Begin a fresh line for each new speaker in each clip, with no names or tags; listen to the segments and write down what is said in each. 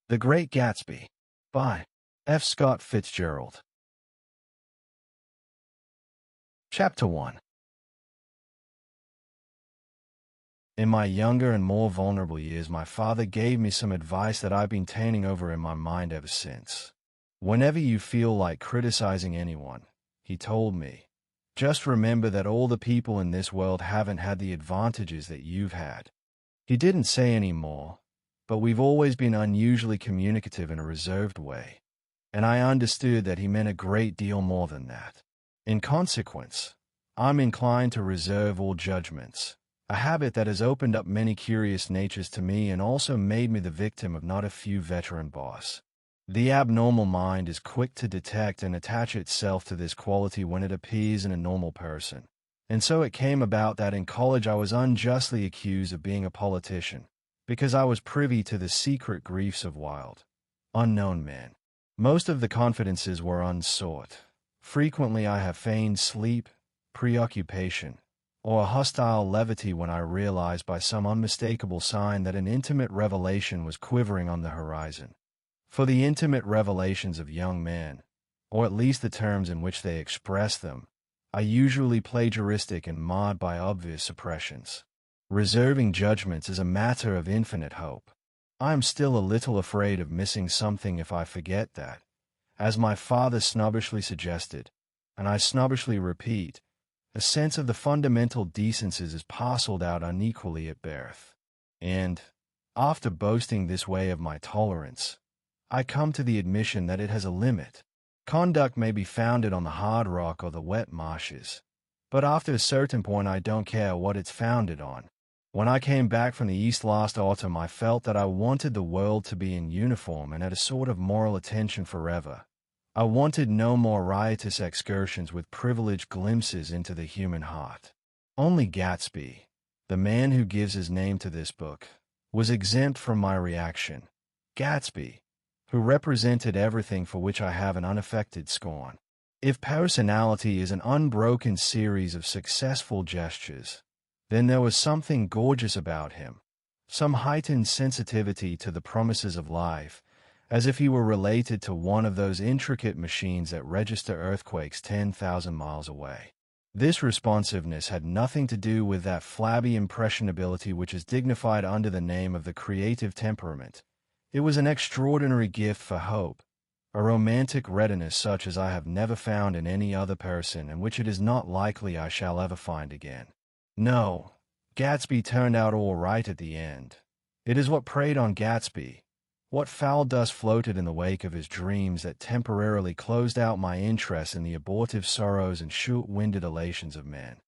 The Great Gatsby by FScottFitzgerald. Chapter 1. In my younger and more vulnerable years, my father gave me some advice that I've been turning over in my mind ever since. Whenever you feel like criticizing anyone, he told me, just remember that all the people in this world haven't had the advantages that you've had. He didn't say any more, but we've always been unusually communicative in a reserved way, and I understood that he meant a great deal more than that. In consequence, I'm inclined to reserve all judgments, a habit that has opened up many curious natures to me and also made me the victim of not a few veteran boss. The abnormal mind is quick to detect and attach itself to this quality when it appears in a normal person. And so it came about that in college I was unjustly accused of being a politician, because I was privy to the secret griefs of wild, unknown men. Most of the confidences were unsought. Frequently I have feigned sleep, preoccupation, or a hostile levity when I realized by some unmistakable sign that an intimate revelation was quivering on the horizon. For the intimate revelations of young men, or at least the terms in which they express them, are usually plagiaristic and marred by obvious suppressions. Reserving judgments is a matter of infinite hope. I am still a little afraid of missing something if I forget that, as my father snobbishly suggested, and I snobbishly repeat, a sense of the fundamental decencies is parceled out unequally at birth. And, after boasting this way of my tolerance, I come to the admission that it has a limit. Conduct may be founded on the hard rock or the wet marshes, but after a certain point I don't care what it's founded on. When I came back from the East last autumn, I felt that I wanted the world to be in uniform and at a sort of moral attention forever. I wanted no more riotous excursions with privileged glimpses into the human heart. Only Gatsby, the man who gives his name to this book, was exempt from my reaction. Gatsby, who represented everything for which I have an unaffected scorn. If personality is an unbroken series of successful gestures, then there was something gorgeous about him, some heightened sensitivity to the promises of life, as if he were related to one of those intricate machines that register earthquakes 10,000 miles away. This responsiveness had nothing to do with that flabby impressionability which is dignified under the name of the creative temperament. It was an extraordinary gift for hope, a romantic readiness such as I have never found in any other person and which it is not likely I shall ever find again. No, Gatsby turned out all right at the end. It is what preyed on Gatsby, what foul dust floated in the wake of his dreams that temporarily closed out my interest in the abortive sorrows and short-winded elations of men.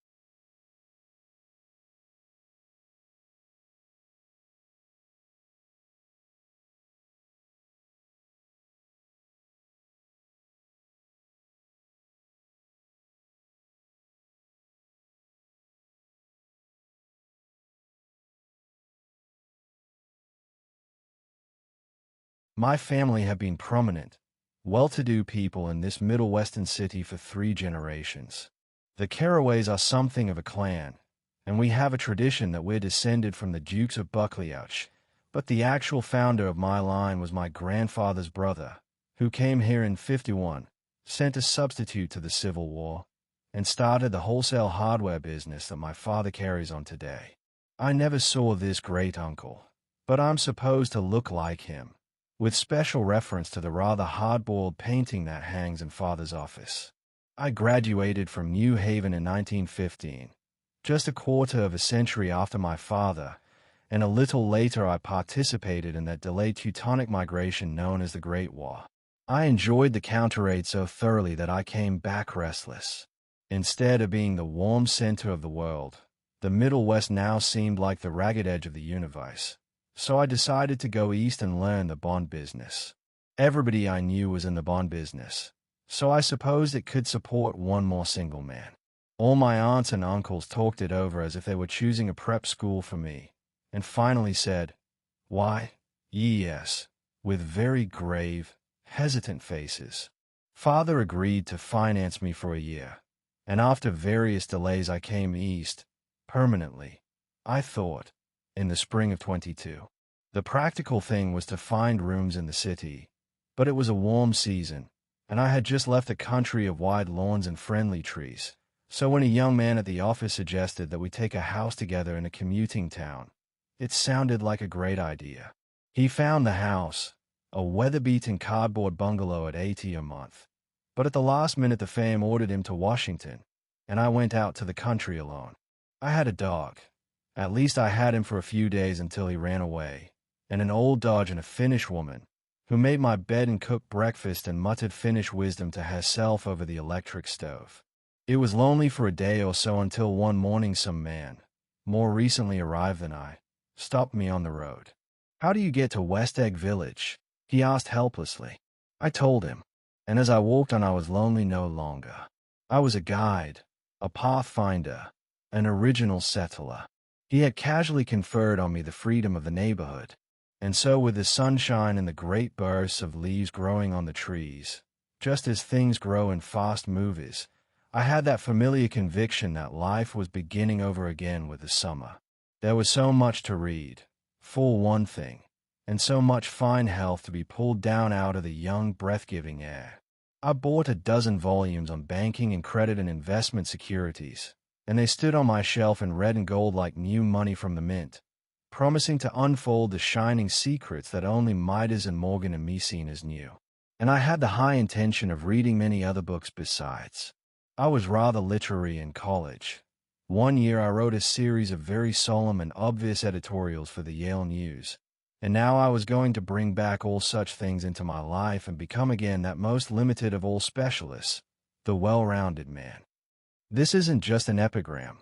My family have been prominent, well-to-do people in this Middle Western city for 3 generations. The Carraways are something of a clan, and we have a tradition that we're descended from the Dukes of Buccleuch, but the actual founder of my line was my grandfather's brother, who came here in '51, sent a substitute to the Civil War, and started the wholesale hardware business that my father carries on today. I never saw this great uncle, but I'm supposed to look like him, with special reference to the rather hard-boiled painting that hangs in Father's office. I graduated from New Haven in 1915, just a quarter of a century after my father, and a little later I participated in that delayed Teutonic migration known as the Great War. I enjoyed the counter-raid so thoroughly that I came back restless. Instead of being the warm center of the world, the Middle West now seemed like the ragged edge of the universe. So I decided to go east and learn the bond business. Everybody I knew was in the bond business, so I supposed it could support one more single man. All my aunts and uncles talked it over as if they were choosing a prep school for me, and finally said, "Why, yes," with very grave, hesitant faces. Father agreed to finance me for a year, and after various delays I came east, permanently, I thought, in the spring of '22. The practical thing was to find rooms in the city, but it was a warm season, and I had just left a country of wide lawns and friendly trees. So when a young man at the office suggested that we take a house together in a commuting town, it sounded like a great idea. He found the house, a weather-beaten cardboard bungalow at $80 a month. But at the last minute the fame ordered him to Washington, and I went out to the country alone. I had a dog. At least I had him for a few days until he ran away, and an old Dodge and a Finnish woman, who made my bed and cooked breakfast and muttered Finnish wisdom to herself over the electric stove. It was lonely for a day or so until one morning some man, more recently arrived than I, stopped me on the road. "How do you get to West Egg Village?" he asked helplessly. I told him, and as I walked on I was lonely no longer. I was a guide, a pathfinder, an original settler. He had casually conferred on me the freedom of the neighborhood, and so with the sunshine and the great bursts of leaves growing on the trees, just as things grow in fast movies, I had that familiar conviction that life was beginning over again with the summer. There was so much to read, for one thing, and so much fine health to be pulled down out of the young, breath-giving air. I bought a dozen volumes on banking and credit and investment securities, and they stood on my shelf in red and gold like new money from the mint, promising to unfold the shining secrets that only Midas and Morgan and Maecenas knew. And I had the high intention of reading many other books besides. I was rather literary in college. One year I wrote a series of very solemn and obvious editorials for the Yale News, and now I was going to bring back all such things into my life and become again that most limited of all specialists, the well-rounded man. This isn't just an epigram.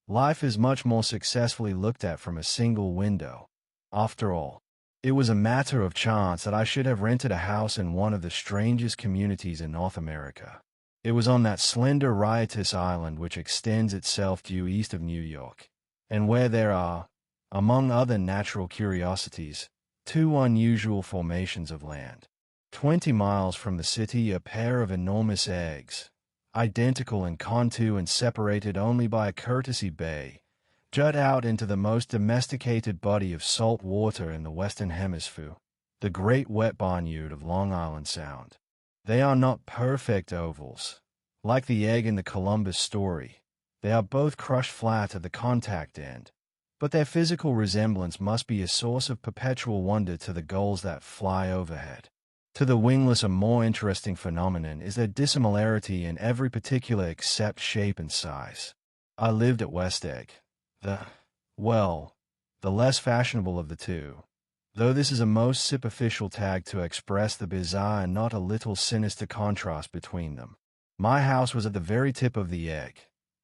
Life is much more successfully looked at from a single window. After all, it was a matter of chance that I should have rented a house in one of the strangest communities in North America. It was on that slender, riotous island which extends itself due east of New York, and where there are, among other natural curiosities, two unusual formations of land. 20 miles from the city, a pair of enormous eggs, identical in contour and separated only by a courtesy bay, jut out into the most domesticated body of salt water in the Western Hemisphere, the great wet Barnyard of Long Island Sound. They are not perfect ovals. Like the egg in the Columbus story, they are both crushed flat at the contact end, but their physical resemblance must be a source of perpetual wonder to the gulls that fly overhead. To the wingless, a more interesting phenomenon is their dissimilarity in every particular except shape and size. I lived at West Egg, the less fashionable of the two, though this is a most superficial tag to express the bizarre and not a little sinister contrast between them. My house was at the very tip of the egg,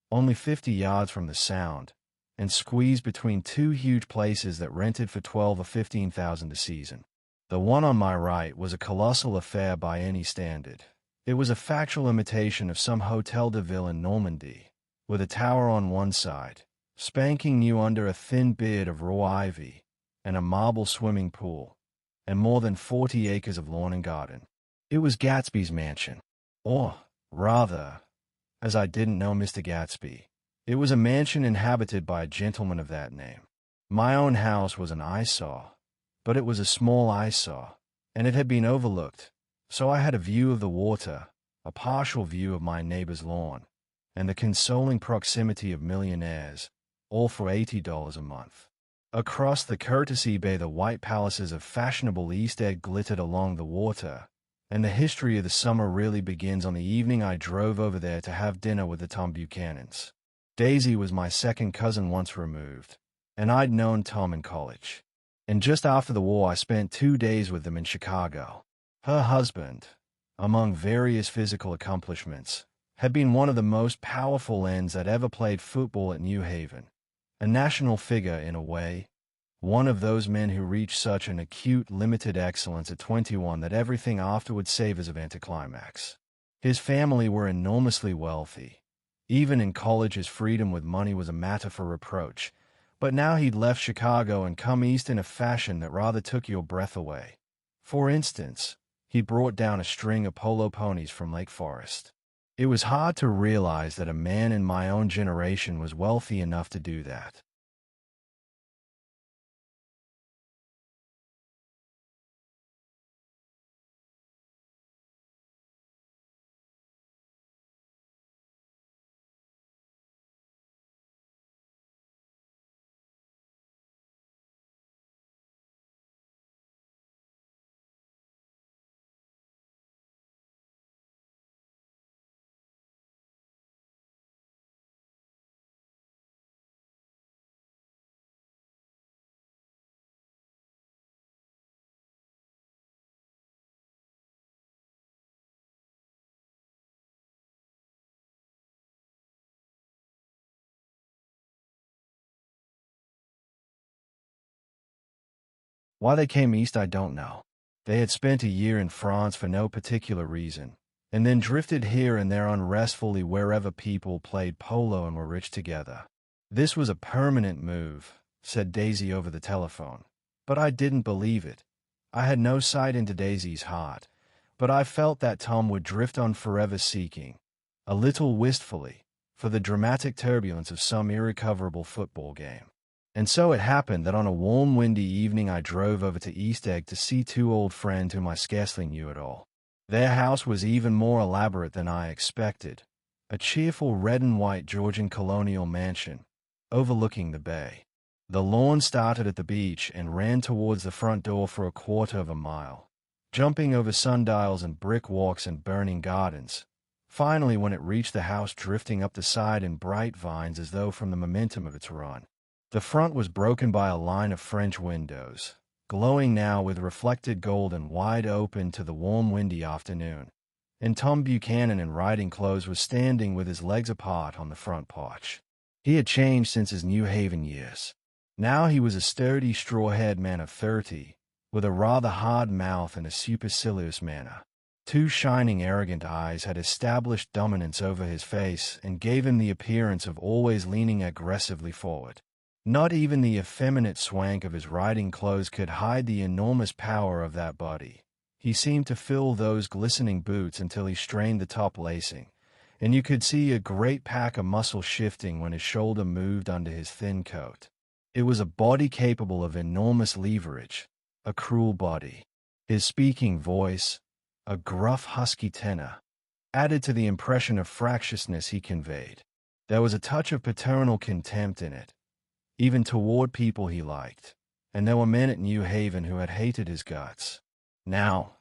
only 50 yards from the Sound, and squeezed between two huge places that rented for $12,000 or $15,000 a season. The one on my right was a colossal affair by any standard. It was a factual imitation of some Hotel de Ville in Normandy, with a tower on one side, spanking new under a thin beard of raw ivy, and a marble swimming pool, and more than 40 acres of lawn and garden. It was Gatsby's mansion. Or, rather, as I didn't know Mr. Gatsby, it was a mansion inhabited by a gentleman of that name. My own house was an eyesore, but it was a small eyesore, and it had been overlooked, so I had a view of the water, a partial view of my neighbor's lawn, and the consoling proximity of millionaires, all for $80 a month. Across the courtesy bay the white palaces of fashionable East Egg glittered along the water, and the history of the summer really begins on the evening I drove over there to have dinner with the Tom Buchanans. Daisy was my second cousin once removed, and I'd known Tom in college. And just after the war I spent 2 days with them in Chicago. Her husband, among various physical accomplishments, had been one of the most powerful ends that ever played football at New Haven. A national figure in a way, one of those men who reach such an acute, limited excellence at 21 that everything afterward savors of anticlimax. His family were enormously wealthy. Even in college his freedom with money was a matter for reproach, but now he'd left Chicago and come east in a fashion that rather took your breath away. For instance, he brought down a string of polo ponies from Lake Forest. It was hard to realize that a man in my own generation was wealthy enough to do that. Why they came east I don't know. They had spent a year in France for no particular reason, and then drifted here and there unrestfully wherever people played polo and were rich together. This was a permanent move, said Daisy over the telephone. But I didn't believe it. I had no sight into Daisy's heart, but I felt that Tom would drift on forever seeking, a little wistfully, for the dramatic turbulence of some irrecoverable football game. And so it happened that on a warm, windy evening I drove over to East Egg to see two old friends whom I scarcely knew at all. Their house was even more elaborate than I expected, a cheerful red and white Georgian colonial mansion, overlooking the bay. The lawn started at the beach and ran towards the front door for a quarter of a mile, jumping over sundials and brick walks and burning gardens. Finally, when it reached the house, drifting up the side in bright vines as though from the momentum of its run. The front was broken by a line of French windows, glowing now with reflected gold and wide open to the warm, windy afternoon. And Tom Buchanan in riding clothes was standing with his legs apart on the front porch. He had changed since his New Haven years. Now he was a sturdy, straw-haired man of 30, with a rather hard mouth and a supercilious manner. Two shining, arrogant eyes had established dominance over his face and gave him the appearance of always leaning aggressively forward. Not even the effeminate swank of his riding clothes could hide the enormous power of that body. He seemed to fill those glistening boots until he strained the top lacing, and you could see a great pack of muscle shifting when his shoulder moved under his thin coat. It was a body capable of enormous leverage, a cruel body. His speaking voice, a gruff, husky tenor, added to the impression of fractiousness he conveyed. There was a touch of paternal contempt in it, even toward people he liked, and there were men at New Haven who had hated his guts. Now,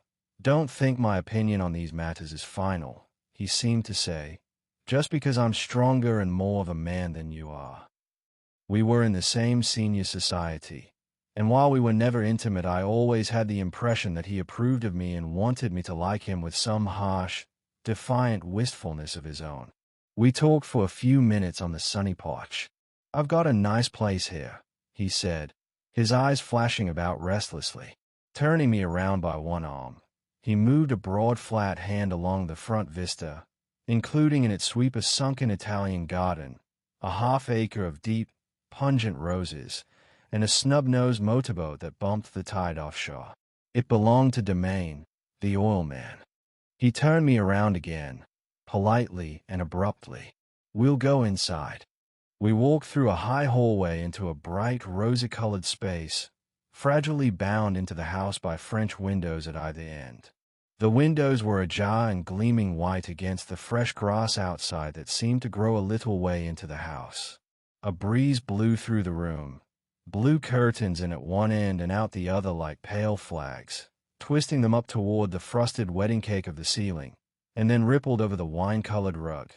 don't think my opinion on these matters is final, he seemed to say, just because I'm stronger and more of a man than you are. We were in the same senior society, and while we were never intimate, I always had the impression that he approved of me and wanted me to like him with some harsh, defiant wistfulness of his own. We talked for a few minutes on the sunny porch. I've got a nice place here, he said, his eyes flashing about restlessly. Turning me around by one arm, he moved a broad flat hand along the front vista, including in its sweep a sunken Italian garden, a half-acre of deep, pungent roses, and a snub-nosed motorboat that bumped the tide offshore. It belonged to Domain, the oil man. He turned me around again, politely and abruptly. We'll go inside. We walked through a high hallway into a bright, rosy-colored space, fragilely bound into the house by French windows at either end. The windows were ajar and gleaming white against the fresh grass outside that seemed to grow a little way into the house. A breeze blew through the room, blue curtains in at one end and out the other like pale flags, twisting them up toward the frosted wedding cake of the ceiling, and then rippled over the wine-colored rug,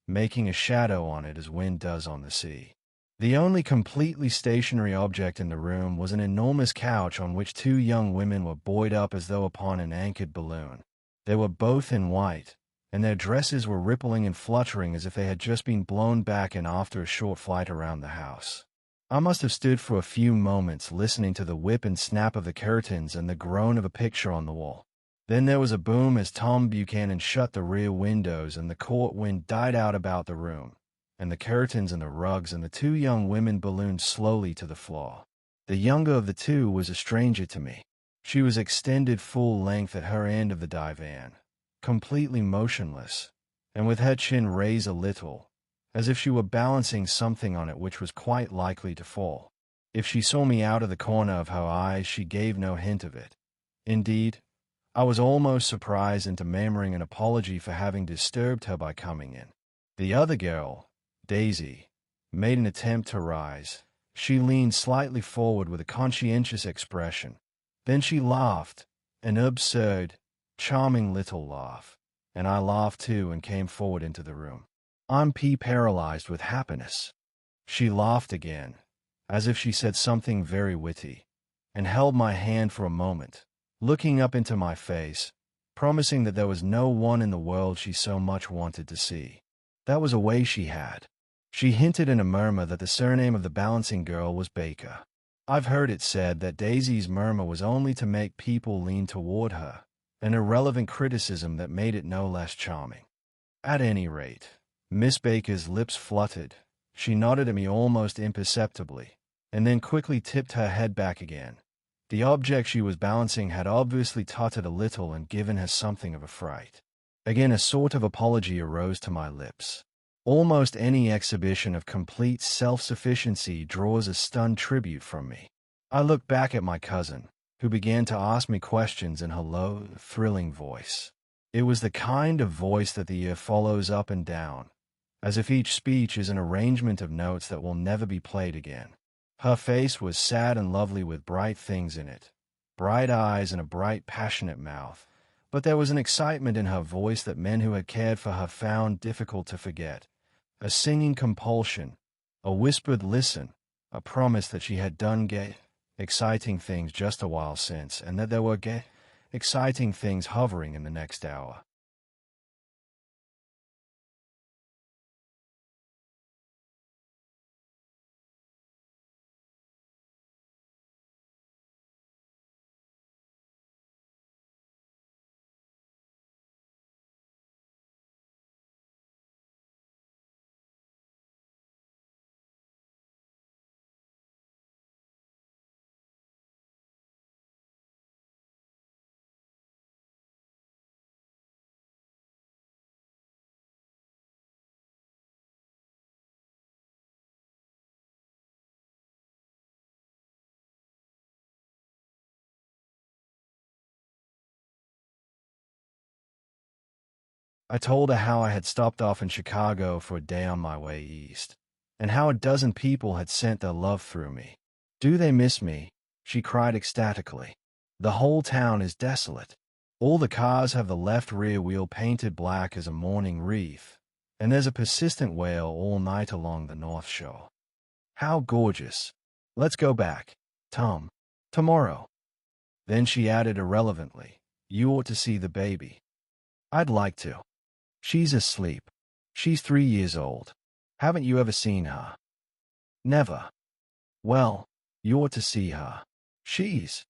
making a shadow on it as wind does on the sea. The only completely stationary object in the room was an enormous couch on which two young women were buoyed up as though upon an anchored balloon. They were both in white, and their dresses were rippling and fluttering as if they had just been blown back in after a short flight around the house. I must have stood for a few moments listening to the whip and snap of the curtains and the groan of a picture on the wall. Then there was a boom as Tom Buchanan shut the rear windows and the court wind died out about the room, and the curtains and the rugs and the two young women ballooned slowly to the floor. The younger of the two was a stranger to me. She was extended full length at her end of the divan, completely motionless, and with her chin raised a little, as if she were balancing something on it which was quite likely to fall. If she saw me out of the corner of her eyes, she gave no hint of it. Indeed, I was almost surprised into murmuring an apology for having disturbed her by coming in. The other girl, Daisy, made an attempt to rise. She leaned slightly forward with a conscientious expression. Then she laughed, an absurd, charming little laugh, and I laughed too and came forward into the room. I'm paralyzed with happiness. She laughed again, as if she said something very witty, and held my hand for a moment, looking up into my face, promising that there was no one in the world she so much wanted to see. That was a way she had. She hinted in a murmur that the surname of the balancing girl was Baker. I've heard it said that Daisy's murmur was only to make people lean toward her, an irrelevant criticism that made it no less charming. At any rate, Miss Baker's lips fluttered. She nodded at me almost imperceptibly, and then quickly tipped her head back again. The object she was balancing had obviously tottered a little and given her something of a fright. Again, a sort of apology arose to my lips. Almost any exhibition of complete self-sufficiency draws a stunned tribute from me. I looked back at my cousin, who began to ask me questions in her low, thrilling voice. It was the kind of voice that the ear follows up and down, as if each speech is an arrangement of notes that will never be played again. Her face was sad and lovely with bright things in it, bright eyes and a bright, passionate mouth, but there was an excitement in her voice that men who had cared for her found difficult to forget. A singing compulsion, a whispered listen, a promise that she had done exciting things just a while since, and that there were exciting things hovering in the next hour. I told her how I had stopped off in Chicago for a day on my way east, and how a dozen people had sent their love through me. "Do they miss me?" she cried ecstatically. "The whole town is desolate. All the cars have the left rear wheel painted black as a mourning wreath, and there's a persistent wail all night along the North Shore. How gorgeous. Let's go back, Tom. Tomorrow." Then she added irrelevantly, "You ought to see the baby." "I'd like to. She's asleep. She's 3 years old. Haven't you ever seen her?" "Never." "Well, you ought to see her. She's—"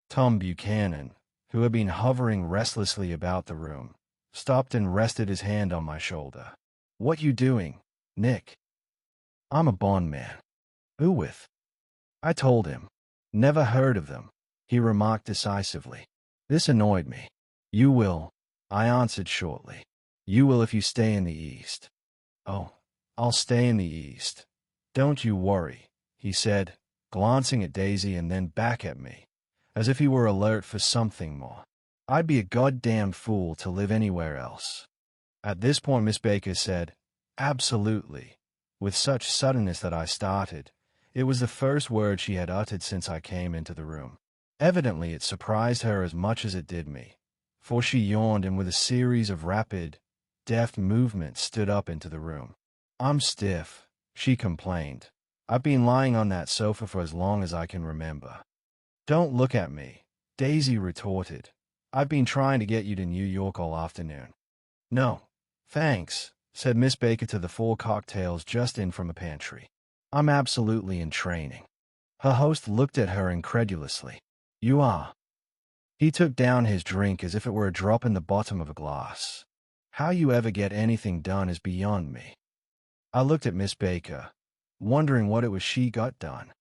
Tom Buchanan, who had been hovering restlessly about the room, stopped and rested his hand on my shoulder. "What you doing, Nick?" "I'm a bondman." "Who with?" I told him. "Never heard of them," he remarked decisively. This annoyed me. "You will," I answered shortly. "You will if you stay in the East." "Oh, I'll stay in the East. Don't you worry," he said, glancing at Daisy and then back at me, as if he were alert for something more. "I'd be a goddamn fool to live anywhere else." At this point Miss Baker said, "Absolutely," with such suddenness that I started. It was the first word she had uttered since I came into the room. Evidently it surprised her as much as it did me, for she yawned and with a series of rapid, deft movements stood up into the room. "I'm stiff," she complained. "I've been lying on that sofa for as long as I can remember." "Don't look at me," Daisy retorted. "I've been trying to get you to New York all afternoon." "No, thanks," said Miss Baker to the 4 cocktails just in from a pantry. "I'm absolutely in training." Her host looked at her incredulously. "You are?" He took down his drink as if it were a drop in the bottom of a glass. "How you ever get anything done is beyond me." I looked at Miss Baker, wondering what it was she got done.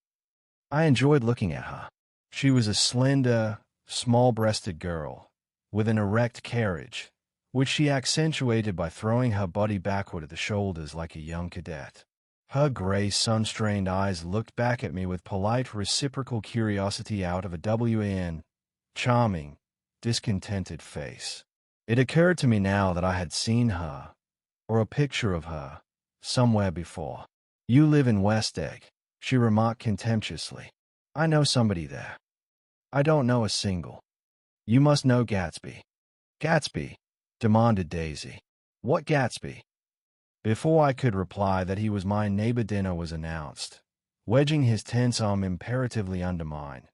I enjoyed looking at her. She was a slender, small-breasted girl, with an erect carriage, which she accentuated by throwing her body backward at the shoulders like a young cadet. Her gray, sun-strained eyes looked back at me with polite reciprocal curiosity out of a wan, charming, discontented face. It occurred to me now that I had seen her, or a picture of her, somewhere before. "You live in West Egg," she remarked contemptuously. "I know somebody there." "I don't know a single." "You must know Gatsby." "Gatsby?" demanded Daisy. "What Gatsby?" Before I could reply that he was my neighbor, dinner was announced. Wedging his tense arm imperatively under mine,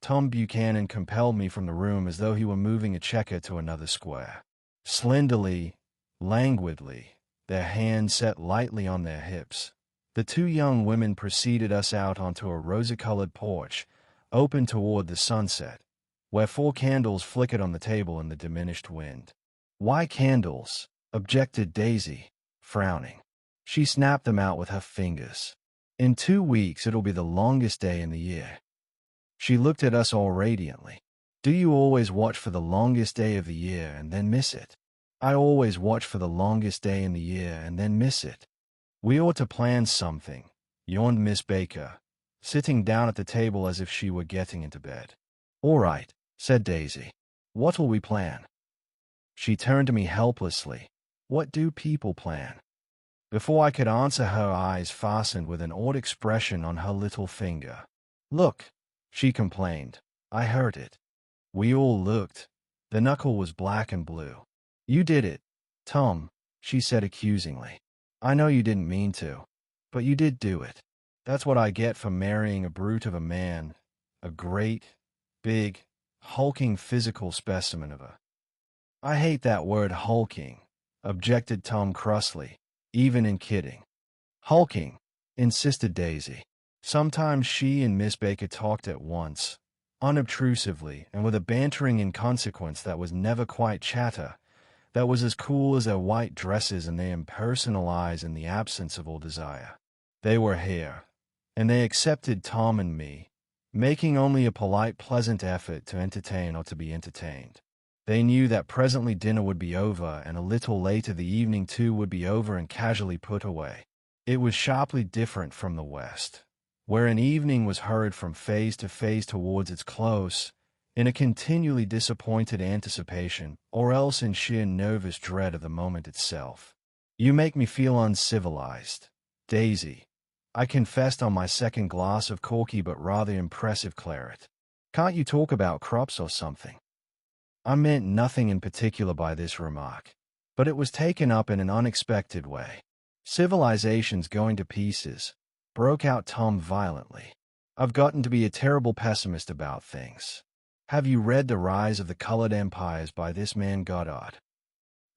Tom Buchanan compelled me from the room as though he were moving a checker to another square. Slenderly, languidly, their hands set lightly on their hips, The two young women preceded us out onto a rosy-colored porch, open toward the sunset, where 4 candles flickered on the table in the diminished wind. "Why candles?" objected Daisy, frowning. She snapped them out with her fingers. "In 2 weeks it'll be the longest day in the year." She looked at us all radiantly. "Do you always watch for the longest day of the year and then miss it?" "I always watch for the longest day in the year and then miss it." "We ought to plan something," yawned Miss Baker, sitting down at the table as if she were getting into bed. "All right," said Daisy. "What'll we plan?" She turned to me helplessly. "What do people plan?" Before I could answer, her eyes fastened with an odd expression on her little finger. "Look," she complained. I heard it. We all looked. The knuckle was black and blue. "You did it, Tom," she said accusingly. "I know you didn't mean to, but you did do it. That's what I get for marrying a brute of a man, a great, big, hulking physical specimen of a—" "I hate that word hulking," objected Tom crossly, "even in kidding." "Hulking," insisted Daisy. Sometimes she and Miss Baker talked at once, unobtrusively and with a bantering inconsequence that was never quite chatter, that was as cool as their white dresses and their impersonal eyes in the absence of all desire. They were here, and they accepted Tom and me, making only a polite, pleasant effort to entertain or to be entertained. They knew that presently dinner would be over, and a little later the evening too would be over and casually put away. It was sharply different from the West, where an evening was hurried from phase to phase towards its close, in a continually disappointed anticipation, or else in sheer nervous dread of the moment itself. "You make me feel uncivilized, Daisy," I confessed on my second glass of corky but rather impressive claret. "Can't you talk about crops or something?" I meant nothing in particular by this remark, but it was taken up in an unexpected way. "Civilization's going to pieces," broke out Tom violently. "I've gotten to be a terrible pessimist about things. Have you read The Rise of the Colored Empires by this man Goddard?"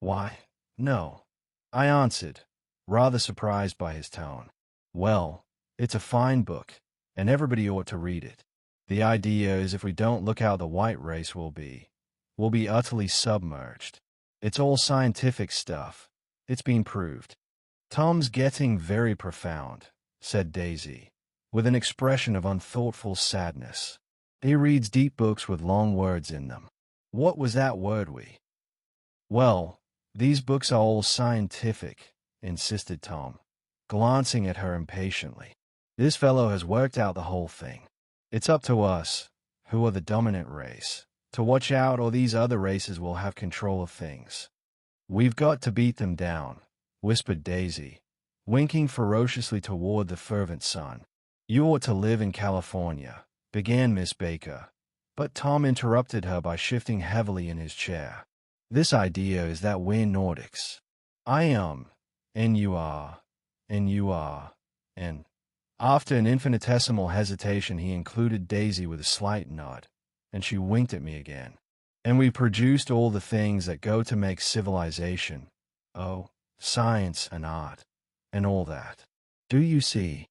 "Why, no," I answered, rather surprised by his tone. "Well, it's a fine book, and everybody ought to read it. The idea is if we don't look out, the white race will be utterly submerged. It's all scientific stuff. It's been proved." "Tom's getting very profound," said Daisy, with an expression of unthoughtful sadness. "He reads deep books with long words in them." "What was that word we—" "Well, these books are all scientific," insisted Tom, glancing at her impatiently. "This fellow has worked out the whole thing. It's up to us, who are the dominant race, to watch out, or these other races will have control of things." "We've got to beat them down," whispered Daisy, winking ferociously toward the fervent sun. "You ought to live in California," began Miss Baker, but Tom interrupted her by shifting heavily in his chair. "This idea is that we're Nordics. I am, and you are, and you are, and—" After an infinitesimal hesitation he included Daisy with a slight nod, and she winked at me again. "And we produced all the things that go to make civilization, oh, science and art, and all that. Do you see?"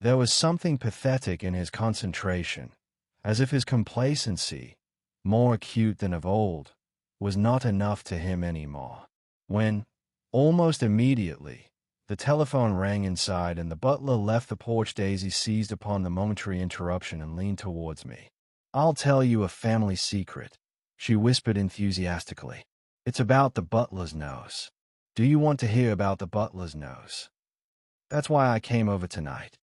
There was something pathetic in his concentration, as if his complacency, more acute than of old, was not enough to him any more. When, almost immediately, the telephone rang inside and the butler left the porch, Daisy seized upon the momentary interruption and leaned towards me. "I'll tell you a family secret," she whispered enthusiastically. "It's about the butler's nose. Do you want to hear about the butler's nose? That's why I came over tonight."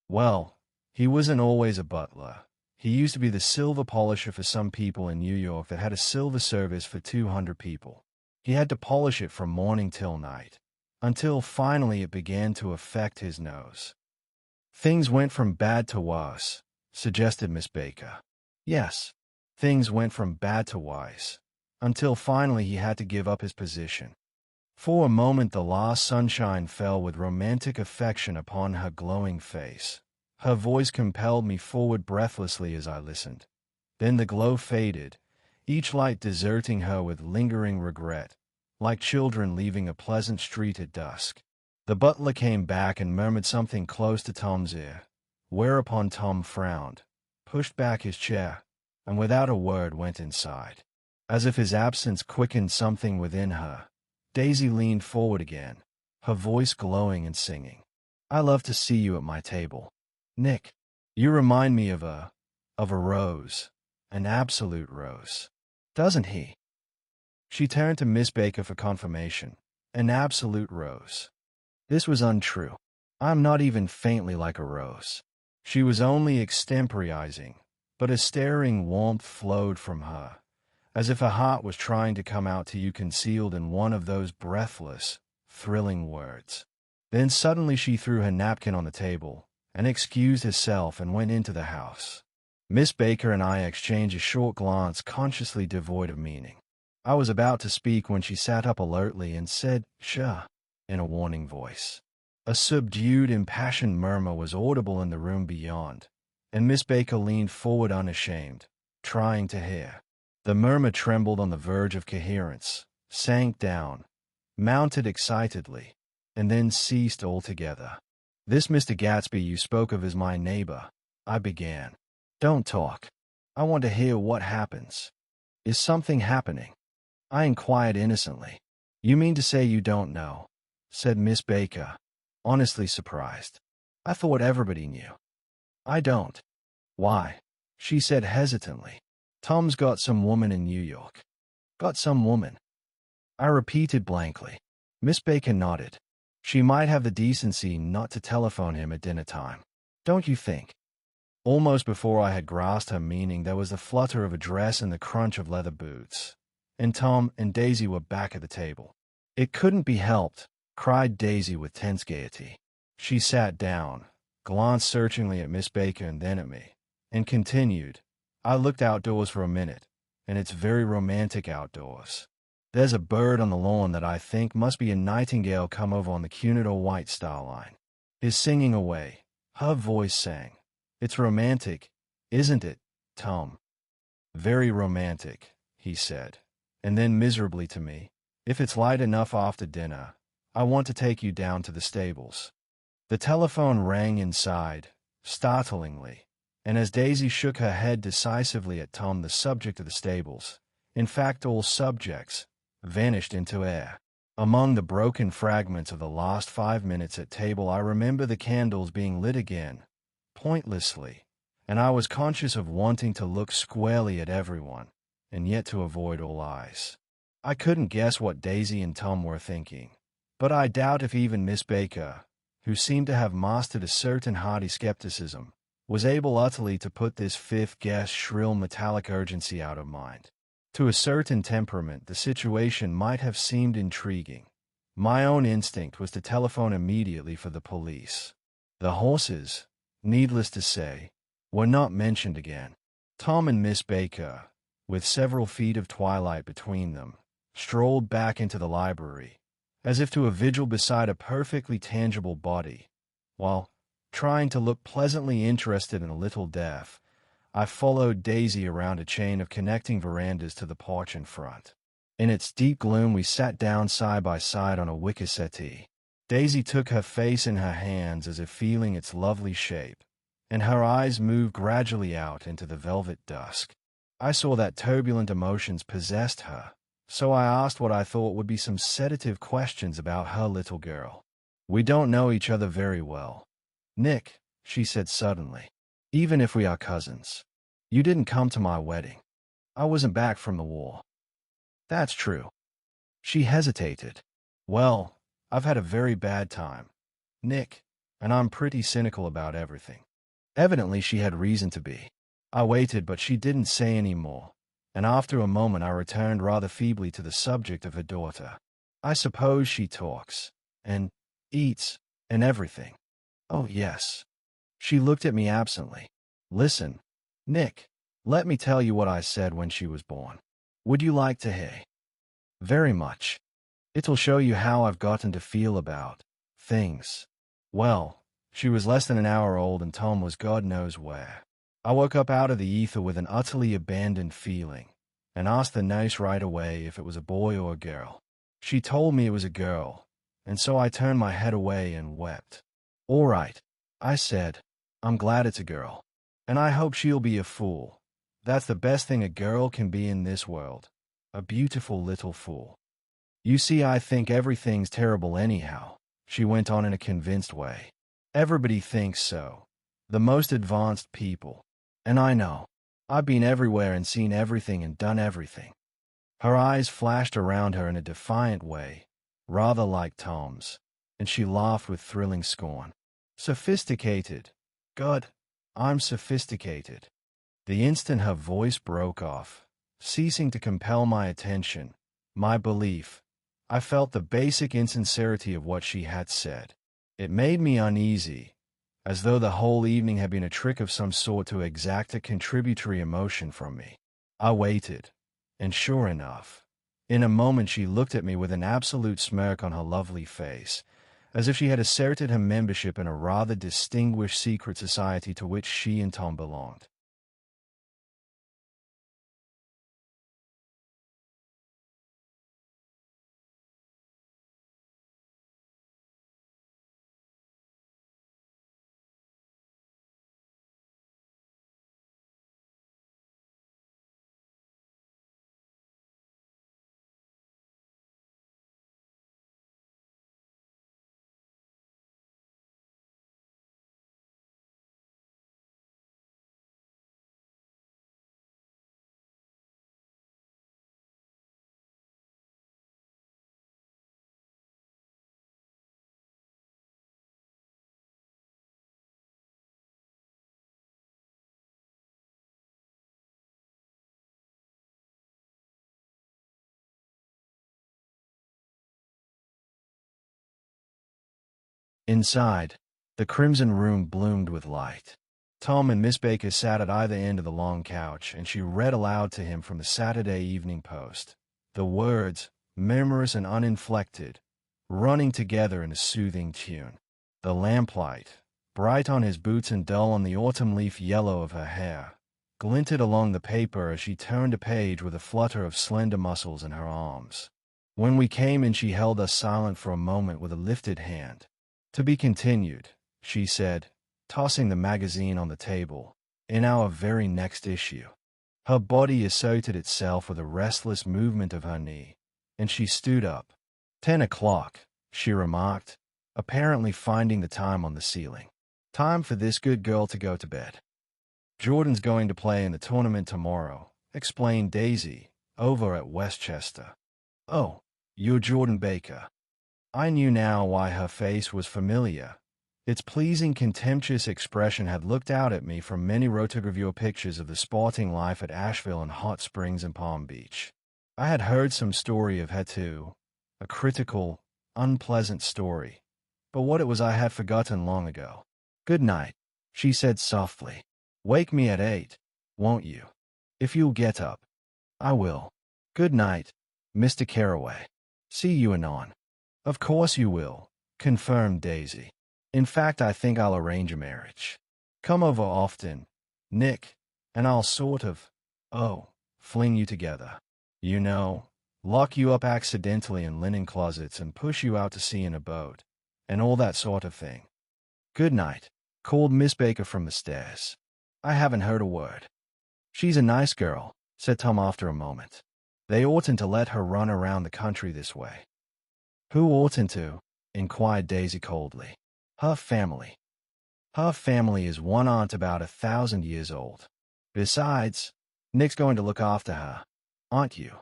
Well, he wasn't always a butler. He used to be the silver polisher for some people in New York that had a silver service for 200 people. He had to polish it from morning till night, until finally it began to affect his nose. "Things went from bad to worse," suggested Miss Baker. "Yes, things went from bad to worse, until finally he had to give up his position." For a moment the last sunshine fell with romantic affection upon her glowing face. Her voice compelled me forward breathlessly as I listened. Then the glow faded, each light deserting her with lingering regret, like children leaving a pleasant street at dusk. The butler came back and murmured something close to Tom's ear, whereupon Tom frowned, pushed back his chair, and without a word went inside. As if his absence quickened something within her, Daisy leaned forward again, her voice glowing and singing. "I love to see you at my table, Nick. You remind me of a rose, an absolute rose. Doesn't he?" She turned to Miss Baker for confirmation. "An absolute rose." This was untrue. "I'm not even faintly like a rose." She was only extemporizing, but a staring warmth flowed from her, as if her heart was trying to come out to you concealed in one of those breathless, thrilling words. Then suddenly she threw her napkin on the table, and excused herself and went into the house. Miss Baker and I exchanged a short glance consciously devoid of meaning. I was about to speak when she sat up alertly and said, "Sure," in a warning voice. A subdued, impassioned murmur was audible in the room beyond, and Miss Baker leaned forward unashamed, trying to hear. The murmur trembled on the verge of coherence, sank down, mounted excitedly, and then ceased altogether. "This Mr. Gatsby you spoke of is my neighbor," I began. "Don't talk. I want to hear what happens." "Is something happening?" I inquired innocently. "You mean to say you don't know?" said Miss Baker, honestly surprised. "I thought everybody knew." "I don't." "Why?" she said hesitantly. "Tom's got some woman in New York." "Got some woman?" I repeated blankly. Miss Baker nodded. "She might have the decency not to telephone him at dinner time. Don't you think?" Almost before I had grasped her meaning, there was the flutter of a dress and the crunch of leather boots, and Tom and Daisy were back at the table. "It couldn't be helped," cried Daisy with tense gaiety. She sat down, glanced searchingly at Miss Baker and then at me, and continued, "I looked outdoors for a minute, and it's very romantic outdoors. There's a bird on the lawn that I think must be a nightingale come over on the Cunard or White Star Line. Is singing away." Her voice sang. "It's romantic, isn't it, Tom?" "Very romantic," he said, and then miserably to me, "If it's light enough after dinner, I want to take you down to the stables." The telephone rang inside, startlingly, and as Daisy shook her head decisively at Tom, the subject of the stables, in fact all subjects, vanished into air. Among the broken fragments of the last 5 minutes at table, I remember the candles being lit again, pointlessly, and I was conscious of wanting to look squarely at everyone, and yet to avoid all eyes. I couldn't guess what Daisy and Tom were thinking, but I doubt if even Miss Baker, who seemed to have mastered a certain hearty skepticism, was able utterly to put this fifth guest's shrill metallic urgency out of mind. To a certain temperament, the situation might have seemed intriguing. My own instinct was to telephone immediately for the police. The horses, needless to say, were not mentioned again. Tom and Miss Baker, with several feet of twilight between them, strolled back into the library, as if to a vigil beside a perfectly tangible body, while, trying to look pleasantly interested and a little deaf, I followed Daisy around a chain of connecting verandas to the porch in front. In its deep gloom we sat down side by side on a wicker settee. Daisy took her face in her hands as if feeling its lovely shape, and her eyes moved gradually out into the velvet dusk. I saw that turbulent emotions possessed her, so I asked what I thought would be some sedative questions about her little girl. "We don't know each other very well, Nick," she said suddenly, "even if we are cousins. You didn't come to my wedding." I wasn't back from the war. That's true. She hesitated. Well, I've had a very bad time, Nick, and I'm pretty cynical about everything. Evidently, she had reason to be. I waited, but she didn't say any more, and after a moment I returned rather feebly to the subject of her daughter. I suppose she talks, and eats, and everything. Oh, yes. She looked at me absently. Listen, Nick, let me tell you what I said when she was born. Would you like to hear? Very much. It'll show you how I've gotten to feel about things. Well, she was less than an hour old and Tom was God knows where. I woke up out of the ether with an utterly abandoned feeling and asked the nurse right away if it was a boy or a girl. She told me it was a girl, and so I turned my head away and wept. All right, I said. I'm glad it's a girl. And I hope she'll be a fool. That's the best thing a girl can be in this world. A beautiful little fool. You see, I think everything's terrible anyhow, she went on in a convinced way. Everybody thinks so. The most advanced people. And I know. I've been everywhere and seen everything and done everything. Her eyes flashed around her in a defiant way, rather like Tom's, and she laughed with thrilling scorn. Sophisticated. God, I'm sophisticated. The instant her voice broke off, ceasing to compel my attention, my belief, I felt the basic insincerity of what she had said. It made me uneasy, as though the whole evening had been a trick of some sort to exact a contributory emotion from me. I waited, and sure enough, in a moment she looked at me with an absolute smirk on her lovely face, as if she had asserted her membership in a rather distinguished secret society to which she and Tom belonged. Inside, the crimson room bloomed with light. Tom and Miss Baker sat at either end of the long couch, and she read aloud to him from the Saturday Evening Post. The words, murmurous and uninflected, running together in a soothing tune. The lamplight, bright on his boots and dull on the autumn leaf yellow of her hair, glinted along the paper as she turned a page with a flutter of slender muscles in her arms. When we came in, she held us silent for a moment with a lifted hand. To be continued, she said, tossing the magazine on the table, in our very next issue. Her body asserted itself with a restless movement of her knee, and she stood up. 10 o'clock, she remarked, apparently finding the time on the ceiling. Time for this good girl to go to bed. Jordan's going to play in the tournament tomorrow, explained Daisy, over at Westchester. Oh, you're Jordan Baker. I knew now why her face was familiar. Its pleasing, contemptuous expression had looked out at me from many rotogravure pictures of the sporting life at Asheville and Hot Springs and Palm Beach. I had heard some story of her too, a critical, unpleasant story, but what it was I had forgotten long ago. Good night, she said softly. Wake me at 8, won't you? If you'll get up. I will. Good night, Mr. Carraway. See you anon. Of course you will, confirmed Daisy. In fact, I think I'll arrange a marriage. Come over often, Nick, and I'll fling you together. You know, lock you up accidentally in linen closets and push you out to sea in a boat, and all that sort of thing. Good night, called Miss Baker from the stairs. I haven't heard a word. She's a nice girl, said Tom after a moment. They oughtn't to let her run around the country this way. Who oughtn't to? Inquired Daisy coldly. Her family. Her family is one aunt about 1,000 years old. Besides, Nick's going to look after her, aren't you?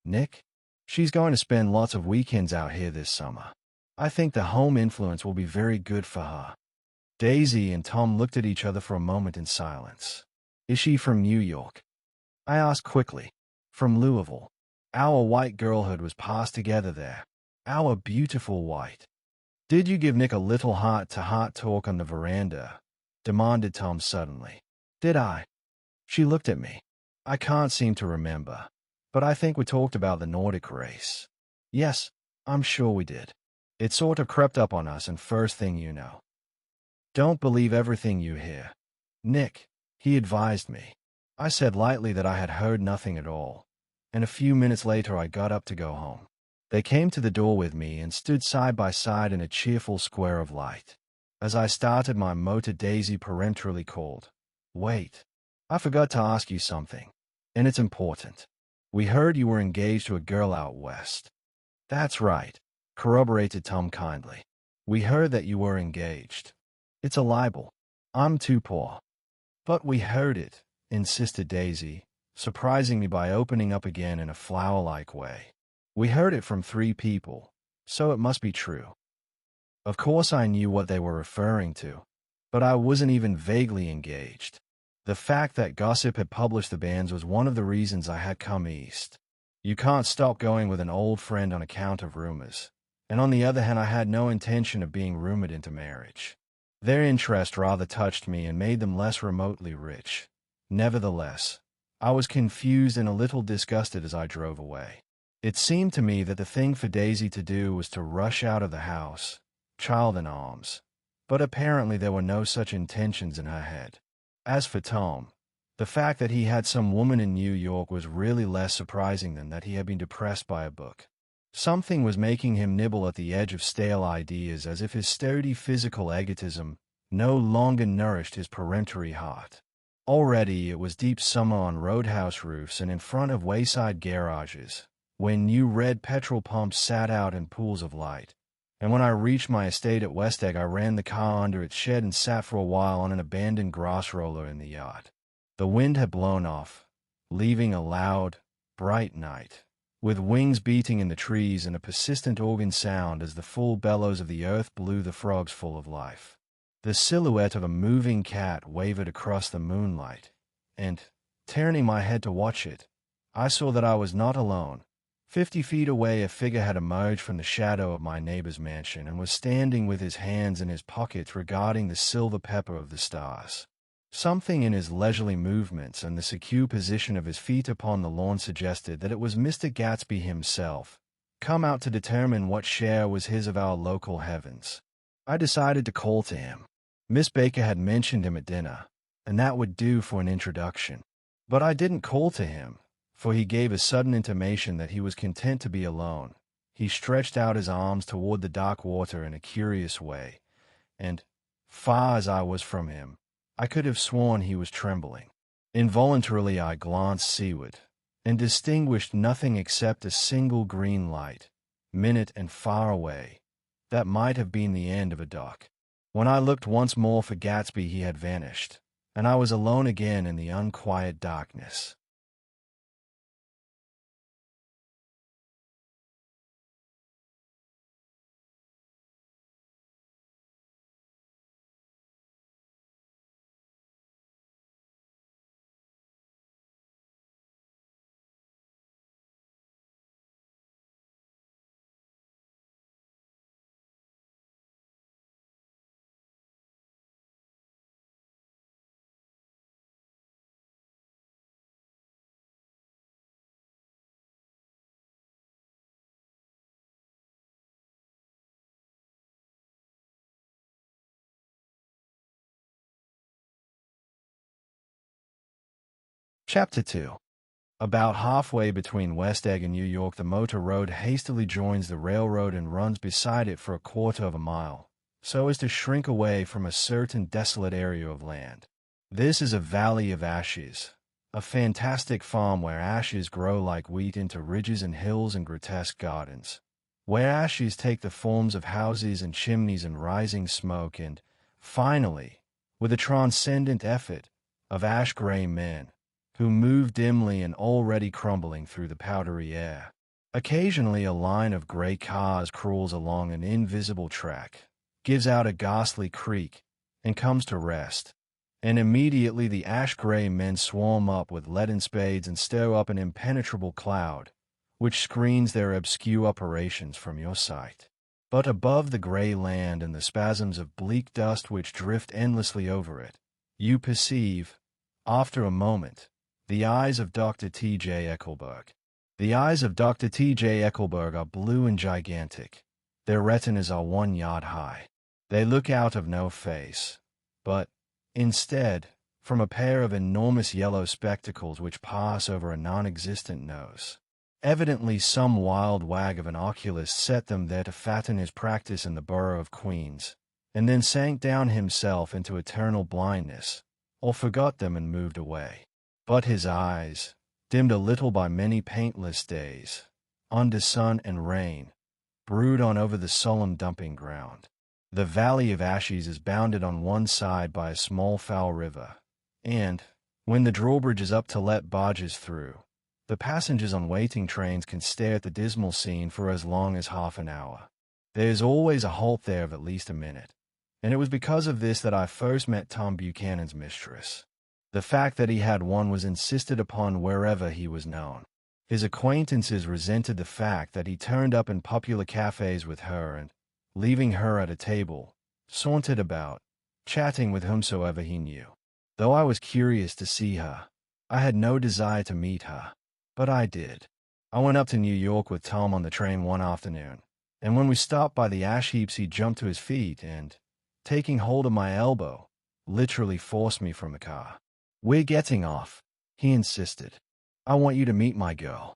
Nick? She's going to spend lots of weekends out here this summer. I think the home influence will be very good for her. Daisy and Tom looked at each other for a moment in silence. Is she from New York? I asked quickly. From Louisville. Our white girlhood was passed together there. Our beautiful white. Did you give Nick a little heart-to-heart talk on the veranda? Demanded Tom suddenly. Did I? She looked at me. I can't seem to remember, but I think we talked about the Nordic race. Yes, I'm sure we did. It sort of crept up on us, and first thing you know. Don't believe everything you hear. Nick, he advised me. I said lightly that I had heard nothing at all, and a few minutes later I got up to go home. They came to the door with me and stood side by side in a cheerful square of light. As I started my motor, Daisy peremptorily called, "Wait. I forgot to ask you something, and it's important. We heard you were engaged to a girl out west." "That's right," corroborated Tom kindly. "We heard that you were engaged. It's a libel. I'm too poor." "But we heard it," insisted Daisy, surprising me by opening up again in a flower-like way. "We heard it from 3 people, so it must be true." Of course I knew what they were referring to, but I wasn't even vaguely engaged. The fact that gossip had published the banns was one of the reasons I had come east. You can't stop going with an old friend on account of rumors, and on the other hand I had no intention of being rumored into marriage. Their interest rather touched me and made them less remotely rich. Nevertheless, I was confused and a little disgusted as I drove away. It seemed to me that the thing for Daisy to do was to rush out of the house, child in arms, but apparently there were no such intentions in her head. As for Tom, the fact that he had some woman in New York was really less surprising than that he had been depressed by a book. Something was making him nibble at the edge of stale ideas, as if his sturdy physical egotism no longer nourished his peremptory heart. Already it was deep summer on roadhouse roofs and in front of wayside garages, when new red petrol pumps sat out in pools of light. And when I reached my estate at West Egg, I ran the car under its shed and sat for a while on an abandoned grass roller in the yard. The wind had blown off, leaving a loud, bright night, with wings beating in the trees and a persistent organ sound as the full bellows of the earth blew the frogs full of life. The silhouette of a moving cat wavered across the moonlight, and, turning my head to watch it, I saw that I was not alone. 50 feet away, a figure had emerged from the shadow of my neighbor's mansion and was standing with his hands in his pockets regarding the silver pepper of the stars. Something in his leisurely movements and the secure position of his feet upon the lawn suggested that it was Mr. Gatsby himself, come out to determine what share was his of our local heavens. I decided to call to him. Miss Baker had mentioned him at dinner, and that would do for an introduction. But I didn't call to him, for he gave a sudden intimation that he was content to be alone. He stretched out his arms toward the dark water in a curious way, and, far as I was from him, I could have sworn he was trembling. Involuntarily I glanced seaward, and distinguished nothing except a single green light, minute and far away. That might have been the end of a dock. When I looked once more for Gatsby, he had vanished, and I was alone again in the unquiet darkness. Chapter 2. About halfway between West Egg and New York, the motor road hastily joins the railroad and runs beside it for a quarter of a mile, so as to shrink away from a certain desolate area of land. This is a valley of ashes, a fantastic farm where ashes grow like wheat into ridges and hills and grotesque gardens, where ashes take the forms of houses and chimneys and rising smoke and, finally, with a transcendent effort, of ash-gray men, who move dimly and already crumbling through the powdery air. Occasionally a line of gray cars crawls along an invisible track, gives out a ghastly creak, and comes to rest. And immediately the ash-gray men swarm up with leaden spades and stir up an impenetrable cloud, which screens their obscure operations from your sight. But above the gray land and the spasms of bleak dust which drift endlessly over it, you perceive, after a moment, the eyes of Dr. T.J. Eckelberg. The eyes of Dr. T.J. Eckelberg are blue and gigantic. Their retinas are 1 yard high. They look out of no face, but, instead, from a pair of enormous yellow spectacles which pass over a non-existent nose. Evidently some wild wag of an oculist set them there to fatten his practice in the borough of Queens, and then sank down himself into eternal blindness, or forgot them and moved away. But his eyes, dimmed a little by many paintless days, under sun and rain, brood on over the solemn dumping ground. The Valley of Ashes is bounded on one side by a small foul river, and, when the drawbridge is up to let barges through, the passengers on waiting trains can stare at the dismal scene for as long as half an hour. There is always a halt there of at least a minute, and it was because of this that I first met Tom Buchanan's mistress. The fact that he had one was insisted upon wherever he was known. His acquaintances resented the fact that he turned up in popular cafes with her and, leaving her at a table, sauntered about, chatting with whomsoever he knew. Though I was curious to see her, I had no desire to meet her, but I did. I went up to New York with Tom on the train one afternoon, and when we stopped by the ash heaps he jumped to his feet and, taking hold of my elbow, literally forced me from the car. "We're getting off," he insisted. "I want you to meet my girl."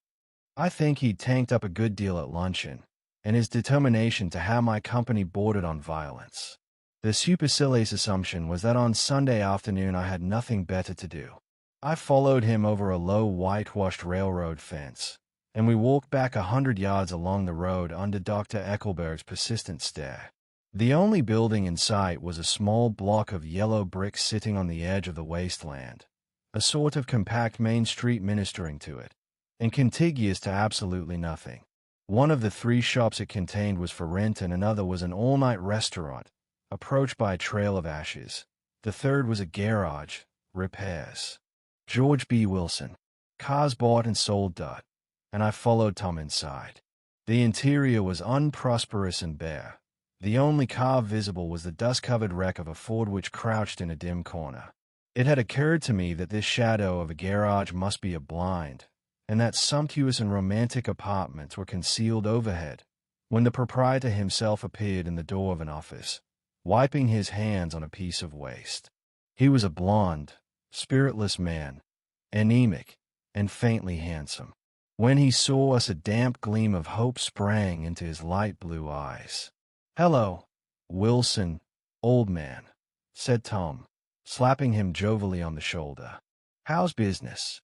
I think he'd tanked up a good deal at luncheon, and his determination to have my company bordered on violence. The supercilious assumption was that on Sunday afternoon I had nothing better to do. I followed him over a low whitewashed railroad fence, and we walked back 100 yards along the road under Dr. Eckelberg's persistent stare. The only building in sight was a small block of yellow brick sitting on the edge of the wasteland, a sort of compact main street ministering to it, and contiguous to absolutely nothing. One of the 3 shops it contained was for rent and another was an all-night restaurant, approached by a trail of ashes. The third was a garage, repairs. George B. Wilson. Cars bought and sold. And I followed Tom inside. The interior was unprosperous and bare. The only car visible was the dust-covered wreck of a Ford which crouched in a dim corner. It had occurred to me that this shadow of a garage must be a blind, and that sumptuous and romantic apartments were concealed overhead, when the proprietor himself appeared in the door of an office, wiping his hands on a piece of waste. He was a blond, spiritless man, anemic, and faintly handsome. When he saw us, a damp gleam of hope sprang into his light blue eyes. "Hello, Wilson, old man," said Tom, slapping him jovially on the shoulder. "How's business?"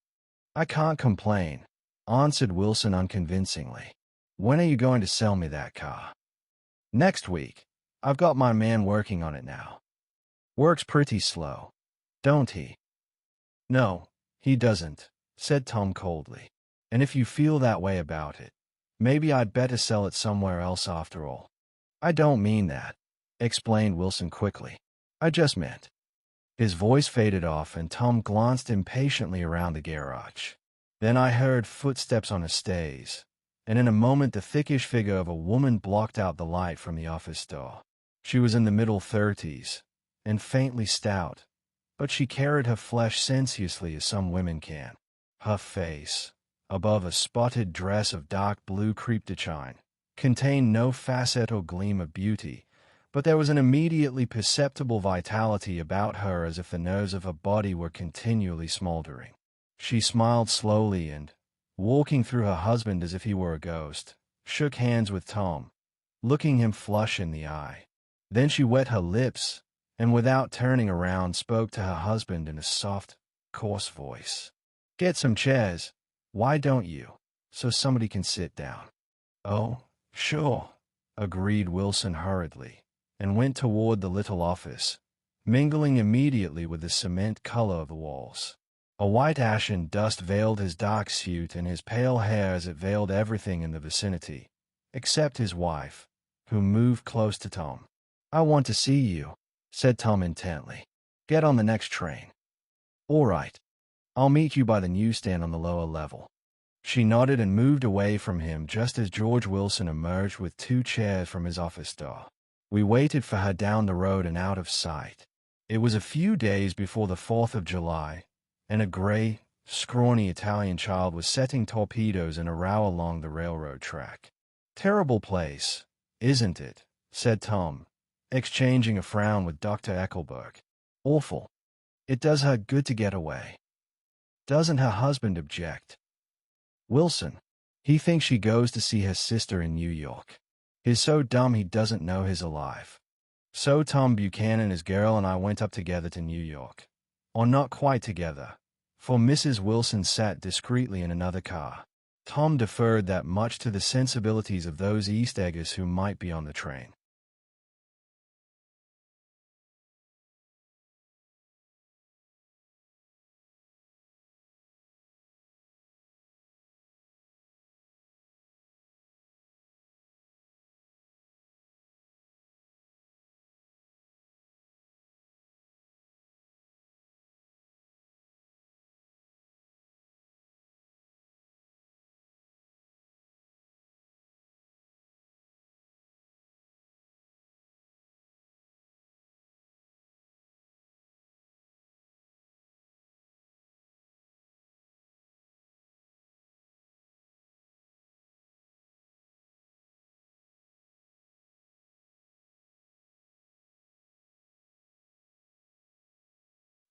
"I can't complain," answered Wilson unconvincingly. "When are you going to sell me that car?" "Next week. I've got my man working on it now." "Works pretty slow, don't he?" "No, he doesn't," said Tom coldly. "And if you feel that way about it, maybe I'd better sell it somewhere else after all." "I don't mean that," explained Wilson quickly. "I just meant—" His voice faded off and Tom glanced impatiently around the garage. Then I heard footsteps on a stays, and in a moment the thickish figure of a woman blocked out the light from the office door. She was in the middle 30s, and faintly stout, but she carried her flesh sensuously as some women can. Her face, above a spotted dress of dark blue crepe de chine, contained no facet or gleam of beauty, but there was an immediately perceptible vitality about her as if the nerves of her body were continually smoldering. She smiled slowly and, walking through her husband as if he were a ghost, shook hands with Tom, looking him flush in the eye. Then she wet her lips, and without turning around spoke to her husband in a soft, coarse voice. "Get some chairs, why don't you, so somebody can sit down." "Oh, sure," agreed Wilson hurriedly, and went toward the little office, mingling immediately with the cement color of the walls. A white ashen dust veiled his dark suit and his pale hair as it veiled everything in the vicinity, except his wife, who moved close to Tom. "I want to see you," said Tom intently. "Get on the next train." "All right. I'll meet you by the newsstand on the lower level." She nodded and moved away from him just as George Wilson emerged with 2 chairs from his office door. We waited for her down the road and out of sight. It was a few days before the 4th of July, and a gray, scrawny Italian child was setting torpedoes in a row along the railroad track. "Terrible place, isn't it?" said Tom, exchanging a frown with Dr. Eckelberg. "Awful. It does her good to get away." "Doesn't her husband object?" "Wilson. He thinks she goes to see her sister in New York. He's so dumb he doesn't know he's alive." So Tom Buchanan, his girl, and I went up together to New York. Or not quite together, for Mrs. Wilson sat discreetly in another car. Tom deferred that much to the sensibilities of those East Eggers who might be on the train.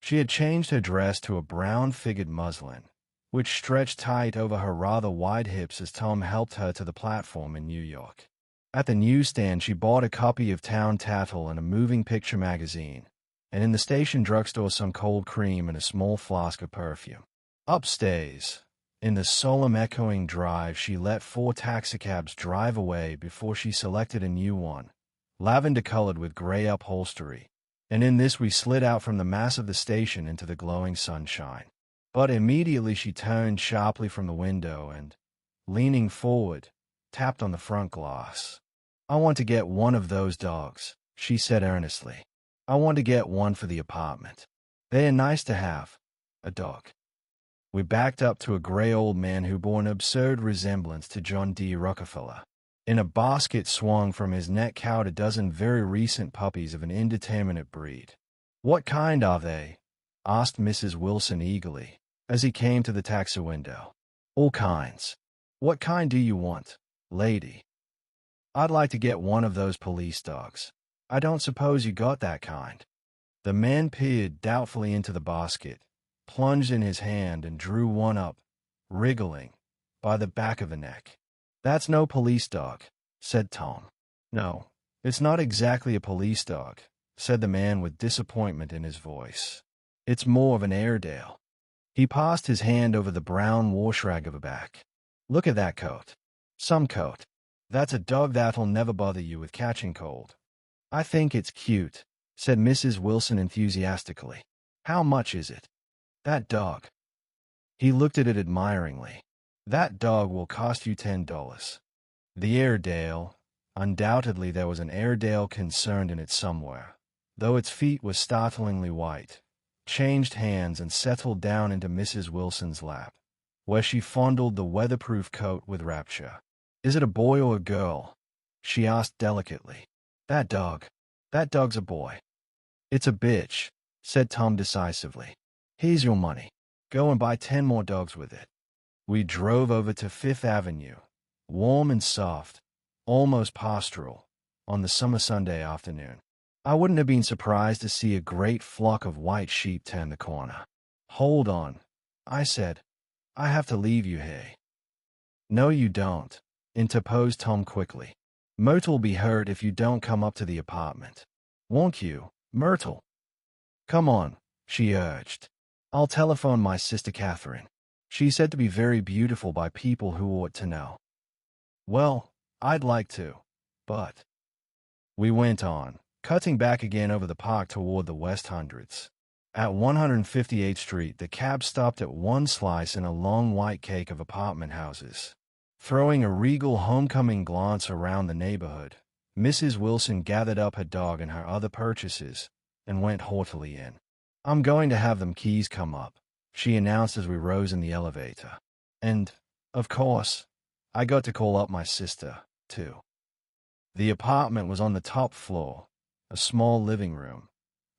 She had changed her dress to a brown-figured muslin, which stretched tight over her rather wide hips as Tom helped her to the platform in New York. At the newsstand, she bought a copy of Town Tattle and a moving picture magazine, and in the station drugstore some cold cream and a small flask of perfume. Upstairs, in the solemn echoing drive, she let 4 taxicabs drive away before she selected a new one, lavender-colored with gray upholstery, and in this we slid out from the mass of the station into the glowing sunshine. But immediately she turned sharply from the window and, leaning forward, tapped on the front glass. "I want to get one of those dogs," she said earnestly. "I want to get one for the apartment. They are nice to have, a dog." We backed up to a gray old man who bore an absurd resemblance to John D. Rockefeller. In a basket swung from his neck cowered a dozen very recent puppies of an indeterminate breed. "What kind are they?" asked Mrs. Wilson eagerly, as he came to the taxi window. "All kinds." "What kind do you want, lady?" "I'd like to get one of those police dogs." "I don't suppose you got that kind." The man peered doubtfully into the basket, plunged in his hand, and drew one up, wriggling, by the back of the neck. "That's no police dog," said Tom. "No, it's not exactly a police dog," said the man with disappointment in his voice. "It's more of an Airedale." He passed his hand over the brown wash-rag of a back. "Look at that coat. Some coat. That's a dog that'll never bother you with catching cold." "I think it's cute," said Mrs. Wilson enthusiastically. "How much is it?" "That dog." He looked at it admiringly. "That dog will cost you $10. The Airedale, undoubtedly there was an Airedale concerned in it somewhere, though its feet were startlingly white, changed hands and settled down into Mrs. Wilson's lap, where she fondled the weatherproof coat with rapture. "Is it a boy or a girl?" she asked delicately. That dog's a boy." "It's a bitch," said Tom decisively. "Here's your money. Go and buy 10 more dogs with it." We drove over to Fifth Avenue, warm and soft, almost pastoral, on the summer Sunday afternoon. I wouldn't have been surprised to see a great flock of white sheep turn the corner. "Hold on," I said. "I have to leave you here." "No, you don't," interposed Tom quickly. "Myrtle'll be hurt if you don't come up to the apartment." "Won't you, Myrtle?" "Come on," she urged. "I'll telephone my sister Catherine. She's said to be very beautiful by people who ought to know." "Well, I'd like to, but—" We went on, cutting back again over the park toward the West Hundreds. At 158th Street, the cab stopped at one slice in a long white cake of apartment houses. Throwing a regal homecoming glance around the neighborhood, Mrs. Wilson gathered up her dog and her other purchases and went haughtily in. "I'm going to have them keys come up," she announced as we rose in the elevator. And, of course, I got to call up my sister, too. The apartment was on the top floor, a small living room,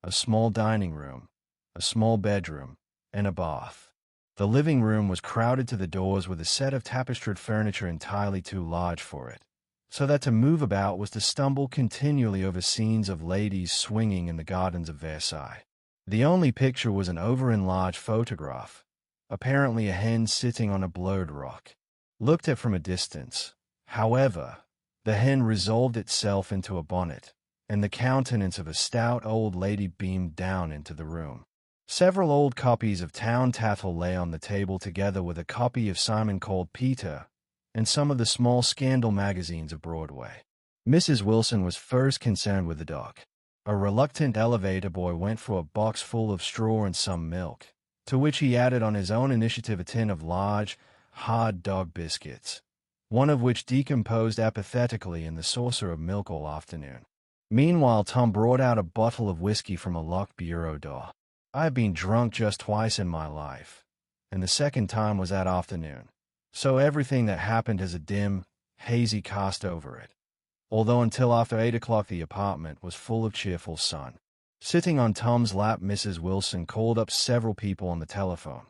a small dining room, a small bedroom, and a bath. The living room was crowded to the doors with a set of tapestried furniture entirely too large for it, so that to move about was to stumble continually over scenes of ladies swinging in the gardens of Versailles. The only picture was an over-enlarged photograph, apparently a hen sitting on a blurred rock. Looked at from a distance, however, the hen resolved itself into a bonnet, and the countenance of a stout old lady beamed down into the room. Several old copies of Town Tattle lay on the table together with a copy of Simon Called Peter and some of the small scandal magazines of Broadway. Mrs. Wilson was first concerned with the dog. A reluctant elevator boy went for a box full of straw and some milk, to which he added on his own initiative a tin of large, hard dog biscuits, one of which decomposed apathetically in the saucer of milk all afternoon. Meanwhile, Tom brought out a bottle of whiskey from a locked bureau door. I had been drunk just twice in my life, and the second time was that afternoon, so everything that happened has a dim, hazy cast over it, although until after 8 o'clock the apartment was full of cheerful sun. Sitting on Tom's lap, Mrs. Wilson called up several people on the telephone.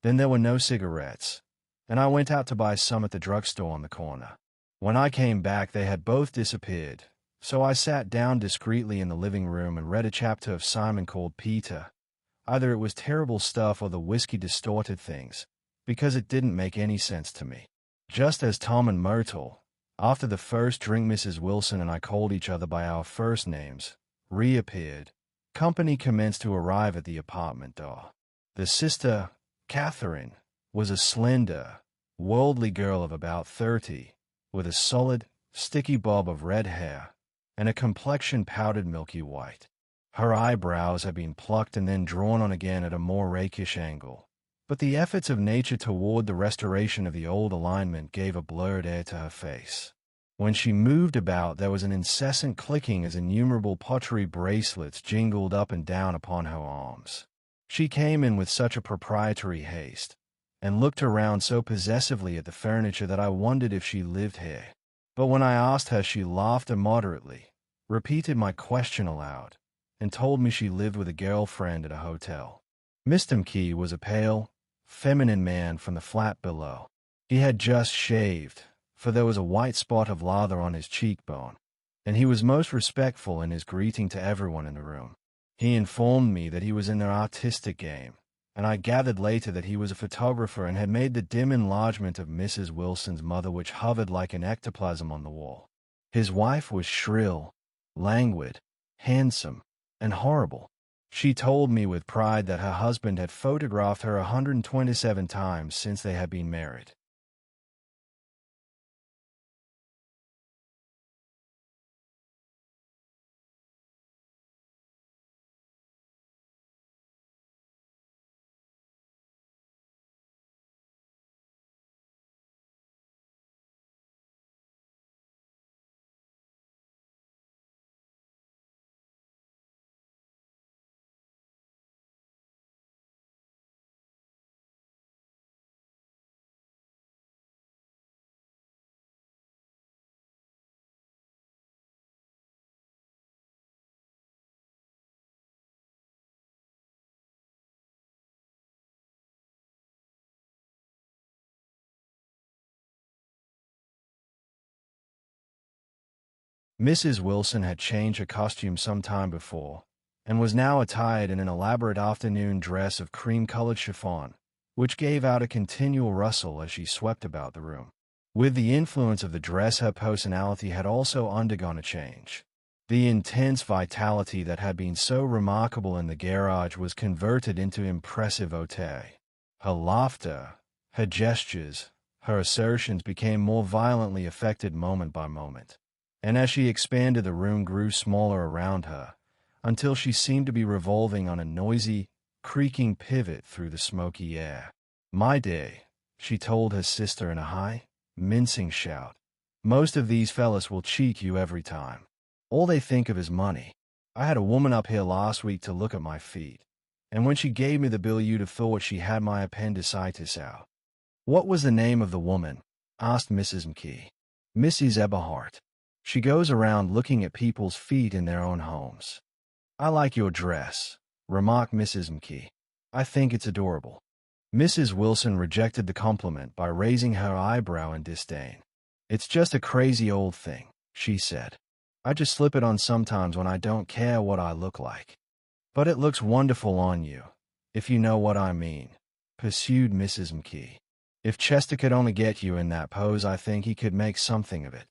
Then there were no cigarettes, and I went out to buy some at the drugstore on the corner. When I came back, they had both disappeared, so I sat down discreetly in the living room and read a chapter of Simon Called Peter. Either it was terrible stuff or the whiskey distorted things, because it didn't make any sense to me. Just as Tom and Myrtle, after the first drink Mrs. Wilson and I called each other by our first names, reappeared, company commenced to arrive at the apartment door. The sister, Catherine, was a slender, worldly girl of about 30, with a solid, sticky bob of red hair and a complexion powdered milky white. Her eyebrows had been plucked and then drawn on again at a more rakish angle, but the efforts of nature toward the restoration of the old alignment gave a blurred air to her face. When she moved about, there was an incessant clicking as innumerable pottery bracelets jingled up and down upon her arms. She came in with such a proprietary haste, and looked around so possessively at the furniture that I wondered if she lived here. But when I asked her, she laughed immoderately, repeated my question aloud, and told me she lived with a girlfriend at a hotel. Mr. McKee was a pale, feminine man from the flat below. He had just shaved, for there was a white spot of lather on his cheekbone, and he was most respectful in his greeting to everyone in the room. He informed me that he was in the artistic game, and I gathered later that he was a photographer and had made the dim enlargement of Mrs. Wilson's mother which hovered like an ectoplasm on the wall. His wife was shrill, languid, handsome, and horrible. She told me with pride that her husband had photographed her 127 times since they had been married. Mrs. Wilson had changed her costume some time before, and was now attired in an elaborate afternoon dress of cream-colored chiffon, which gave out a continual rustle as she swept about the room. With the influence of the dress, her personality had also undergone a change. The intense vitality that had been so remarkable in the garage was converted into impressive hauteur. Her laughter, her gestures, her assertions became more violently affected moment by moment, and as she expanded, the room grew smaller around her, until she seemed to be revolving on a noisy, creaking pivot through the smoky air. "My day," she told her sister in a high, mincing shout. "Most of these fellas will cheat you every time. All they think of is money. I had a woman up here last week to look at my feet, and when she gave me the bill you'd have thought she had my appendicitis out." "What was the name of the woman?" asked Mrs. McKee. "Mrs. Eberhardt. She goes around looking at people's feet in their own homes." "I like your dress," remarked Mrs. McKee. "I think it's adorable." Mrs. Wilson rejected the compliment by raising her eyebrow in disdain. "It's just a crazy old thing," she said. "I just slip it on sometimes when I don't care what I look like." "But it looks wonderful on you, if you know what I mean," pursued Mrs. McKee. "If Chester could only get you in that pose, I think he could make something of it."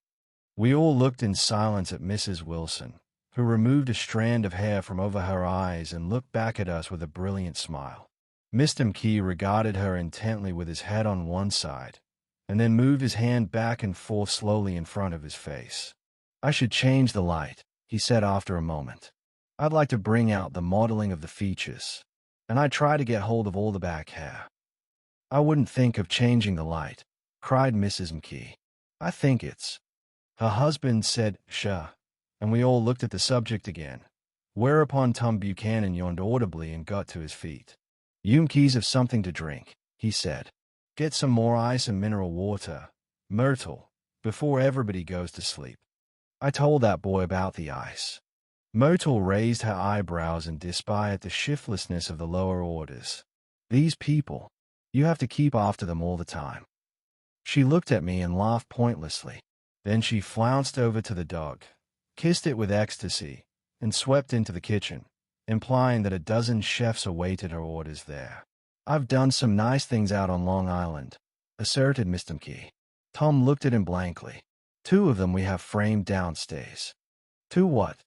We all looked in silence at Mrs. Wilson, who removed a strand of hair from over her eyes and looked back at us with a brilliant smile. Mr. McKee regarded her intently with his head on one side, and then moved his hand back and forth slowly in front of his face. "I should change the light," he said after a moment. "I'd like to bring out the modeling of the features, and I'd try to get hold of all the back hair." "I wouldn't think of changing the light," cried Mrs. McKee. "I think it's—" Her husband said, "Sure," and we all looked at the subject again, whereupon Tom Buchanan yawned audibly and got to his feet. "You McKees have something to drink," he said. "Get some more ice and mineral water, Myrtle, before everybody goes to sleep." I told that boy about the ice. Myrtle raised her eyebrows in despair at the shiftlessness of the lower orders. "These people, you have to keep after them all the time." She looked at me and laughed pointlessly. Then she flounced over to the dog, kissed it with ecstasy, and swept into the kitchen, implying that a dozen chefs awaited her orders there. "I've done some nice things out on Long Island," asserted Mr. McKee. Tom looked at him blankly. "Two of them we have framed downstairs." "Two what?"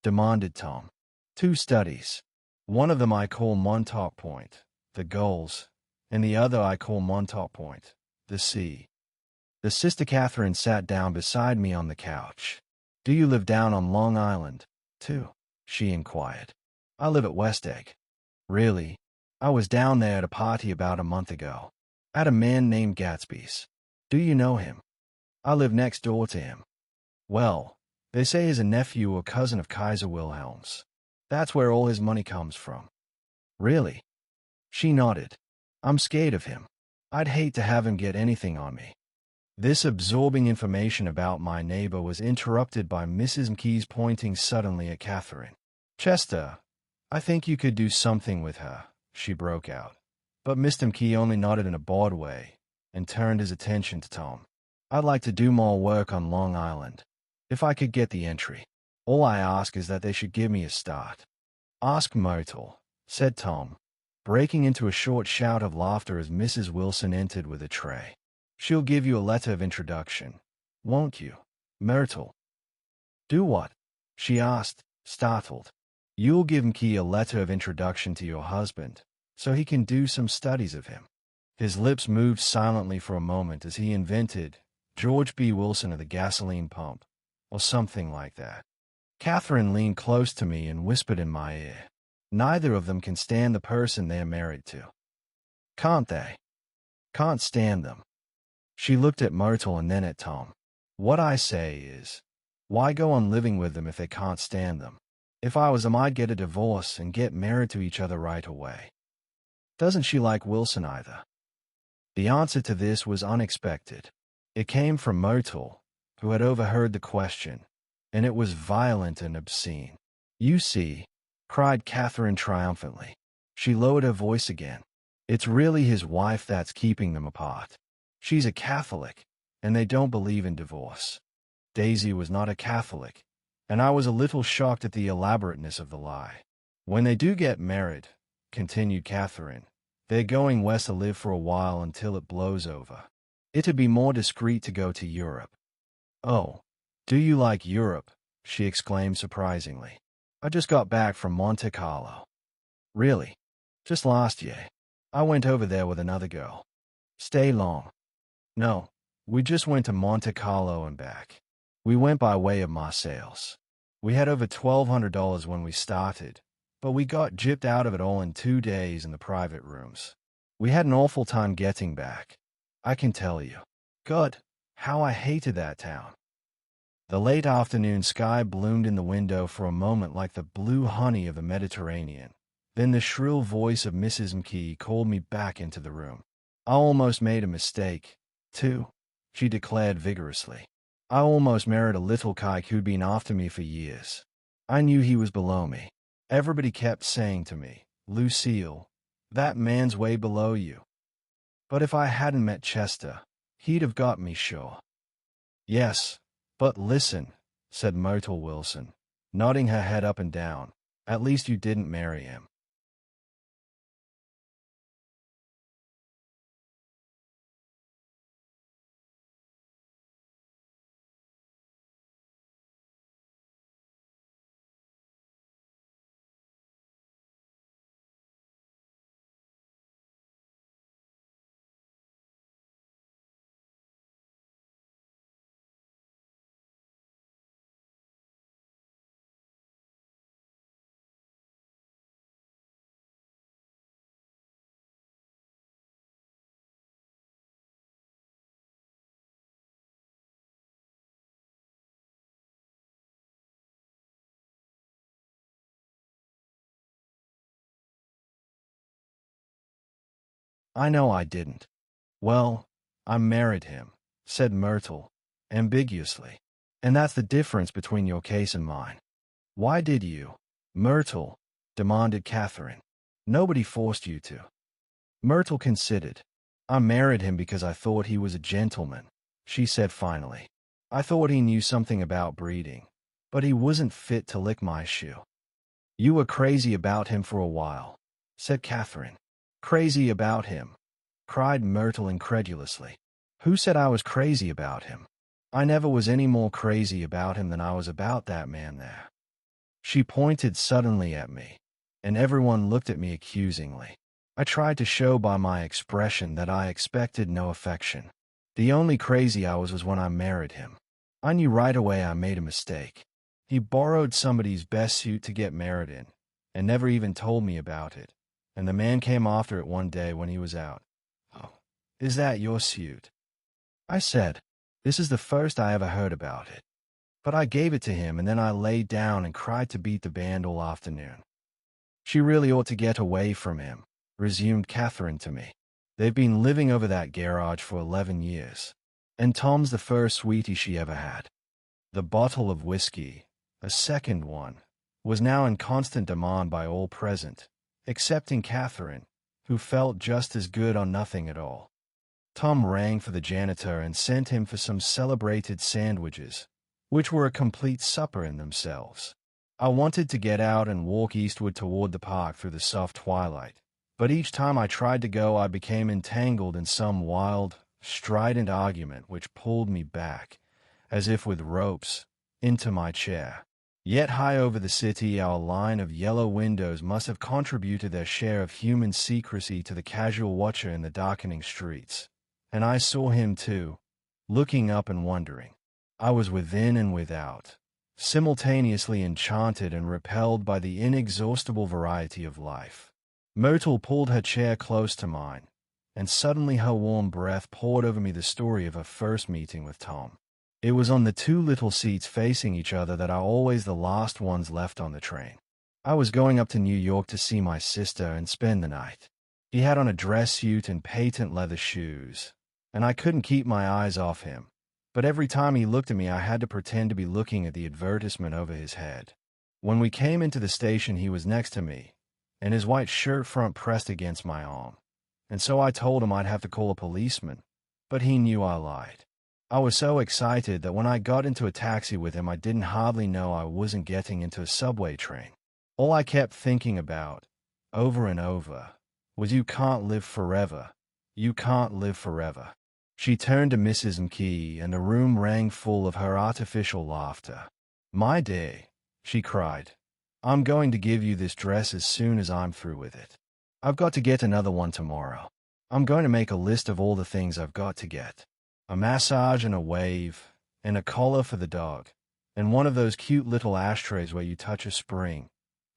demanded Tom. "Two studies. One of them I call Montauk Point, the gulls, and the other I call Montauk Point, the sea." The Sister Catherine sat down beside me on the couch. "Do you live down on Long Island, too?" she inquired. "I live at West Egg." "Really? I was down there at a party about a month ago. At a man named Gatsby's. Do you know him?" "I live next door to him." "Well, they say he's a nephew or cousin of Kaiser Wilhelm's. That's where all his money comes from." "Really?" She nodded. "I'm scared of him. I'd hate to have him get anything on me." This absorbing information about my neighbor was interrupted by Mrs. McKee's pointing suddenly at Catherine. "Chester, I think you could do something with her," she broke out. But Mr. McKee only nodded in a bored way and turned his attention to Tom. "I'd like to do more work on Long Island, if I could get the entry. All I ask is that they should give me a start." "Ask Myrtle," said Tom, breaking into a short shout of laughter as Mrs. Wilson entered with a tray. "She'll give you a letter of introduction, won't you, Myrtle?" "Do what?" she asked, startled. "You'll give McKee a letter of introduction to your husband, so he can do some studies of him." His lips moved silently for a moment as he invented George B. Wilson of the gasoline pump, or something like that. Catherine leaned close to me and whispered in my ear, "Neither of them can stand the person they're married to." "Can't they?" "Can't stand them." She looked at Myrtle and then at Tom. "What I say is, why go on living with them if they can't stand them? If I was them, I'd get a divorce and get married to each other right away." "Doesn't she like Wilson either?" The answer to this was unexpected. It came from Myrtle, who had overheard the question, and it was violent and obscene. "You see," cried Catherine triumphantly. She lowered her voice again. "It's really his wife that's keeping them apart. She's a Catholic, and they don't believe in divorce." Daisy was not a Catholic, and I was a little shocked at the elaborateness of the lie. "When they do get married," continued Catherine, "they're going west to live for a while until it blows over. It'd be more discreet to go to Europe." "Oh, do you like Europe?" she exclaimed surprisingly. "I just got back from Monte Carlo." "Really? Just last year?" "I went over there with another girl." "Stay long?" "No, we just went to Monte Carlo and back. We went by way of Marseilles. We had over $1,200 when we started, but we got gypped out of it all in 2 days in the private rooms. We had an awful time getting back, I can tell you. God, how I hated that town. The late afternoon sky bloomed in the window for a moment like the blue honey of the Mediterranean. Then the shrill voice of Mrs. McKee called me back into the room. I almost made a mistake, too, she declared vigorously. I almost married a little kike who'd been after me for years. I knew he was below me. Everybody kept saying to me, Lucille, that man's way below you. But if I hadn't met Chester, he'd have got me sure. Yes, but listen, said Myrtle Wilson, nodding her head up and down. At least you didn't marry him. I know I didn't. Well, I married him, said Myrtle, ambiguously. And that's the difference between your case and mine. Why did you, Myrtle? Demanded Catherine. Nobody forced you to. Myrtle considered. I married him because I thought he was a gentleman, she said finally. I thought he knew something about breeding, but he wasn't fit to lick my shoe. You were crazy about him for a while, said Catherine. Crazy about him, cried Myrtle incredulously. Who said I was crazy about him? I never was any more crazy about him than I was about that man there. She pointed suddenly at me, and everyone looked at me accusingly. I tried to show by my expression that I expected no affection. The only crazy I was when I married him. I knew right away I made a mistake. He borrowed somebody's best suit to get married in, and never even told me about it. And the man came after it one day when he was out. Oh, is that your suit? I said, this is the first I ever heard about it. But I gave it to him, and then I laid down and cried to beat the band all afternoon. She really ought to get away from him, resumed Catherine to me. They've been living over that garage for 11 years. And Tom's the first sweetie she ever had. The bottle of whiskey, a second one, was now in constant demand by all present, excepting Catherine, who felt just as good on nothing at all. Tom rang for the janitor and sent him for some celebrated sandwiches, which were a complete supper in themselves. I wanted to get out and walk eastward toward the park through the soft twilight, but each time I tried to go I became entangled in some wild, strident argument which pulled me back, as if with ropes, into my chair. Yet high over the city our line of yellow windows must have contributed their share of human secrecy to the casual watcher in the darkening streets. And I saw him too, looking up and wondering. I was within and without, simultaneously enchanted and repelled by the inexhaustible variety of life. Myrtle pulled her chair close to mine, and suddenly her warm breath poured over me the story of her first meeting with Tom. It was on the two little seats facing each other that are always the last ones left on the train. I was going up to New York to see my sister and spend the night. He had on a dress suit and patent leather shoes, and I couldn't keep my eyes off him. But every time he looked at me I had to pretend to be looking at the advertisement over his head. When we came into the station he was next to me, and his white shirt front pressed against my arm. And so I told him I'd have to call a policeman, but he knew I lied. I was so excited that when I got into a taxi with him I didn't hardly know I wasn't getting into a subway train. All I kept thinking about, over and over, was you can't live forever. You can't live forever. She turned to Mrs. McKee, and the room rang full of her artificial laughter. My dear, she cried, I'm going to give you this dress as soon as I'm through with it. I've got to get another one tomorrow. I'm going to make a list of all the things I've got to get. A massage and a wave, and a collar for the dog, and one of those cute little ashtrays where you touch a spring,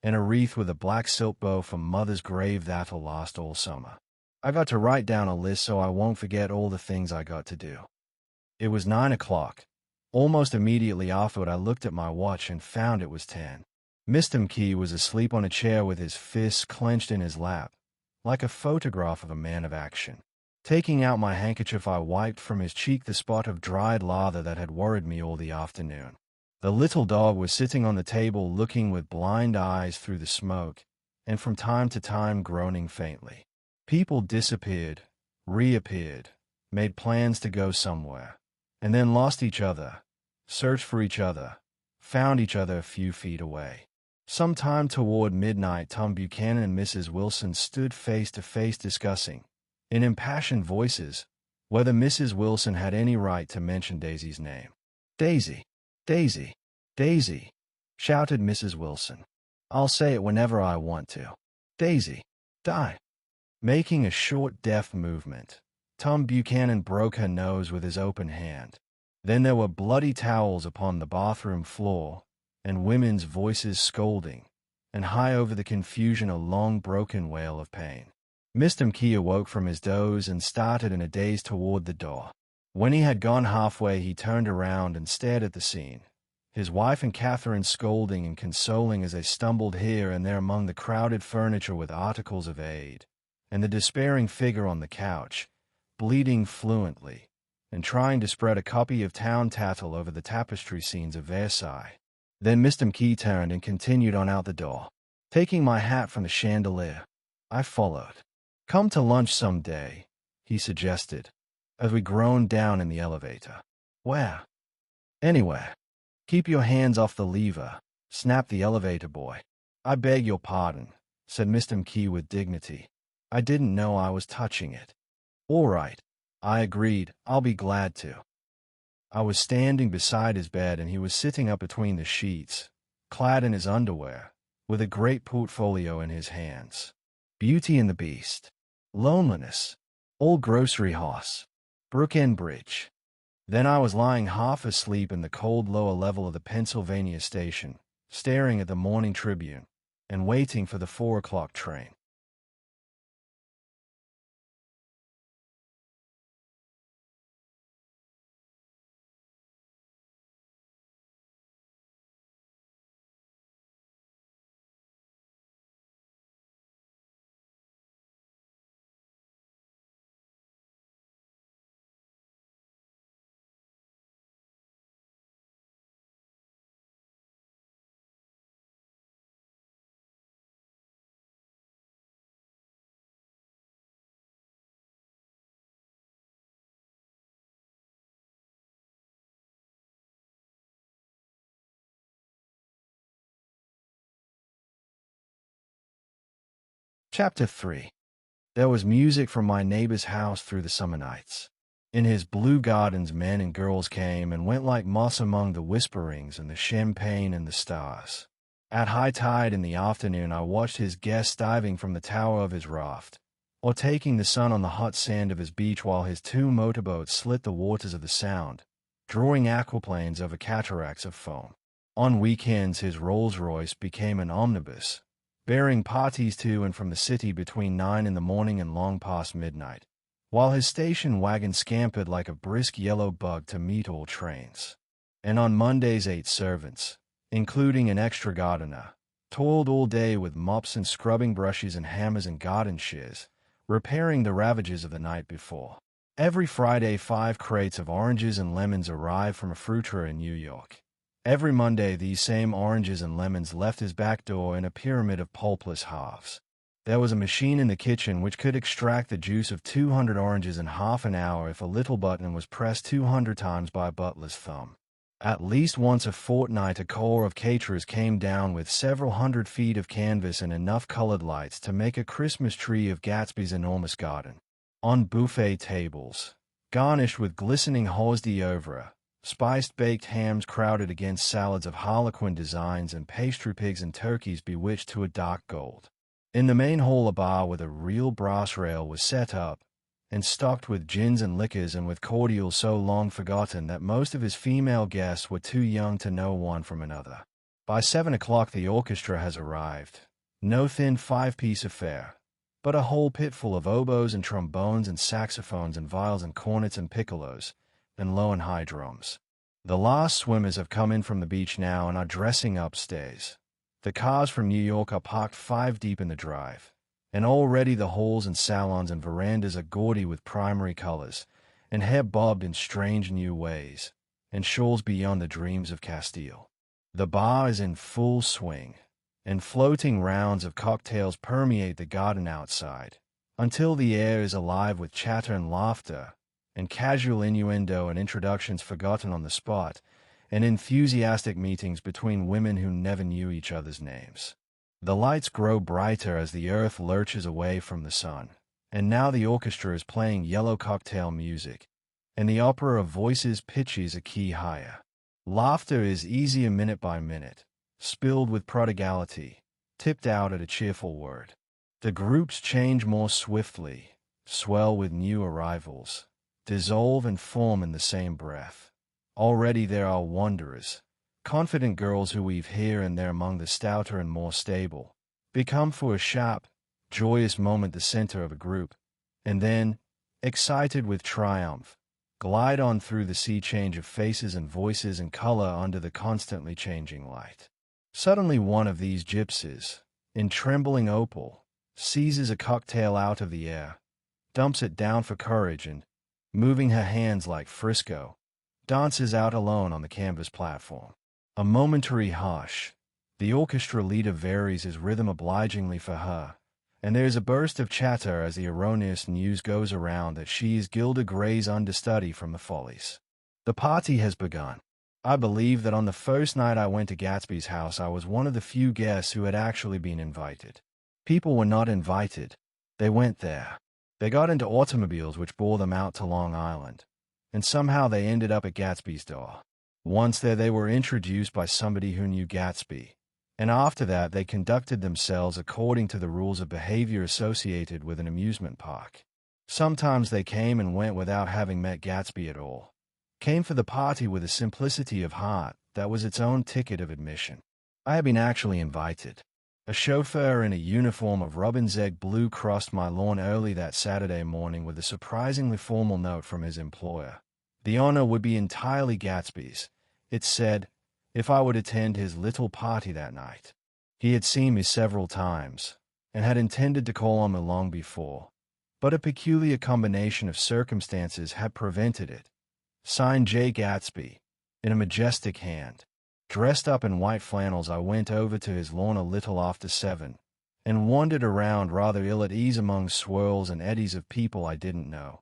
and a wreath with a black silk bow from Mother's grave that'll last all summer. I got to write down a list so I won't forget all the things I got to do. It was 9 o'clock. Almost immediately afterward, I looked at my watch and found it was 10. Mr. Key was asleep on a chair with his fists clenched in his lap, like a photograph of a man of action. Taking out my handkerchief, I wiped from his cheek the spot of dried lather that had worried me all the afternoon. The little dog was sitting on the table looking with blind eyes through the smoke, and from time to time groaning faintly. People disappeared, reappeared, made plans to go somewhere, and then lost each other, searched for each other, found each other a few feet away. Sometime toward midnight, Tom Buchanan and Mrs. Wilson stood face to face discussing, in impassioned voices, whether Mrs. Wilson had any right to mention Daisy's name. "Daisy! Daisy! Daisy!" shouted Mrs. Wilson. "I'll say it whenever I want to. Daisy! Die!" Making a short, deft movement, Tom Buchanan broke her nose with his open hand. Then there were bloody towels upon the bathroom floor, and women's voices scolding, and high over the confusion a long broken wail of pain. Mr. Key awoke from his doze and started in a daze toward the door. When he had gone halfway, he turned around and stared at the scene, his wife and Catherine scolding and consoling as they stumbled here and there among the crowded furniture with articles of aid, and the despairing figure on the couch, bleeding fluently, and trying to spread a copy of Town Tattle over the tapestry scenes of Versailles. Then Mr. Key turned and continued on out the door. Taking my hat from the chandelier, I followed. "Come to lunch some day," he suggested, as we groaned down in the elevator. "Where?" "Anywhere. Keep your hands off the lever," snapped the elevator boy. "I beg your pardon," said Mr. Key with dignity. "I didn't know I was touching it." "All right," I agreed. "I'll be glad to." I was standing beside his bed, and he was sitting up between the sheets, clad in his underwear, with a great portfolio in his hands. Beauty and the Beast, Loneliness, Old Grocery House, Brookend Bridge. Then I was lying half asleep in the cold lower level of the Pennsylvania station, staring at the Morning Tribune, and waiting for the 4 o'clock train. Chapter 3. There was music from my neighbor's house through the summer nights. In his blue gardens men and girls came and went like moths among the whisperings and the champagne and the stars. At high tide in the afternoon I watched his guests diving from the tower of his raft, or taking the sun on the hot sand of his beach while his 2 motorboats slit the waters of the Sound, drawing aquaplanes over cataracts of foam. On weekends his Rolls-Royce became an omnibus, bearing parties to and from the city between 9 in the morning and long past midnight, while his station wagon scampered like a brisk yellow bug to meet all trains. And on Mondays 8 servants, including an extra gardener, toiled all day with mops and scrubbing brushes and hammers and garden shears, repairing the ravages of the night before. Every Friday 5 crates of oranges and lemons arrived from a fruiterer in New York. Every Monday these same oranges and lemons left his back door in a pyramid of pulpless halves. There was a machine in the kitchen which could extract the juice of 200 oranges in half an hour if a little button was pressed 200 times by a butler's thumb. At least once a fortnight a corps of caterers came down with several hundred feet of canvas and enough colored lights to make a Christmas tree of Gatsby's enormous garden. On buffet tables, garnished with glistening hors d'oeuvre, spiced baked hams crowded against salads of harlequin designs and pastry pigs and turkeys bewitched to a dark gold. In the main hall a bar with a real brass rail was set up, and stocked with gins and liquors and with cordials so long forgotten that most of his female guests were too young to know one from another. By 7 o'clock the orchestra has arrived. No thin five-piece affair, but a whole pit full of oboes and trombones and saxophones and viols and cornets and piccolos, and low and high drums. The last swimmers have come in from the beach now and are dressing upstairs. The cars from New York are parked 5 deep in the drive, and already the halls and salons and verandas are gaudy with primary colors, and hair bobbed in strange new ways, and shawls beyond the dreams of Castile. The bar is in full swing, and floating rounds of cocktails permeate the garden outside, until the air is alive with chatter and laughter, and casual innuendo and introductions forgotten on the spot, and enthusiastic meetings between women who never knew each other's names. The lights grow brighter as the earth lurches away from the sun, and now the orchestra is playing yellow cocktail music, and the opera of voices pitches a key higher. Laughter is easier minute by minute, spilled with prodigality, tipped out at a cheerful word. The groups change more swiftly, swell with new arrivals, dissolve and form in the same breath. Already there are wanderers, confident girls who weave here and there among the stouter and more stable, become for a sharp, joyous moment the center of a group, and then, excited with triumph, glide on through the sea change of faces and voices and color under the constantly changing light. Suddenly one of these gypsies, in trembling opal, seizes a cocktail out of the air, dumps it down for courage and, moving her hands like Frisco, dances out alone on the canvas platform. A momentary hush. The orchestra leader varies his rhythm obligingly for her, and there is a burst of chatter as the erroneous news goes around that she is Gilda Gray's understudy from the Follies. The party has begun. I believe that on the first night I went to Gatsby's house I was one of the few guests who had actually been invited. People were not invited. They went there. They got into automobiles which bore them out to Long Island, and somehow they ended up at Gatsby's door. Once there they were introduced by somebody who knew Gatsby, and after that they conducted themselves according to the rules of behavior associated with an amusement park. Sometimes they came and went without having met Gatsby at all. Came for the party with a simplicity of heart that was its own ticket of admission. I had been actually invited. A chauffeur in a uniform of robin's egg blue crossed my lawn early that Saturday morning with a surprisingly formal note from his employer. The honor would be entirely Gatsby's, it said, if I would attend his little party that night. He had seen me several times, and had intended to call on me long before, but a peculiar combination of circumstances had prevented it. Signed Jay Gatsby, in a majestic hand. Dressed up in white flannels I went over to his lawn a little after 7, and wandered around rather ill at ease among swirls and eddies of people I didn't know,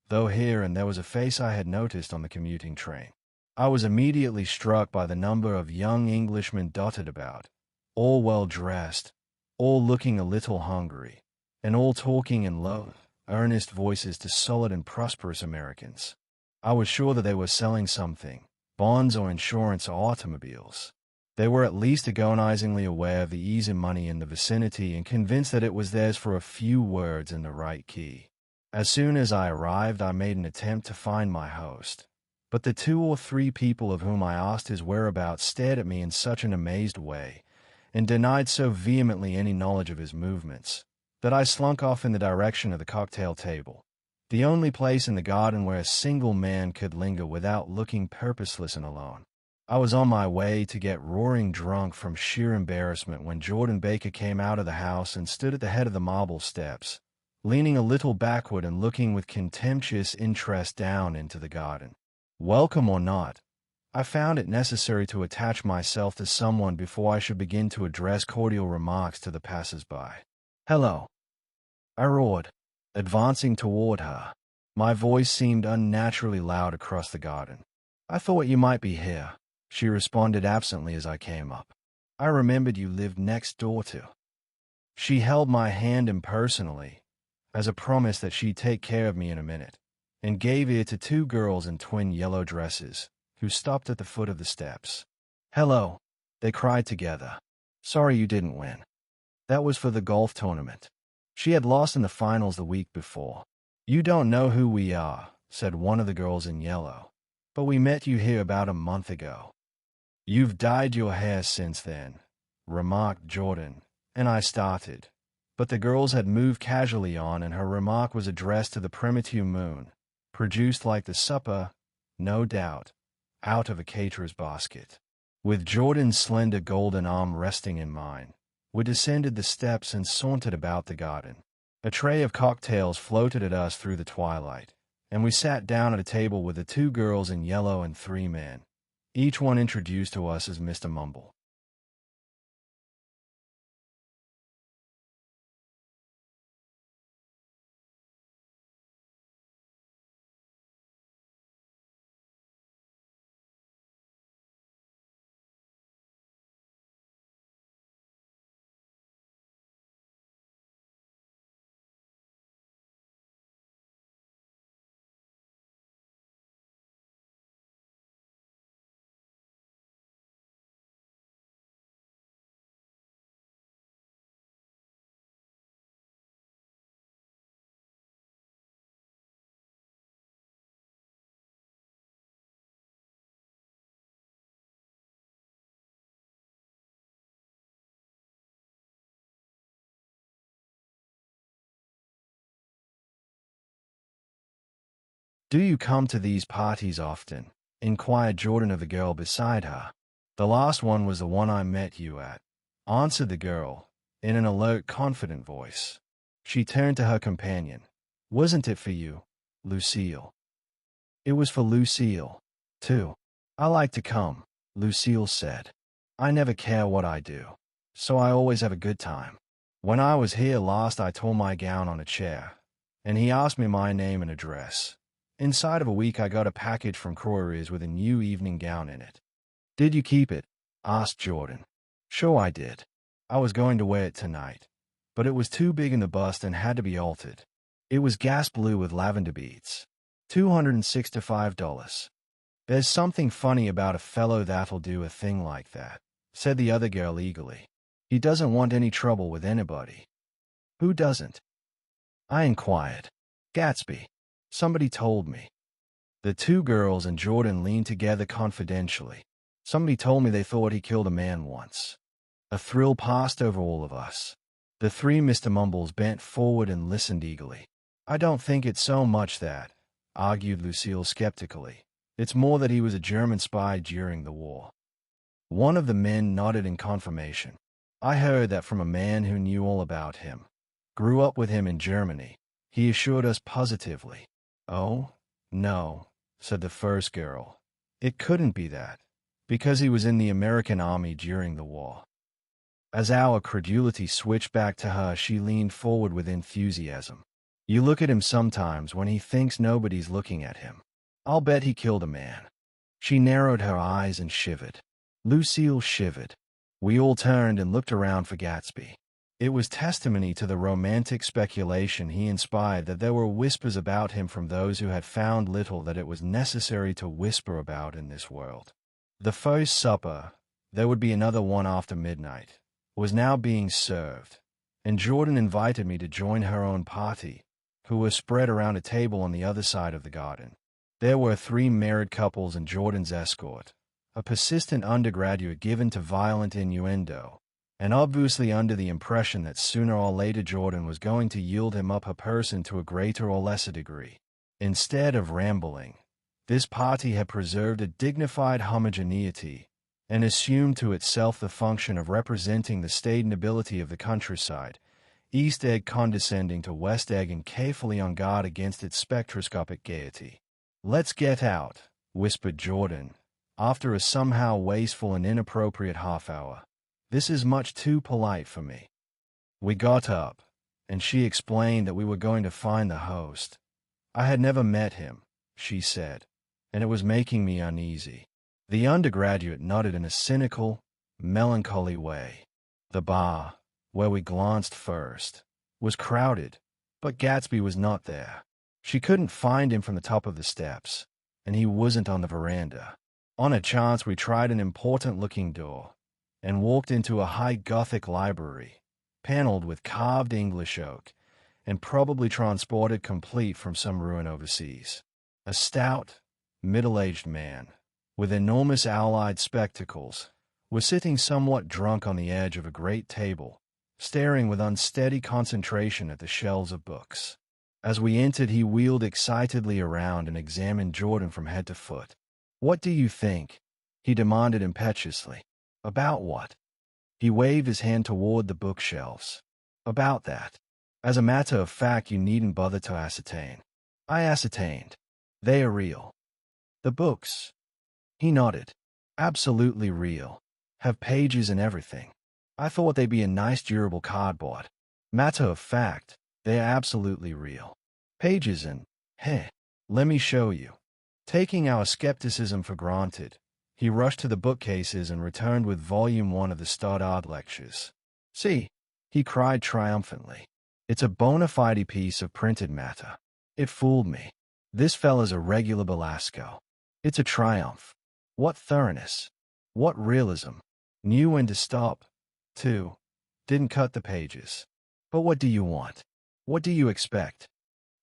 though here and there was a face I had noticed on the commuting train. I was immediately struck by the number of young Englishmen dotted about, all well dressed, all looking a little hungry, and all talking in low, earnest voices to solid and prosperous Americans. I was sure that they were selling something, bonds or insurance or automobiles. They were at least agonizingly aware of the easy money in the vicinity and convinced that it was theirs for a few words in the right key. As soon as I arrived, I made an attempt to find my host, but the 2 or 3 people of whom I asked his whereabouts stared at me in such an amazed way, and denied so vehemently any knowledge of his movements, that I slunk off in the direction of the cocktail table, the only place in the garden where a single man could linger without looking purposeless and alone. I was on my way to get roaring drunk from sheer embarrassment when Jordan Baker came out of the house and stood at the head of the marble steps, leaning a little backward and looking with contemptuous interest down into the garden. Welcome or not, I found it necessary to attach myself to someone before I should begin to address cordial remarks to the passers-by. "Hello," I roared, advancing toward her. My voice seemed unnaturally loud across the garden. "I thought you might be here," she responded absently as I came up. "I remembered you lived next door to." She held my hand impersonally, as a promise that she'd take care of me in a minute, and gave ear to 2 girls in twin yellow dresses, who stopped at the foot of the steps. "Hello," they cried together. "Sorry you didn't win." That was for the golf tournament. She had lost in the finals the week before. "You don't know who we are," said one of the girls in yellow, "but we met you here about a month ago." "You've dyed your hair since then," remarked Jordan, and I started. But the girls had moved casually on, and her remark was addressed to the primitive moon, produced like the supper, no doubt, out of a caterer's basket. With Jordan's slender golden arm resting in mine, we descended the steps and sauntered about the garden. A tray of cocktails floated at us through the twilight, and we sat down at a table with the 2 girls in yellow and 3 men, each one introduced to us as Mr. Mumble. "Do you come to these parties often?" inquired Jordan of the girl beside her. "The last one was the one I met you at," answered the girl, in an alert, confident voice. She turned to her companion. "Wasn't it for you, Lucille?" "It was for Lucille, too. I like to come," Lucille said. "I never care what I do, so I always have a good time. When I was here last, I tore my gown on a chair, and he asked me my name and address. Inside of a week, I got a package from Croyer's with a new evening gown in it." "Did you keep it?" asked Jordan. "Sure I did. I was going to wear it tonight, but it was too big in the bust and had to be altered. It was gas blue with lavender beads. $265. "There's something funny about a fellow that'll do a thing like that," said the other girl eagerly. "He doesn't want any trouble with anybody." "Who doesn't?" I inquired. "Gatsby. Somebody told me." The 2 girls and Jordan leaned together confidentially. "Somebody told me they thought he killed a man once." A thrill passed over all of us. The 3 Mr. Mumbles bent forward and listened eagerly. "I don't think it's so much that," argued Lucille skeptically. "It's more that he was a German spy during the war." One of the men nodded in confirmation. "I heard that from a man who knew all about him. Grew up with him in Germany," he assured us positively. "Oh, no," said the first girl. "It couldn't be that, because he was in the American Army during the war." As our credulity switched back to her, she leaned forward with enthusiasm. "You look at him sometimes when he thinks nobody's looking at him. I'll bet he killed a man." She narrowed her eyes and shivered. Lucille shivered. We all turned and looked around for Gatsby. It was testimony to the romantic speculation he inspired that there were whispers about him from those who had found little that it was necessary to whisper about in this world. The first supper, there would be another one after midnight, was now being served, and Jordan invited me to join her own party, who were spread around a table on the other side of the garden. There were 3 married couples and Jordan's escort, a persistent undergraduate given to violent innuendo, and obviously under the impression that sooner or later Jordan was going to yield him up her person to a greater or lesser degree. Instead of rambling, this party had preserved a dignified homogeneity and assumed to itself the function of representing the staid nobility of the countryside, East Egg condescending to West Egg and carefully on guard against its spectroscopic gaiety. "Let's get out," whispered Jordan, after a somehow wasteful and inappropriate half-hour. "This is much too polite for me." We got up, and she explained that we were going to find the host. I had never met him, she said, and it was making me uneasy. The undergraduate nodded in a cynical, melancholy way. The bar, where we glanced first, was crowded, but Gatsby was not there. She couldn't find him from the top of the steps, and he wasn't on the veranda. On a chance, we tried an important-looking door and walked into a high Gothic library, paneled with carved English oak, and probably transported complete from some ruin overseas. A stout, middle-aged man, with enormous owl-eyed spectacles, was sitting somewhat drunk on the edge of a great table, staring with unsteady concentration at the shelves of books. As we entered, he wheeled excitedly around and examined Jordan from head to foot. "What do you think?" he demanded impetuously. "About what?" He waved his hand toward the bookshelves. "About that. As a matter of fact, you needn't bother to ascertain." I ascertained. "They are real." "The books?" He nodded. "Absolutely real. Have pages and everything. I thought they'd be a nice durable cardboard. Matter of fact, they are absolutely real. Pages and, hey, let me show you." Taking our skepticism for granted, he rushed to the bookcases and returned with Volume 1 of the Stoddard Lectures. "See," he cried triumphantly. "It's a bona fide piece of printed matter. It fooled me. This fella's a regular Belasco. It's a triumph. What thoroughness. What realism. Knew when to stop, too. Didn't cut the pages. But what do you want? What do you expect?"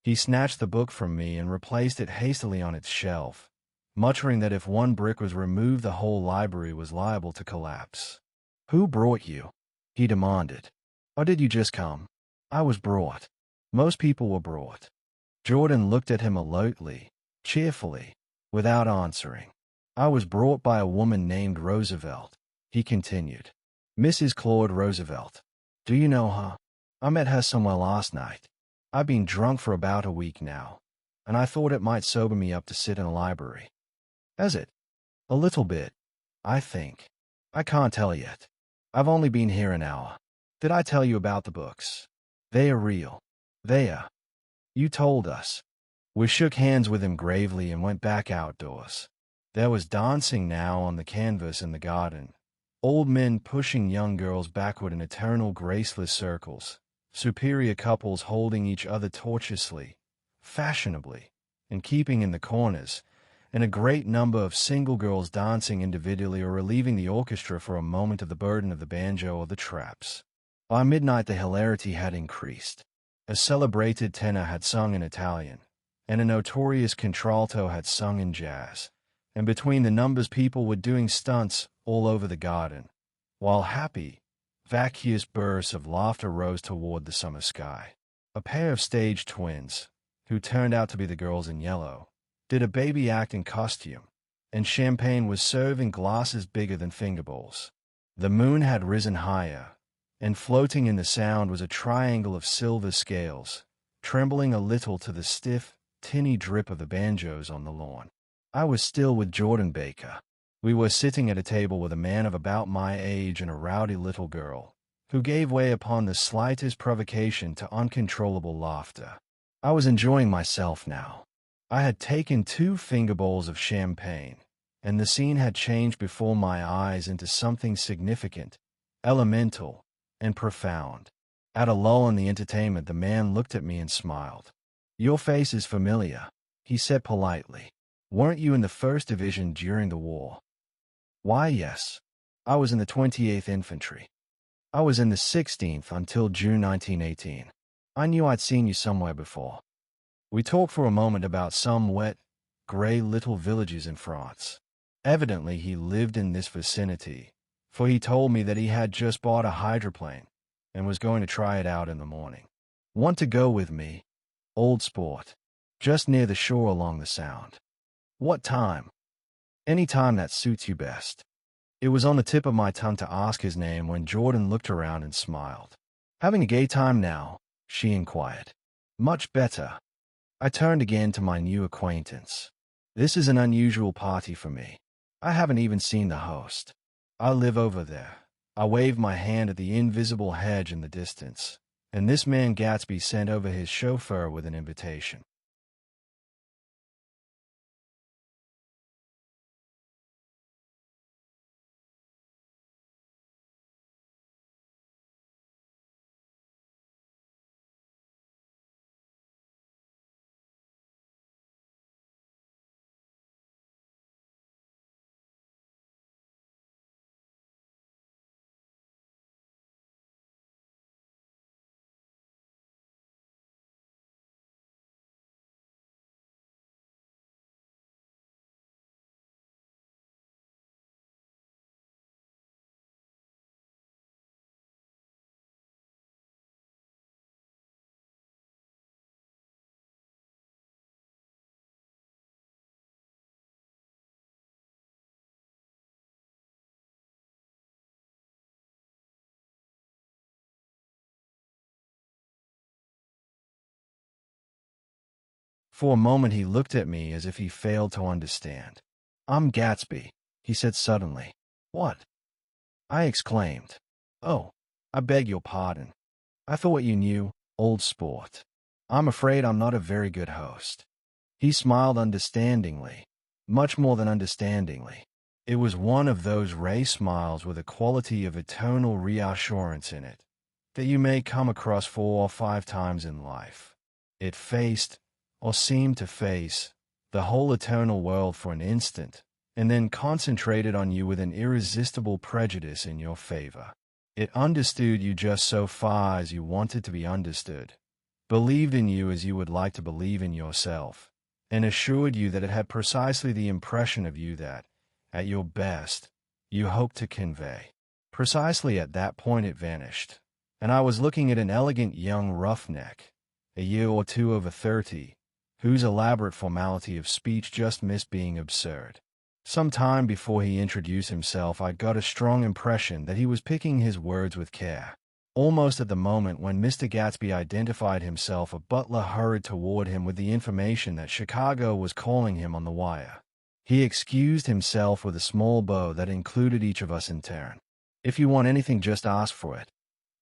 He snatched the book from me and replaced it hastily on its shelf, muttering that if one brick was removed, the whole library was liable to collapse. "Who brought you?" he demanded. "Or did you just come?" "I was brought. Most people were brought." Jordan looked at him alertly, cheerfully, without answering. "I was brought by a woman named Roosevelt," he continued. "Mrs. Claude Roosevelt. Do you know her? I met her somewhere last night. I've been drunk for about a week now, and I thought it might sober me up to sit in a library." "Has it?" "A little bit, I think. I can't tell yet. I've only been here an hour. Did I tell you about the books? They are real. They are. You told us." We shook hands with him gravely and went back outdoors. There was dancing now on the canvas in the garden. Old men pushing young girls backward in eternal graceless circles. Superior couples holding each other tortuously, fashionably, and keeping in the corners, and a great number of single girls dancing individually or relieving the orchestra for a moment of the burden of the banjo or the traps. By midnight the hilarity had increased. A celebrated tenor had sung in Italian, and a notorious contralto had sung in jazz, and between the numbers people were doing stunts all over the garden, while happy, vacuous bursts of laughter rose toward the summer sky. A pair of stage twins, who turned out to be the girls in yellow, did a baby act in costume, and champagne was served in glasses bigger than finger bowls. The moon had risen higher, and floating in the sound was a triangle of silver scales, trembling a little to the stiff, tinny drip of the banjos on the lawn. I was still with Jordan Baker. We were sitting at a table with a man of about my age and a rowdy little girl, who gave way upon the slightest provocation to uncontrollable laughter. I was enjoying myself now. I had taken 2 finger bowls of champagne, and the scene had changed before my eyes into something significant, elemental, and profound. At a lull in the entertainment, the man looked at me and smiled. "Your face is familiar," he said politely. "Weren't you in the 1st Division during the war?" "Why, yes. I was in the 28th Infantry. I was in the 16th until June 1918. I knew I'd seen you somewhere before." We talked for a moment about some wet, gray little villages in France. Evidently he lived in this vicinity, for he told me that he had just bought a hydroplane and was going to try it out in the morning. "Want to go with me? Old sport. Just near the shore along the Sound." "What time?" "Any time that suits you best." It was on the tip of my tongue to ask his name when Jordan looked around and smiled. "Having a gay time now?" she inquired. "Much better." I turned again to my new acquaintance. "This is an unusual party for me. I haven't even seen the host. I live over there." I waved my hand at the invisible hedge in the distance, and this man Gatsby sent over his chauffeur with an invitation. For a moment he looked at me as if he failed to understand. "I'm Gatsby," he said suddenly. "What?" I exclaimed. "Oh, I beg your pardon. I thought you knew, old sport. I'm afraid I'm not a very good host." He smiled understandingly, much more than understandingly. It was one of those ray smiles with a quality of eternal reassurance in it that you may come across 4 or 5 times in life. It faced, or seemed to face, the whole eternal world for an instant, and then concentrated on you with an irresistible prejudice in your favor. It understood you just so far as you wanted to be understood, believed in you as you would like to believe in yourself, and assured you that it had precisely the impression of you that, at your best, you hoped to convey. Precisely at that point it vanished, and I was looking at an elegant young roughneck, a year or 2 over 30, whose elaborate formality of speech just missed being absurd. Some time before he introduced himself, I got a strong impression that he was picking his words with care. Almost at the moment when Mr. Gatsby identified himself, a butler hurried toward him with the information that Chicago was calling him on the wire. He excused himself with a small bow that included each of us in turn. "If you want anything, just ask for it,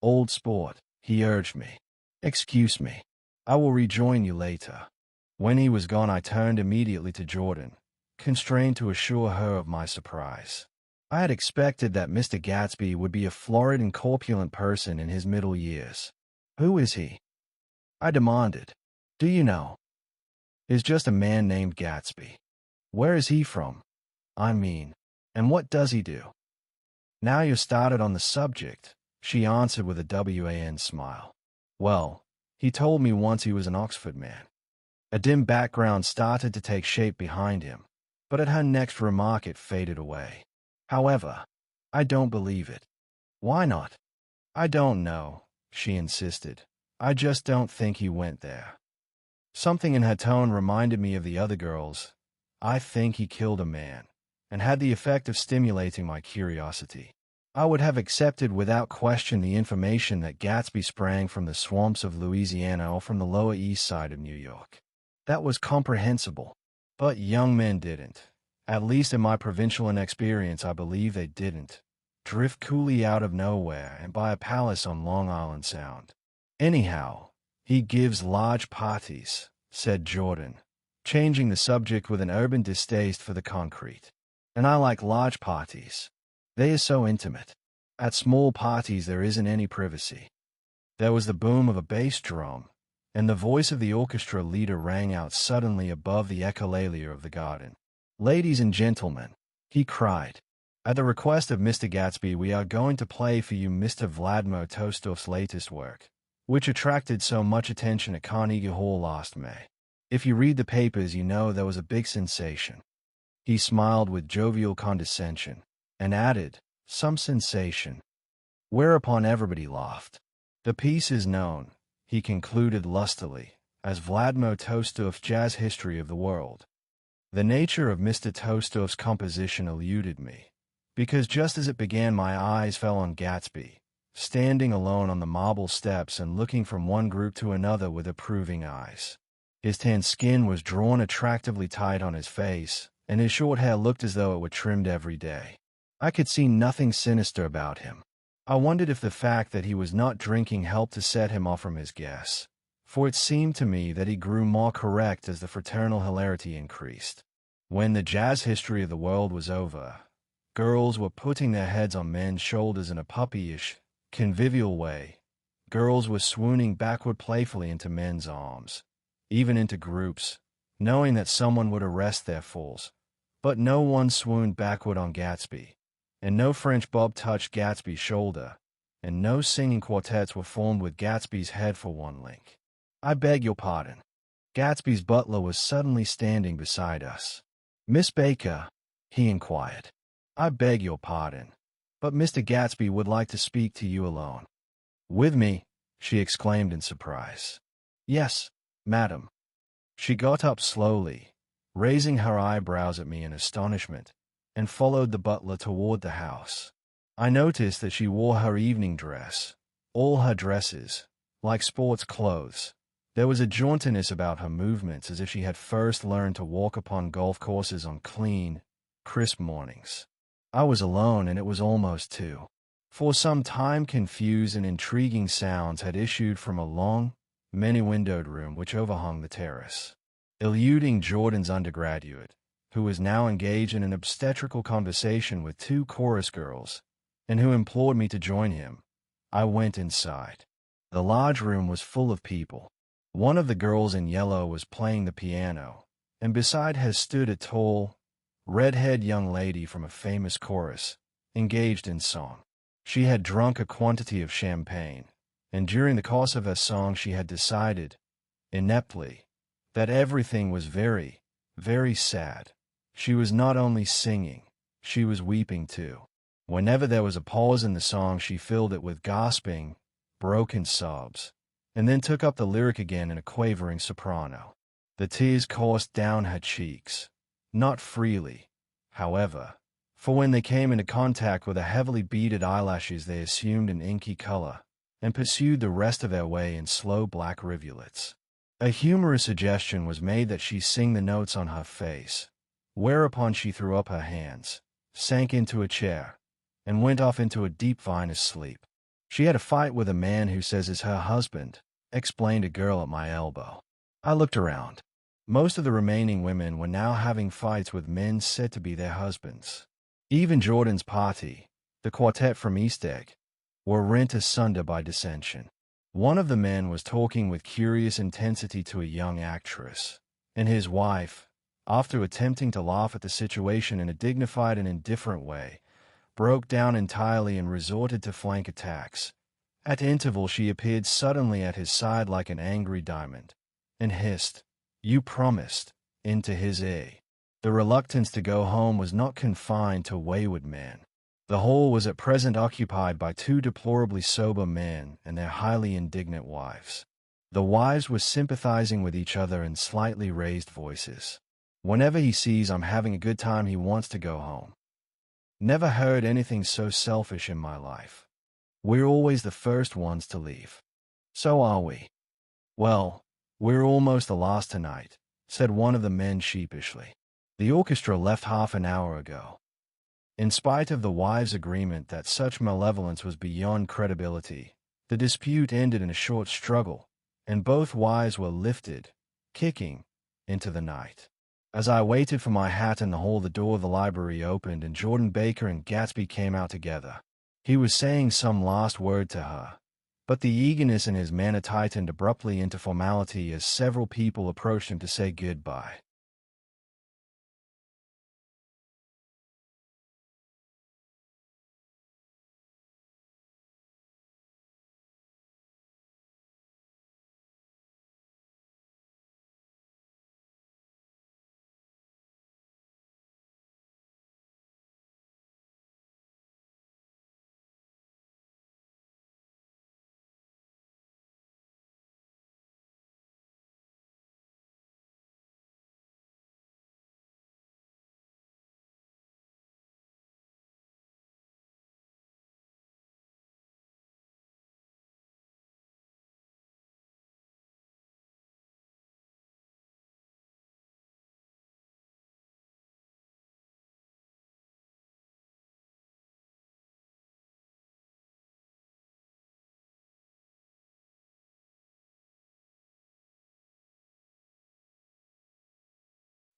old sport," he urged me. "Excuse me. I will rejoin you later." When he was gone, I turned immediately to Jordan, constrained to assure her of my surprise. I had expected that Mr. Gatsby would be a florid and corpulent person in his middle years. "Who is he?" I demanded. "Do you know?" "Is just a man named Gatsby." "Where is he from? I mean, and what does he do?" "Now you're started on the subject," she answered with a wan smile. "Well, he told me once he was an Oxford man." A dim background started to take shape behind him, but at her next remark it faded away. "However, I don't believe it." "Why not?" "I don't know," she insisted. "I just don't think he went there." Something in her tone reminded me of the other girls. I think he killed a man, and had the effect of stimulating my curiosity. I would have accepted without question the information that Gatsby sprang from the swamps of Louisiana or from the Lower East Side of New York. That was comprehensible. But young men didn't. At least in my provincial inexperience, I believe they didn't. Drift coolly out of nowhere and buy a palace on Long Island Sound. "Anyhow, he gives large parties," said Jordan, changing the subject with an urban distaste for the concrete. "And I like large parties. They are so intimate. At small parties there isn't any privacy." There was the boom of a bass drum, and the voice of the orchestra leader rang out suddenly above the echolalia of the garden. "Ladies and gentlemen," he cried, "at the request of Mr. Gatsby, we are going to play for you Mr. Vladimir Tolstoy's latest work, which attracted so much attention at Carnegie Hall last May. If you read the papers, you know there was a big sensation." He smiled with jovial condescension, and added, "Some sensation." Whereupon everybody laughed. "The piece is known," he concluded lustily, "as Vladimir Tolstoy's Jazz History of the World." The nature of Mr. Tolstoy's composition eluded me, because just as it began my eyes fell on Gatsby, standing alone on the marble steps and looking from one group to another with approving eyes. His tan skin was drawn attractively tight on his face, and his short hair looked as though it were trimmed every day. I could see nothing sinister about him. I wondered if the fact that he was not drinking helped to set him off from his guess, for it seemed to me that he grew more correct as the fraternal hilarity increased. When the Jazz History of the World was over, girls were putting their heads on men's shoulders in a puppyish, convivial way. Girls were swooning backward playfully into men's arms, even into groups, knowing that someone would arrest their fools. But no one swooned backward on Gatsby, and no French bob touched Gatsby's shoulder, and no singing quartets were formed with Gatsby's head for one link. "I beg your pardon." Gatsby's butler was suddenly standing beside us. "Miss Baker?" he inquired. "I beg your pardon, but Mr. Gatsby would like to speak to you alone." "With me?" she exclaimed in surprise. "Yes, madam." She got up slowly, raising her eyebrows at me in astonishment, and followed the butler toward the house. I noticed that she wore her evening dress, all her dresses, like sports clothes, There was a jauntiness about her movements as if she had first learned to walk upon golf courses on clean, crisp mornings. I was alone, and it was almost 2. For some time confused and intriguing sounds had issued from a long, many-windowed room which overhung the terrace. Eluding Jordan's undergraduate, who was now engaged in an obstetrical conversation with 2 chorus girls, and who implored me to join him, I went inside. The large room was full of people. One of the girls in yellow was playing the piano, and beside her stood a tall, red-haired young lady from a famous chorus, engaged in song. She had drunk a quantity of champagne, and during the course of her song she had decided, ineptly, that everything was very, very sad. She was not only singing, she was weeping too. Whenever there was a pause in the song, she filled it with gasping, broken sobs, and then took up the lyric again in a quavering soprano. The tears coursed down her cheeks, not freely, however, for when they came into contact with her heavily beaded eyelashes they assumed an inky color, and pursued the rest of their way in slow black rivulets. A humorous suggestion was made that she sing the notes on her face, whereupon she threw up her hands, sank into a chair, and went off into a deep vinous sleep. She had a fight with a man who says is her husband, explained a girl at my elbow. I looked around. Most of the remaining women were now having fights with men said to be their husbands. Even Jordan's party, the quartet from East Egg, were rent asunder by dissension. One of the men was talking with curious intensity to a young actress, and his wife, after attempting to laugh at the situation in a dignified and indifferent way, broke down entirely and resorted to flank attacks. At intervals she appeared suddenly at his side like an angry diamond, and hissed, "You promised," into his ear. The reluctance to go home was not confined to wayward men. The hall was at present occupied by 2 deplorably sober men and their highly indignant wives. The wives were sympathizing with each other in slightly raised voices. Whenever he sees I'm having a good time, he wants to go home. Never heard anything so selfish in my life. We're always the first ones to leave. So are we. Well, we're almost the last tonight, said one of the men sheepishly. The orchestra left half an hour ago. In spite of the wives' agreement that such malevolence was beyond credibility, the dispute ended in a short struggle, and both wives were lifted, kicking, into the night. As I waited for my hat in the hall, the door of the library opened and Jordan Baker and Gatsby came out together. He was saying some last word to her, but the eagerness in his manner tightened abruptly into formality as several people approached him to say goodbye.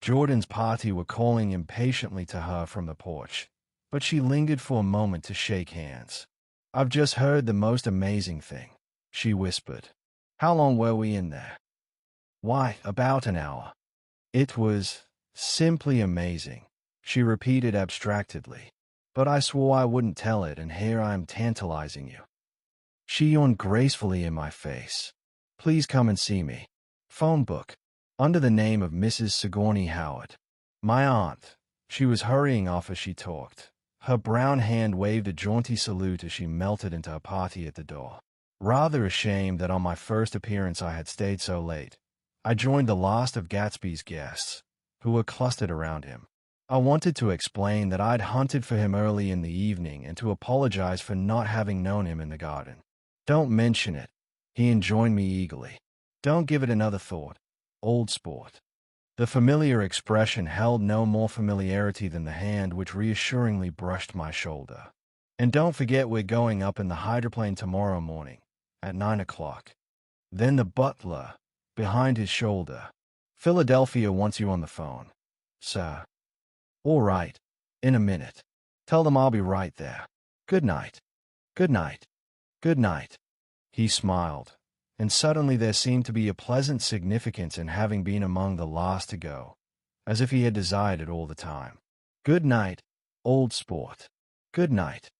Jordan's party were calling impatiently to her from the porch, but she lingered for a moment to shake hands. "I've just heard the most amazing thing," she whispered. "How long were we in there?" "Why, about an hour." "It was simply amazing," she repeated abstractedly. "But I swore I wouldn't tell it, and here I am tantalizing you." She yawned gracefully in my face. "Please come and see me. Phone book. Under the name of Mrs. Sigourney Howard. My aunt." She was hurrying off as she talked. Her brown hand waved a jaunty salute as she melted into her party at the door. Rather ashamed that on my first appearance I had stayed so late, I joined the last of Gatsby's guests, who were clustered around him. I wanted to explain that I'd hunted for him early in the evening and to apologize for not having known him in the garden. "Don't mention it," he enjoined me eagerly. Don't give it another thought, old sport. The familiar expression held no more familiarity than the hand which reassuringly brushed my shoulder. And don't forget we're going up in the hydroplane tomorrow morning, at 9 o'clock. Then the butler, behind his shoulder. Philadelphia wants you on the phone, sir. All right. In a minute. Tell them I'll be right there. Good night. Good night. Good night. He smiled, and suddenly there seemed to be a pleasant significance in having been among the last to go, as if he had desired it all the time. Good night, old sport. Good night.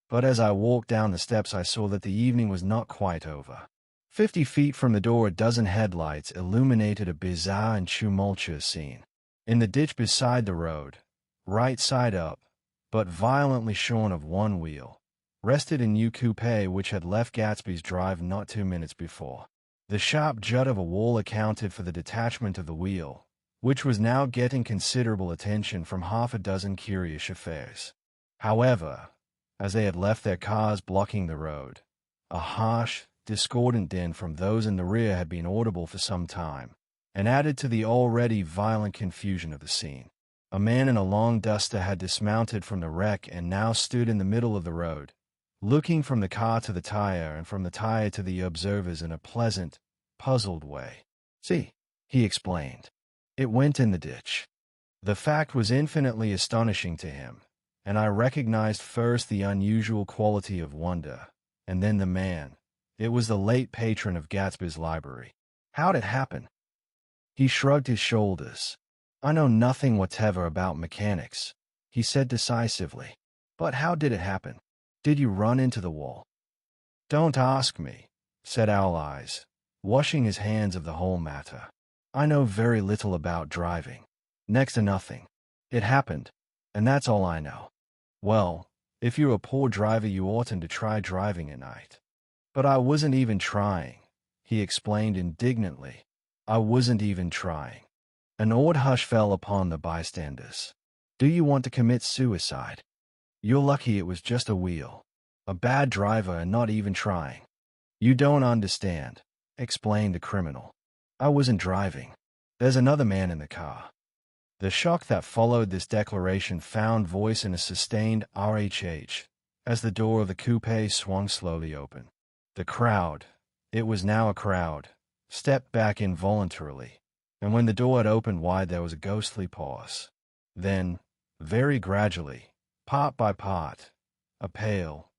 But as I walked down the steps I saw that the evening was not quite over. 50 feet from the door a dozen headlights illuminated a bizarre and tumultuous scene. In the ditch beside the road, right side up, but violently shorn of one wheel, rested a new coupe which had left Gatsby's drive not 2 minutes before. The sharp jut of a wall accounted for the detachment of the wheel, which was now getting considerable attention from half a dozen curious chauffeurs. However, as they had left their cars blocking the road, a harsh, discordant din from those in the rear had been audible for some time, and added to the already violent confusion of the scene. A man in a long duster had dismounted from the wreck and now stood in the middle of the road, looking from the car to the tire and from the tire to the observers in a pleasant, puzzled way. See, he explained. It went in the ditch. The fact was infinitely astonishing to him, and I recognized first the unusual quality of wonder, and then the man. It was the late patron of Gatsby's library. How'd it happen? He shrugged his shoulders. I know nothing whatever about mechanics, he said decisively. But how did it happen? Did you run into the wall? Don't ask me, said Owl Eyes, washing his hands of the whole matter. I know very little about driving. Next to nothing. It happened, and that's all I know. Well, if you're a poor driver you oughtn't to try driving at night. But I wasn't even trying, he explained indignantly. I wasn't even trying. An awed hush fell upon the bystanders. Do you want to commit suicide? You're lucky it was just a wheel. A bad driver and not even trying. You don't understand, explained the criminal. I wasn't driving. There's another man in the car. The shock that followed this declaration found voice in a sustained RHH as the door of the coupe swung slowly open. The crowd, it was now a crowd, stepped back involuntarily, and when the door had opened wide there was a ghostly pause. Then, very gradually, part by part, a pale,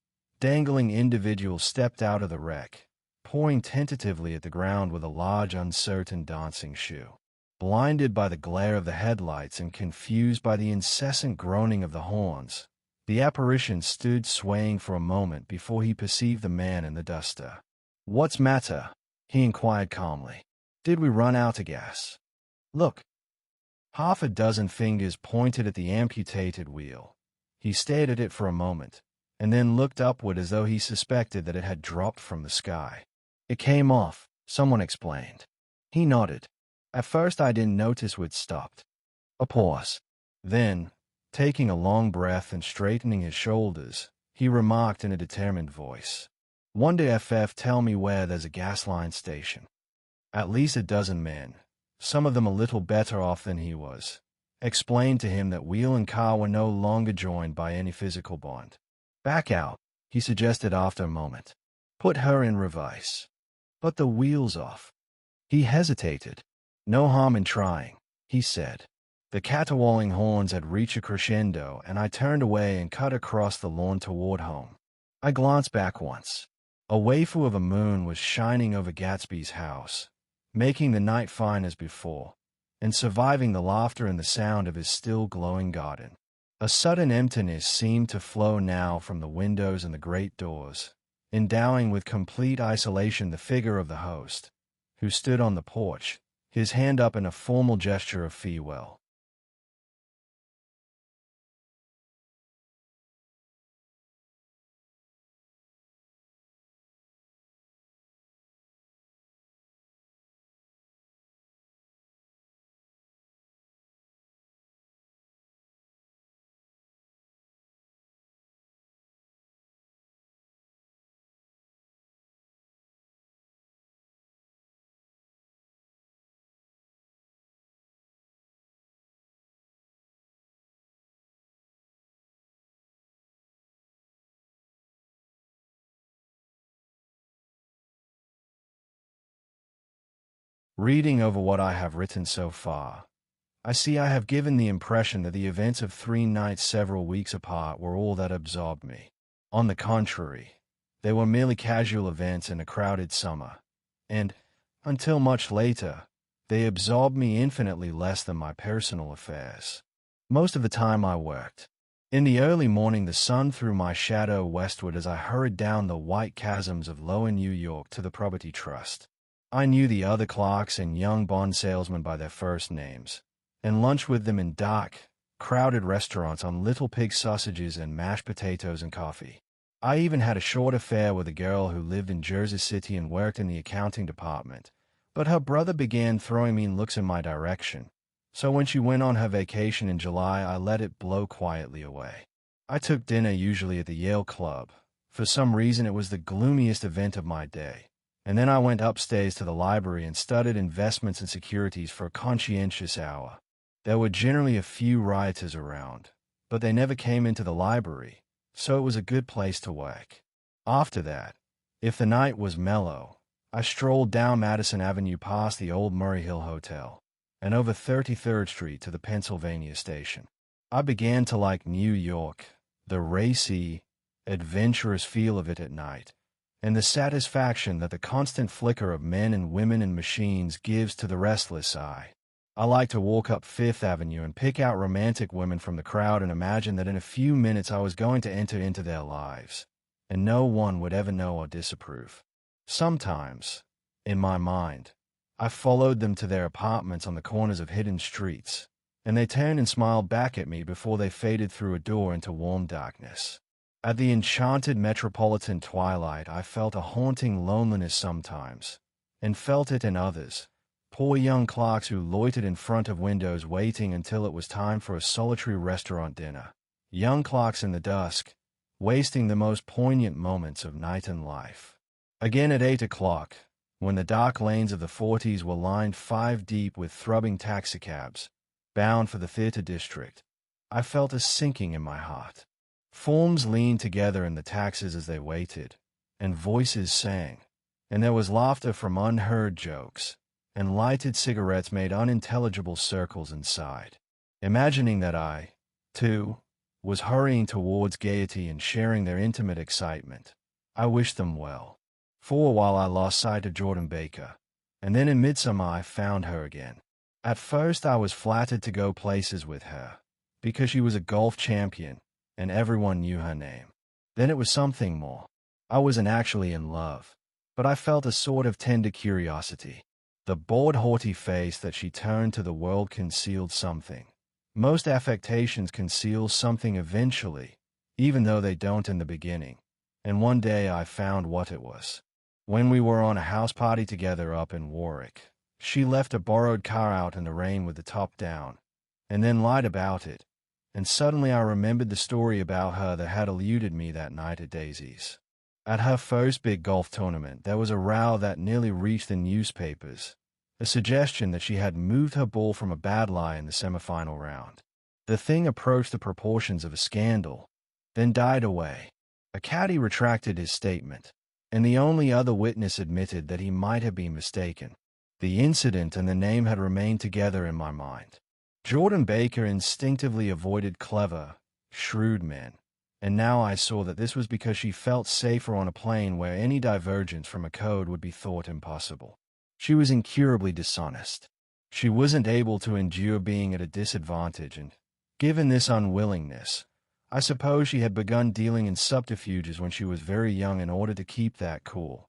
dangling individual stepped out of the wreck, pawing tentatively at the ground with a large, uncertain dancing shoe. Blinded by the glare of the headlights and confused by the incessant groaning of the horns, the apparition stood swaying for a moment before he perceived the man in the duster. What's matter? He inquired calmly. Did we run out of gas? Look. Half a dozen fingers pointed at the amputated wheel. He stared at it for a moment, and then looked upward as though he suspected that it had dropped from the sky. It came off, someone explained. He nodded. At first I didn't notice we'd stopped. A pause. Then, taking a long breath and straightening his shoulders, he remarked in a determined voice. Wonder FF tell me where there's a gas line station. At least a dozen men, some of them a little better off than he was, explained to him that wheel and car were no longer joined by any physical bond. Back out, he suggested after a moment. Put her in reverse. But the wheel's off. He hesitated. No harm in trying, he said. The caterwauling horns had reached a crescendo, and I turned away and cut across the lawn toward home. I glanced back once. A wafer of a moon was shining over Gatsby's house, making the night fine as before, and surviving the laughter and the sound of his still glowing garden. A sudden emptiness seemed to flow now from the windows and the great doors, endowing with complete isolation the figure of the host, who stood on the porch, his hand up in a formal gesture of farewell. Reading over what I have written so far, I see I have given the impression that the events of 3 nights several weeks apart were all that absorbed me. On the contrary, they were merely casual events in a crowded summer, and, until much later, they absorbed me infinitely less than my personal affairs. Most of the time I worked. In the early morning the sun threw my shadow westward as I hurried down the white chasms of lower New York to the Property Trust. I knew the other clerks and young bond salesmen by their first names, and lunched with them in dark, crowded restaurants on little pig sausages and mashed potatoes and coffee. I even had a short affair with a girl who lived in Jersey City and worked in the accounting department, but her brother began throwing mean looks in my direction, so when she went on her vacation in July I let it blow quietly away. I took dinner usually at the Yale Club. For some reason it was the gloomiest event of my day. And then I went upstairs to the library and studied investments and securities for a conscientious hour. There were generally a few rioters around, but they never came into the library, so it was a good place to work. After that, if the night was mellow, I strolled down Madison Avenue past the old Murray Hill Hotel, and over 33rd Street to the Pennsylvania Station. I began to like New York, the racy, adventurous feel of it at night, and the satisfaction that the constant flicker of men and women and machines gives to the restless eye. I like to walk up Fifth Avenue and pick out romantic women from the crowd and imagine that in a few minutes I was going to enter into their lives, and no one would ever know or disapprove. Sometimes, in my mind, I followed them to their apartments on the corners of hidden streets, and they turned and smiled back at me before they faded through a door into warm darkness. At the enchanted metropolitan twilight I felt a haunting loneliness sometimes, and felt it in others, poor young clerks who loitered in front of windows waiting until it was time for a solitary restaurant dinner, young clerks in the dusk, wasting the most poignant moments of night and life. Again at 8 o'clock, when the dark lanes of the 40s were lined 5 deep with throbbing taxicabs, bound for the theater district, I felt a sinking in my heart. Forms leaned together in the taxis as they waited, and voices sang, and there was laughter from unheard jokes, and lighted cigarettes made unintelligible circles inside. Imagining that I, too, was hurrying towards gaiety and sharing their intimate excitement, I wished them well. For a while I lost sight of Jordan Baker, and then in midsummer I found her again. At first I was flattered to go places with her, because she was a golf champion, and everyone knew her name. Then it was something more. I wasn't actually in love, but I felt a sort of tender curiosity. The bored, haughty face that she turned to the world concealed something. Most affectations conceal something eventually, even though they don't in the beginning, and one day I found what it was. When we were on a house party together up in Warwick, she left a borrowed car out in the rain with the top down, and then lied about it. And suddenly I remembered the story about her that had eluded me that night at Daisy's. At her first big golf tournament, there was a row that nearly reached the newspapers, a suggestion that she had moved her ball from a bad lie in the semifinal round. The thing approached the proportions of a scandal, then died away. A caddy retracted his statement, and the only other witness admitted that he might have been mistaken. The incident and the name had remained together in my mind. Jordan Baker instinctively avoided clever, shrewd men, and now I saw that this was because she felt safer on a plane where any divergence from a code would be thought impossible. She was incurably dishonest. She wasn't able to endure being at a disadvantage, and, given this unwillingness, I suppose she had begun dealing in subterfuges when she was very young in order to keep that cool,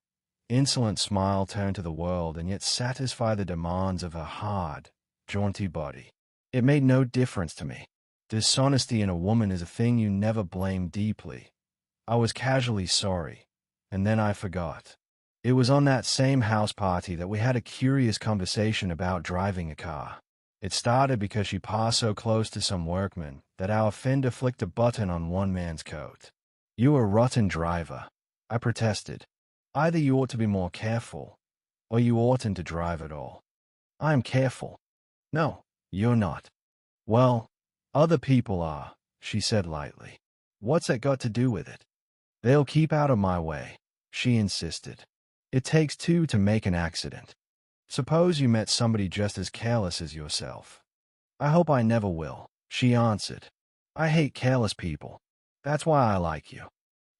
insolent smile turned to the world and yet satisfy the demands of her hard, jaunty body. It made no difference to me. Dishonesty in a woman is a thing you never blame deeply. I was casually sorry, and then I forgot. It was on that same house party that we had a curious conversation about driving a car. It started because she passed so close to some workmen that our fender flicked a button on one man's coat. "You a rotten driver," I protested. "Either you ought to be more careful, or you oughtn't to drive at all." "I am careful." "No, you're not." "Well, other people are," she said lightly. "What's that got to do with it?" "They'll keep out of my way," she insisted. "It takes two to make an accident." Suppose you met somebody just as careless as yourself. I hope I never will, she answered. I hate careless people. That's why I like you.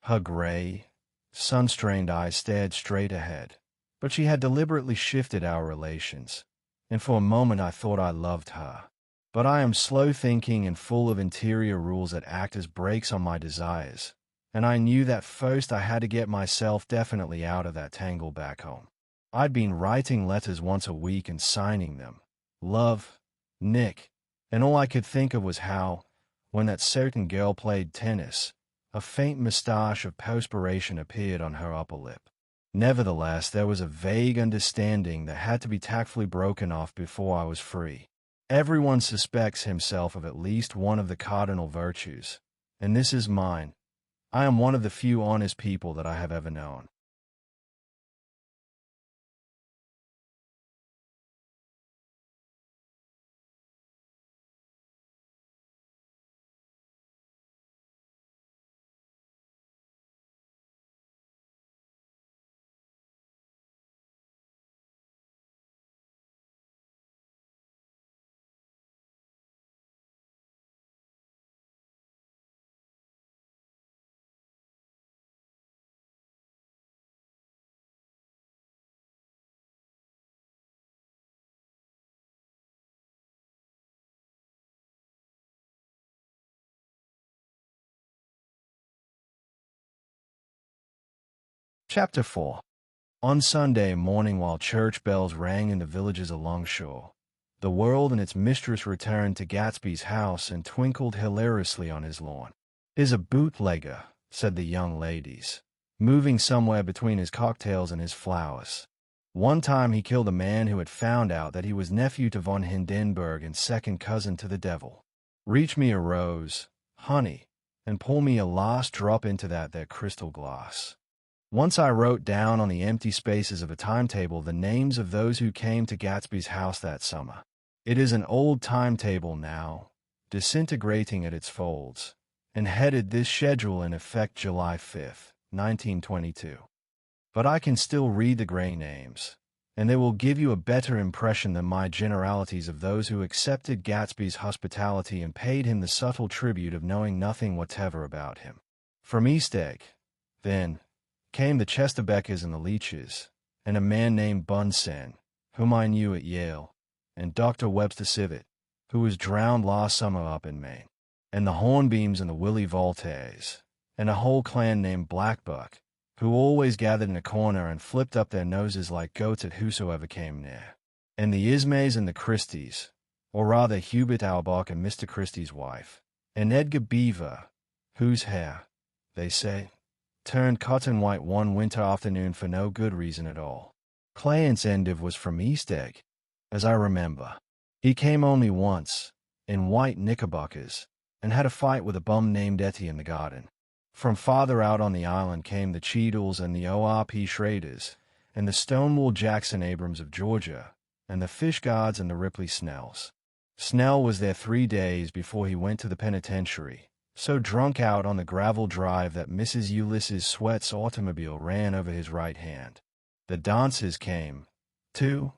Her gray, sun-strained eyes stared straight ahead, but she had deliberately shifted our relations, and for a moment I thought I loved her. But I am slow-thinking and full of interior rules that act as brakes on my desires, and I knew that first I had to get myself definitely out of that tangle back home. I'd been writing letters once a week and signing them. Love, Nick, and all I could think of was how, when that certain girl played tennis, a faint mustache of perspiration appeared on her upper lip. Nevertheless, there was a vague understanding that had to be tactfully broken off before I was free. Everyone suspects himself of at least one of the cardinal virtues, and this is mine. I am one of the few honest people that I have ever known. Chapter 4. On Sunday morning, while church bells rang in the villages along shore, the world and its mistress returned to Gatsby's house and twinkled hilariously on his lawn. "Is a bootlegger," said the young ladies, moving somewhere between his cocktails and his flowers. One time he killed a man who had found out that he was nephew to von Hindenburg and second cousin to the devil. Reach me a rose, honey, and pour me a last drop into that there crystal glass. Once I wrote down on the empty spaces of a timetable the names of those who came to Gatsby's house that summer. It is an old timetable now, disintegrating at its folds, and headed this schedule in effect July 5th, 1922. But I can still read the gray names, and they will give you a better impression than my generalities of those who accepted Gatsby's hospitality and paid him the subtle tribute of knowing nothing whatever about him. From East Egg, then, came the Chesterbeckers and the Leaches, and a man named Bunsen, whom I knew at Yale, and Dr. Webster Civet, who was drowned last summer up in Maine, and the Hornbeams and the Willie Voltaires, and a whole clan named Blackbuck, who always gathered in a corner and flipped up their noses like goats at whosoever came near, and the Ismays and the Christies, or rather Hubert Auerbach and Mr. Christie's wife, and Edgar Beaver, whose hair, they say, turned cotton white one winter afternoon for no good reason at all. Clarence Endive was from East Egg, as I remember. He came only once, in white knickerbockers, and had a fight with a bum named Etty in the garden. From farther out on the island came the Cheadles and the O.R.P. Schraders, and the Stonewall Jackson Abrams of Georgia, and the Fishguards and the Ripley Snells. Snell was there 3 days before he went to the penitentiary, so drunk out on the gravel drive that Mrs. Ulysses Sweat's automobile ran over his right hand. The dancers came, too,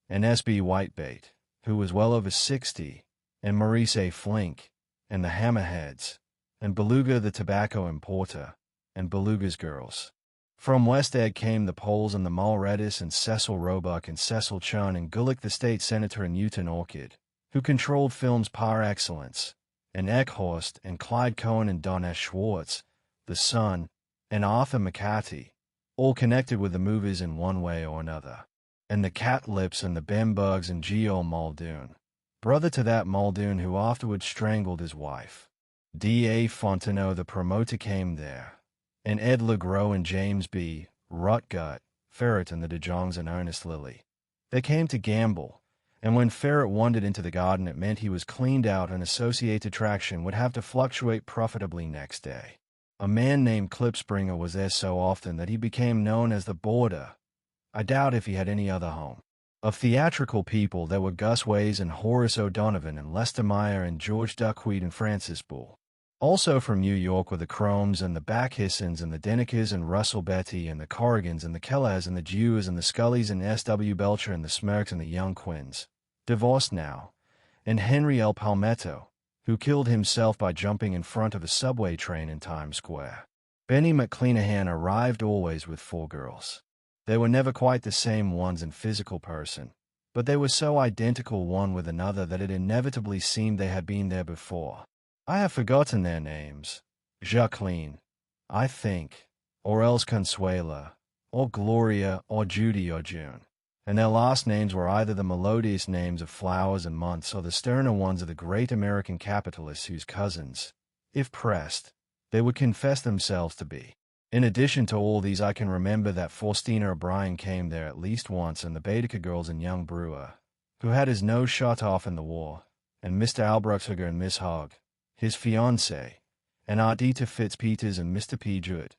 and S.B. Whitebait, who was well over 60, and Maurice A. Flink, and the Hammerheads, and Beluga the tobacco importer, and Beluga's girls. From West Egg came the Poles and the Mulredis and Cecil Roebuck and Cecil Chun and Gulick the state senator and Newton Orchid, who controlled films par excellence, and Eckhorst and Clyde Cohen and Don S. Schwartz, the son, and Arthur McCarthy, all connected with the movies in one way or another, and the Catlips and the Bembugs and Geo Muldoon, brother to that Muldoon who afterwards strangled his wife. D.A. Fontenot the promoter came there, and Ed LeGros and James B. Rutgut, Ferret and the De Jongs and Ernest Lilly. They came to gamble, and when Ferret wandered into the garden it meant he was cleaned out and Associated Traction would have to fluctuate profitably next day. A man named Klipspringer was there so often that he became known as the Boarder. I doubt if he had any other home. Of theatrical people there were Gus Ways and Horace O'Donovan and Lester Meyer and George Duckweed and Francis Bull. Also from New York were the Chromes and the Backhissens and the Denekers and Russell Betty and the Corrigans and the Kellers and the Jews and the Scullys and S.W. Belcher and the Smirks and the Young Quinns, divorced now, and Henry L. Palmetto, who killed himself by jumping in front of a subway train in Times Square. Benny McCleanahan arrived always with 4 girls. They were never quite the same ones in physical person, but they were so identical one with another that it inevitably seemed they had been there before. I have forgotten their names. Jacqueline, I think, or else Consuela, or Gloria, or Judy, or June. And their last names were either the melodious names of flowers and months or the sterner ones of the great American capitalists whose cousins, if pressed, they would confess themselves to be. In addition to all these, I can remember that Faustina O'Brien came there at least once, and the Baedeker girls and young Brewer, who had his nose shot off in the war, and Mr. Albruxhager and Miss Hogg, his fiancée, and Ardita Fitzpeters and Mr. P. Jewett,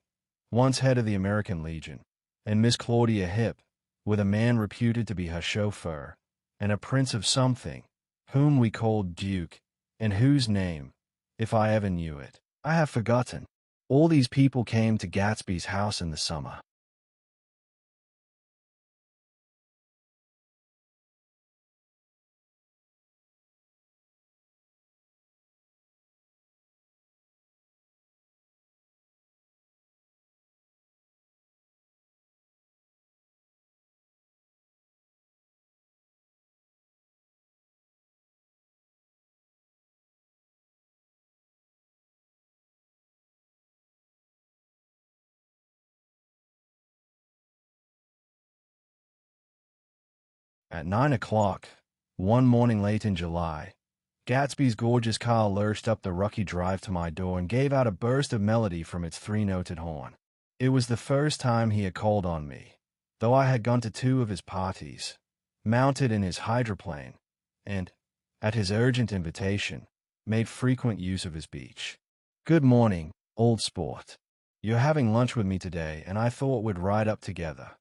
once head of the American Legion, and Miss Claudia Hip, with a man reputed to be her chauffeur, and a prince of something, whom we called Duke, and whose name, if I ever knew it, I have forgotten. All these people came to Gatsby's house in the summer. At 9 o'clock, one morning late in July, Gatsby's gorgeous car lurched up the rocky drive to my door and gave out a burst of melody from its 3-noted horn. It was the first time he had called on me, though I had gone to 2 of his parties, mounted in his hydroplane, and, at his urgent invitation, made frequent use of his beach. "Good morning, old sport. You're having lunch with me today, and I thought we'd ride up together."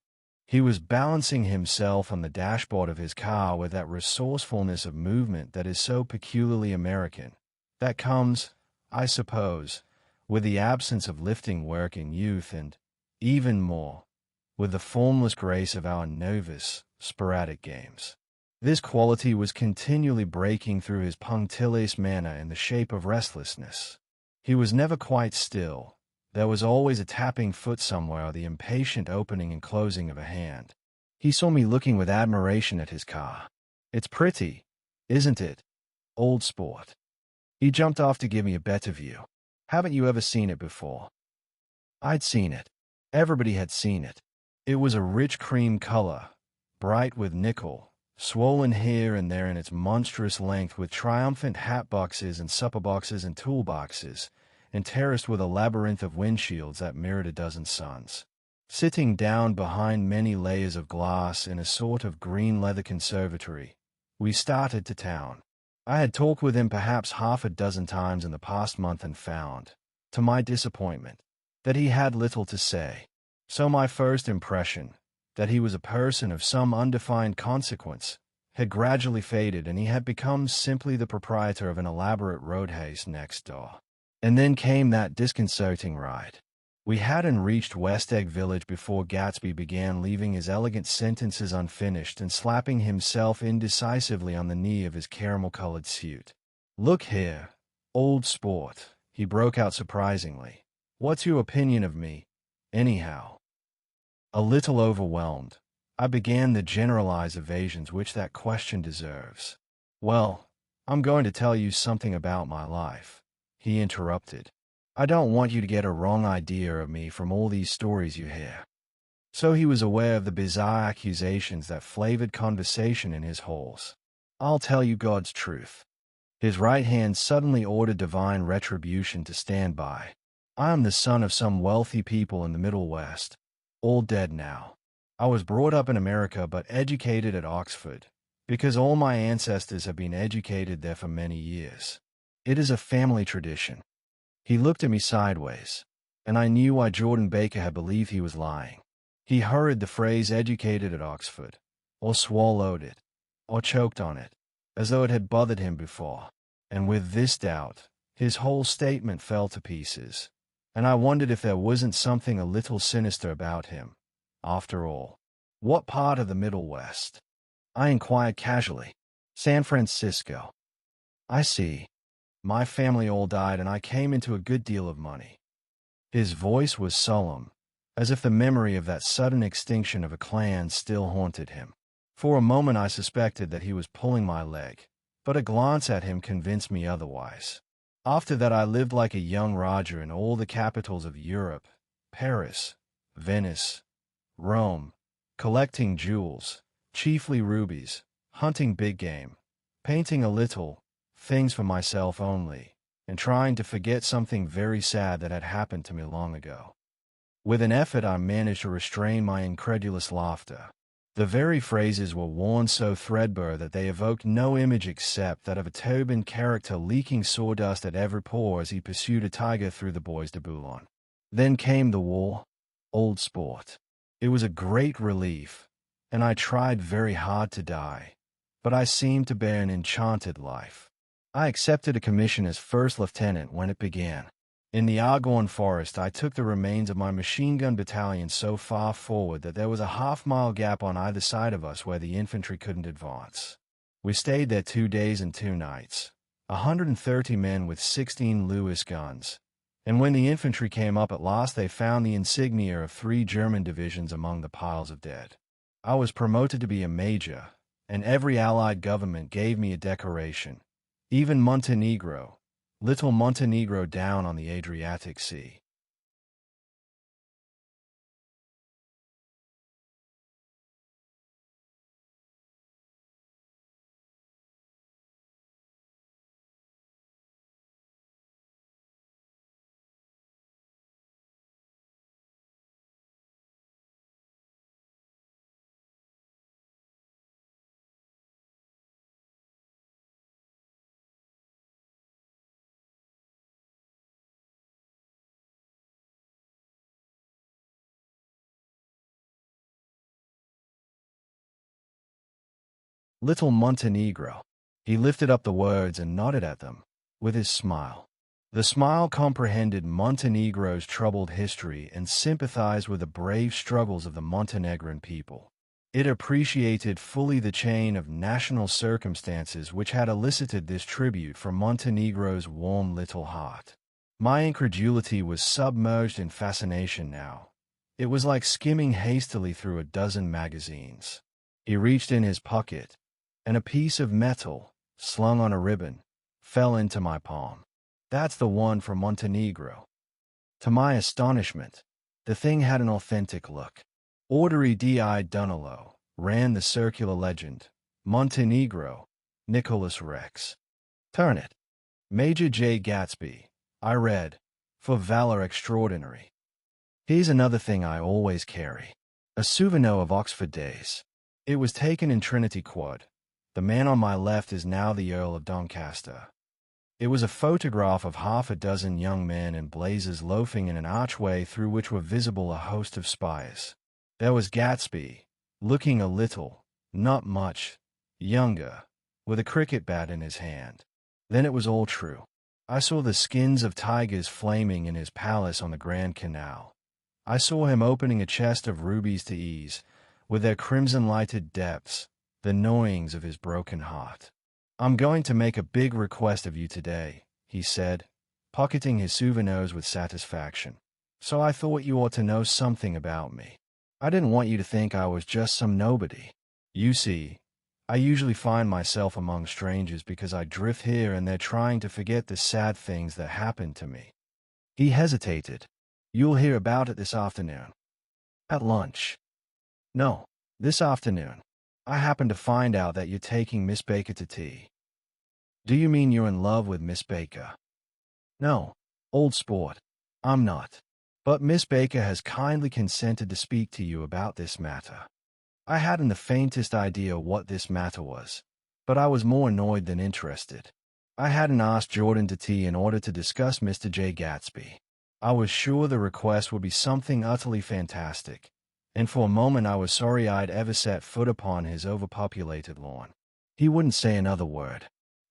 He was balancing himself on the dashboard of his car with that resourcefulness of movement that is so peculiarly American, that comes, I suppose, with the absence of lifting work in youth and, even more, with the formless grace of our novice, sporadic games. This quality was continually breaking through his punctilious manner in the shape of restlessness. He was never quite still. There was always a tapping foot somewhere or the impatient opening and closing of a hand. He saw me looking with admiration at his car. "It's pretty, isn't it, old sport?" He jumped off to give me a better view. "Haven't you ever seen it before?" I'd seen it. Everybody had seen it. It was a rich cream color, bright with nickel, swollen here and there in its monstrous length with triumphant hat boxes and supper boxes and toolboxes, and terraced with a labyrinth of windshields that mirrored a dozen suns. Sitting down behind many layers of glass in a sort of green leather conservatory, we started to town. I had talked with him perhaps half a dozen times in the past month and found, to my disappointment, that he had little to say. So my first impression, that he was a person of some undefined consequence, had gradually faded, and he had become simply the proprietor of an elaborate roadhouse next door. And then came that disconcerting ride. We hadn't reached West Egg Village before Gatsby began leaving his elegant sentences unfinished and slapping himself indecisively on the knee of his caramel-colored suit. "Look here, old sport," he broke out surprisingly. "What's your opinion of me, anyhow?" A little overwhelmed, I began the generalized evasions which that question deserves. "Well, I'm going to tell you something about my life," he interrupted. "I don't want you to get a wrong idea of me from all these stories you hear." So he was aware of the bizarre accusations that flavored conversation in his halls. "I'll tell you God's truth." His right hand suddenly ordered divine retribution to stand by. "I am the son of some wealthy people in the Middle West, all dead now. I was brought up in America but educated at Oxford, because all my ancestors have been educated there for many years. It is a family tradition." He looked at me sideways, and I knew why Jordan Baker had believed he was lying. He hurried the phrase "educated at Oxford," or swallowed it, or choked on it, as though it had bothered him before. And with this doubt, His whole statement fell to pieces, and I wondered if there wasn't something a little sinister about him. After all, what part of the Middle West? I inquired casually. San Francisco. I see. My family all died and I came into a good deal of money. His voice was solemn, as if the memory of that sudden extinction of a clan still haunted him. For a moment I suspected that he was pulling my leg, but a glance at him convinced me otherwise. After that I lived like a young Roger in all the capitals of Europe, Paris, Venice, Rome, collecting jewels, chiefly rubies, hunting big game, painting a little, things for myself only, and trying to forget something very sad that had happened to me long ago. With an effort I managed to restrain my incredulous laughter. The very phrases were worn so threadbare that they evoked no image except that of a turbaned character leaking sawdust at every pore as he pursued a tiger through the Bois de Boulogne. Then came the war. Old sport. It was a great relief, and I tried very hard to die, but I seemed to bear an enchanted life. I accepted a commission as first lieutenant when it began. In the Argonne forest, I took the remains of my machine gun battalion so far forward that there was a half-mile gap on either side of us where the infantry couldn't advance. We stayed there 2 days and 2 nights, 130 men with 16 Lewis guns, and when the infantry came up at last they found the insignia of 3 German divisions among the piles of dead. I was promoted to be a major, and every Allied government gave me a decoration, even Montenegro. Little Montenegro down on the Adriatic Sea. Little Montenegro. He lifted up the words and nodded at them, with his smile. The smile comprehended Montenegro's troubled history and sympathized with the brave struggles of the Montenegrin people. It appreciated fully the chain of national circumstances which had elicited this tribute from Montenegro's warm little heart. My incredulity was submerged in fascination now. It was like skimming hastily through a dozen magazines. He reached in his pocket, and a piece of metal, slung on a ribbon, fell into my palm. That's the one for Montenegro. To my astonishment, the thing had an authentic look. Ordery D.I. Dunalo, ran the circular legend, Montenegro, Nicholas Rex. Turn it. Major Jay Gatsby, I read, for valor extraordinary. Here's another thing I always carry. A souvenir of Oxford days. It was taken in Trinity Quad. The man on my left is now the Earl of Doncaster. It was a photograph of half a dozen young men in blazers loafing in an archway through which were visible a host of spies. There was Gatsby, looking a little, not much, younger, with a cricket bat in his hand. Then it was all true. I saw the skins of tigers flaming in his palace on the Grand Canal. I saw him opening a chest of rubies to ease, with their crimson-lighted depths, the gnawings of his broken heart. I'm going to make a big request of you today, he said, pocketing his souvenirs with satisfaction. So I thought you ought to know something about me. I didn't want you to think I was just some nobody. You see, I usually find myself among strangers because I drift here and there trying to forget the sad things that happened to me. He hesitated. You'll hear about it this afternoon. At lunch. No, this afternoon. I happened to find out that you're taking Miss Baker to tea. Do you mean you're in love with Miss Baker? No, old sport. I'm not. But Miss Baker has kindly consented to speak to you about this matter. I hadn't the faintest idea what this matter was, but I was more annoyed than interested. I hadn't asked Jordan to tea in order to discuss Mr. Jay Gatsby. I was sure the request would be something utterly fantastic, and for a moment I was sorry I'd ever set foot upon his overpopulated lawn. He wouldn't say another word.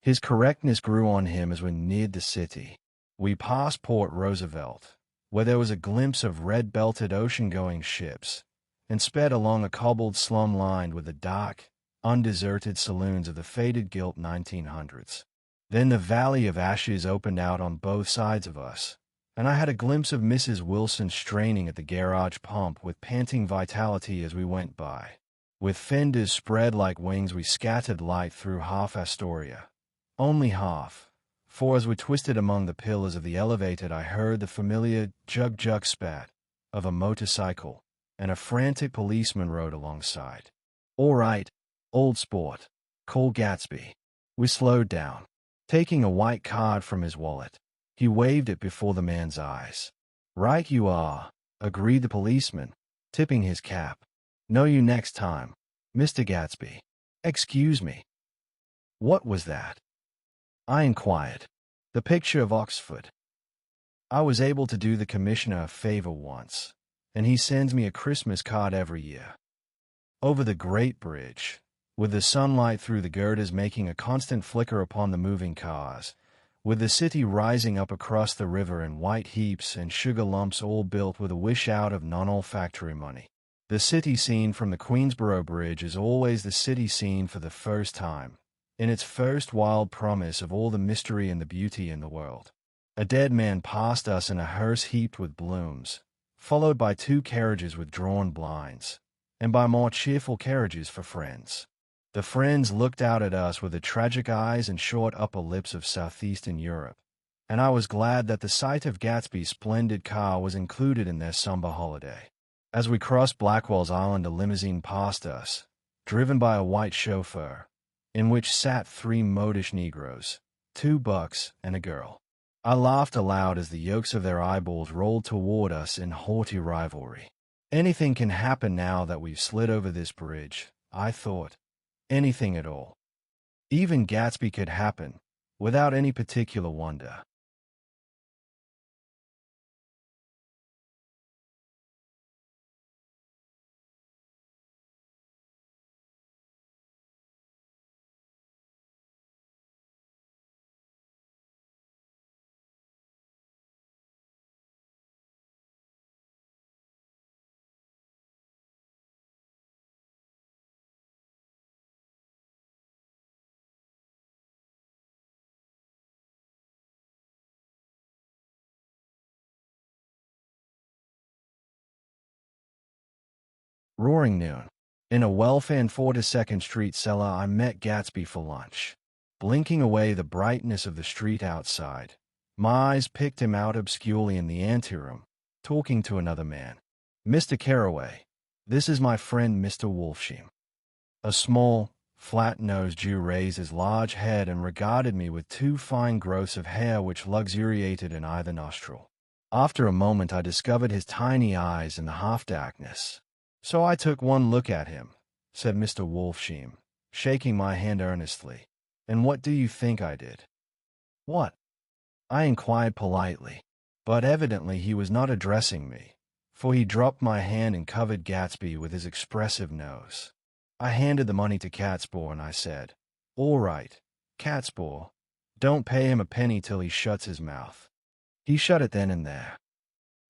His correctness grew on him as we neared the city. We passed Port Roosevelt, where there was a glimpse of red-belted ocean-going ships, and sped along a cobbled slum lined with the dark, undeserted saloons of the faded gilt 1900s. Then the Valley of Ashes opened out on both sides of us, and I had a glimpse of Mrs. Wilson straining at the garage pump with panting vitality as we went by. With fenders spread like wings, we scattered light through half Astoria. Only half, for as we twisted among the pillars of the elevated, I heard the familiar jug-jug spat of a motorcycle, and a frantic policeman rode alongside. "All right, old sport," called Gatsby. We slowed down. Taking a white card from his wallet, he waved it before the man's eyes. "Right you are," agreed the policeman, tipping his cap. "Know you next time, Mr. Gatsby." "Excuse me. What was that?" I inquired. "The picture of Oxford. I was able to do the commissioner a favor once, and he sends me a Christmas card every year. Over the Great Bridge, with the sunlight through the girders making a constant flicker upon the moving cars, with the city rising up across the river in white heaps and sugar lumps all built with a wish out of non-olfactory money. The city scene from the Queensboro Bridge is always the city scene for the first time, in its first wild promise of all the mystery and the beauty in the world. A dead man passed us in a hearse heaped with blooms, followed by 2 carriages with drawn blinds, and by more cheerful carriages for friends. The friends looked out at us with the tragic eyes and short upper lips of southeastern Europe, and I was glad that the sight of Gatsby's splendid car was included in their somber holiday. As we crossed Blackwell's Island, a limousine passed us, driven by a white chauffeur, in which sat 3 modish Negroes, 2 bucks, and a girl. I laughed aloud as the yolks of their eyeballs rolled toward us in haughty rivalry. Anything can happen now that we've slid over this bridge, I thought. Anything at all. Even Gatsby could happen, without any particular wonder. Roaring noon. In a well-fanned 42nd Street cellar, I met Gatsby for lunch. Blinking away the brightness of the street outside, my eyes picked him out obscurely in the anteroom, talking to another man. "Mr. Carraway, this is my friend Mr. Wolfsham." A small, flat-nosed Jew raised his large head and regarded me with 2 fine growths of hair which luxuriated in either nostril. After a moment I discovered his tiny eyes in the half-darkness. "So I took one look at him," said Mr. Wolfsham, shaking my hand earnestly. "And what do you think I did?" "What?" I inquired politely, but evidently he was not addressing me, for he dropped my hand and covered Gatsby with his expressive nose. I handed the money to Catspaw and I said, "All right, Catspaw, don't pay him a penny till he shuts his mouth." He shut it then and there.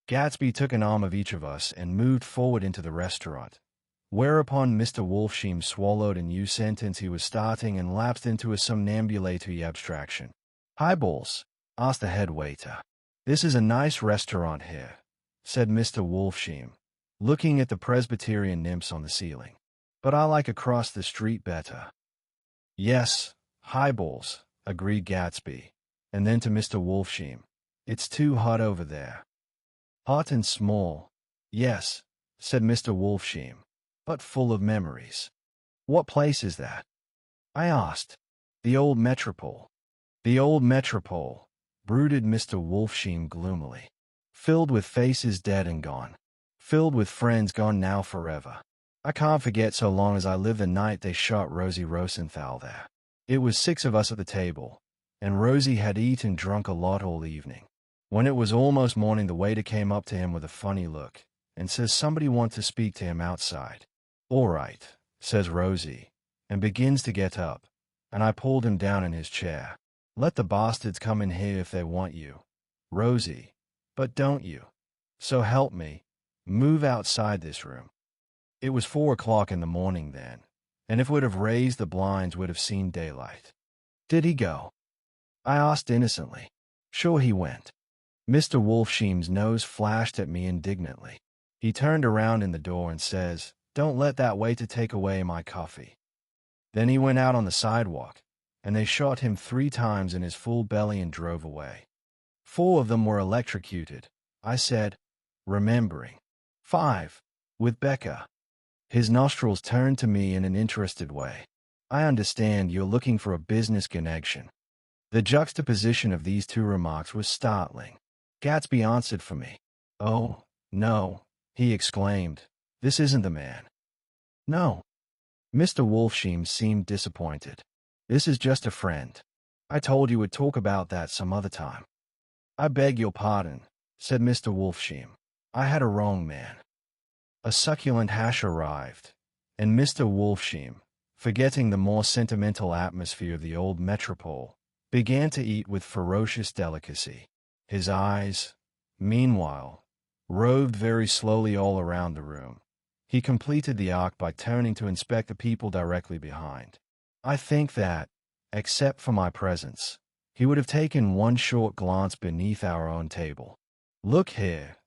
Gatsby took an arm of each of us and moved forward into the restaurant, whereupon Mr. Wolfsham swallowed a new sentence he was starting and lapsed into a somnambulatory abstraction. "Highballs?" asked the head waiter. "This is a nice restaurant here," said Mr. Wolfsham, looking at the Presbyterian nymphs on the ceiling. "But I like across the street better." "Yes, highballs," agreed Gatsby, and then to Mr. Wolfsham, "It's too hot over there." "Hot and small, yes," said Mr. Wolfsham, "but full of memories." "What place is that?" I asked. "The old Metropole." "The old Metropole," brooded Mr. Wolfsham gloomily. "Filled with faces dead and gone. Filled with friends gone now forever. I can't forget so long as I live the night they shot Rosie Rosenthal there. It was 6 of us at the table, and Rosie had eaten and drunk a lot all evening. When it was almost morning, the waiter came up to him with a funny look and says somebody wants to speak to him outside. "All right," says Rosie, and begins to get up, and I pulled him down in his chair. "Let the bastards come in here if they want you, Rosie, but don't you, so help me, move outside this room." It was 4 o'clock in the morning then, and if we'd have raised the blinds, we'd have seen daylight. "Did he go?" I asked innocently. "Sure he went." Mr. Wolfsheim's nose flashed at me indignantly. He turned around in the door and says, "Don't let that waiter take away my coffee." Then he went out on the sidewalk, and they shot him 3 times in his full belly and drove away. 4 of them were electrocuted, I said, remembering. 5, with Becca. His nostrils turned to me in an interested way. "I understand you're looking for a business connection." The juxtaposition of these 2 remarks was startling. Gatsby answered for me. "Oh, no," he exclaimed. "This isn't the man." "No." Mr. Wolfsheim seemed disappointed. "This is just a friend. I told you we'd talk about that some other time." "I beg your pardon," said Mr. Wolfsheim. "I had a wrong man." A succulent hash arrived, and Mr. Wolfsheim, forgetting the more sentimental atmosphere of the old metropole, began to eat with ferocious delicacy. His eyes, meanwhile, roved very slowly all around the room. He completed the arc by turning to inspect the people directly behind. I think that, except for my presence, he would have taken one short glance beneath our own table. "Look here,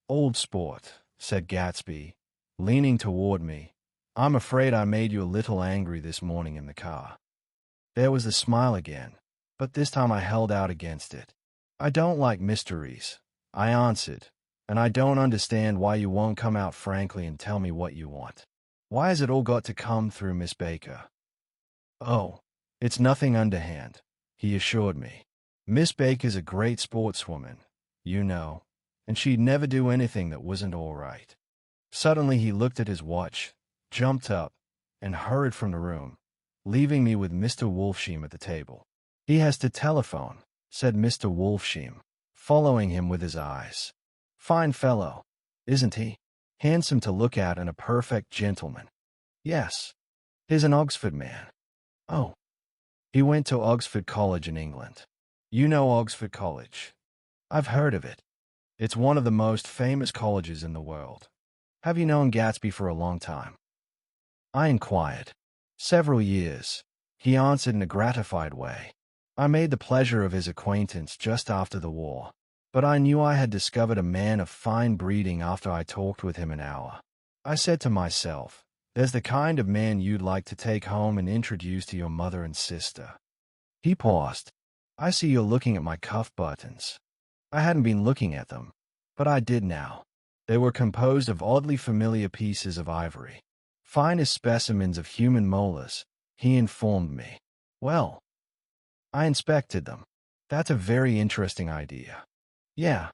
old sport," said Gatsby, leaning toward me. "I'm afraid I made you a little angry this morning in the car." There was the smile again, but this time I held out against it. "I don't like mysteries," I answered, "and I don't understand why you won't come out frankly and tell me what you want. Why has it all got to come through Miss Baker?" "Oh, it's nothing underhand," he assured me. "Miss Baker's a great sportswoman, you know, and she'd never do anything that wasn't all right." Suddenly he looked at his watch, jumped up, and hurried from the room, leaving me with Mr. Wolfsheim at the table. "He has to telephone," said Mr. Wolfsheim, following him with his eyes. "Fine fellow, isn't he? Handsome to look at and a perfect gentleman." "Yes. He's an Oxford man." "Oh." "He went to Oxford College in England." "You know Oxford College?" "I've heard of it. It's one of the most famous colleges in the world." "Have you known Gatsby for a long time?" I inquired. "Several years," he answered in a gratified way. "I made the pleasure of his acquaintance just after the war, but I knew I had discovered a man of fine breeding after I talked with him an hour. I said to myself, there's the kind of man you'd like to take home and introduce to your mother and sister." He paused. "I see you're looking at my cuff buttons." I hadn't been looking at them, but I did now. They were composed of oddly familiar pieces of ivory, finest specimens of human molars, he informed me. "Well," I inspected them. "That's a very interesting idea." "Yeah."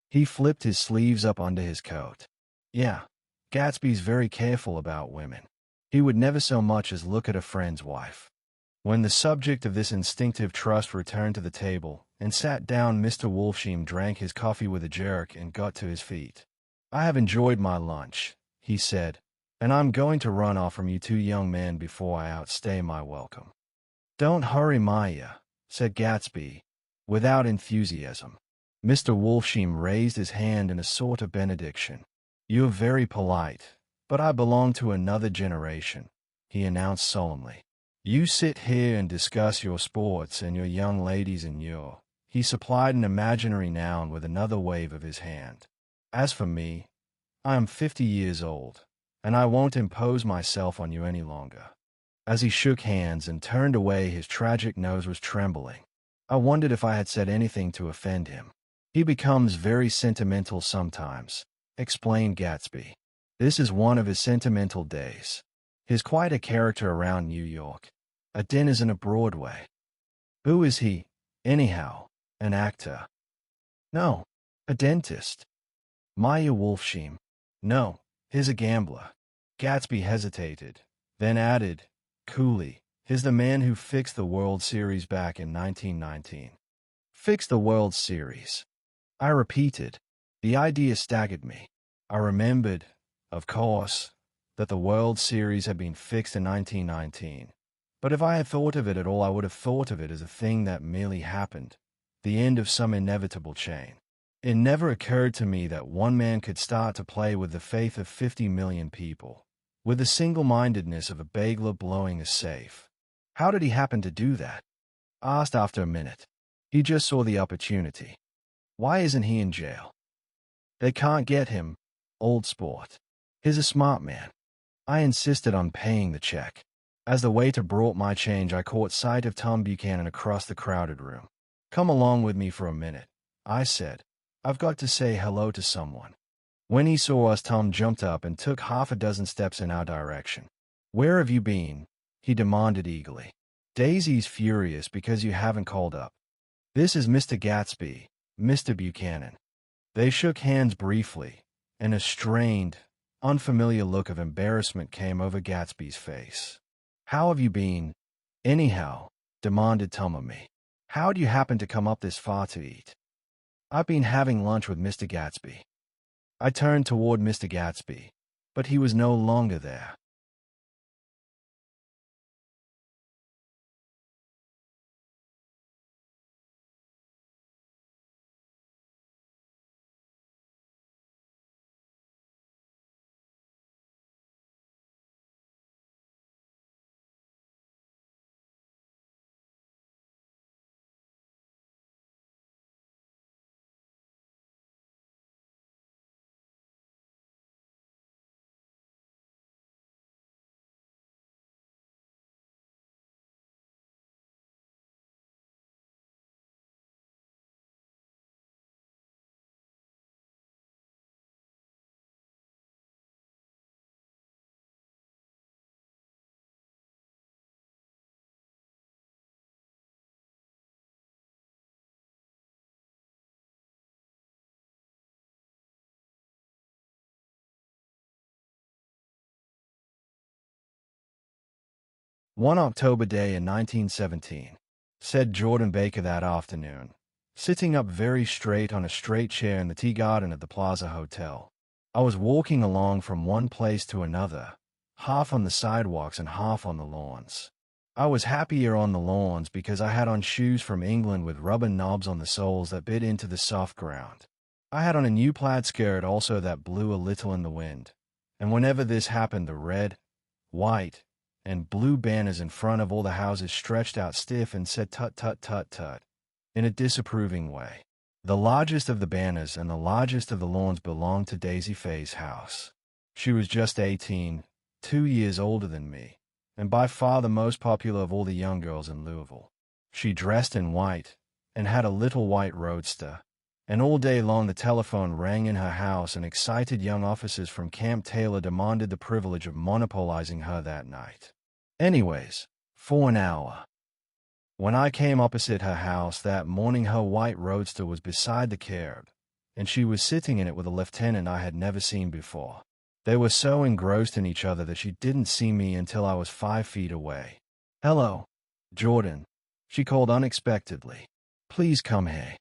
He flipped his sleeves up under his coat. "Yeah, Gatsby's very careful about women. He would never so much as look at a friend's wife." When the subject of this instinctive trust returned to the table and sat down, Mr. Wolfsheim drank his coffee with a jerk and got to his feet. "I have enjoyed my lunch," he said, "and I'm going to run off from you 2 young men before I outstay my welcome." "Don't hurry, Maya," said Gatsby, without enthusiasm. Mr. Wolfsheim raised his hand in a sort of benediction. "You're very polite, but I belong to another generation," he announced solemnly. "You sit here and discuss your sports and your young ladies and your—" He supplied an imaginary noun with another wave of his hand. "As for me, I am 50 years old, and I won't impose myself on you any longer." As he shook hands and turned away, his tragic nose was trembling. I wondered if I had said anything to offend him. "He becomes very sentimental sometimes," explained Gatsby. "This is one of his sentimental days. He's quite a character around New York. A denizen of Broadway." "Who is he, anyhow? An actor?" "No, a dentist." Maya Wolfsheim. "No, he's a gambler." Gatsby hesitated, then added, coolly, "He's the man who fixed the World Series back in 1919. "Fixed the World Series?" I repeated. The idea staggered me. I remembered, of course, that the World Series had been fixed in 1919, But if I had thought of it at all, I would have thought of it as a thing that merely happened, the end of some inevitable chain. It never occurred to me that one man could start to play with the faith of 50 million people, with the single-mindedness of a bagler blowing a safe. How did he happen to do that? I asked after a minute. He just saw the opportunity. Why isn't he in jail? They can't get him, old sport. He's a smart man. I insisted on paying the check. As the waiter brought my change, I caught sight of Tom Buchanan across the crowded room. Come along with me for a minute, I said. I've got to say hello to someone. When he saw us, Tom jumped up and took half a dozen steps in our direction. Where have you been? He demanded eagerly. Daisy's furious because you haven't called up. This is Mr. Gatsby, Mr. Buchanan. They shook hands briefly, and a strained, unfamiliar look of embarrassment came over Gatsby's face. How have you been, anyhow? Demanded Tom of me. How'd you happen to come up this far to eat? I've been having lunch with Mr. Gatsby. I turned toward Mr. Gatsby, but he was no longer there. One October day in 1917, said Jordan Baker that afternoon, sitting up very straight on a straight chair in the tea garden at the Plaza Hotel. I was walking along from one place to another, half on the sidewalks and half on the lawns. I was happier on the lawns because I had on shoes from England with rubber knobs on the soles that bit into the soft ground. I had on a new plaid skirt also that blew a little in the wind, and whenever this happened, the red, white, and blue banners in front of all the houses stretched out stiff and said tut tut tut tut, in a disapproving way. The largest of the banners and the largest of the lawns belonged to Daisy Faye's house. She was just 18, 2 years older than me, and by far the most popular of all the young girls in Louisville. She dressed in white, and had a little white roadster, and all day long the telephone rang in her house and excited young officers from Camp Taylor demanded the privilege of monopolizing her that night. Anyways, for an hour. When I came opposite her house that morning, her white roadster was beside the curb, and she was sitting in it with a lieutenant I had never seen before. They were so engrossed in each other that she didn't see me until I was 5 feet away. Hello, Jordan, she called unexpectedly. Please come here.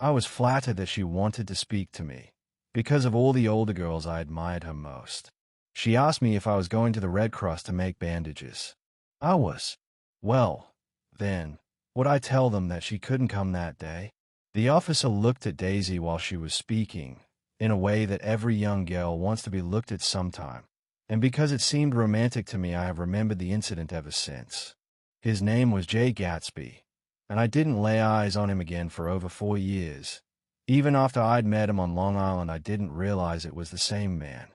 I was flattered that she wanted to speak to me. Because of all the older girls, I admired her most. She asked me if I was going to the Red Cross to make bandages. I was. Well, then, would I tell them that she couldn't come that day? The officer looked at Daisy while she was speaking, in a way that every young girl wants to be looked at sometime, and because it seemed romantic to me, I have remembered the incident ever since. His name was Jay Gatsby, and I didn't lay eyes on him again for over 4 years. Even after I'd met him on Long Island, I didn't realize it was the same man.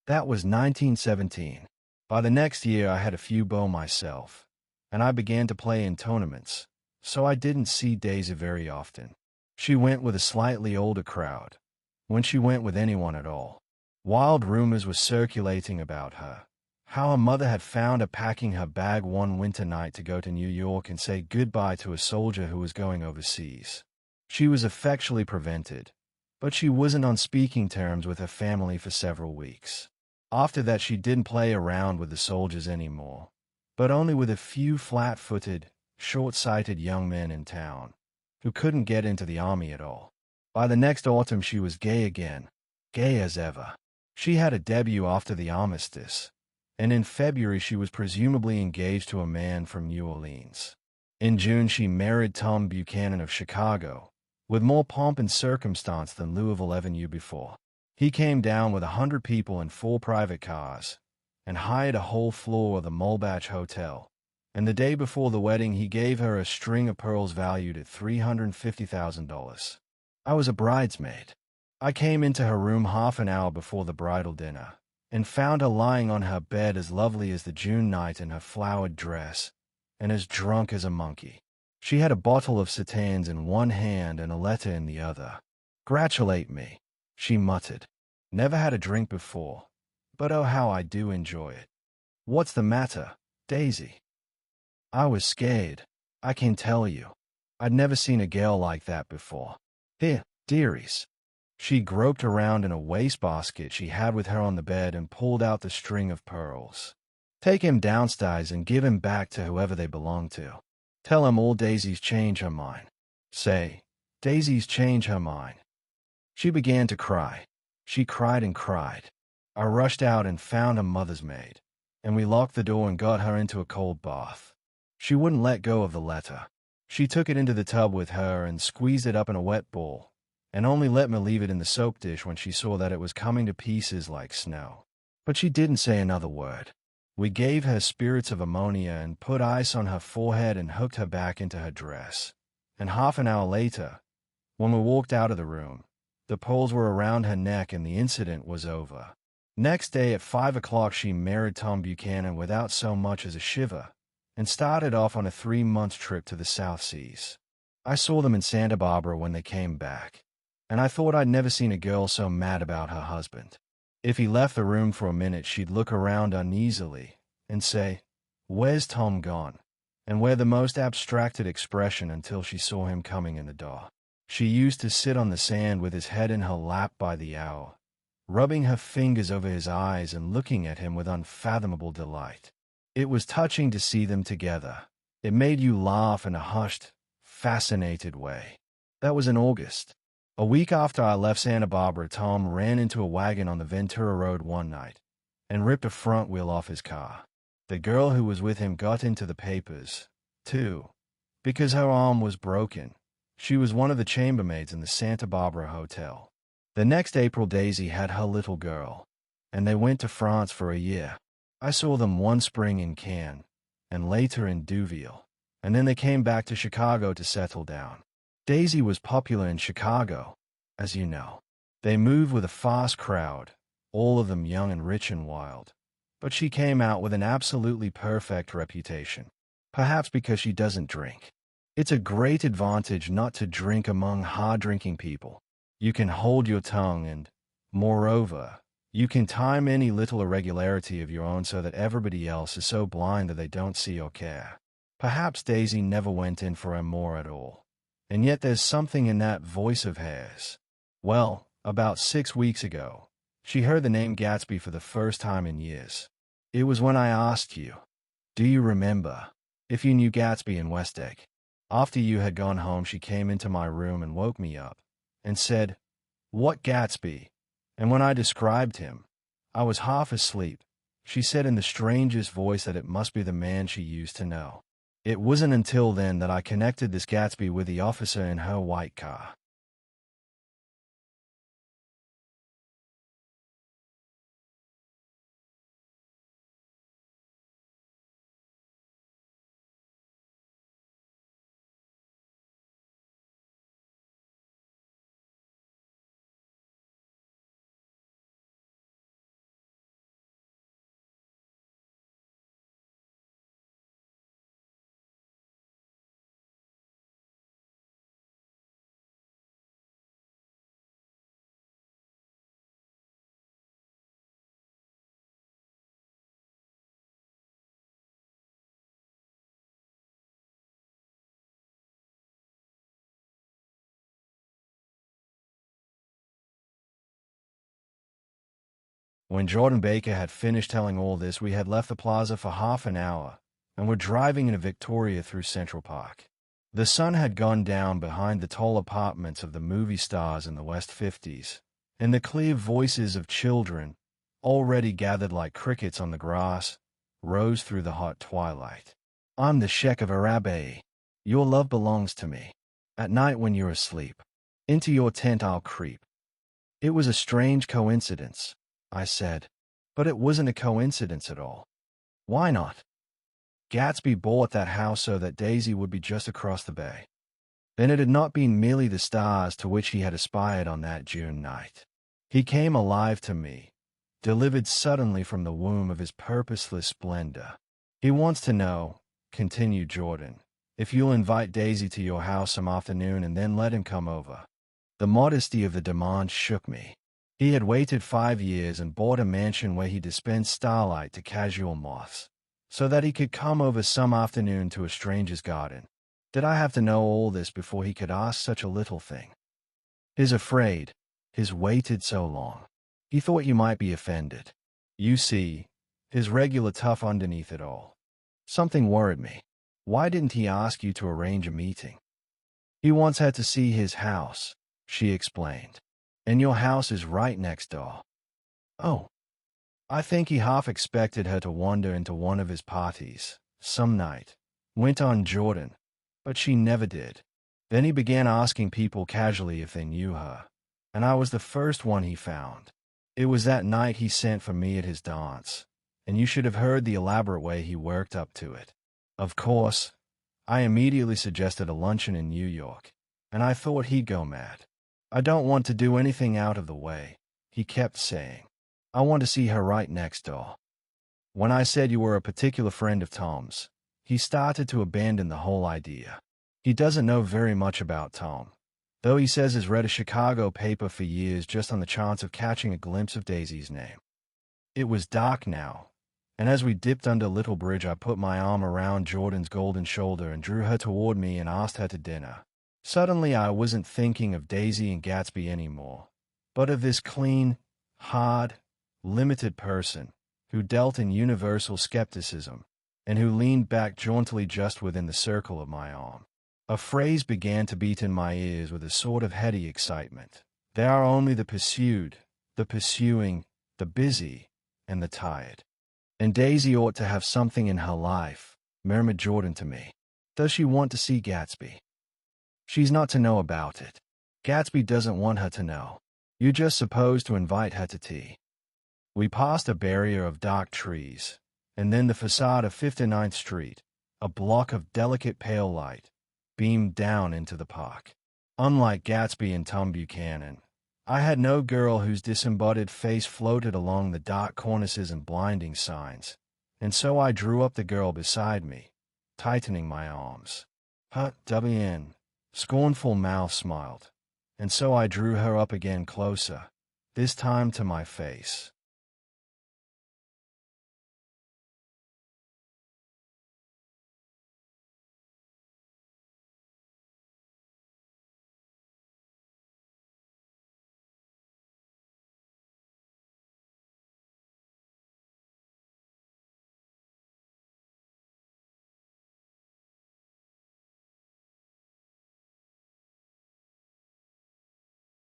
That was 1917. By the next year, I had a few beaux myself, and I began to play in tournaments, so I didn't see Daisy very often. She went with a slightly older crowd, when she went with anyone at all. Wild rumors were circulating about her, how her mother had found her packing her bag one winter night to go to New York and say goodbye to a soldier who was going overseas. She was effectually prevented, but she wasn't on speaking terms with her family for several weeks. After that, she didn't play around with the soldiers anymore, but only with a few flat-footed, short-sighted young men in town, who couldn't get into the army at all. By the next autumn, she was gay again, gay as ever. She had a debut after the armistice, and in February she was presumably engaged to a man from New Orleans. In June she married Tom Buchanan of Chicago, with more pomp and circumstance than Louisville ever knew before. He came down with 100 people in 4 private cars, and hired a whole floor of the Mulbach Hotel, and the day before the wedding he gave her a string of pearls valued at $350,000. I was a bridesmaid. I came into her room half an hour before the bridal dinner, and found her lying on her bed as lovely as the June night in her flowered dress, and as drunk as a monkey. She had a bottle of Satans in one hand and a letter in the other. "Gratulate me," she muttered. "Never had a drink before, but oh how I do enjoy it. What's the matter, Daisy?" I was scared, I can tell you. I'd never seen a girl like that before. "Here, dearies." She groped around in a wastebasket she had with her on the bed and pulled out the string of pearls. "Take him downstairs and give him back to whoever they belong to. Tell him all Daisy's change her mind. Say, Daisy's change her mind." She began to cry. She cried and cried. I rushed out and found her mother's maid, and we locked the door and got her into a cold bath. She wouldn't let go of the letter. She took it into the tub with her and squeezed it up in a wet bowl, and only let me leave it in the soap dish when she saw that it was coming to pieces like snow. But she didn't say another word. We gave her spirits of ammonia and put ice on her forehead and hooked her back into her dress. And half an hour later, when we walked out of the room, the pearls were around her neck and the incident was over. Next day at 5 o'clock she married Tom Buchanan without so much as a shiver, and started off on a 3-month trip to the South Seas. I saw them in Santa Barbara when they came back, and I thought I'd never seen a girl so mad about her husband. If he left the room for a minute, she'd look around uneasily and say, "Where's Tom gone?" and wear the most abstracted expression until she saw him coming in the door. She used to sit on the sand with his head in her lap by the hour, rubbing her fingers over his eyes and looking at him with unfathomable delight. It was touching to see them together. It made you laugh in a hushed, fascinated way. That was in August. A week after I left Santa Barbara, Tom ran into a wagon on the Ventura Road one night and ripped a front wheel off his car. The girl who was with him got into the papers, too, because her arm was broken. She was one of the chambermaids in the Santa Barbara hotel. The next April, Daisy had her little girl, and they went to France for a year. I saw them one spring in Cannes, and later in Deauville, and then they came back to Chicago to settle down. Daisy was popular in Chicago, as you know. They moved with a fast crowd, all of them young and rich and wild. But she came out with an absolutely perfect reputation, perhaps because she doesn't drink. It's a great advantage not to drink among hard-drinking people. You can hold your tongue and, moreover, you can time any little irregularity of your own so that everybody else is so blind that they don't see or care. Perhaps Daisy never went in for amour at all. And yet there's something in that voice of hers. Well, about 6 weeks ago, she heard the name Gatsby for the first time in years. It was when I asked you, "Do you remember if you knew Gatsby in West Egg?" After you had gone home, she came into my room and woke me up and said, "What Gatsby?" And when I described him, I was half asleep. She said in the strangest voice that it must be the man she used to know. It wasn't until then that I connected this Gatsby with the officer in her white car. When Jordan Baker had finished telling all this, we had left the plaza for half an hour and were driving in a Victoria through Central Park. The sun had gone down behind the tall apartments of the movie stars in the West 50s, and the clear voices of children, already gathered like crickets on the grass, rose through the hot twilight. I'm the Sheikh of Araby. Your love belongs to me. At night when you're asleep, into your tent I'll creep. It was a strange coincidence, I said, but it wasn't a coincidence at all. Why not? Gatsby bought that house so that Daisy would be just across the bay. Then it had not been merely the stars to which he had aspired on that June night. He came alive to me, delivered suddenly from the womb of his purposeless splendor. He wants to know, continued Jordan, if you'll invite Daisy to your house some afternoon and then let him come over. The modesty of the demand shook me. He had waited 5 years and bought a mansion where he dispensed starlight to casual moths, so that he could come over some afternoon to a stranger's garden. Did I have to know all this before he could ask such a little thing? He's afraid. He's waited so long. He thought you might be offended. You see, he's regular tough underneath it all. Something worried me. Why didn't he ask you to arrange a meeting? He wants her to see his house, she explained. And your house is right next door. Oh. I think he half expected her to wander into one of his parties, some night, went on Jordan, but she never did. Then he began asking people casually if they knew her, and I was the first one he found. It was that night he sent for me at his dance, and you should have heard the elaborate way he worked up to it. Of course, I immediately suggested a luncheon in New York, and I thought he'd go mad. I don't want to do anything out of the way, he kept saying. I want to see her right next door. When I said you were a particular friend of Tom's, he started to abandon the whole idea. He doesn't know very much about Tom, though he says he's read a Chicago paper for years just on the chance of catching a glimpse of Daisy's name. It was dark now, and as we dipped under Little Bridge I put my arm around Jordan's golden shoulder and drew her toward me and asked her to dinner. Suddenly I wasn't thinking of Daisy and Gatsby anymore, but of this clean, hard, limited person who dealt in universal skepticism and who leaned back jauntily just within the circle of my arm. A phrase began to beat in my ears with a sort of heady excitement. There are only the pursued, the pursuing, the busy, and the tired. And Daisy ought to have something in her life, murmured Jordan to me. Does she want to see Gatsby? She's not to know about it. Gatsby doesn't want her to know. You're just supposed to invite her to tea. We passed a barrier of dark trees, and then the facade of 59th Street, a block of delicate pale light, beamed down into the park. Unlike Gatsby and Tom Buchanan, I had no girl whose disembodied face floated along the dark cornices and blinding signs, and so I drew up the girl beside me, tightening my arms. WN, scornful mouth smiled, and so I drew her up again closer, this time to my face.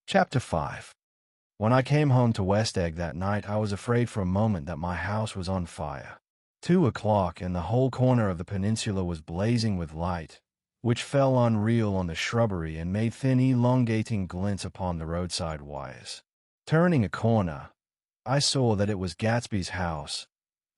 Chapter 5. When I came home to West Egg that night, I was afraid for a moment that my house was on fire. 2 o'clock, and the whole corner of the peninsula was blazing with light, which fell unreal on the shrubbery and made thin elongating glints upon the roadside wires. Turning a corner, I saw that it was Gatsby's house,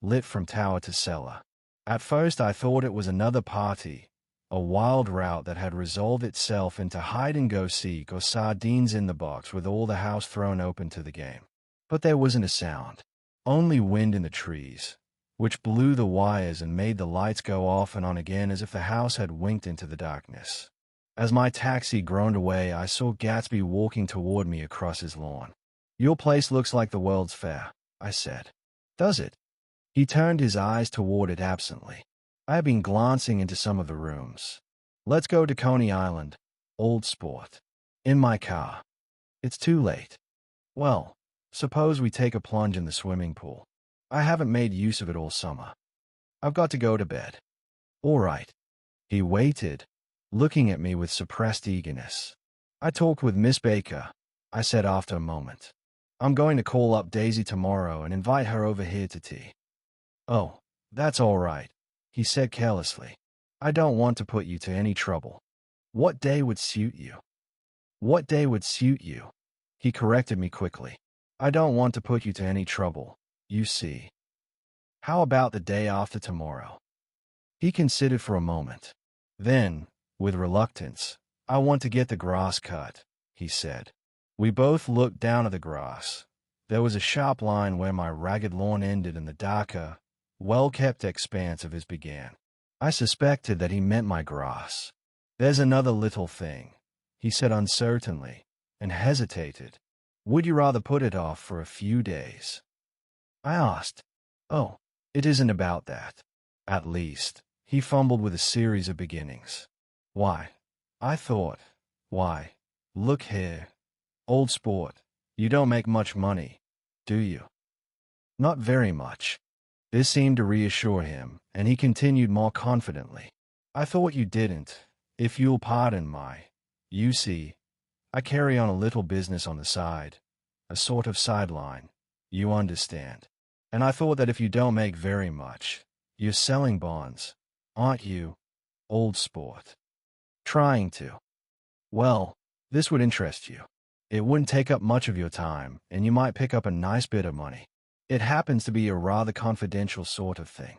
lit from tower to cellar. At first I thought it was another party, a wild rout that had resolved itself into hide-and-go-seek or sardines in the box with all the house thrown open to the game. But there wasn't a sound, only wind in the trees, which blew the wires and made the lights go off and on again as if the house had winked into the darkness. As my taxi groaned away, I saw Gatsby walking toward me across his lawn. "Your place looks like the World's Fair," I said. "Does it?" He turned his eyes toward it absently. I had been glancing into some of the rooms. "Let's go to Coney Island, old sport." "In my car." "It's too late." "Well, suppose we take a plunge in the swimming pool. I haven't made use of it all summer. I've got to go to bed." "All right." He waited, looking at me with suppressed eagerness. "I talked with Miss Baker," I said after a moment. I'm going to call up Daisy tomorrow and invite her over here to tea. Oh, that's all right, he said carelessly. I don't want to put you to any trouble. What day would suit you? What day would suit you? He corrected me quickly. I don't want to put you to any trouble, you see. How about the day after tomorrow? He considered for a moment. Then, with reluctance, I want to get the grass cut, he said. We both looked down at the grass. There was a sharp line where my ragged lawn ended and the darker, well-kept expanse of his began. I suspected that he meant my grass. There's another little thing, he said uncertainly, and hesitated. Would you rather put it off for a few days? I asked. Oh, it isn't about that. At least, he fumbled with a series of beginnings. Why, I thought, why, look here. Old sport, you don't make much money, do you? Not very much. This seemed to reassure him, and he continued more confidently. I thought you didn't, if you'll pardon my. You see, I carry on a little business on the side, a sort of sideline, you understand. And I thought that if you don't make very much, you're selling bonds, aren't you, old sport? Trying to. Well, this would interest you. It wouldn't take up much of your time, and you might pick up a nice bit of money. It happens to be a rather confidential sort of thing.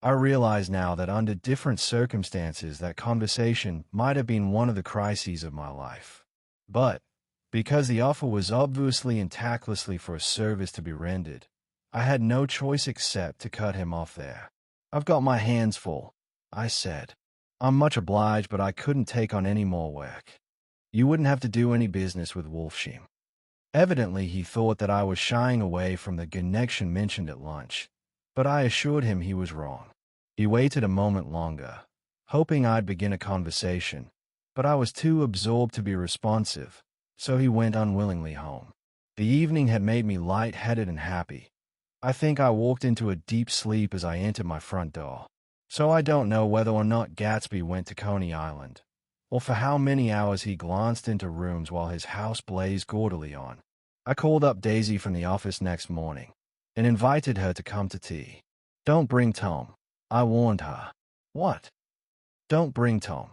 I realize now that under different circumstances that conversation might have been one of the crises of my life. But, because the offer was obviously and tactlessly for a service to be rendered, I had no choice except to cut him off there. I've got my hands full, I said. I'm much obliged, but I couldn't take on any more work. You wouldn't have to do any business with Wolfsheim. Evidently, he thought that I was shying away from the connection mentioned at lunch, but I assured him he was wrong. He waited a moment longer, hoping I'd begin a conversation, but I was too absorbed to be responsive, so he went unwillingly home. The evening had made me light-headed and happy. I think I walked into a deep sleep as I entered my front door. So I don't know whether or not Gatsby went to Coney Island, or for how many hours he glanced into rooms while his house blazed gaudily on. I called up Daisy from the office next morning and invited her to come to tea. Don't bring Tom, I warned her. What? Don't bring Tom.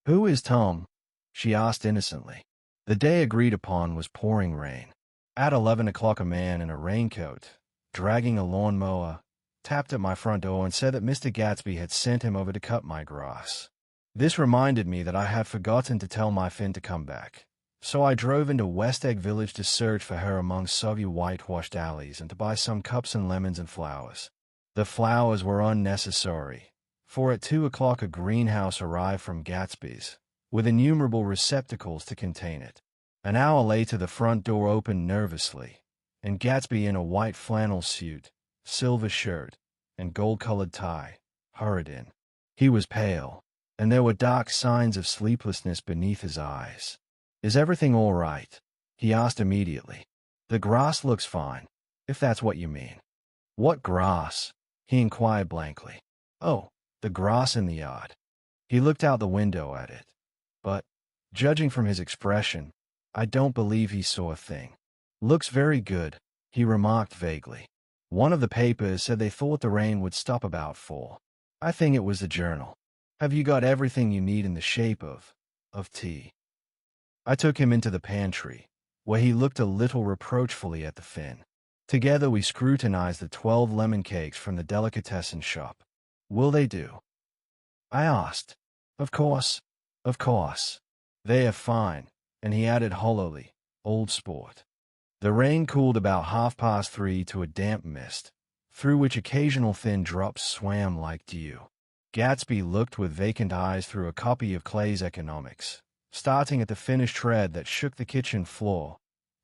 Who is Tom? She asked innocently. The day agreed upon was pouring rain. At 11 o'clock a man in a raincoat, dragging a lawnmower, tapped at my front door and said that Mr. Gatsby had sent him over to cut my grass. This reminded me that I had forgotten to tell my Finn to come back, so I drove into West Egg Village to search for her among soggy whitewashed alleys and to buy some cups and lemons and flowers. The flowers were unnecessary, for at 2 o'clock a greenhouse arrived from Gatsby's, with innumerable receptacles to contain it. An hour later the front door opened nervously, and Gatsby in a white flannel suit, silver shirt, and gold-colored tie, hurried in. He was pale, and there were dark signs of sleeplessness beneath his eyes. Is everything all right? He asked immediately. The grass looks fine, if that's what you mean. What grass? He inquired blankly. Oh, the grass in the yard. He looked out the window at it. But, judging from his expression, I don't believe he saw a thing. Looks very good, he remarked vaguely. One of the papers said they thought the rain would stop about 4. I think it was the Journal. Have you got everything you need in the shape of tea? I took him into the pantry, where he looked a little reproachfully at the Finn. Together we scrutinized the 12 lemon cakes from the delicatessen shop. Will they do? I asked. Of course. They are fine, and he added hollowly, old sport. The rain cooled about 3:30 to a damp mist, through which occasional thin drops swam like dew. Gatsby looked with vacant eyes through a copy of Clay's Economics, starting at the finished tread that shook the kitchen floor,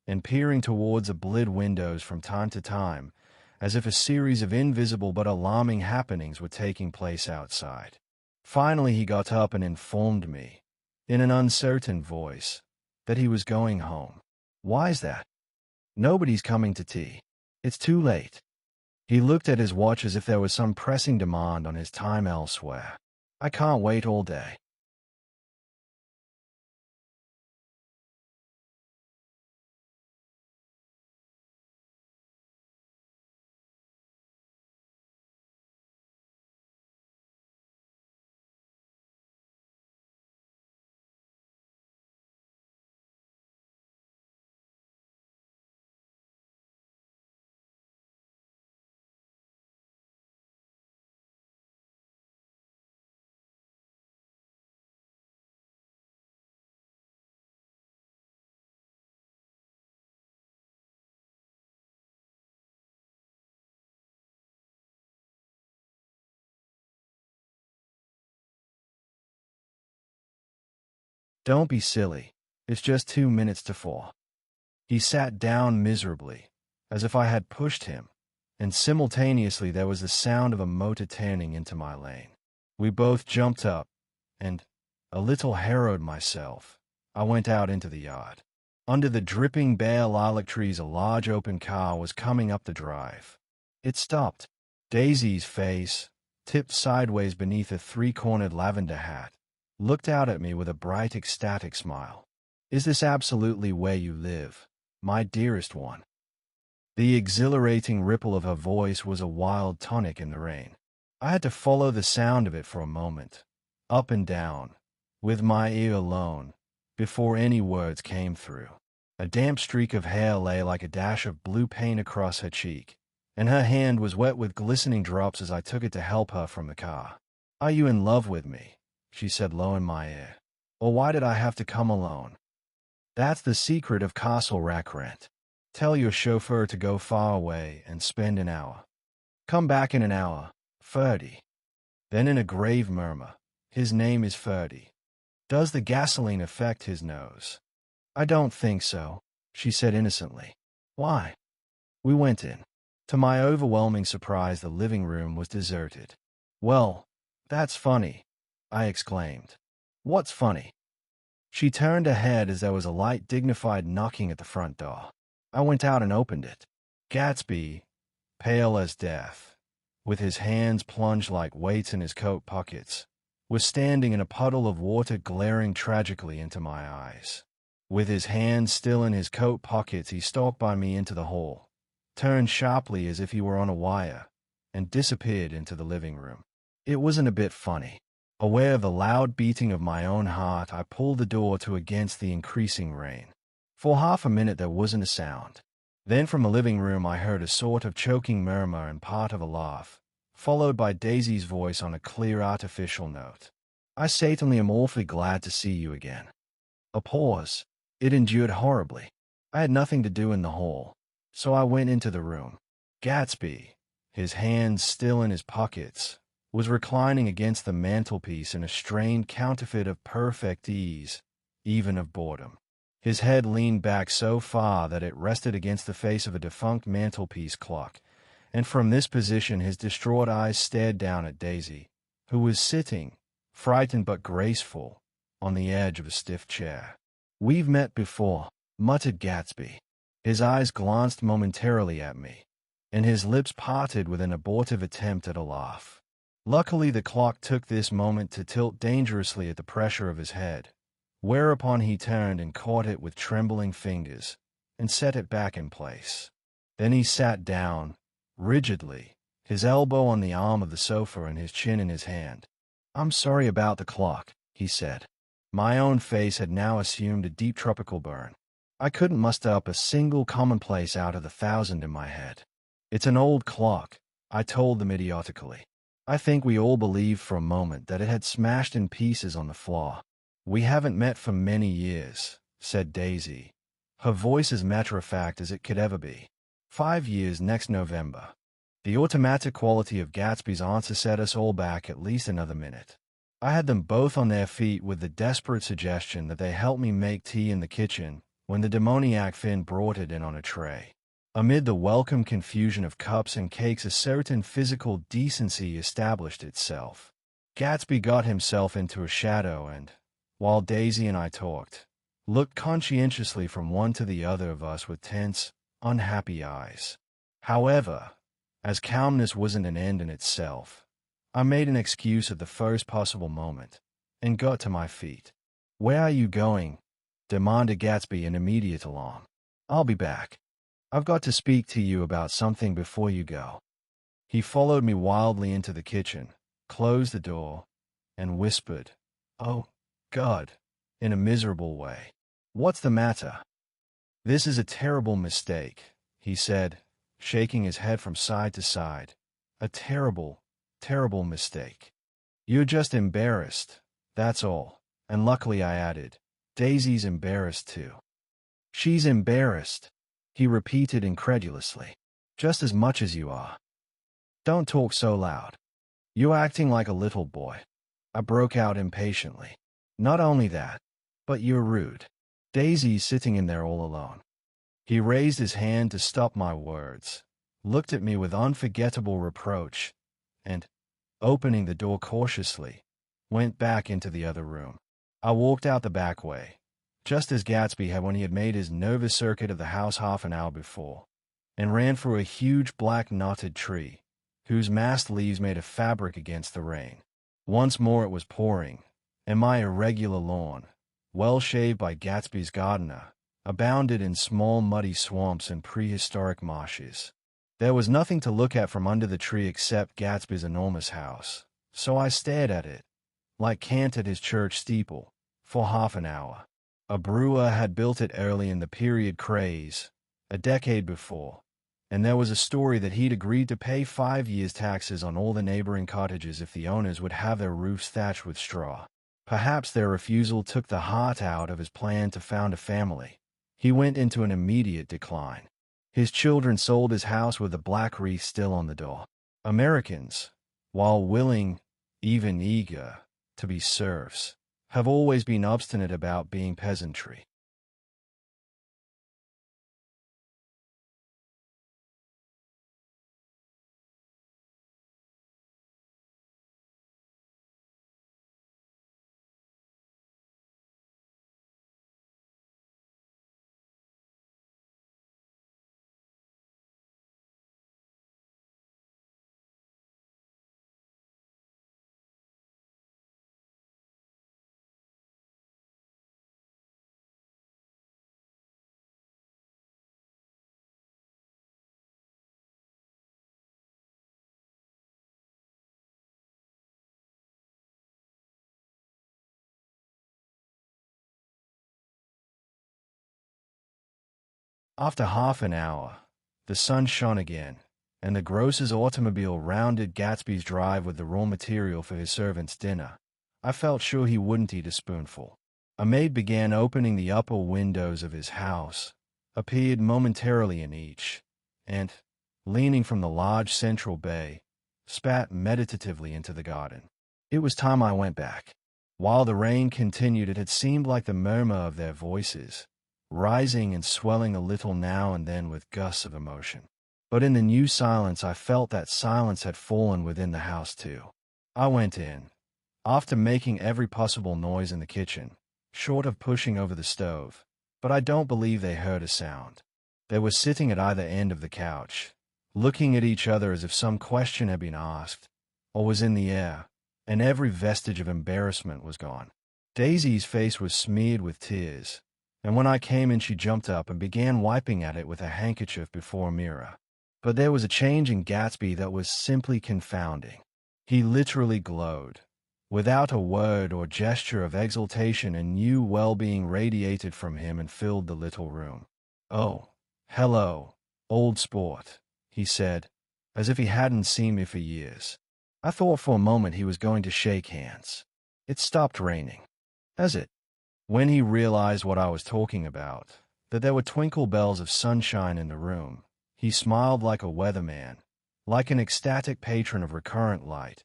and peering towards the blid windows from time to time, as if a series of invisible but alarming happenings were taking place outside. Finally he got up and informed me, in an uncertain voice, that he was going home. Why's that? Nobody's coming to tea. It's too late. He looked at his watch as if there was some pressing demand on his time elsewhere. I can't wait all day. Don't be silly. It's just 2 minutes to 4. He sat down miserably, as if I had pushed him, and simultaneously there was the sound of a motor turning into my lane. We both jumped up, and, a little harrowed myself, I went out into the yard. Under the dripping bare lilac trees, a large open car was coming up the drive. It stopped. Daisy's face, tipped sideways beneath a three-cornered lavender hat, looked out at me with a bright, ecstatic smile. "Is this absolutely where you live, my dearest one?" The exhilarating ripple of her voice was a wild tonic in the rain. I had to follow the sound of it for a moment, up and down, with my ear alone, before any words came through. A damp streak of hair lay like a dash of blue paint across her cheek, and her hand was wet with glistening drops as I took it to help her from the car. "Are you in love with me?" she said low in my ear. "Or why did I have to come alone? That's the secret of Castle Rack Rent. Tell your chauffeur to go far away and spend an hour. Come back in an hour, Ferdy." Then in a grave murmur, "His name is Ferdy. Does the gasoline affect his nose?" "I don't think so," she said innocently. "Why?" We went in. To my overwhelming surprise, the living room was deserted. "Well, that's funny," I exclaimed. "What's funny?" She turned her head as there was a light, dignified knocking at the front door. I went out and opened it. Gatsby, pale as death, with his hands plunged like weights in his coat pockets, was standing in a puddle of water, glaring tragically into my eyes. With his hands still in his coat pockets, he stalked by me into the hall, turned sharply as if he were on a wire, and disappeared into the living room. It wasn't a bit funny. Aware of the loud beating of my own heart, I pulled the door to against the increasing rain. For half a minute there wasn't a sound. Then from the living room I heard a sort of choking murmur and part of a laugh, followed by Daisy's voice on a clear artificial note. "I certainly am awfully glad to see you again." A pause. It endured horribly. I had nothing to do in the hall, so I went into the room. Gatsby, his hands still in his pockets, was reclining against the mantelpiece in a strained counterfeit of perfect ease, even of boredom. His head leaned back so far that it rested against the face of a defunct mantelpiece clock, and from this position his distraught eyes stared down at Daisy, who was sitting, frightened but graceful, on the edge of a stiff chair. "We've met before," muttered Gatsby. His eyes glanced momentarily at me, and his lips parted with an abortive attempt at a laugh. Luckily the clock took this moment to tilt dangerously at the pressure of his head, whereupon he turned and caught it with trembling fingers, and set it back in place. Then he sat down, rigidly, his elbow on the arm of the sofa and his chin in his hand. "I'm sorry about the clock," he said. My own face had now assumed a deep tropical burn. I couldn't muster up a single commonplace out of the 1,000 in my head. "It's an old clock," I told them idiotically. I think we all believed for a moment that it had smashed in pieces on the floor. "We haven't met for many years," said Daisy, her voice as matter-of-fact as it could ever be. 5 years next November." The automatic quality of Gatsby's answer set us all back at least another minute. I had them both on their feet with the desperate suggestion that they help me make tea in the kitchen when the demoniac Finn brought it in on a tray. Amid the welcome confusion of cups and cakes, a certain physical decency established itself. Gatsby got himself into a shadow and, while Daisy and I talked, looked conscientiously from one to the other of us with tense, unhappy eyes. However, as calmness wasn't an end in itself, I made an excuse at the first possible moment, and got to my feet. "Where are you going?" demanded Gatsby in immediate alarm. "I'll be back. I've got to speak to you about something before you go." He followed me wildly into the kitchen, closed the door, and whispered, "Oh, God," in a miserable way. "What's the matter?" "This is a terrible mistake," he said, shaking his head from side to side. "A terrible, terrible mistake. You're just embarrassed, that's all." And luckily I added, "Daisy's embarrassed too." "She's embarrassed," he repeated incredulously. "Just as much as you are." "Don't talk so loud. You're acting like a little boy," I broke out impatiently. "Not only that, But you're rude. Daisy's sitting in there all alone. He raised his hand to stop my words, looked at me with unforgettable reproach, and, opening the door cautiously, went back into the other room. I walked out the back way, just as Gatsby had when he had made his nervous circuit of the house half an hour before, and ran through a huge black knotted tree, whose massed leaves made a fabric against the rain. Once more it was pouring, and my irregular lawn, well shaved by Gatsby's gardener, abounded in small muddy swamps and prehistoric marshes. There was nothing to look at from under the tree except Gatsby's enormous house, so I stared at it, like Kant at his church steeple, for half an hour. A brewer had built it early in the period craze, a decade before, and there was a story that he'd agreed to pay 5 years' taxes on all the neighboring cottages if the owners would have their roofs thatched with straw. Perhaps their refusal took the heart out of his plan to found a family. He went into an immediate decline. His children sold his house with a black wreath still on the door. Americans, while willing, even eager, to be serfs, have always been obstinate about being peasantry. After half an hour, the sun shone again, and the grocer's automobile rounded Gatsby's drive with the raw material for his servant's dinner. I felt sure he wouldn't eat a spoonful. A maid began opening the upper windows of his house, appeared momentarily in each, and, leaning from the large central bay, spat meditatively into the garden. It was time I went back. While the rain continued, it had seemed like the murmur of their voices, rising and swelling a little now and then with gusts of emotion. But in the new silence I felt that silence had fallen within the house too. I went in, after making every possible noise in the kitchen, short of pushing over the stove, but I don't believe they heard a sound. They were sitting at either end of the couch, looking at each other as if some question had been asked, or was in the air, and every vestige of embarrassment was gone. Daisy's face was smeared with tears, and when I came in she jumped up and began wiping at it with a handkerchief before a mirror. But there was a change in Gatsby that was simply confounding. He literally glowed. Without a word or gesture of exultation, a new well-being radiated from him and filled the little room. "Oh, hello, old sport," he said, as if he hadn't seen me for years. I thought for a moment he was going to shake hands. It stopped raining. Has it? When he realized what I was talking about, that there were twinkle bells of sunshine in the room, he smiled like a weatherman, like an ecstatic patron of recurrent light,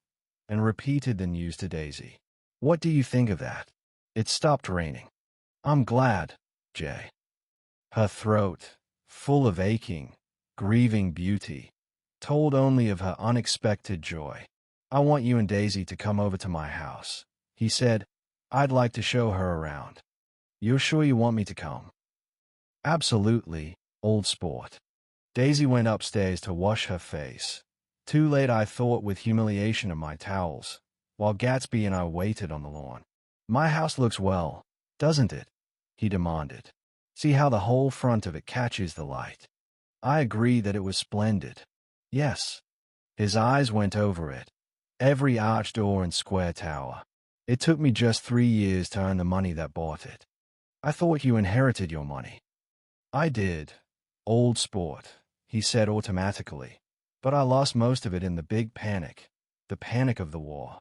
and repeated the news to Daisy. "What do you think of that? It stopped raining." "I'm glad, Jay." Her throat, full of aching, grieving beauty, told only of her unexpected joy. "I want you and Daisy to come over to my house," he said. "I'd like to show her around." "You're sure you want me to come?" "Absolutely, old sport." Daisy went upstairs to wash her face. Too late, I thought, with humiliation of my towels, while Gatsby and I waited on the lawn. "My house looks well, doesn't it?" he demanded. "See how the whole front of it catches the light?" I agreed that it was splendid. "Yes." His eyes went over it. Every arched door and square tower. "It took me just 3 years to earn the money that bought it." "I thought you inherited your money." "I did, old sport," he said automatically, "but I lost most of it in the big panic, the panic of the war."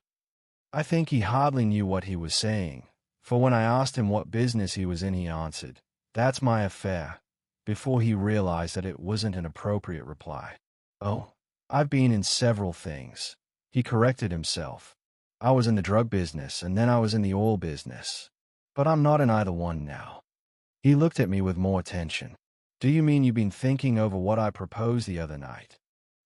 I think he hardly knew what he was saying, for when I asked him what business he was in, he answered, "That's my affair," before he realized that it wasn't an appropriate reply. "Oh, I've been in several things," he corrected himself. "I was in the drug business, and then I was in the oil business." But I'm not in either one now. He looked at me with more attention. Do you mean you've been thinking over what I proposed the other night?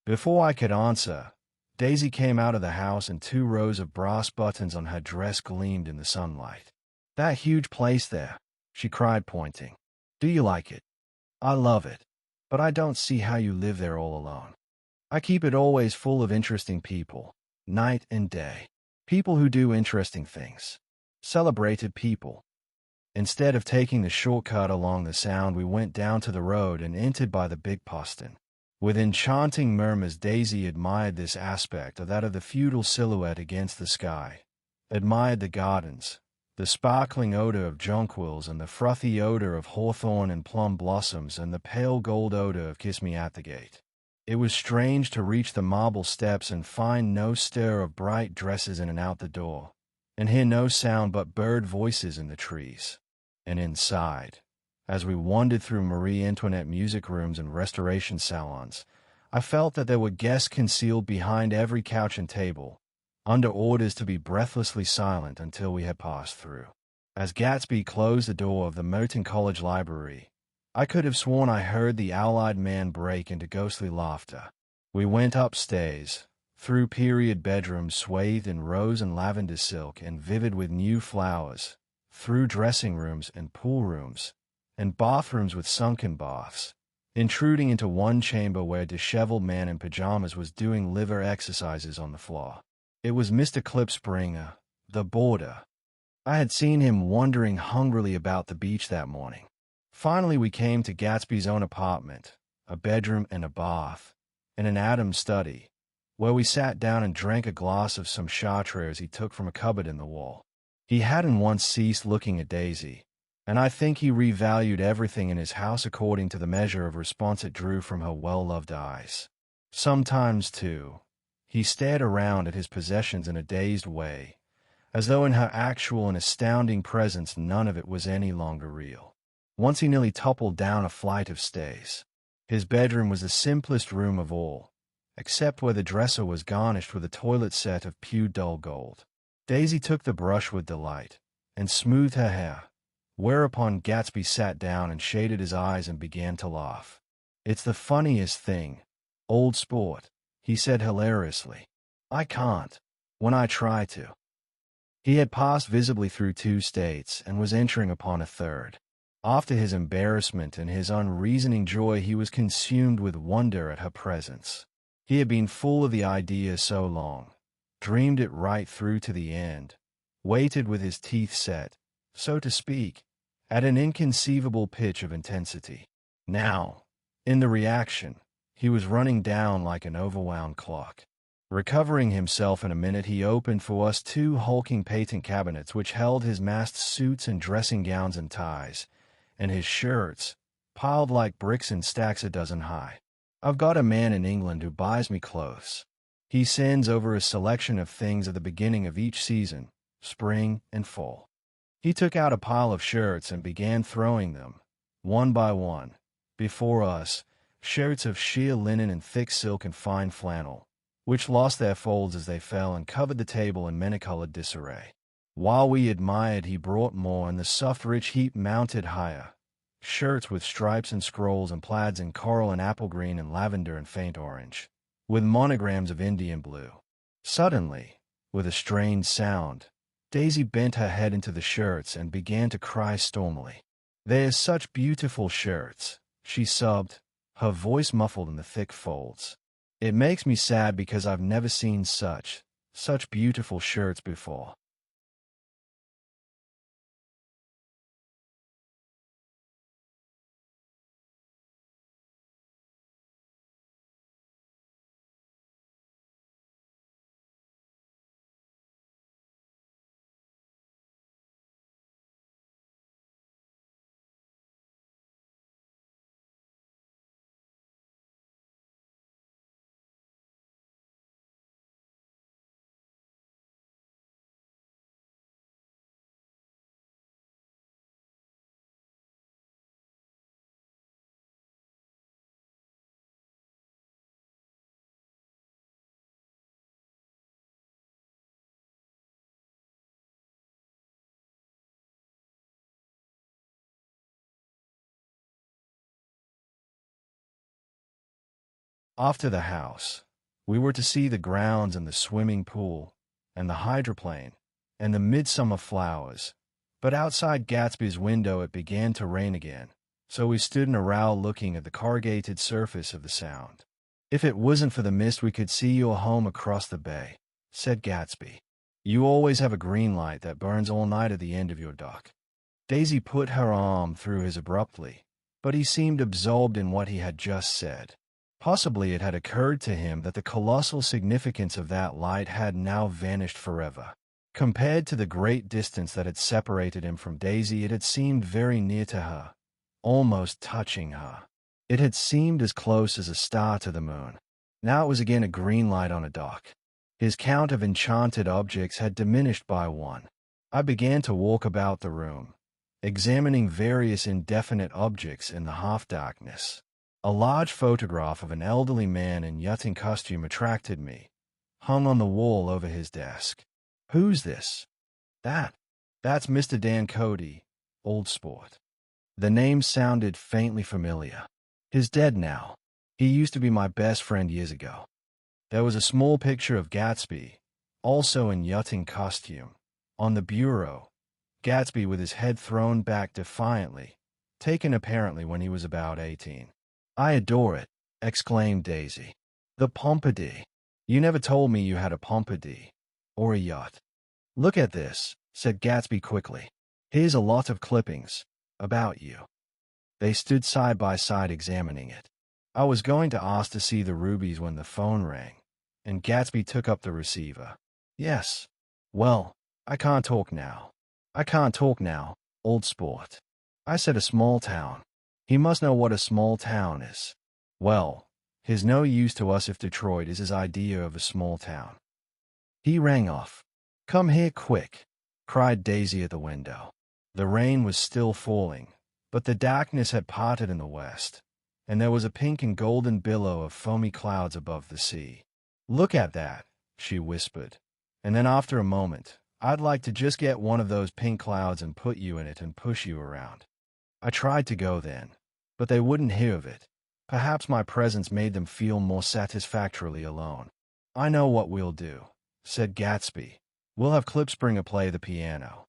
Before I could answer, Daisy came out of the house and 2 rows of brass buttons on her dress gleamed in the sunlight. That huge place there, she cried, pointing. Do you like it? I love it, but I don't see how you live there all alone. I keep it always full of interesting people, night and day. People who do interesting things. Celebrated people. Instead of taking the shortcut along the Sound, we went down to the road and entered by the big postern. With enchanting murmurs, Daisy admired this aspect or that of the feudal silhouette against the sky, admired the gardens, the sparkling odor of jonquils and the frothy odor of hawthorn and plum blossoms and the pale gold odor of Kiss Me at the Gate. It was strange to reach the marble steps and find no stir of bright dresses in and out the door, and hear no sound but bird voices in the trees. And inside, as we wandered through Marie Antoinette music rooms and restoration salons, I felt that there were guests concealed behind every couch and table, under orders to be breathlessly silent until we had passed through. As Gatsby closed the door of the Merton College Library, I could have sworn I heard the owl-eyed man break into ghostly laughter. We went upstairs, through period bedrooms swathed in rose and lavender silk and vivid with new flowers, through dressing rooms and pool rooms, and bathrooms with sunken baths, intruding into one chamber where a disheveled man in pajamas was doing liver exercises on the floor. It was Mr. Klipspringer, the boarder. I had seen him wandering hungrily about the beach that morning. Finally we came to Gatsby's own apartment, a bedroom and a bath, and an Adams study, where we sat down and drank a glass of some Chartreuse he took from a cupboard in the wall. He hadn't once ceased looking at Daisy, and I think he revalued everything in his house according to the measure of response it drew from her well-loved eyes. Sometimes, too, he stared around at his possessions in a dazed way, as though in her actual and astounding presence none of it was any longer real. Once he nearly toppled down a flight of stairs. His bedroom was the simplest room of all, except where the dresser was garnished with a toilet set of pure dull gold. Daisy took the brush with delight, and smoothed her hair, whereupon Gatsby sat down and shaded his eyes and began to laugh. It's the funniest thing, old sport, he said hilariously. I can't, when I try to. He had passed visibly through 2 states and was entering upon a third. After his embarrassment and his unreasoning joy, he was consumed with wonder at her presence. He had been full of the idea so long, dreamed it right through to the end, waited with his teeth set, so to speak, at an inconceivable pitch of intensity. Now, in the reaction, he was running down like an overwound clock. Recovering himself in a minute, he opened for us 2 hulking patent cabinets which held his masked suits and dressing gowns and ties, and his shirts, piled like bricks in stacks a dozen high. I've got a man in England who buys me clothes. He sends over a selection of things at the beginning of each season, spring and fall. He took out a pile of shirts and began throwing them, one by one, before us, shirts of sheer linen and thick silk and fine flannel, which lost their folds as they fell and covered the table in many-colored disarray. While we admired, he brought more, and the soft rich heap mounted higher. Shirts with stripes and scrolls and plaids in coral and apple green and lavender and faint orange, with monograms of Indian blue. Suddenly, with a strange sound, Daisy bent her head into the shirts and began to cry stormily. "They're such beautiful shirts," she sobbed, her voice muffled in the thick folds. "It makes me sad because I've never seen such beautiful shirts before." After the house, we were to see the grounds and the swimming pool, and the hydroplane, and the midsummer flowers. But outside Gatsby's window it began to rain again, so we stood in a row looking at the corrugated surface of the Sound. "If it wasn't for the mist we could see your home across the bay," said Gatsby. "You always have a green light that burns all night at the end of your dock." Daisy put her arm through his abruptly, but he seemed absorbed in what he had just said. Possibly it had occurred to him that the colossal significance of that light had now vanished forever. Compared to the great distance that had separated him from Daisy, it had seemed very near to her, almost touching her. It had seemed as close as a star to the moon. Now it was again a green light on a dock. His count of enchanted objects had diminished by one. I began to walk about the room, examining various indefinite objects in the half-darkness. A large photograph of an elderly man in yachting costume attracted me, hung on the wall over his desk. "Who's this?" That's Mr. Dan Cody, old sport." The name sounded faintly familiar. "He's dead now. He used to be my best friend years ago." There was a small picture of Gatsby, also in yachting costume, on the bureau. Gatsby with his head thrown back defiantly, taken apparently when he was about 18. "I adore it," exclaimed Daisy. "The Pompadour. You never told me you had a Pompadour, or a yacht." "Look at this," said Gatsby quickly. "Here's a lot of clippings about you." They stood side by side examining it. I was going to ask to see the rubies when the phone rang, and Gatsby took up the receiver. "Yes. Well, I can't talk now. Old sport. I said a small town. He must know what a small town is. Well, he's no use to us if Detroit is his idea of a small town." He rang off. "Come here quick," cried Daisy at the window. The rain was still falling, but the darkness had parted in the west, and there was a pink and golden billow of foamy clouds above the sea. "Look at that," she whispered, and then after a moment, "I'd like to just get one of those pink clouds and put you in it and push you around." I tried to go then, but they wouldn't hear of it. Perhaps my presence made them feel more satisfactorily alone. "I know what we'll do," said Gatsby. "We'll have Klipspringer play the piano."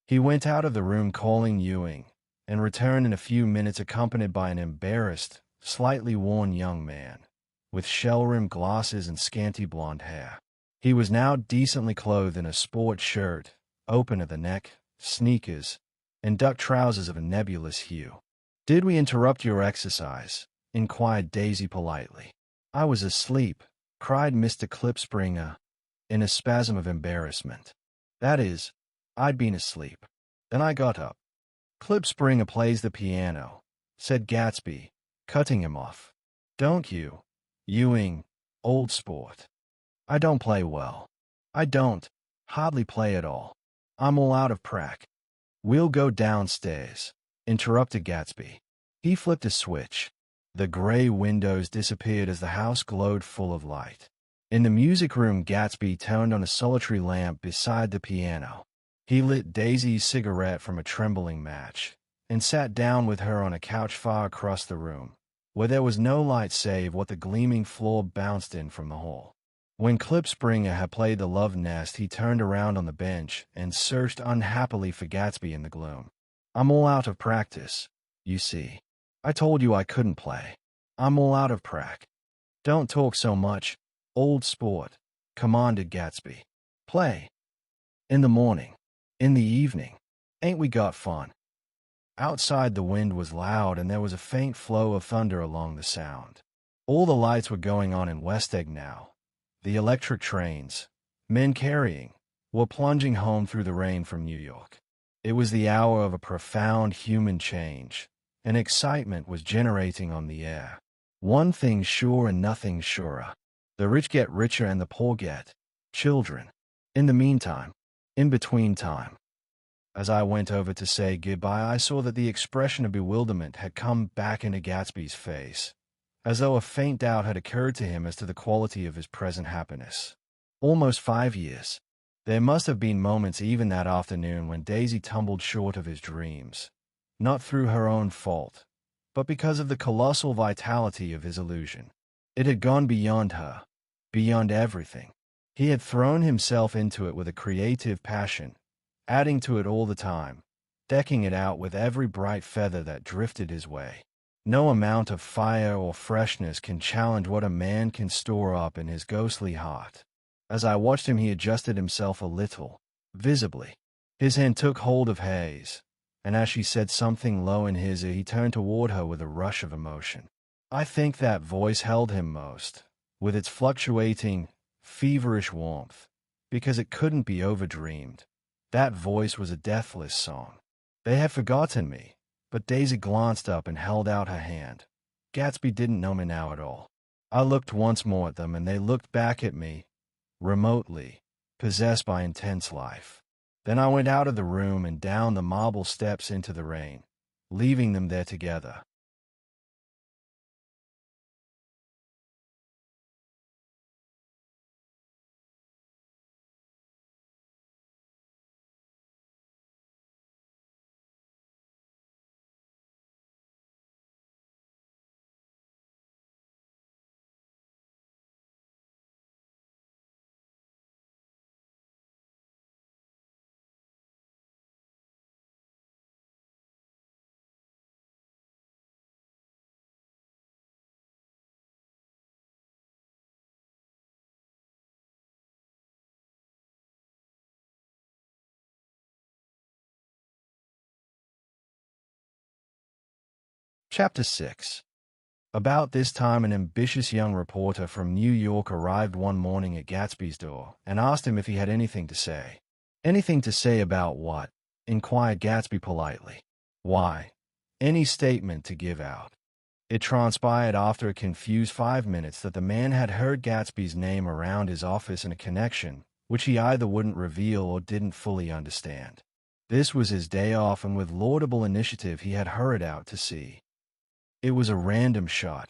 He went out of the room calling Ewing, and returned in a few minutes accompanied by an embarrassed, slightly worn young man, with shell-rimmed glasses and scanty blonde hair. He was now decently clothed in a sport shirt, open at the neck, sneakers, and duck trousers of a nebulous hue. "Did we interrupt your exercise?" inquired Daisy politely. "I was asleep," cried Mr. Klipspringer, in a spasm of embarrassment. "That is, I'd been asleep. Then I got up." "Klipspringer plays the piano," said Gatsby, cutting him off. "Don't you, Ewing, old sport?" "I don't play well. I don't hardly play at all. I'm all out of prac." "We'll go downstairs," interrupted Gatsby. He flipped a switch. The gray windows disappeared as the house glowed full of light. In the music room, Gatsby turned on a solitary lamp beside the piano. He lit Daisy's cigarette from a trembling match, and sat down with her on a couch far across the room, where there was no light save what the gleaming floor bounced in from the hall. When Klipspringer had played the Love Nest, he turned around on the bench and searched unhappily for Gatsby in the gloom. "I'm all out of practice, you see. I told you I couldn't play. I'm all out of prac." "Don't talk so much, old sport," commanded Gatsby. "Play. In the morning. In the evening. Ain't we got fun?" Outside the wind was loud and there was a faint flow of thunder along the Sound. All the lights were going on in West Egg now. The electric trains, men carrying, were plunging home through the rain from New York. It was the hour of a profound human change, and excitement was generating on the air. One thing sure and nothing surer. The rich get richer and the poor get children. In the meantime, in between time. As I went over to say goodbye, I saw that the expression of bewilderment had come back into Gatsby's face, as though a faint doubt had occurred to him as to the quality of his present happiness. Almost 5 years. There must have been moments even that afternoon when Daisy tumbled short of his dreams, not through her own fault, but because of the colossal vitality of his illusion. It had gone beyond her, beyond everything. He had thrown himself into it with a creative passion, adding to it all the time, decking it out with every bright feather that drifted his way. No amount of fire or freshness can challenge what a man can store up in his ghostly heart. As I watched him, he adjusted himself a little, visibly. His hand took hold of Hayes, and as she said something low in his ear, he turned toward her with a rush of emotion. I think that voice held him most, with its fluctuating, feverish warmth, because it couldn't be overdreamed. That voice was a deathless song. They had forgotten me, but Daisy glanced up and held out her hand. Gatsby didn't know me now at all. I looked once more at them, and they looked back at me, remotely, possessed by intense life. Then I went out of the room and down the marble steps into the rain, leaving them there together. Chapter 6. About this time, an ambitious young reporter from New York arrived one morning at Gatsby's door and asked him if he had anything to say. Anything to say about what? Inquired Gatsby politely. Why, any statement to give out. It transpired after a confused 5 minutes that the man had heard Gatsby's name around his office in a connection which he either wouldn't reveal or didn't fully understand. This was his day off, and with laudable initiative he had hurried out to see. It was a random shot,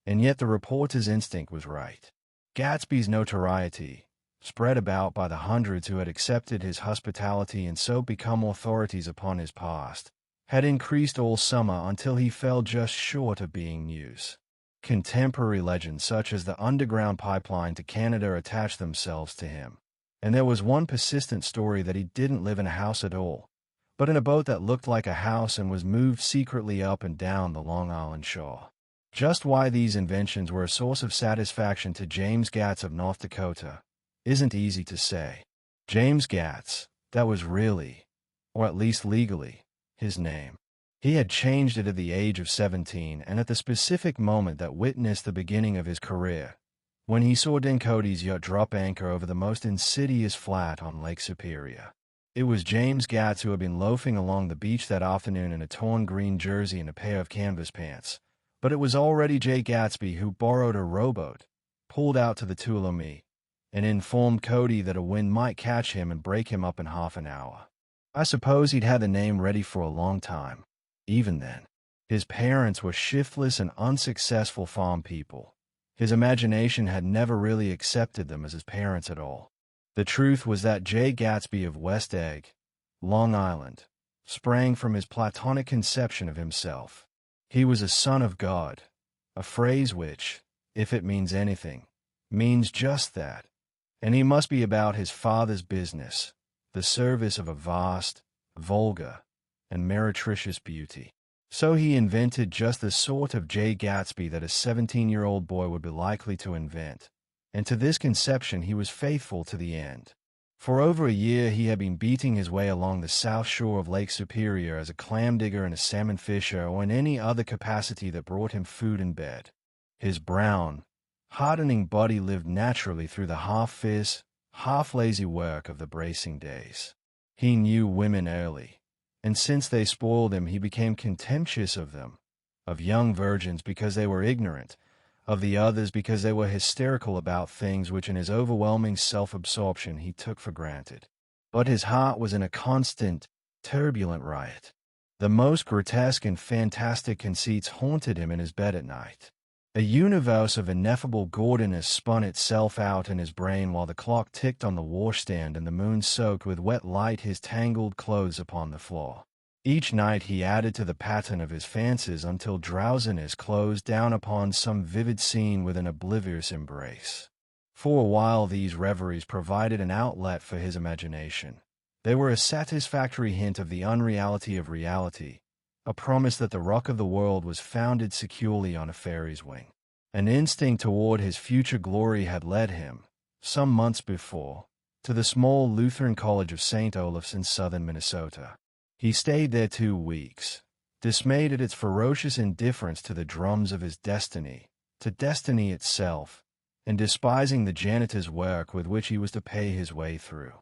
and yet the reporter's instinct was right. Gatsby's notoriety, spread about by the hundreds who had accepted his hospitality and so become authorities upon his past, had increased all summer until he fell just short of being news. Contemporary legends such as the underground pipeline to Canada attached themselves to him, and there was one persistent story that he didn't live in a house at all, but in a boat that looked like a house and was moved secretly up and down the Long Island shore. Just why these inventions were a source of satisfaction to James Gatz of North Dakota isn't easy to say. James Gatz, that was really, or at least legally, his name. He had changed it at the age of 17 and at the specific moment that witnessed the beginning of his career, when he saw Dan Cody's yacht drop anchor over the most insidious flat on Lake Superior. It was James Gatz who had been loafing along the beach that afternoon in a torn green jersey and a pair of canvas pants, but it was already Jay Gatsby who borrowed a rowboat, pulled out to the Tuolumne, and informed Cody that a wind might catch him and break him up in half an hour. I suppose he'd had the name ready for a long time. Even then, his parents were shiftless and unsuccessful farm people. His imagination had never really accepted them as his parents at all. The truth was that Jay Gatsby of West Egg, Long Island, sprang from his platonic conception of himself. He was a son of God, a phrase which, if it means anything, means just that, and he must be about his father's business, the service of a vast, vulgar, and meretricious beauty. So he invented just the sort of Jay Gatsby that a 17-year-old boy would be likely to invent, and to this conception he was faithful to the end. For over a year he had been beating his way along the south shore of Lake Superior as a clam digger and a salmon fisher, or in any other capacity that brought him food and bed. His brown, hardening body lived naturally through the half-fierce, half-lazy work of the bracing days. He knew women early, and since they spoiled him he became contemptuous of them, of young virgins because they were ignorant, of the others because they were hysterical about things which in his overwhelming self-absorption he took for granted. But his heart was in a constant, turbulent riot. The most grotesque and fantastic conceits haunted him in his bed at night. A universe of ineffable gaudiness spun itself out in his brain while the clock ticked on the washstand and the moon soaked with wet light his tangled clothes upon the floor. Each night he added to the pattern of his fancies until drowsiness closed down upon some vivid scene with an oblivious embrace. For a while these reveries provided an outlet for his imagination. They were a satisfactory hint of the unreality of reality, a promise that the rock of the world was founded securely on a fairy's wing. An instinct toward his future glory had led him, some months before, to the small Lutheran College of St. Olaf's in southern Minnesota. He stayed there 2 weeks, dismayed at its ferocious indifference to the drums of his destiny, to destiny itself, and despising the janitor's work with which he was to pay his way through.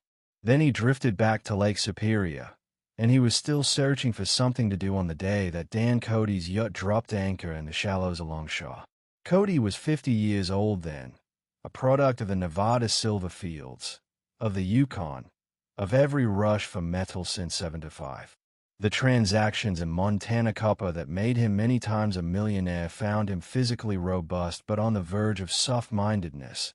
Then he drifted back to Lake Superior, and he was still searching for something to do on the day that Dan Cody's yacht dropped anchor in the shallows alongshore. Cody was 50 years old then, a product of the Nevada silver fields, of the Yukon, of every rush for metal since '75. The transactions in Montana copper that made him many times a millionaire found him physically robust but on the verge of soft-mindedness,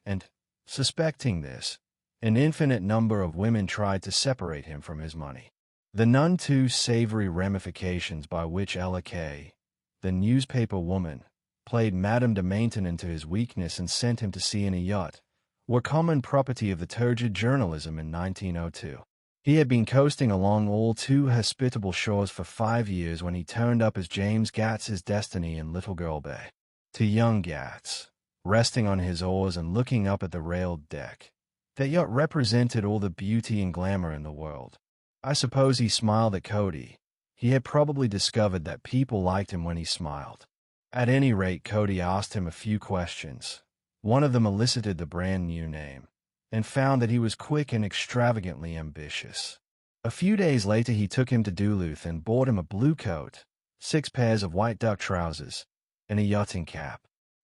and, suspecting this, an infinite number of women tried to separate him from his money. The none too savory ramifications by which Ella Kay, the newspaper woman, played Madame de Maintenon into his weakness and sent him to sea in a yacht, were common property of the turgid journalism in 1902. He had been coasting along all too hospitable shores for 5 years when he turned up as James Gats's destiny in Little Girl Bay. To young Gats, resting on his oars and looking up at the railed deck, that yacht represented all the beauty and glamour in the world. I suppose he smiled at Cody. He had probably discovered that people liked him when he smiled. At any rate, Cody asked him a few questions. One of them elicited the brand new name, and found that he was quick and extravagantly ambitious. A few days later he took him to Duluth and bought him a blue coat, 6 pairs of white duck trousers, and a yachting cap.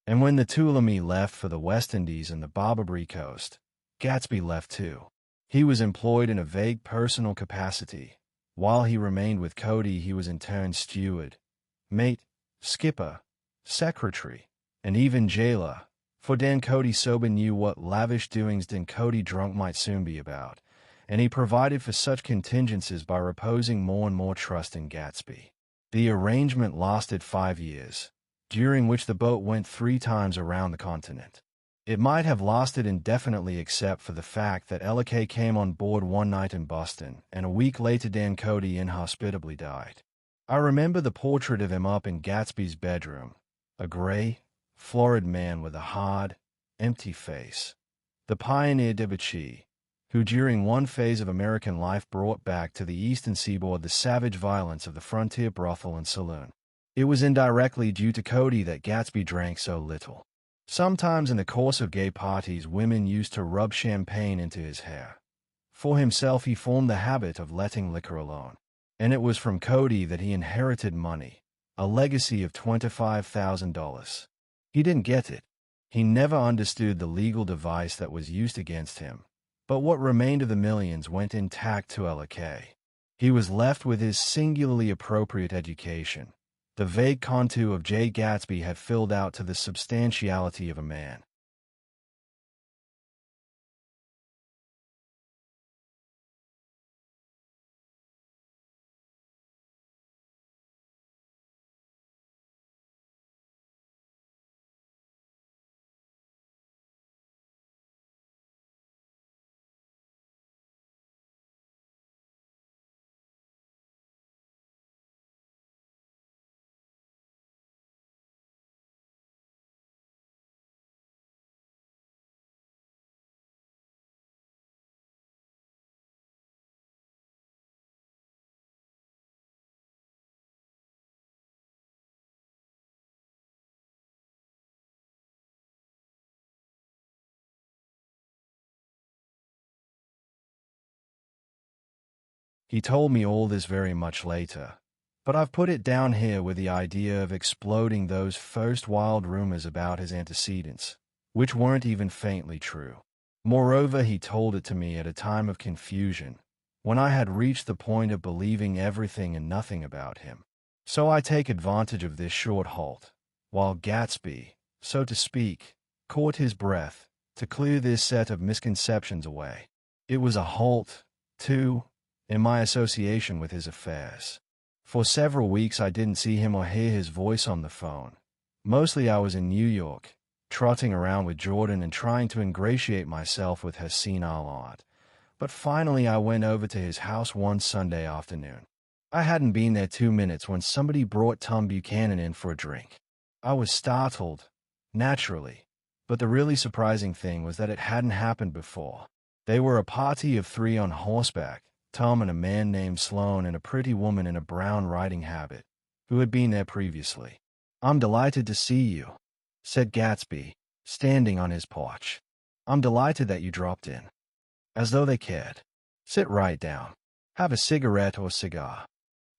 And when the Tuolumne left for the West Indies and the Barbary Coast, Gatsby left too. He was employed in a vague personal capacity. While he remained with Cody, he was in turn steward, mate, skipper, secretary, and even jailer, for Dan Cody sober knew what lavish doings Dan Cody drunk might soon be about, and he provided for such contingencies by reposing more and more trust in Gatsby. The arrangement lasted 5 years, during which the boat went 3 times around the continent. It might have lasted indefinitely except for the fact that Ella Kay came on board one night in Boston, and a week later Dan Cody inhospitably died. I remember the portrait of him up in Gatsby's bedroom, a gray, florid man with a hard, empty face, the pioneer debauchee, who during one phase of American life brought back to the eastern seaboard the savage violence of the frontier brothel and saloon. It was indirectly due to Cody that Gatsby drank so little. Sometimes in the course of gay parties women used to rub champagne into his hair. For himself he formed the habit of letting liquor alone. And it was from Cody that he inherited money, a legacy of $25,000. He didn't get it. He never understood the legal device that was used against him. But what remained of the millions went intact to Ella Kay. He was left with his singularly appropriate education. The vague contour of Jay Gatsby had filled out to the substantiality of a man. He told me all this very much later, but I've put it down here with the idea of exploding those first wild rumors about his antecedents, which weren't even faintly true. Moreover, he told it to me at a time of confusion, when I had reached the point of believing everything and nothing about him. So I take advantage of this short halt, while Gatsby, so to speak, caught his breath, to clear this set of misconceptions away. It was a halt, too, in my association with his affairs. For several weeks I didn't see him or hear his voice on the phone. Mostly I was in New York, trotting around with Jordan and trying to ingratiate myself with her senile aunt. But finally I went over to his house one Sunday afternoon. I hadn't been there 2 minutes when somebody brought Tom Buchanan in for a drink. I was startled, naturally, but the really surprising thing was that it hadn't happened before. They were a party of 3 on horseback, Tom and a man named Sloan and a pretty woman in a brown riding habit, who had been there previously. "I'm delighted to see you," said Gatsby, standing on his porch. "I'm delighted that you dropped in." As though they cared. "Sit right down. Have a cigarette or cigar."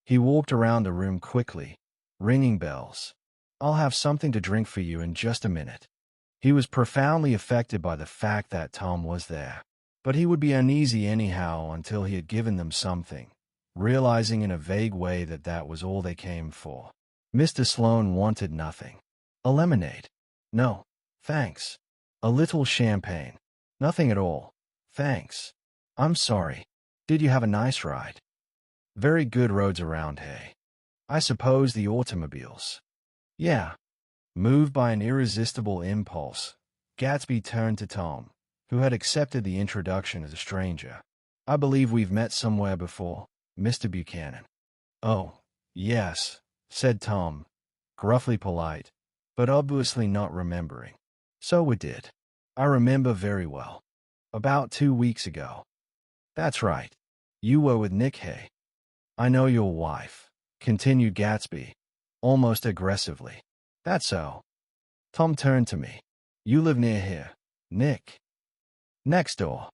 He walked around the room quickly, ringing bells. "I'll have something to drink for you in just a minute." He was profoundly affected by the fact that Tom was there. But he would be uneasy anyhow until he had given them something, realizing in a vague way that that was all they came for. Mr. Sloan wanted nothing. "A lemonade?" "No, thanks." "A little champagne?" "Nothing at all, thanks." "I'm sorry. Did you have a nice ride?" "Very good roads around, hey? I suppose the automobiles." "Yeah." Moved by an irresistible impulse, Gatsby turned to Tom, who had accepted the introduction as a stranger. "I believe we've met somewhere before, Mr. Buchanan." "Oh, yes," said Tom, gruffly polite, but obviously not remembering. "So we did. I remember very well. About 2 weeks ago." "That's right. You were with Nick Hay." "I know your wife," continued Gatsby, almost aggressively. "That's so." Tom turned to me. "You live near here, Nick?" "Next door."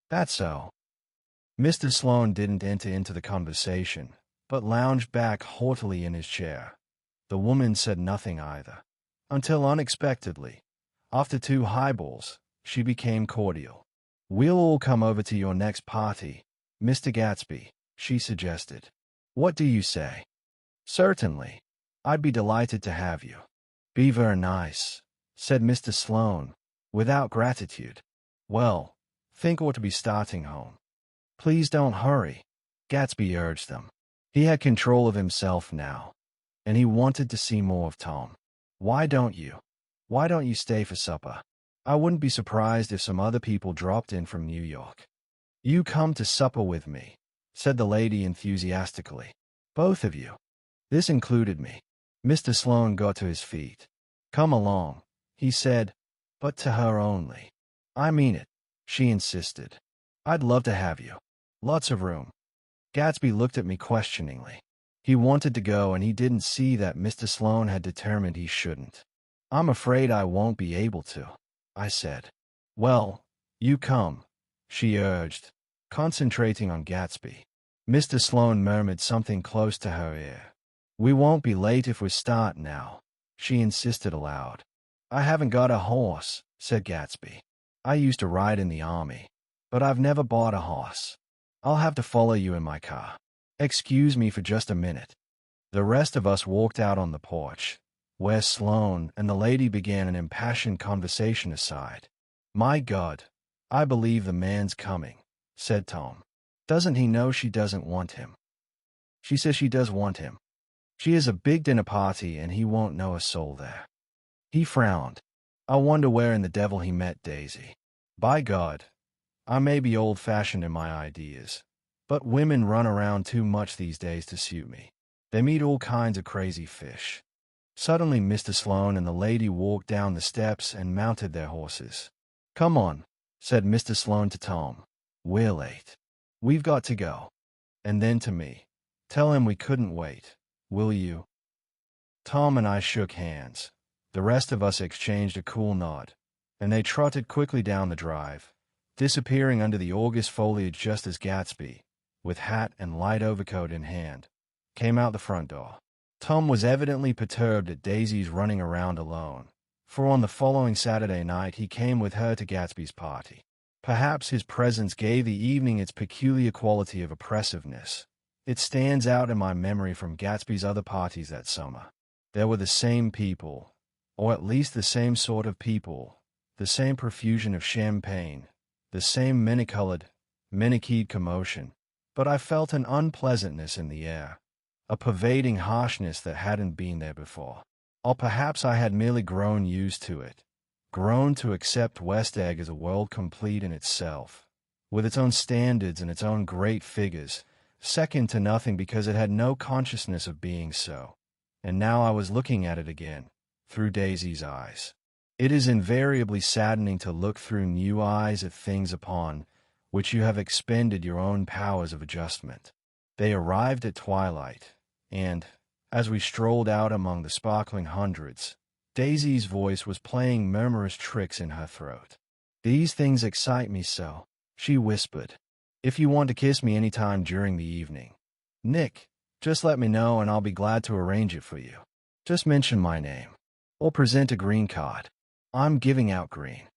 "That's so." Mr. Sloan didn't enter into the conversation, but lounged back haughtily in his chair. The woman said nothing either, until unexpectedly, after 2 highballs, she became cordial. "We'll all come over to your next party, Mr. Gatsby," she suggested. "What do you say?" "Certainly. I'd be delighted to have you." "Be very nice," said Mr. Sloan, without gratitude. "Well, think ought to be starting home." "Please don't hurry," Gatsby urged them. He had control of himself now, and he wanted to see more of Tom. Why don't you stay for supper? I wouldn't be surprised if some other people dropped in from New York." "You come to supper with me," said the lady enthusiastically. "Both of you." This included me. Mr. Sloan got to his feet. "Come along," he said, but to her only. "I mean it," she insisted. "I'd love to have you. Lots of room." Gatsby looked at me questioningly. He wanted to go, and he didn't see that Mr. Sloan had determined he shouldn't. "I'm afraid I won't be able to," I said. "Well, you come," she urged, concentrating on Gatsby. Mr. Sloan murmured something close to her ear. "We won't be late if we start now," she insisted aloud. "I haven't got a horse," said Gatsby. "I used to ride in the army, but I've never bought a horse. I'll have to follow you in my car. Excuse me for just a minute." The rest of us walked out on the porch, where Sloan and the lady began an impassioned conversation aside. "My God, I believe the man's coming," said Tom. "Doesn't he know she doesn't want him?" "She says she does want him. She has a big dinner party and he won't know a soul there." He frowned. I wonder where in the devil he met Daisy. By God, I may be old-fashioned in my ideas, but women run around too much these days to suit me. They meet all kinds of crazy fish. Suddenly Mr. Sloan and the lady walked down the steps and mounted their horses. "Come on," said Mr. Sloan to Tom. "We're late. We've got to go." And then to me, "Tell him we couldn't wait, will you?" Tom and I shook hands. The rest of us exchanged a cool nod, and they trotted quickly down the drive, disappearing under the August foliage just as Gatsby, with hat and light overcoat in hand, came out the front door. Tom was evidently perturbed at Daisy's running around alone, for on the following Saturday night he came with her to Gatsby's party. Perhaps his presence gave the evening its peculiar quality of oppressiveness. It stands out in my memory from Gatsby's other parties that summer. There were the same people, or at least the same sort of people, the same profusion of champagne, the same many-colored, many-keyed commotion, but I felt an unpleasantness in the air, a pervading harshness that hadn't been there before. Or perhaps I had merely grown used to it, grown to accept West Egg as a world complete in itself, with its own standards and its own great figures, second to nothing because it had no consciousness of being so. And now I was looking at it again, through Daisy's eyes. It is invariably saddening to look through new eyes at things upon which you have expended your own powers of adjustment. They arrived at twilight, and, as we strolled out among the sparkling hundreds, Daisy's voice was playing murmurous tricks in her throat. "These things excite me so," she whispered. "If you want to kiss me any time during the evening, Nick, just let me know and I'll be glad to arrange it for you. Just mention my name, or present a green card. I'm giving out green."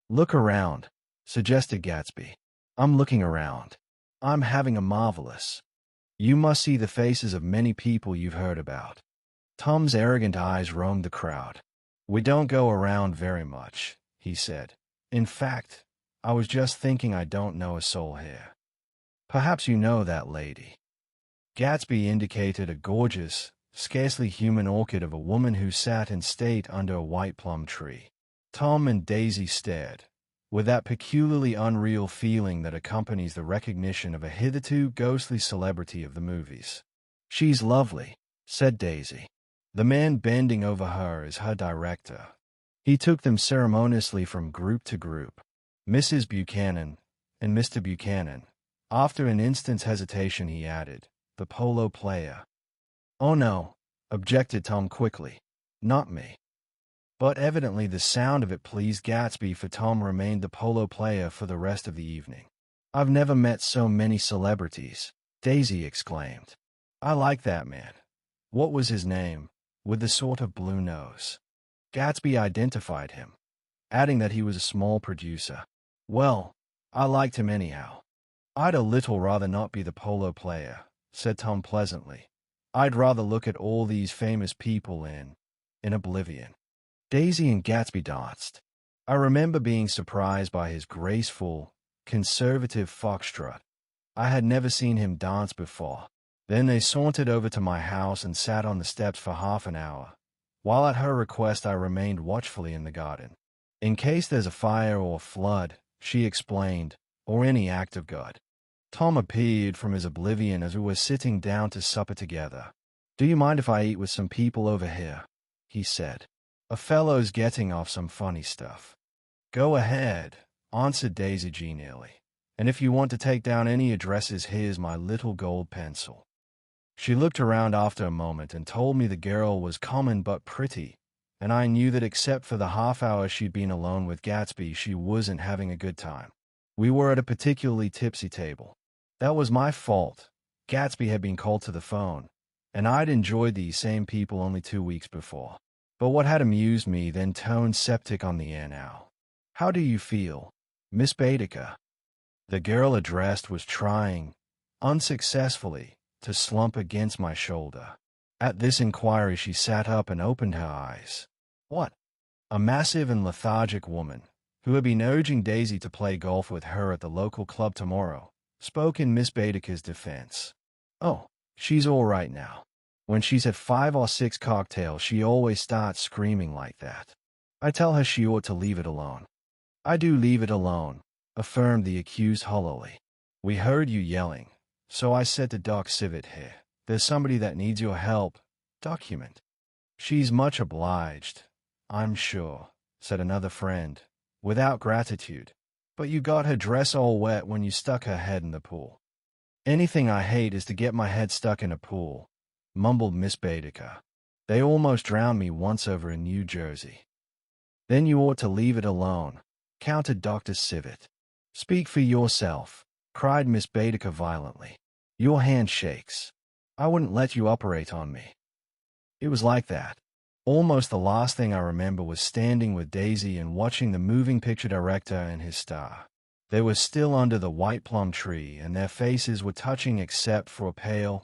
"Look around," suggested Gatsby. "I'm looking around. I'm having a marvelous. You must see the faces of many people you've heard about." Tom's arrogant eyes roamed the crowd. "We don't go around very much," he said. "In fact, I was just thinking I don't know a soul here. Perhaps you know that lady." Gatsby indicated a gorgeous, scarcely human orchid of a woman who sat in state under a white plum tree. Tom and Daisy stared, with that peculiarly unreal feeling that accompanies the recognition of a hitherto ghostly celebrity of the movies. "She's lovely," said Daisy. "The man bending over her is her director." He took them ceremoniously from group to group. "Mrs. Buchanan and Mr. Buchanan." After an instant's hesitation, he added, "The polo player." "Oh no," objected Tom quickly. "Not me." But evidently the sound of it pleased Gatsby, for Tom remained the polo player for the rest of the evening. "I've never met so many celebrities," Daisy exclaimed. "I like that man. What was his name, with the sort of blue nose?" Gatsby identified him, adding that he was a small producer. "Well, I liked him anyhow." "I'd a little rather not be the polo player," said Tom pleasantly. "I'd rather look at all these famous people in oblivion." Daisy and Gatsby danced. I remember being surprised by his graceful, conservative foxtrot. I had never seen him dance before. Then they sauntered over to my house and sat on the steps for half an hour, while at her request I remained watchfully in the garden. "In case there's a fire or flood," she explained, "or any act of God." Tom appeared from his oblivion as we were sitting down to supper together. "Do you mind if I eat with some people over here?" he said. "A fellow's getting off some funny stuff." "Go ahead," answered Daisy genially. "And if you want to take down any addresses, here's my little gold pencil." She looked around after a moment and told me the girl was common but pretty, and I knew that except for the half hour she'd been alone with Gatsby, she wasn't having a good time. We were at a particularly tipsy table. That was my fault. Gatsby had been called to the phone, and I'd enjoyed these same people only 2 weeks before. But what had amused me then turned septic on the air now. "How do you feel, Miss Baedeker?" The girl addressed was trying, unsuccessfully, to slump against my shoulder. At this inquiry she sat up and opened her eyes. "What?" A massive and lethargic woman, who had been urging Daisy to play golf with her at the local club tomorrow, spoke in Miss Baedeker's defense. "Oh, she's all right now. When she's had 5 or 6 cocktails, she always starts screaming like that. I tell her she ought to leave it alone." "I do leave it alone," affirmed the accused hollowly. "We heard you yelling, so I said to Doc Civet here, there's somebody that needs your help. Document." "She's much obliged, I'm sure," said another friend, "without gratitude. But you got her dress all wet when you stuck her head in the pool. Anything I hate is to get my head stuck in a pool, mumbled Miss Baedeker. They almost drowned me once over in New Jersey. Then you ought to leave it alone, countered Dr. Civet. Speak for yourself, cried Miss Baedeker violently. Your hand shakes. I wouldn't let you operate on me. It was like that. Almost the last thing I remember was standing with Daisy and watching the moving picture director and his star. They were still under the white plum tree, and their faces were touching except for a pale,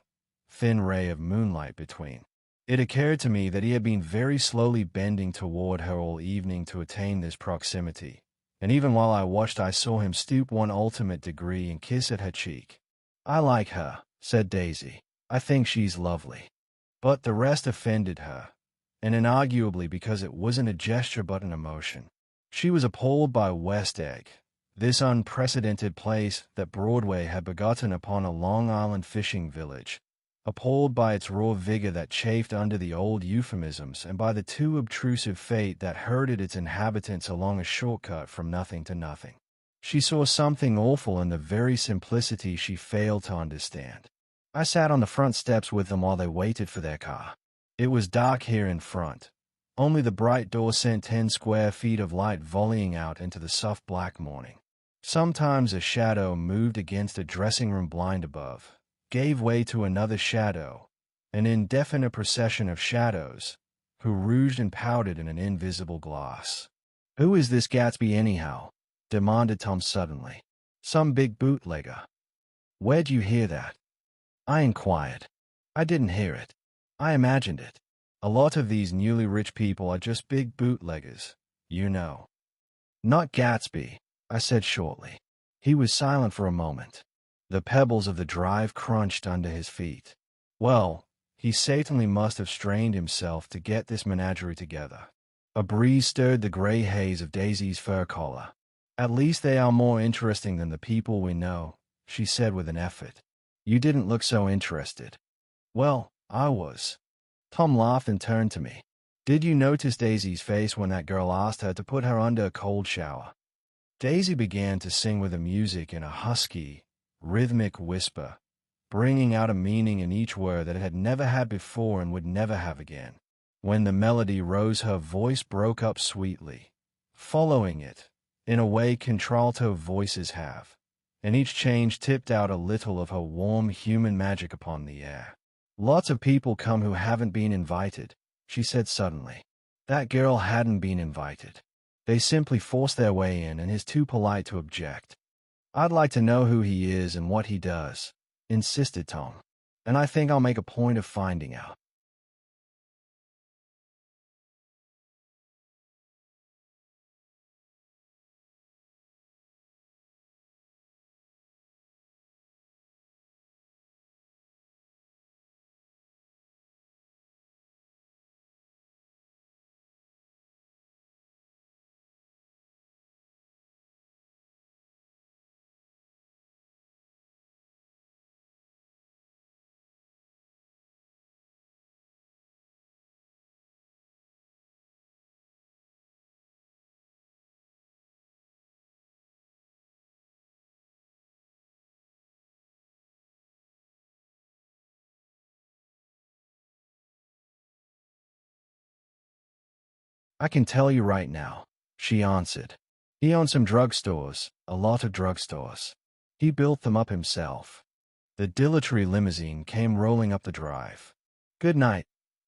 thin ray of moonlight between. It occurred to me that he had been very slowly bending toward her all evening to attain this proximity, and even while I watched I saw him stoop one ultimate degree and kiss at her cheek. I like her, said Daisy. I think she's lovely. But the rest offended her, and inarguably because it wasn't a gesture but an emotion. She was appalled by West Egg, this unprecedented place that Broadway had begotten upon a Long Island fishing village, appalled by its raw vigor that chafed under the old euphemisms and by the too obtrusive fate that herded its inhabitants along a shortcut from nothing to nothing. She saw something awful in the very simplicity she failed to understand. I sat on the front steps with them while they waited for their car. It was dark here in front. Only the bright door sent 10 square feet of light volleying out into the soft black morning. Sometimes a shadow moved against a dressing-room blind above, gave way to another shadow, an indefinite procession of shadows, who rouged and pouted in an invisible glass. "Who is this Gatsby anyhow?" demanded Tom suddenly. "Some big bootlegger." "Where'd you hear that?" I inquired. "I didn't hear it. I imagined it. A lot of these newly rich people are just big bootleggers, you know." "Not Gatsby," I said shortly. He was silent for a moment. The pebbles of the drive crunched under his feet. Well, he certainly must have strained himself to get this menagerie together. A breeze stirred the gray haze of Daisy's fur collar. "At least they are more interesting than the people we know," she said with an effort. "You didn't look so interested." "Well, I was." Tom laughed and turned to me. "Did you notice Daisy's face when that girl asked her to put her under a cold shower?" Daisy began to sing with the music in a husky, rhythmic whisper, bringing out a meaning in each word that it had never had before and would never have again. When the melody rose, her voice broke up sweetly, following it, in a way contralto voices have, and each change tipped out a little of her warm human magic upon the air. "Lots of people come who haven't been invited," she said suddenly. That girl hadn't been invited. They simply forced their way in and is too polite to object. "I'd like to know who he is and what he does," insisted Tom, "and I think I'll make a point of finding out." "I can tell you right now," she answered. "He owns some drugstores, a lot of drugstores. He built them up himself." The dilatory limousine came rolling up the drive. "Good night,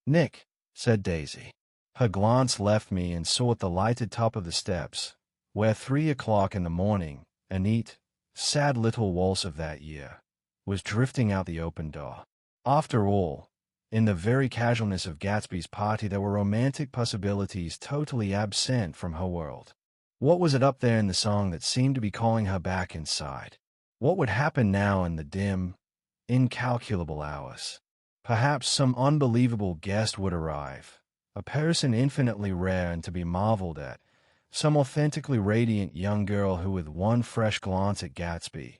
Nick," said Daisy. Her glance left me and sought the lighted top of the steps, where 3 o'clock in the morning, a neat, sad little waltz of that year, was drifting out the open door. After all, in the very casualness of Gatsby's party there were romantic possibilities totally absent from her world. What was it up there in the song that seemed to be calling her back inside? What would happen now in the dim, incalculable hours? Perhaps some unbelievable guest would arrive, a person infinitely rare and to be marveled at, some authentically radiant young girl who with one fresh glance at Gatsby,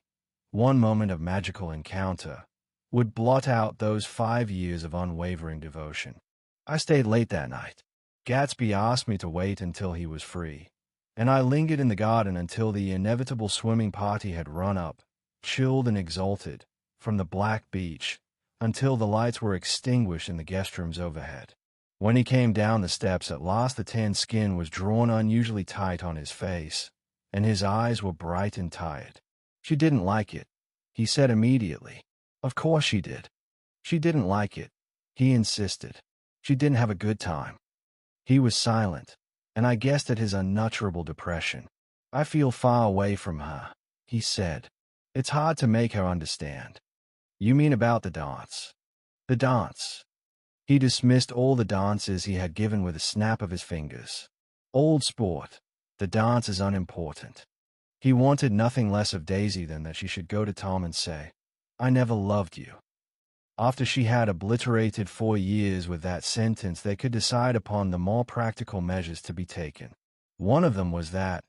one moment of magical encounter, would blot out those 5 years of unwavering devotion. I stayed late that night. Gatsby asked me to wait until he was free, and I lingered in the garden until the inevitable swimming party had run up, chilled and exalted, from the black beach, until the lights were extinguished in the guest rooms overhead. When he came down the steps at last, the tanned skin was drawn unusually tight on his face, and his eyes were bright and tired. She didn't like it, he said immediately. Of course she did. She didn't like it, he insisted. She didn't have a good time. He was silent, and I guessed at his unutterable depression. I feel far away from her, he said. It's hard to make her understand. You mean about the dance? The dance. He dismissed all the dances he had given with a snap of his fingers. Old sport. The dance is unimportant. He wanted nothing less of Daisy than that she should go to Tom and say, I never loved you. After she had obliterated 4 years with that sentence, they could decide upon the more practical measures to be taken. One of them was that,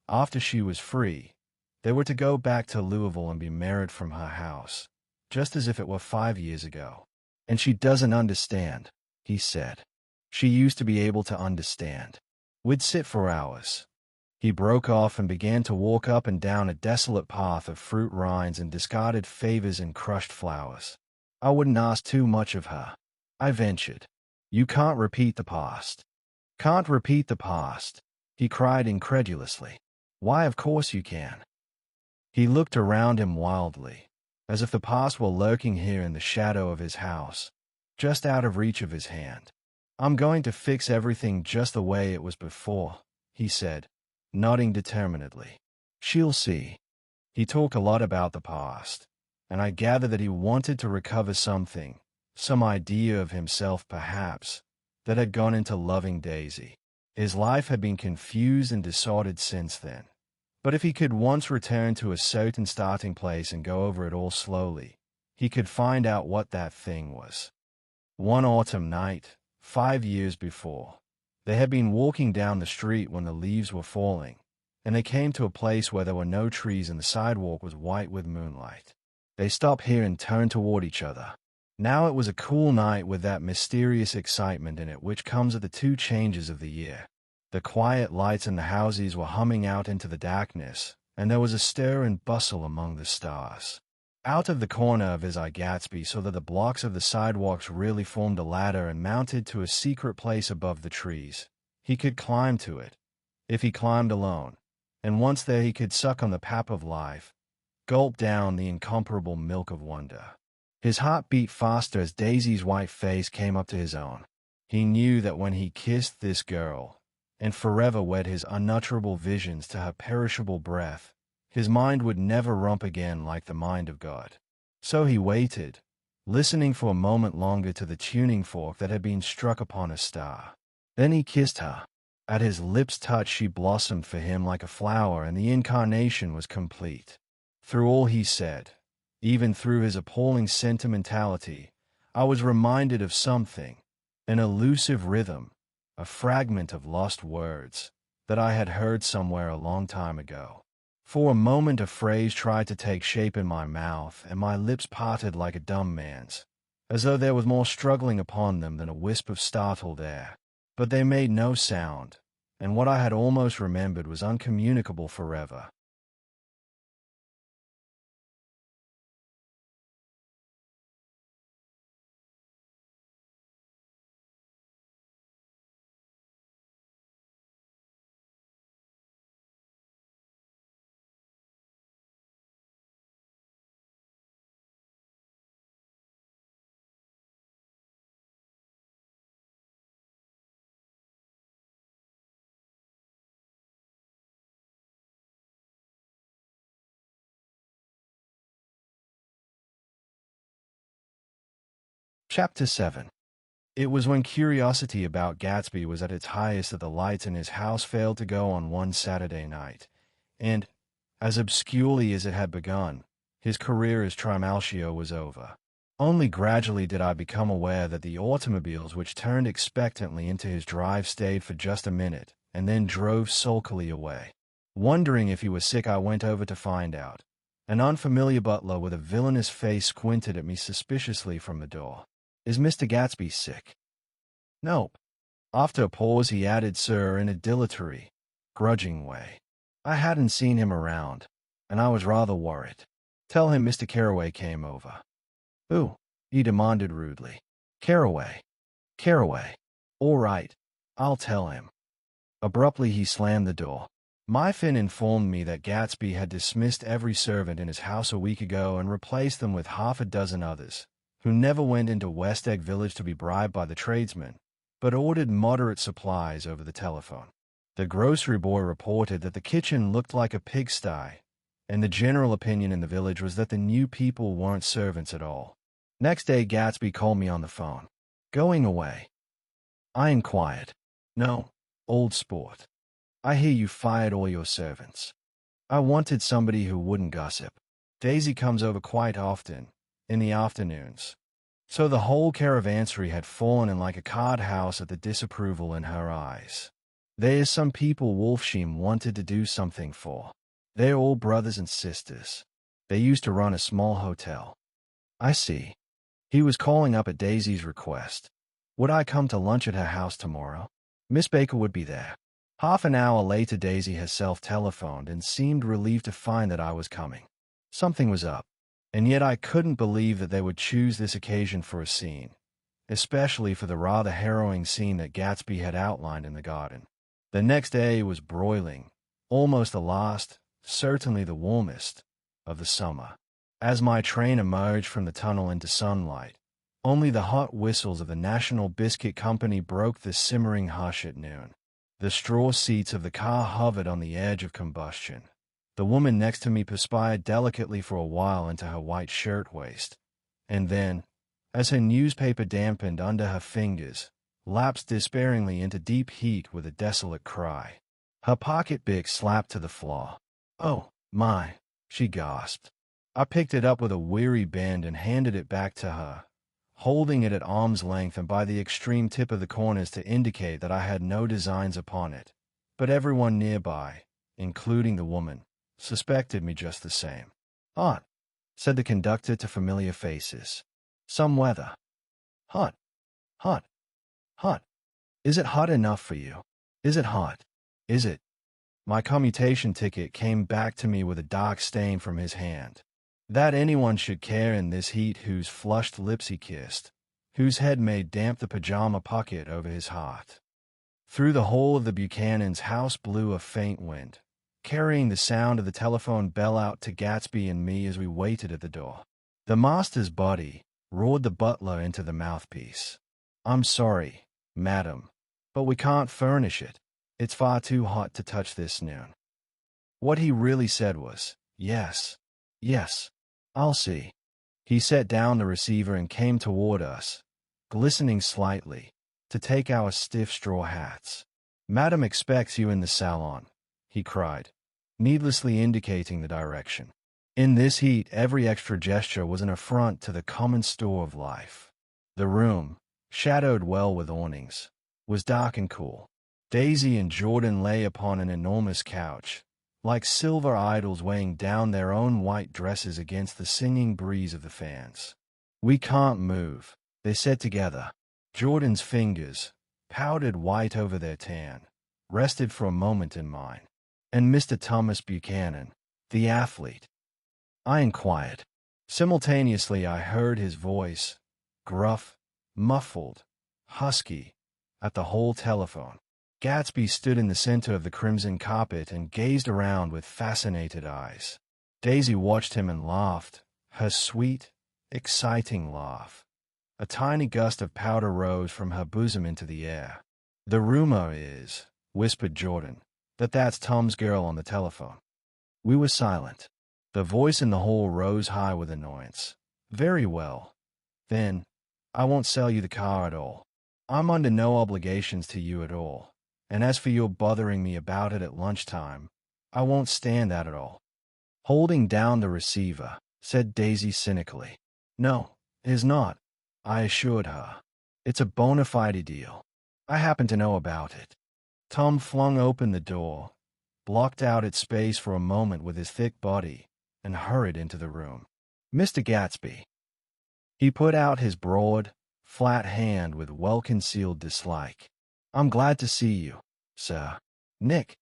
after she was free, they were to go back to Louisville and be married from her house, just as if it were 5 years ago. And she doesn't understand, he said. She used to be able to understand. We'd sit for hours. He broke off and began to walk up and down a desolate path of fruit rinds and discarded favors and crushed flowers. I wouldn't ask too much of her, I ventured. You can't repeat the past. Can't repeat the past, he cried incredulously. Why, of course you can. He looked around him wildly, as if the past were lurking here in the shadow of his house, just out of reach of his hand. I'm going to fix everything just the way it was before, he said, nodding determinedly. She'll see. He talked a lot about the past, and I gather that he wanted to recover something, some idea of himself perhaps, that had gone into loving Daisy. His life had been confused and disordered since then. But if he could once return to a certain starting place and go over it all slowly, he could find out what that thing was. One autumn night, 5 years before, they had been walking down the street when the leaves were falling, and they came to a place where there were no trees and the sidewalk was white with moonlight. They stopped here and turned toward each other. Now it was a cool night with that mysterious excitement in it which comes at the 2 changes of the year. The quiet lights in the houses were humming out into the darkness, and there was a stir and bustle among the stars. Out of the corner of his eye, Gatsby saw that the blocks of the sidewalks really formed a ladder and mounted to a secret place above the trees. He could climb to it, if he climbed alone, and once there he could suck on the pap of life, gulp down the incomparable milk of wonder. His heart beat faster as Daisy's white face came up to his own. He knew that when he kissed this girl, and forever wed his unutterable visions to her perishable breath, his mind would never romp again like the mind of God. So he waited, listening for a moment longer to the tuning fork that had been struck upon a star. Then he kissed her. At his lips' touch she blossomed for him like a flower, and the incarnation was complete. Through all he said, even through his appalling sentimentality, I was reminded of something, an elusive rhythm, a fragment of lost words, that I had heard somewhere a long time ago. For a moment a phrase tried to take shape in my mouth, and my lips parted like a dumb man's, as though there was more struggling upon them than a wisp of startled air. But they made no sound, and what I had almost remembered was uncommunicable forever. Chapter 7. It was when curiosity about Gatsby was at its highest that the lights in his house failed to go on one Saturday night, and, as obscurely as it had begun, his career as Trimalchio was over. Only gradually did I become aware that the automobiles which turned expectantly into his drive stayed for just a minute, and then drove sulkily away. Wondering if he was sick, I went over to find out. An unfamiliar butler with a villainous face squinted at me suspiciously from the door. Is Mr. Gatsby sick? Nope. After a pause he added, sir, in a dilatory, grudging way. I hadn't seen him around, and I was rather worried. "Tell him Mr. Carraway came over." "Who?" he demanded rudely. "Carraway. Carraway. All right, I'll tell him." Abruptly he slammed the door. My Finn informed me that Gatsby had dismissed every servant in his house a week ago and replaced them with half a dozen others, who never went into West Egg Village to be bribed by the tradesmen, but ordered moderate supplies over the telephone. The grocery boy reported that the kitchen looked like a pigsty, and the general opinion in the village was that the new people weren't servants at all. Next day, Gatsby called me on the phone. "Going away?" I inquired. "No, old sport. I hear you fired all your servants." I wanted somebody who wouldn't gossip. Daisy comes over quite often, in the afternoons. So the whole caravansary had fallen in like a card house at the disapproval in her eyes. There's some people Wolfsheim wanted to do something for. They're all brothers and sisters. They used to run a small hotel. I see. He was calling up at Daisy's request. Would I come to lunch at her house tomorrow? Miss Baker would be there. Half an hour later, Daisy herself telephoned and seemed relieved to find that I was coming. Something was up, and yet I couldn't believe that they would choose this occasion for a scene, especially for the rather harrowing scene that Gatsby had outlined in the garden. The next day was broiling, almost the last, certainly the warmest, of the summer. As my train emerged from the tunnel into sunlight, only the hot whistles of the National Biscuit Company broke the simmering hush at noon. The straw seats of the car hovered on the edge of combustion. The woman next to me perspired delicately for a while into her white shirtwaist, and then, as her newspaper dampened under her fingers, lapsed despairingly into deep heat with a desolate cry. Her pocket-bic slapped to the floor. "Oh, my," she gasped. I picked it up with a weary bend and handed it back to her, holding it at arm's length and by the extreme tip of the corners to indicate that I had no designs upon it. But everyone nearby, including the woman, suspected me just the same. "Hot," said the conductor to familiar faces. "Some weather." "Hot. Hot. Hot. Is it hot enough for you? Is it hot? Is it?" My commutation ticket came back to me with a dark stain from his hand. That anyone should care in this heat, whose flushed lips he kissed, whose head made damp the pajama pocket over his heart. Through the whole of the Buchanan's house blew a faint wind, carrying the sound of the telephone bell out to Gatsby and me as we waited at the door. "The master's body," roared the butler into the mouthpiece. "I'm sorry, madam, but we can't furnish it. It's far too hot to touch this noon." What he really said was, "Yes, yes, I'll see." He set down the receiver and came toward us, glistening slightly, to take our stiff straw hats. "Madam expects you in the salon," he cried, needlessly indicating the direction. In this heat, every extra gesture was an affront to the common store of life. The room, shadowed well with awnings, was dark and cool. Daisy and Jordan lay upon an enormous couch, like silver idols weighing down their own white dresses against the singing breeze of the fans. "We can't move," they said together. Jordan's fingers, powdered white over their tan, rested for a moment in mine. "And Mr. Thomas Buchanan, the athlete?" I inquired. Simultaneously I heard his voice, gruff, muffled, husky, at the whole telephone. Gatsby stood in the center of the crimson carpet and gazed around with fascinated eyes. Daisy watched him and laughed, her sweet, exciting laugh. A tiny gust of powder rose from her bosom into the air. "The rumor is," whispered Jordan, "that that's Tom's girl on the telephone." We were silent. The voice in the hall rose high with annoyance. "Very well. Then, I won't sell you the car at all. I'm under no obligations to you at all. And as for your bothering me about it at lunchtime, I won't stand that at all." Holding down the receiver, said Daisy cynically. "No, it is not," I assured her. "It's a bona fide deal. I happen to know about it." Tom flung open the door, blocked out its space for a moment with his thick body, and hurried into the room. "Mr. Gatsby." He put out his broad, flat hand with well-concealed dislike. "I'm glad to see you, sir." "Nick."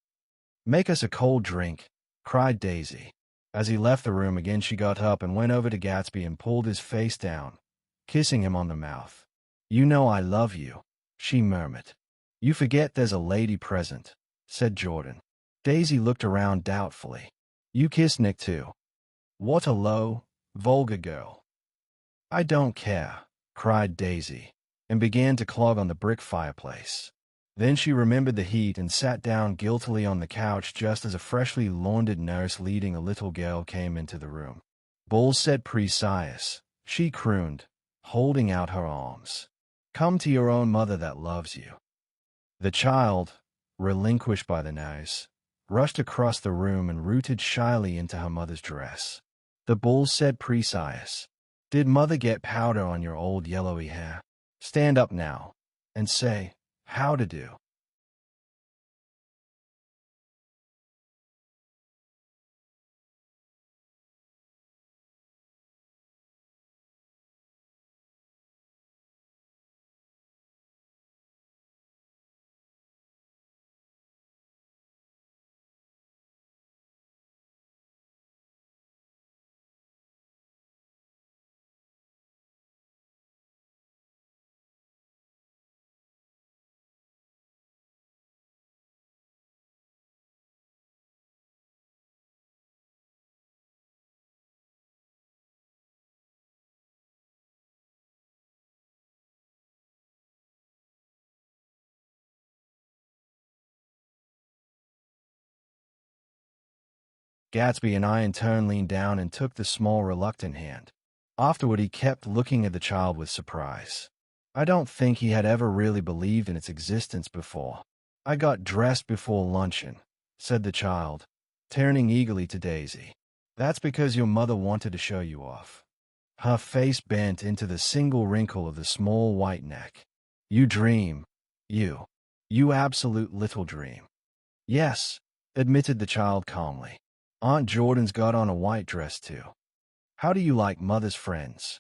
Make us a cold drink, cried Daisy. As he left the room again, she got up and went over to Gatsby and pulled his face down, kissing him on the mouth. You know I love you, she murmured. You forget there's a lady present, said Jordan. Daisy looked around doubtfully. You kissed Nick too. What a low, vulgar girl. I don't care, cried Daisy, and began to clog on the brick fireplace. Then she remembered the heat and sat down guiltily on the couch just as a freshly laundered nurse leading a little girl came into the room. Bulls said precise, she crooned, holding out her arms. Come to your own mother that loves you. The child, relinquished by the nurse, rushed across the room and rooted shyly into her mother's dress. The bulls said precise. Did mother get powder on your old yellowy hair? Stand up now, and say, how to do. Gatsby and I in turn leaned down and took the small reluctant hand. Afterward he kept looking at the child with surprise. I don't think he had ever really believed in its existence before. I got dressed before luncheon, said the child, turning eagerly to Daisy. That's because your mother wanted to show you off. Her face bent into the single wrinkle of the small white neck. You dream. You absolute little dream. Yes, admitted the child calmly. Aunt Jordan's got on a white dress too. How do you like mother's friends?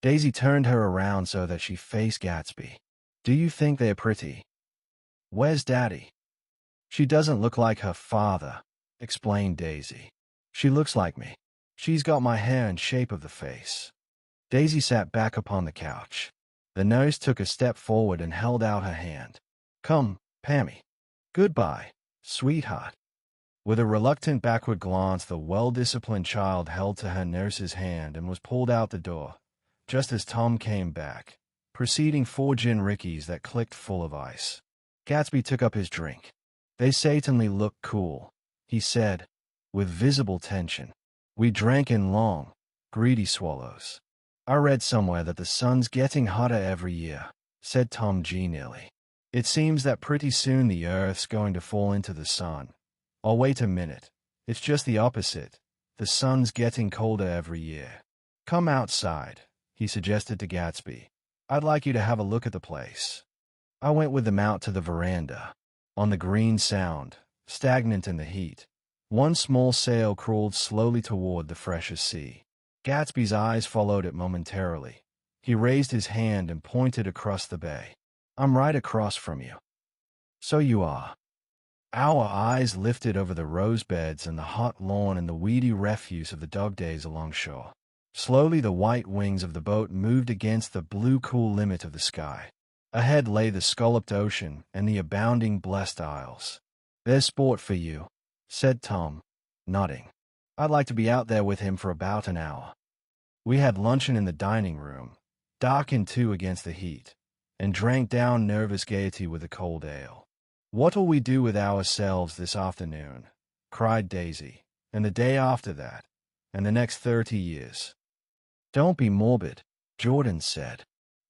Daisy turned her around so that she faced Gatsby. Do you think they're pretty? Where's Daddy? She doesn't look like her father, explained Daisy. She looks like me. She's got my hair and shape of the face. Daisy sat back upon the couch. The nurse took a step forward and held out her hand. Come, Pammy. Goodbye, sweetheart. With a reluctant backward glance, the well-disciplined child held to her nurse's hand and was pulled out the door, just as Tom came back, preceding 4 gin rickeys that clicked full of ice. Gatsby took up his drink. They certainly look cool, he said, with visible tension. We drank in long, greedy swallows. I read somewhere that the sun's getting hotter every year, said Tom genially. It seems that pretty soon the Earth's going to fall into the sun. Oh, wait a minute. It's just the opposite. The sun's getting colder every year. Come outside, he suggested to Gatsby. I'd like you to have a look at the place. I went with them out to the veranda. On the green sound, stagnant in the heat, one small sail crawled slowly toward the fresher sea. Gatsby's eyes followed it momentarily. He raised his hand and pointed across the bay. I'm right across from you. So you are. Our eyes lifted over the rose beds and the hot lawn and the weedy refuse of the dog days alongshore. Slowly the white wings of the boat moved against the blue cool limit of the sky. Ahead lay the scalloped ocean and the abounding blessed isles. There's sport for you, said Tom, nodding. I'd like to be out there with him for about an hour. We had luncheon in the dining room, darkened too against the heat, and drank down nervous gaiety with a cold ale. What'll we do with ourselves this afternoon? Cried Daisy, and the day after that, and the next 30 years. Don't be morbid, Jordan said.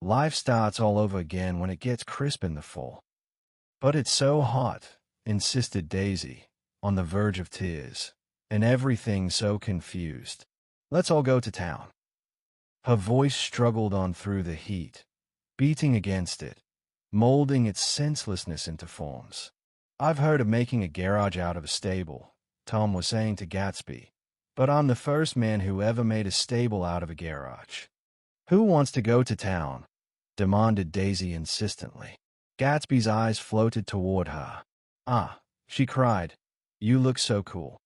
Life starts all over again when it gets crisp in the fall. But it's so hot, insisted Daisy, on the verge of tears, and everything so confused. Let's all go to town. Her voice struggled on through the heat, beating against it, molding its senselessness into forms. I've heard of making a garage out of a stable, Tom was saying to Gatsby, but I'm the first man who ever made a stable out of a garage. Who wants to go to town? Demanded Daisy insistently. Gatsby's eyes floated toward her. Ah, she cried. You look so cool."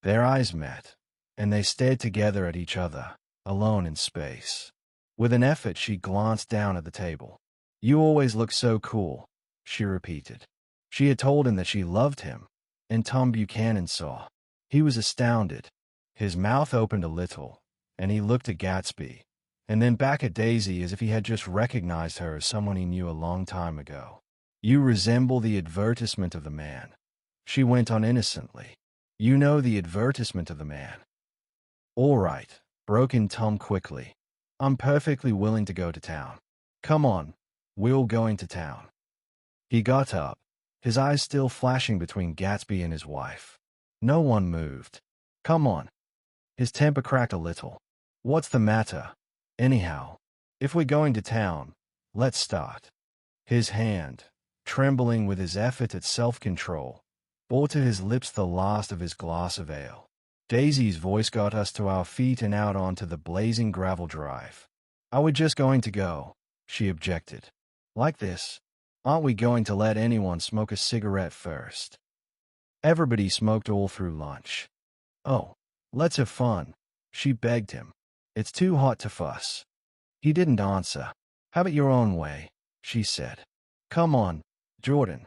Their eyes met, and they stared together at each other, alone in space. With an effort, she glanced down at the table. "You always look so cool," she repeated. She had told him that she loved him, and Tom Buchanan saw. He was astounded. His mouth opened a little, and he looked at Gatsby, and then back at Daisy as if he had just recognized her as someone he knew a long time ago. "You resemble the advertisement of the man," she went on innocently. "You know the advertisement of the man." "All right," broke in Tom quickly. "I'm perfectly willing to go to town. Come on, we're going to town." He got up, his eyes still flashing between Gatsby and his wife. No one moved. "Come on." His temper cracked a little. "What's the matter? Anyhow, if we're going to town, let's start." His hand, trembling with his effort at self-control, brought to his lips the last of his glass of ale. Daisy's voice got us to our feet and out onto the blazing gravel drive. "Are we just going to go?" she objected. "Like this? Aren't we going to let anyone smoke a cigarette first?" Everybody smoked all through lunch. "Oh, let's have fun," she begged him. "It's too hot to fuss." He didn't answer. "Have it your own way," she said. "Come on, Jordan."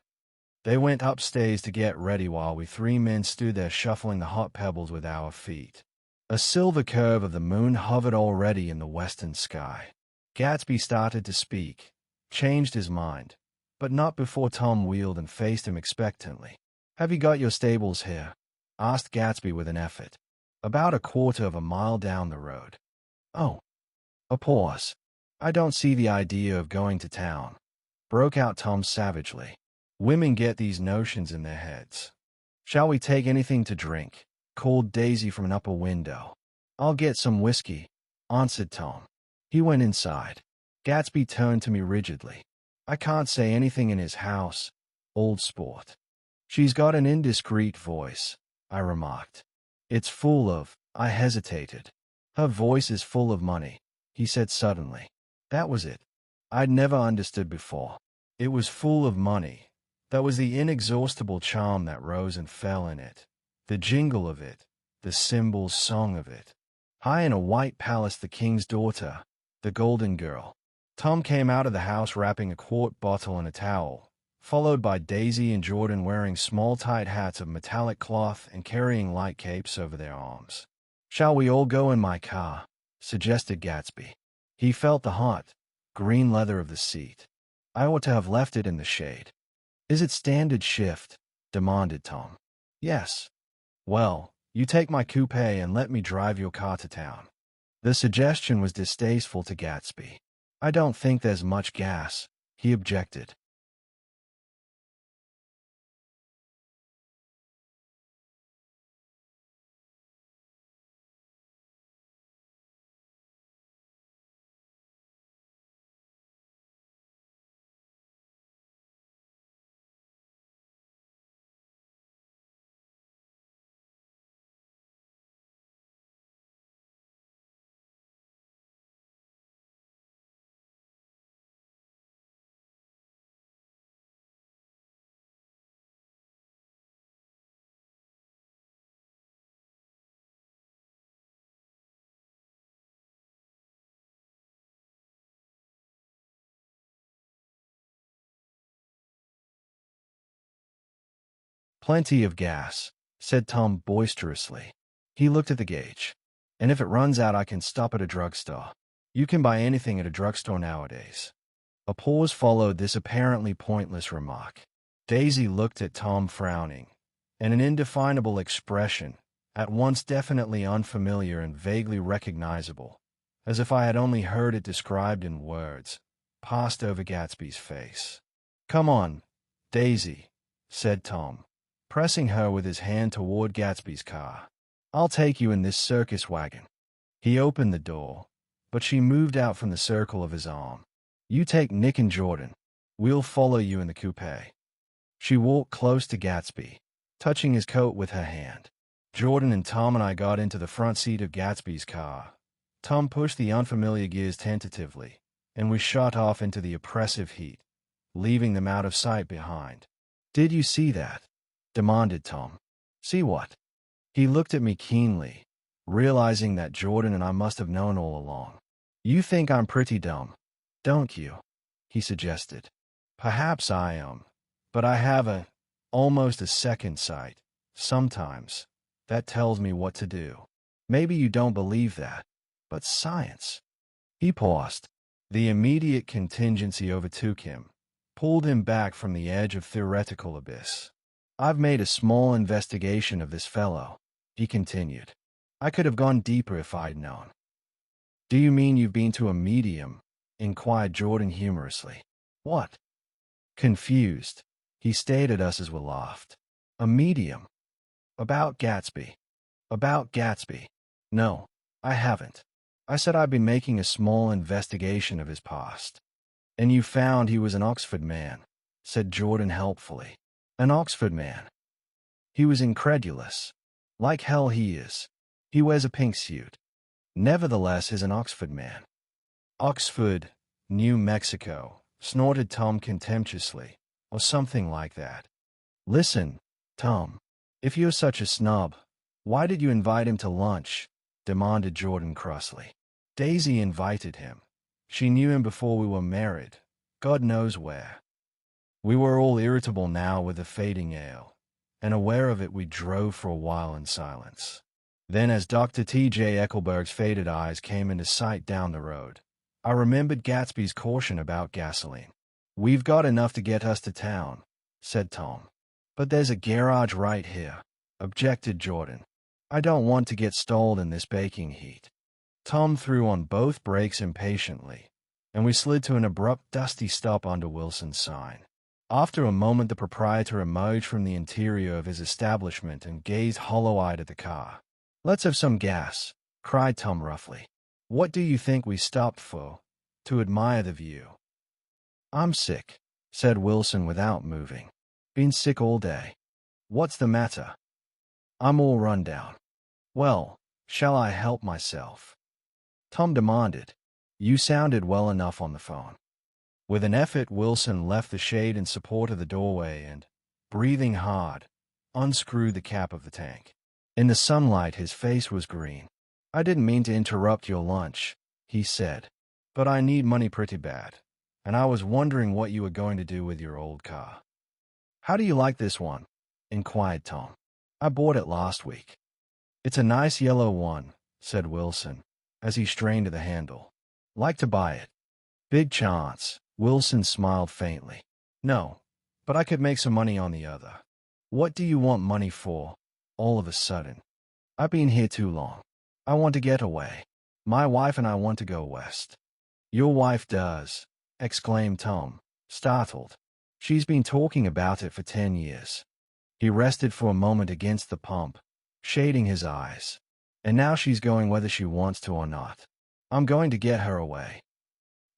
They went upstairs to get ready while we three men stood there shuffling the hot pebbles with our feet. A silver curve of the moon hovered already in the western sky. Gatsby started to speak, changed his mind, but not before Tom wheeled and faced him expectantly. "Have you got your stables here?" asked Gatsby with an effort. "About a quarter of a mile down the road." "Oh." A pause. "I don't see the idea of going to town," broke out Tom savagely. "Women get these notions in their heads." "Shall we take anything to drink?" called Daisy from an upper window. "I'll get some whiskey," answered Tom. He went inside. Gatsby turned to me rigidly. "I can't say anything in his house, old sport." "She's got an indiscreet voice," I remarked. "It's full of—" I hesitated. "Her voice is full of money," he said suddenly. That was it. I'd never understood before. It was full of money. That was the inexhaustible charm that rose and fell in it, the jingle of it, the cymbals' song of it. High in a white palace, the king's daughter, the golden girl. Tom came out of the house wrapping a quart bottle in a towel, followed by Daisy and Jordan wearing small tight hats of metallic cloth and carrying light capes over their arms. "Shall we all go in my car?" suggested Gatsby. He felt the hot, green leather of the seat. I ought to have left it in the shade. "Is it standard shift?" demanded Tom. "Yes." "Well, you take my coupe and let me drive your car to town." The suggestion was distasteful to Gatsby. "I don't think there's much gas," he objected. "Plenty of gas," said Tom boisterously. He looked at the gauge. "And if it runs out, I can stop at a drugstore. You can buy anything at a drugstore nowadays." A pause followed this apparently pointless remark. Daisy looked at Tom frowning, and an indefinable expression, at once definitely unfamiliar and vaguely recognizable, as if I had only heard it described in words, passed over Gatsby's face. "Come on, Daisy," said Tom, pressing her with his hand toward Gatsby's car. "I'll take you in this circus wagon." He opened the door, but she moved out from the circle of his arm. "You take Nick and Jordan. We'll follow you in the coupe." She walked close to Gatsby, touching his coat with her hand. Jordan and Tom and I got into the front seat of Gatsby's car. Tom pushed the unfamiliar gears tentatively, and we shot off into the oppressive heat, leaving them out of sight behind. "Did you see that?" demanded Tom. See what? He looked at me keenly, realizing that Jordan and I must have known all along. You think I'm pretty dumb, don't you? He suggested. Perhaps I am, but I have almost a second sight, sometimes, that tells me what to do. Maybe you don't believe that, but science. He paused. The immediate contingency overtook him, pulled him back from the edge of theoretical abyss. I've made a small investigation of this fellow, he continued. I could have gone deeper if I'd known. Do you mean you've been to a medium? Inquired Jordan humorously. What? Confused, he stared at us as we laughed. A medium? About Gatsby. About Gatsby. No, I haven't. I said I'd been making a small investigation of his past. And you found he was an Oxford man, said Jordan helpfully. An Oxford man. He was incredulous. Like hell he is. He wears a pink suit. Nevertheless, he's an Oxford man. Oxford, New Mexico, snorted Tom contemptuously, or something like that. Listen, Tom, if you're such a snub, why did you invite him to lunch? Demanded Jordan crossly. Daisy invited him. She knew him before we were married, God knows where. We were all irritable now with the fading ale, and aware of it we drove for a while in silence. Then as Dr. T.J. Eckelberg's faded eyes came into sight down the road, I remembered Gatsby's caution about gasoline. We've got enough to get us to town, said Tom. But there's a garage right here, objected Jordan. I don't want to get stalled in this baking heat. Tom threw on both brakes impatiently, and we slid to an abrupt, dusty stop under Wilson's sign. After a moment, the proprietor emerged from the interior of his establishment and gazed hollow-eyed at the car. Let's have some gas, cried Tom roughly. What do you think we stopped for? To admire the view. I'm sick, said Wilson without moving. Been sick all day. What's the matter? I'm all run down. Well, shall I help myself? Tom demanded. You sounded well enough on the phone. With an effort, Wilson left the shade in support of the doorway and, breathing hard, unscrewed the cap of the tank. In the sunlight, his face was green. I didn't mean to interrupt your lunch, he said, but I need money pretty bad, and I was wondering what you were going to do with your old car. How do you like this one? Inquired Tom. I bought it last week. It's a nice yellow one, said Wilson, as he strained to the handle. Like to buy it? Big chance. Wilson smiled faintly. No, but I could make some money on the other. What do you want money for? All of a sudden. I've been here too long. I want to get away. My wife and I want to go west. Your wife does, exclaimed Tom, startled. She's been talking about it for 10 years. He rested for a moment against the pump, shading his eyes. And now she's going whether she wants to or not. I'm going to get her away.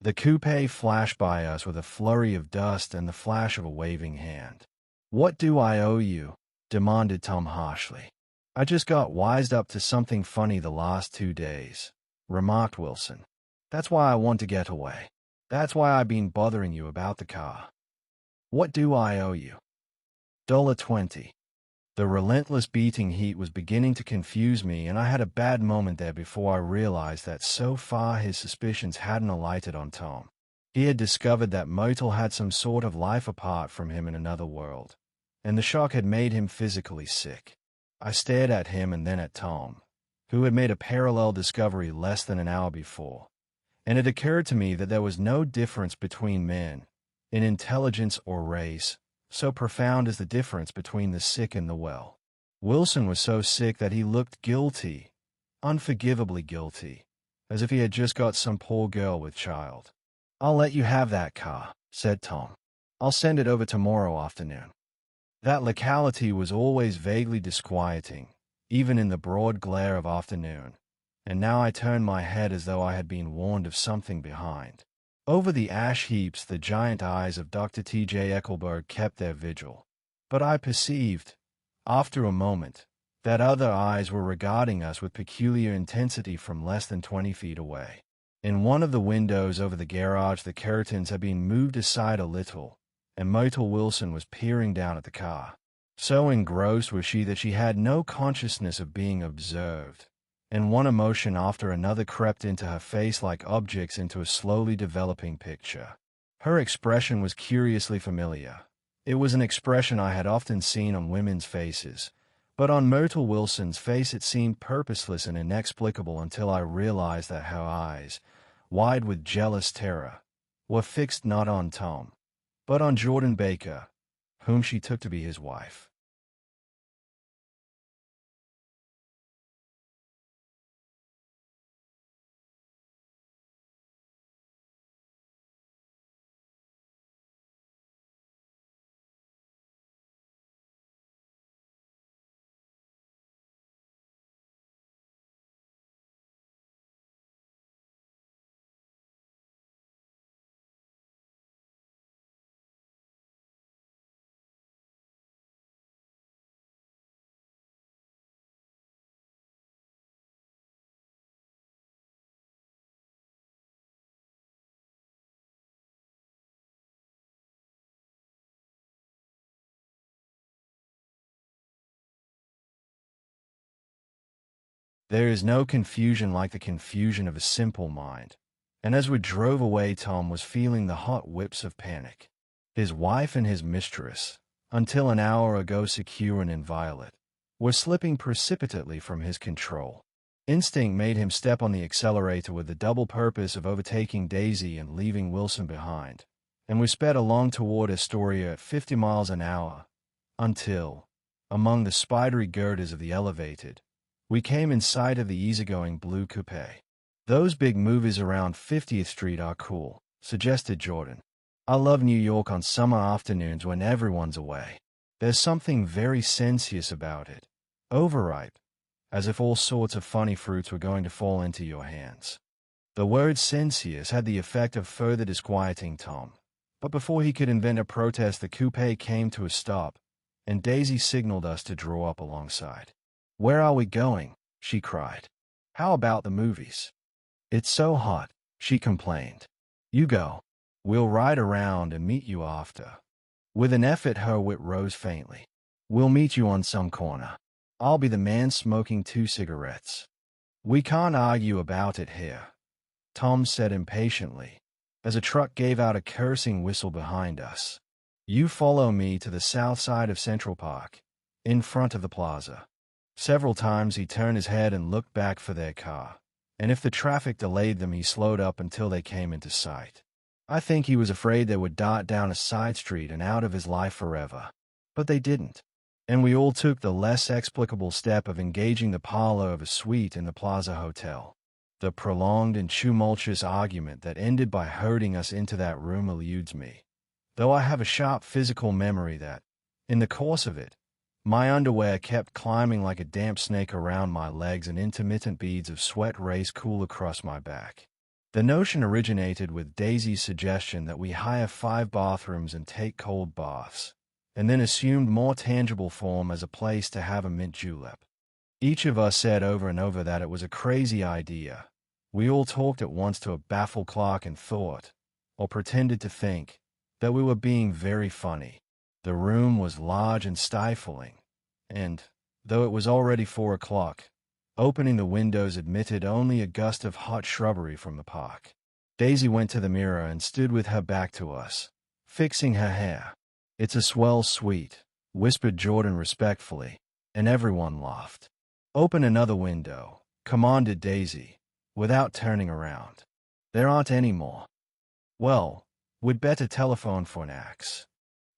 The coupe flashed by us with a flurry of dust and the flash of a waving hand. What do I owe you? Demanded Tom harshly. I just got wised up to something funny the last 2 days, remarked Wilson. That's why I want to get away. That's why I've been bothering you about the car. What do I owe you? $20. The relentless beating heat was beginning to confuse me, and I had a bad moment there before I realized that so far his suspicions hadn't alighted on Tom. He had discovered that Motel had some sort of life apart from him in another world, and the shock had made him physically sick. I stared at him and then at Tom, who had made a parallel discovery less than an hour before, and it occurred to me that there was no difference between men, in intelligence or race, so profound is the difference between the sick and the well. Wilson was so sick that he looked guilty, unforgivably guilty, as if he had just got some poor girl with child. I'll let you have that car, said Tom. I'll send it over tomorrow afternoon. That locality was always vaguely disquieting, even in the broad glare of afternoon, and now I turned my head as though I had been warned of something behind. Over the ash heaps, the giant eyes of Dr. T.J. Eckelberg kept their vigil. But I perceived, after a moment, that other eyes were regarding us with peculiar intensity from less than 20 feet away. In one of the windows over the garage, the curtains had been moved aside a little, and Motel Wilson was peering down at the car. So engrossed was she that she had no consciousness of being observed, and one emotion after another crept into her face like objects into a slowly developing picture. Her expression was curiously familiar. It was an expression I had often seen on women's faces, but on Myrtle Wilson's face it seemed purposeless and inexplicable until I realized that her eyes, wide with jealous terror, were fixed not on Tom, but on Jordan Baker, whom she took to be his wife. There is no confusion like the confusion of a simple mind, and as we drove away Tom was feeling the hot whips of panic. His wife and his mistress, until an hour ago secure and inviolate, were slipping precipitately from his control. Instinct made him step on the accelerator with the double purpose of overtaking Daisy and leaving Wilson behind, and we sped along toward Astoria at 50 miles an hour, until, among the spidery girders of the elevated, we came in sight of the easygoing blue coupe. "Those big movies around 50th Street are cool," suggested Jordan. "I love New York on summer afternoons when everyone's away. There's something very sensuous about it. Overripe, as if all sorts of funny fruits were going to fall into your hands." The word sensuous had the effect of further disquieting Tom, but before he could invent a protest the coupe came to a stop, and Daisy signaled us to draw up alongside. "Where are we going?" she cried. "How about the movies?" "It's so hot," she complained. "You go. We'll ride around and meet you after." With an effort her wit rose faintly. "We'll meet you on some corner. I'll be the man smoking 2 cigarettes." "We can't argue about it here," Tom said impatiently, as a truck gave out a cursing whistle behind us. "You follow me to the south side of Central Park, in front of the plaza." Several times he turned his head and looked back for their car, and if the traffic delayed them he slowed up until they came into sight. I think he was afraid they would dart down a side street and out of his life forever. But they didn't, and we all took the less explicable step of engaging the parlor of a suite in the Plaza Hotel. The prolonged and tumultuous argument that ended by herding us into that room eludes me, though I have a sharp physical memory that, in the course of it, my underwear kept climbing like a damp snake around my legs and intermittent beads of sweat raced cool across my back. The notion originated with Daisy's suggestion that we hire 5 bathrooms and take cold baths, and then assumed more tangible form as a place to have a mint julep. Each of us said over and over that it was a crazy idea. We all talked at once to a baffled clerk and thought, or pretended to think, that we were being very funny. The room was large and stifling, and, though it was already 4 o'clock, opening the windows admitted only a gust of hot shrubbery from the park. Daisy went to the mirror and stood with her back to us, fixing her hair. "It's a swell suite," whispered Jordan respectfully, and everyone laughed. "Open another window," commanded Daisy, without turning around. "There aren't any more." "Well, we'd better telephone for an axe."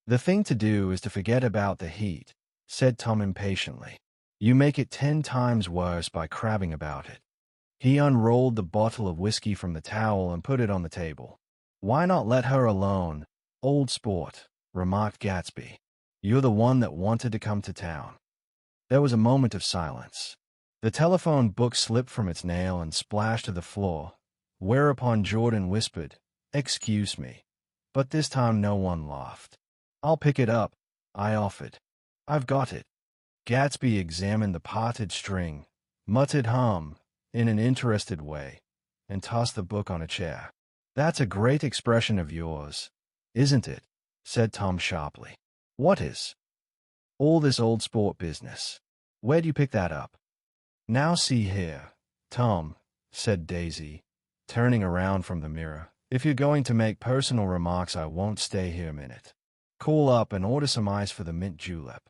"The thing to do is to forget about the heat," said Tom impatiently. "You make it 10 times worse by crabbing about it." He unrolled the bottle of whiskey from the towel and put it on the table. "Why not let her alone, old sport?" remarked Gatsby. "You're the one that wanted to come to town." There was a moment of silence. The telephone book slipped from its nail and splashed to the floor, whereupon Jordan whispered, "Excuse me," but this time no one laughed. "I'll pick it up," I offered. "I've got it." Gatsby examined the parted string, muttered in an interested way, and tossed the book on a chair. "That's a great expression of yours, isn't it?" said Tom sharply. "What is?" All this old sport business. Where'd you pick that up? Now see here, Tom, said Daisy, turning around from the mirror. If you're going to make personal remarks, I won't stay here a minute. Call up and order some ice for the mint julep.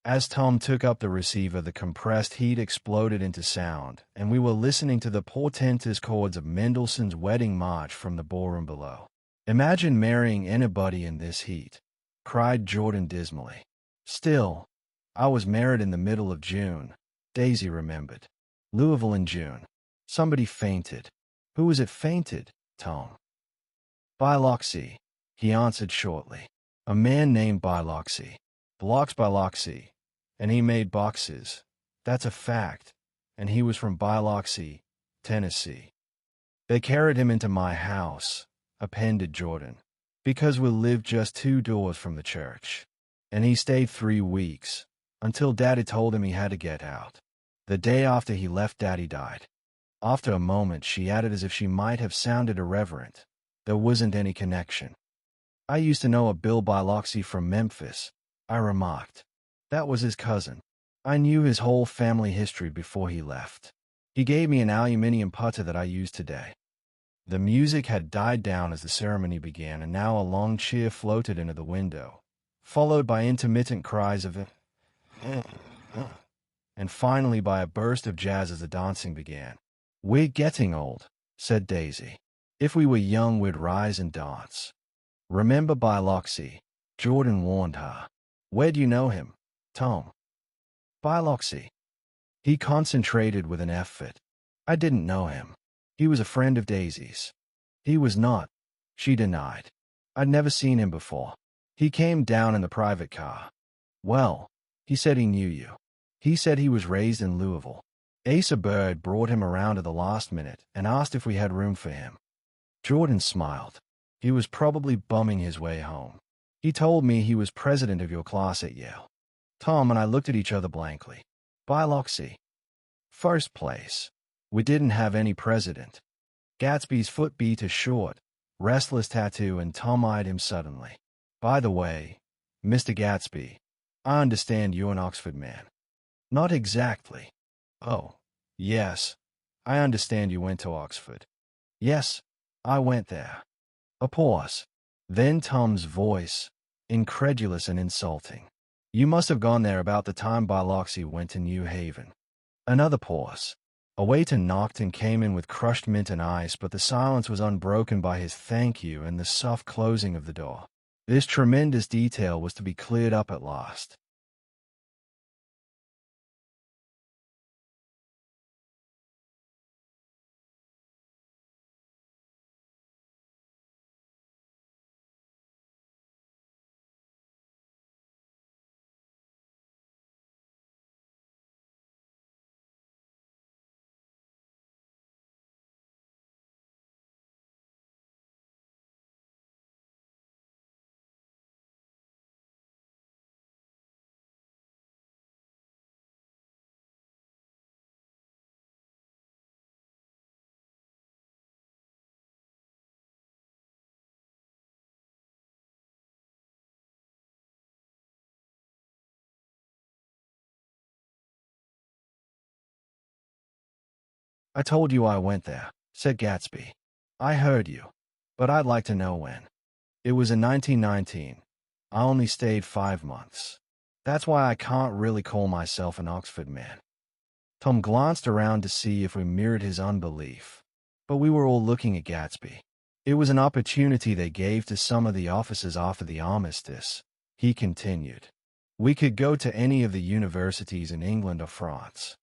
As Tom took up the receiver, the compressed heat exploded into sound, and we were listening to the portentous chords of Mendelssohn's Wedding March from the ballroom below. Imagine marrying anybody in this heat, cried Jordan dismally. Still, I was married in the middle of June, Daisy remembered. Louisville in June. Somebody fainted. Who was it fainted, Tom? Biloxi, he answered shortly. A man named Biloxi. Blocks Biloxi. And he made boxes. That's a fact. And he was from Biloxi, Tennessee. They carried him into my house, appended Jordan, because we lived just 2 doors from the church. And he stayed 3 weeks, until Daddy told him he had to get out. The day after he left, Daddy died. After a moment, she added as if she might have sounded irreverent. There wasn't any connection. I used to know a Bill Biloxi from Memphis, I remarked. That was his cousin. I knew his whole family history before he left. He gave me an aluminium putter that I use today. The music had died down as the ceremony began, and now a long cheer floated into the window, followed by intermittent cries of and finally by a burst of jazz as the dancing began. We're getting old, said Daisy. If we were young, we'd rise and dance. Remember Biloxi, Jordan warned her. Where do you know him, Tom? Biloxi. He concentrated with an effort. I didn't know him. He was a friend of Daisy's. He was not, she denied. I'd never seen him before. He came down in the private car. Well, he said he knew you. He said he was raised in Louisville. Asa Bird brought him around at the last minute and asked if we had room for him. Jordan smiled. He was probably bumming his way home. He told me he was president of your class at Yale. Tom and I looked at each other blankly. Biloxi. First place. We didn't have any president. Gatsby's foot beat a short, restless tattoo, and Tom eyed him suddenly. By the way, Mr. Gatsby, I understand you're an Oxford man. Not exactly. Oh, yes. I understand you went to Oxford. Yes, I went there. A pause. Then Tom's voice, incredulous and insulting. You must have gone there about the time Biloxi went to New Haven. Another pause. A waiter knocked and came in with crushed mint and ice, but the silence was unbroken by his thank you and the soft closing of the door. This tremendous detail was to be cleared up at last. I told you I went there, said Gatsby. I heard you, but I'd like to know when. It was in 1919. I only stayed 5 months. That's why I can't really call myself an Oxford man. Tom glanced around to see if we mirrored his unbelief, but we were all looking at Gatsby. It was an opportunity they gave to some of the officers after the armistice, he continued. We could go to any of the universities in England or France.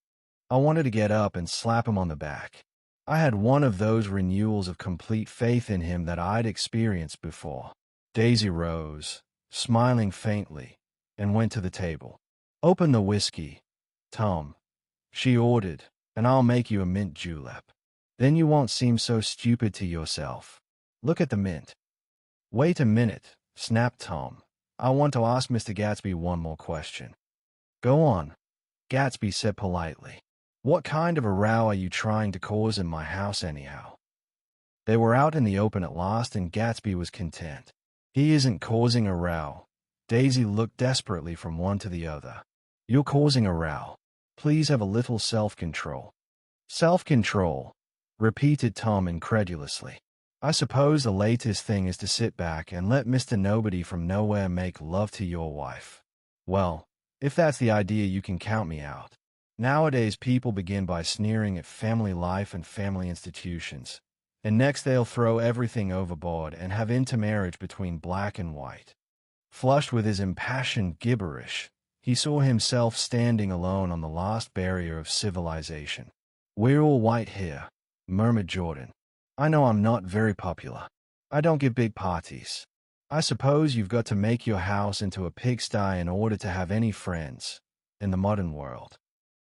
I wanted to get up and slap him on the back. I had one of those renewals of complete faith in him that I'd experienced before. Daisy rose, smiling faintly, and went to the table. Open the whiskey, Tom, she ordered, and I'll make you a mint julep. Then you won't seem so stupid to yourself. Look at the mint. Wait a minute, snapped Tom. I want to ask Mr. Gatsby one more question. Go on, Gatsby said politely. What kind of a row are you trying to cause in my house anyhow? They were out in the open at last, and Gatsby was content. He isn't causing a row, Daisy looked desperately from one to the other. "You're causing a row. Please have a little self-control." "Self-control," repeated Tom incredulously. "I suppose the latest thing is to sit back and let Mr. Nobody from Nowhere make love to your wife. Well, if that's the idea, you can count me out. Nowadays people begin by sneering at family life and family institutions, and next they'll throw everything overboard and have intermarriage between black and white." Flushed with his impassioned gibberish, he saw himself standing alone on the last barrier of civilization. "We're all white here," murmured Jordan. "I know I'm not very popular. I don't give big parties. I suppose you've got to make your house into a pigsty in order to have any friends in the modern world."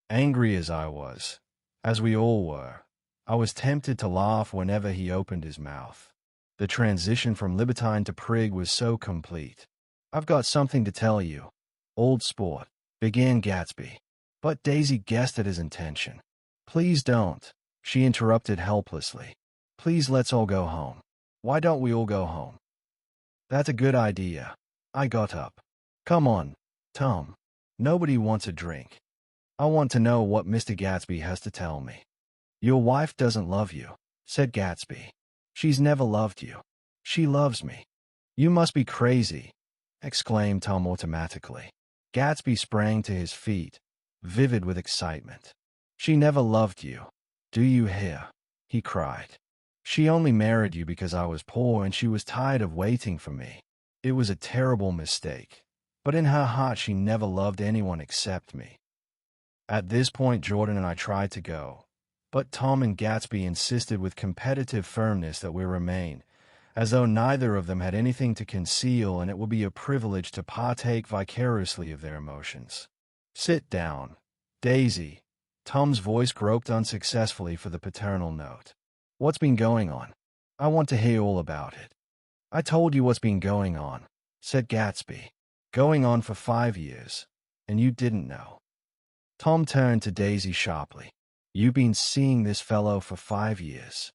Angry as I was, as we all were, I was tempted to laugh whenever he opened his mouth. The transition from libertine to prig was so complete. "I've got something to tell you, old sport," began Gatsby. But Daisy guessed at his intention. "Please don't," she interrupted helplessly. "Please, let's all go home." "Why don't we all go home?" "That's a good idea." I got up. "Come on, Tom. Nobody wants a drink. I want to know what Mr. Gatsby has to tell me." "Your wife doesn't love you," said Gatsby. "She's never loved you. She loves me." "You must be crazy," exclaimed Tom automatically. Gatsby sprang to his feet, vivid with excitement. "She never loved you. Do you hear?" he cried. "She only married you because I was poor and she was tired of waiting for me. It was a terrible mistake, but in her heart she never loved anyone except me." At this point, Jordan and I tried to go, but Tom and Gatsby insisted with competitive firmness that we remain, as though neither of them had anything to conceal and it would be a privilege to partake vicariously of their emotions. "Sit down, Daisy." Tom's voice groped unsuccessfully for the paternal note. "What's been going on? I want to hear all about it." "I told you what's been going on," said Gatsby. "Going on for 5 years, and you didn't know." Tom turned to Daisy sharply. "You've been seeing this fellow for 5 years."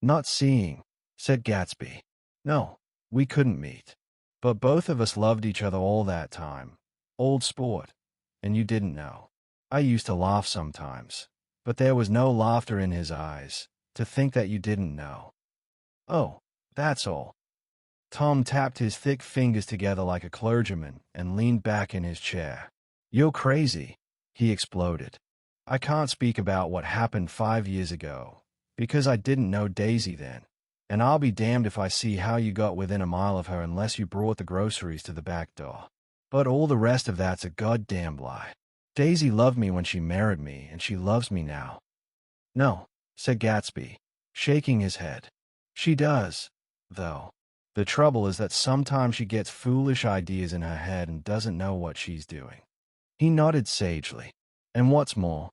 "Not seeing," said Gatsby. "No, we couldn't meet. But both of us loved each other all that time. Old sport. And you didn't know." I used to laugh sometimes, but there was no laughter in his eyes. "To think that you didn't know." "Oh, that's all." Tom tapped his thick fingers together like a clergyman and leaned back in his chair. "You're crazy," he exploded. "I can't speak about what happened 5 years ago, because I didn't know Daisy then. And I'll be damned if I see how you got within a mile of her unless you brought the groceries to the back door. But all the rest of that's a goddamn lie. Daisy loved me when she married me, and she loves me now." "No," said Gatsby, shaking his head. "She does, though. The trouble is that sometimes she gets foolish ideas in her head and doesn't know what she's doing." He nodded sagely. "And what's more,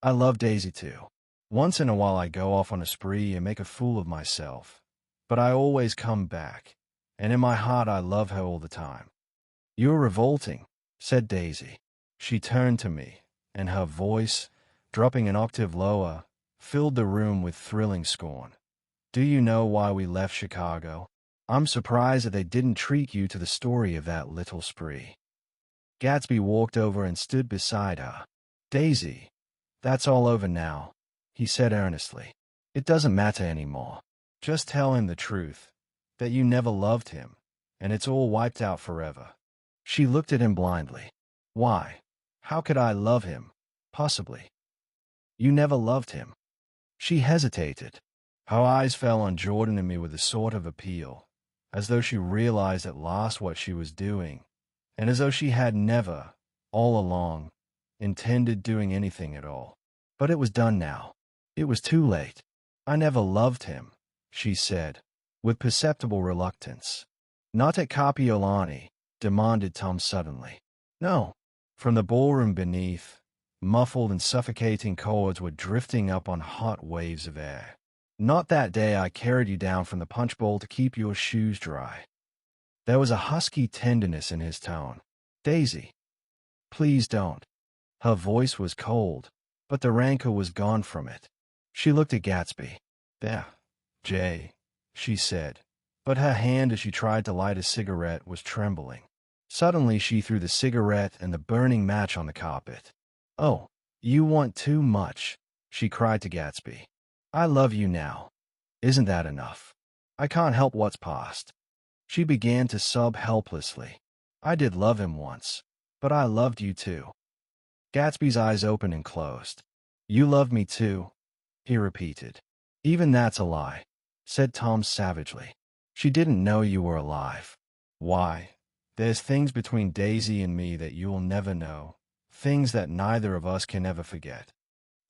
I love Daisy too. Once in a while I go off on a spree and make a fool of myself, but I always come back, and in my heart I love her all the time." "You're revolting," said Daisy. She turned to me, and her voice, dropping an octave lower, filled the room with thrilling scorn. "Do you know why we left Chicago? I'm surprised that they didn't treat you to the story of that little spree." Gatsby walked over and stood beside her. "Daisy, that's all over now," he said earnestly. "It doesn't matter anymore. Just tell him the truth, that you never loved him, and it's all wiped out forever." She looked at him blindly. "Why? How could I love him, possibly? You never loved him." She hesitated. Her eyes fell on Jordan and me with a sort of appeal, as though she realized at last what she was doing, and as though she had never, all along, intended doing anything at all. But it was done now. It was too late. "I never loved him," she said, with perceptible reluctance. "Not at Kapiolani," demanded Tom suddenly. "No." From the ballroom beneath, muffled and suffocating chords were drifting up on hot waves of air. "Not that day I carried you down from the punch bowl to keep your shoes dry." There was a husky tenderness in his tone. "Daisy, please don't." Her voice was cold, but the rancor was gone from it. She looked at Gatsby. "There, Jay," she said, but her hand as she tried to light a cigarette was trembling. Suddenly she threw the cigarette and the burning match on the carpet. "Oh, you want too much," she cried to Gatsby. "I love you now. Isn't that enough? I can't help what's past." She began to sob helplessly. "I did love him once, but I loved you too." Gatsby's eyes opened and closed. "You loved me too," he repeated. "Even that's a lie," said Tom savagely. "She didn't know you were alive. Why, there's things between Daisy and me that you'll never know, things that neither of us can ever forget."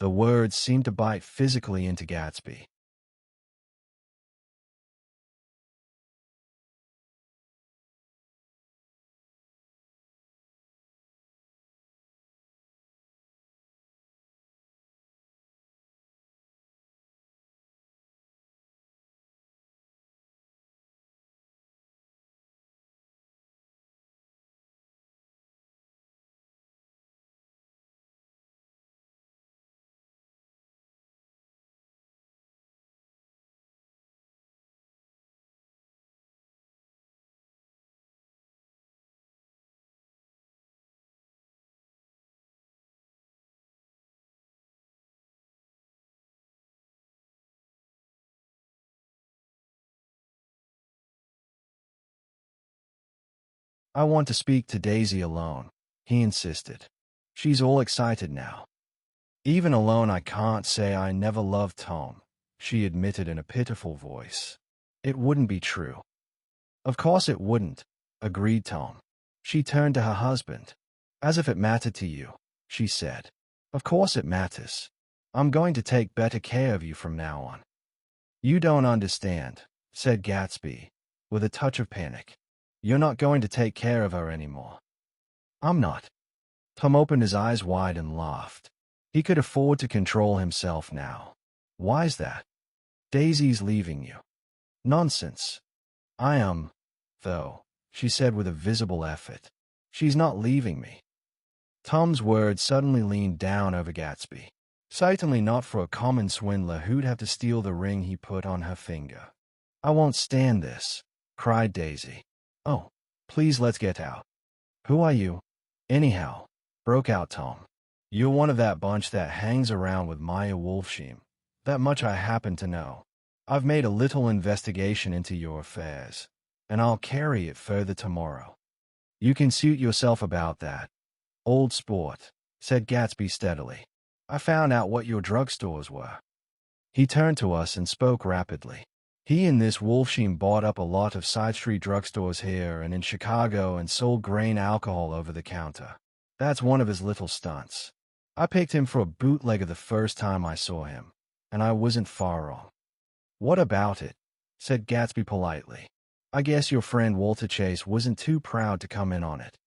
The words seemed to bite physically into Gatsby. "I want to speak to Daisy alone," he insisted. "She's all excited now." "Even alone I can't say I never loved Tom," she admitted in a pitiful voice. "It wouldn't be true." "Of course it wouldn't," agreed Tom. She turned to her husband. "As if it mattered to you," she said. "Of course it matters. I'm going to take better care of you from now on." "You don't understand," said Gatsby, with a touch of panic. "You're not going to take care of her anymore." "I'm not." Tom opened his eyes wide and laughed. He could afford to control himself now. "Why's that?" "Daisy's leaving you." "Nonsense." "I am, though," she said with a visible effort. "She's not leaving me." Tom's words suddenly leaned down over Gatsby. "Certainly not for a common swindler who'd have to steal the ring he put on her finger." "I won't stand this," cried Daisy. "Oh, please let's get out." "Who are you, anyhow?" broke out Tom. "You're one of that bunch that hangs around with Maya Wolfsheim. That much I happen to know. I've made a little investigation into your affairs, and I'll carry it further tomorrow. You can suit yourself about that, old sport," said Gatsby steadily. "I found out what your drugstores were." He turned to us and spoke rapidly. "He and this Wolfsheim bought up a lot of side street drugstores here and in Chicago and sold grain alcohol over the counter. That's one of his little stunts. I picked him for a bootlegger the first time I saw him, and I wasn't far wrong." "What about it?" said Gatsby politely. "I guess your friend Walter Chase wasn't too proud to come in on it.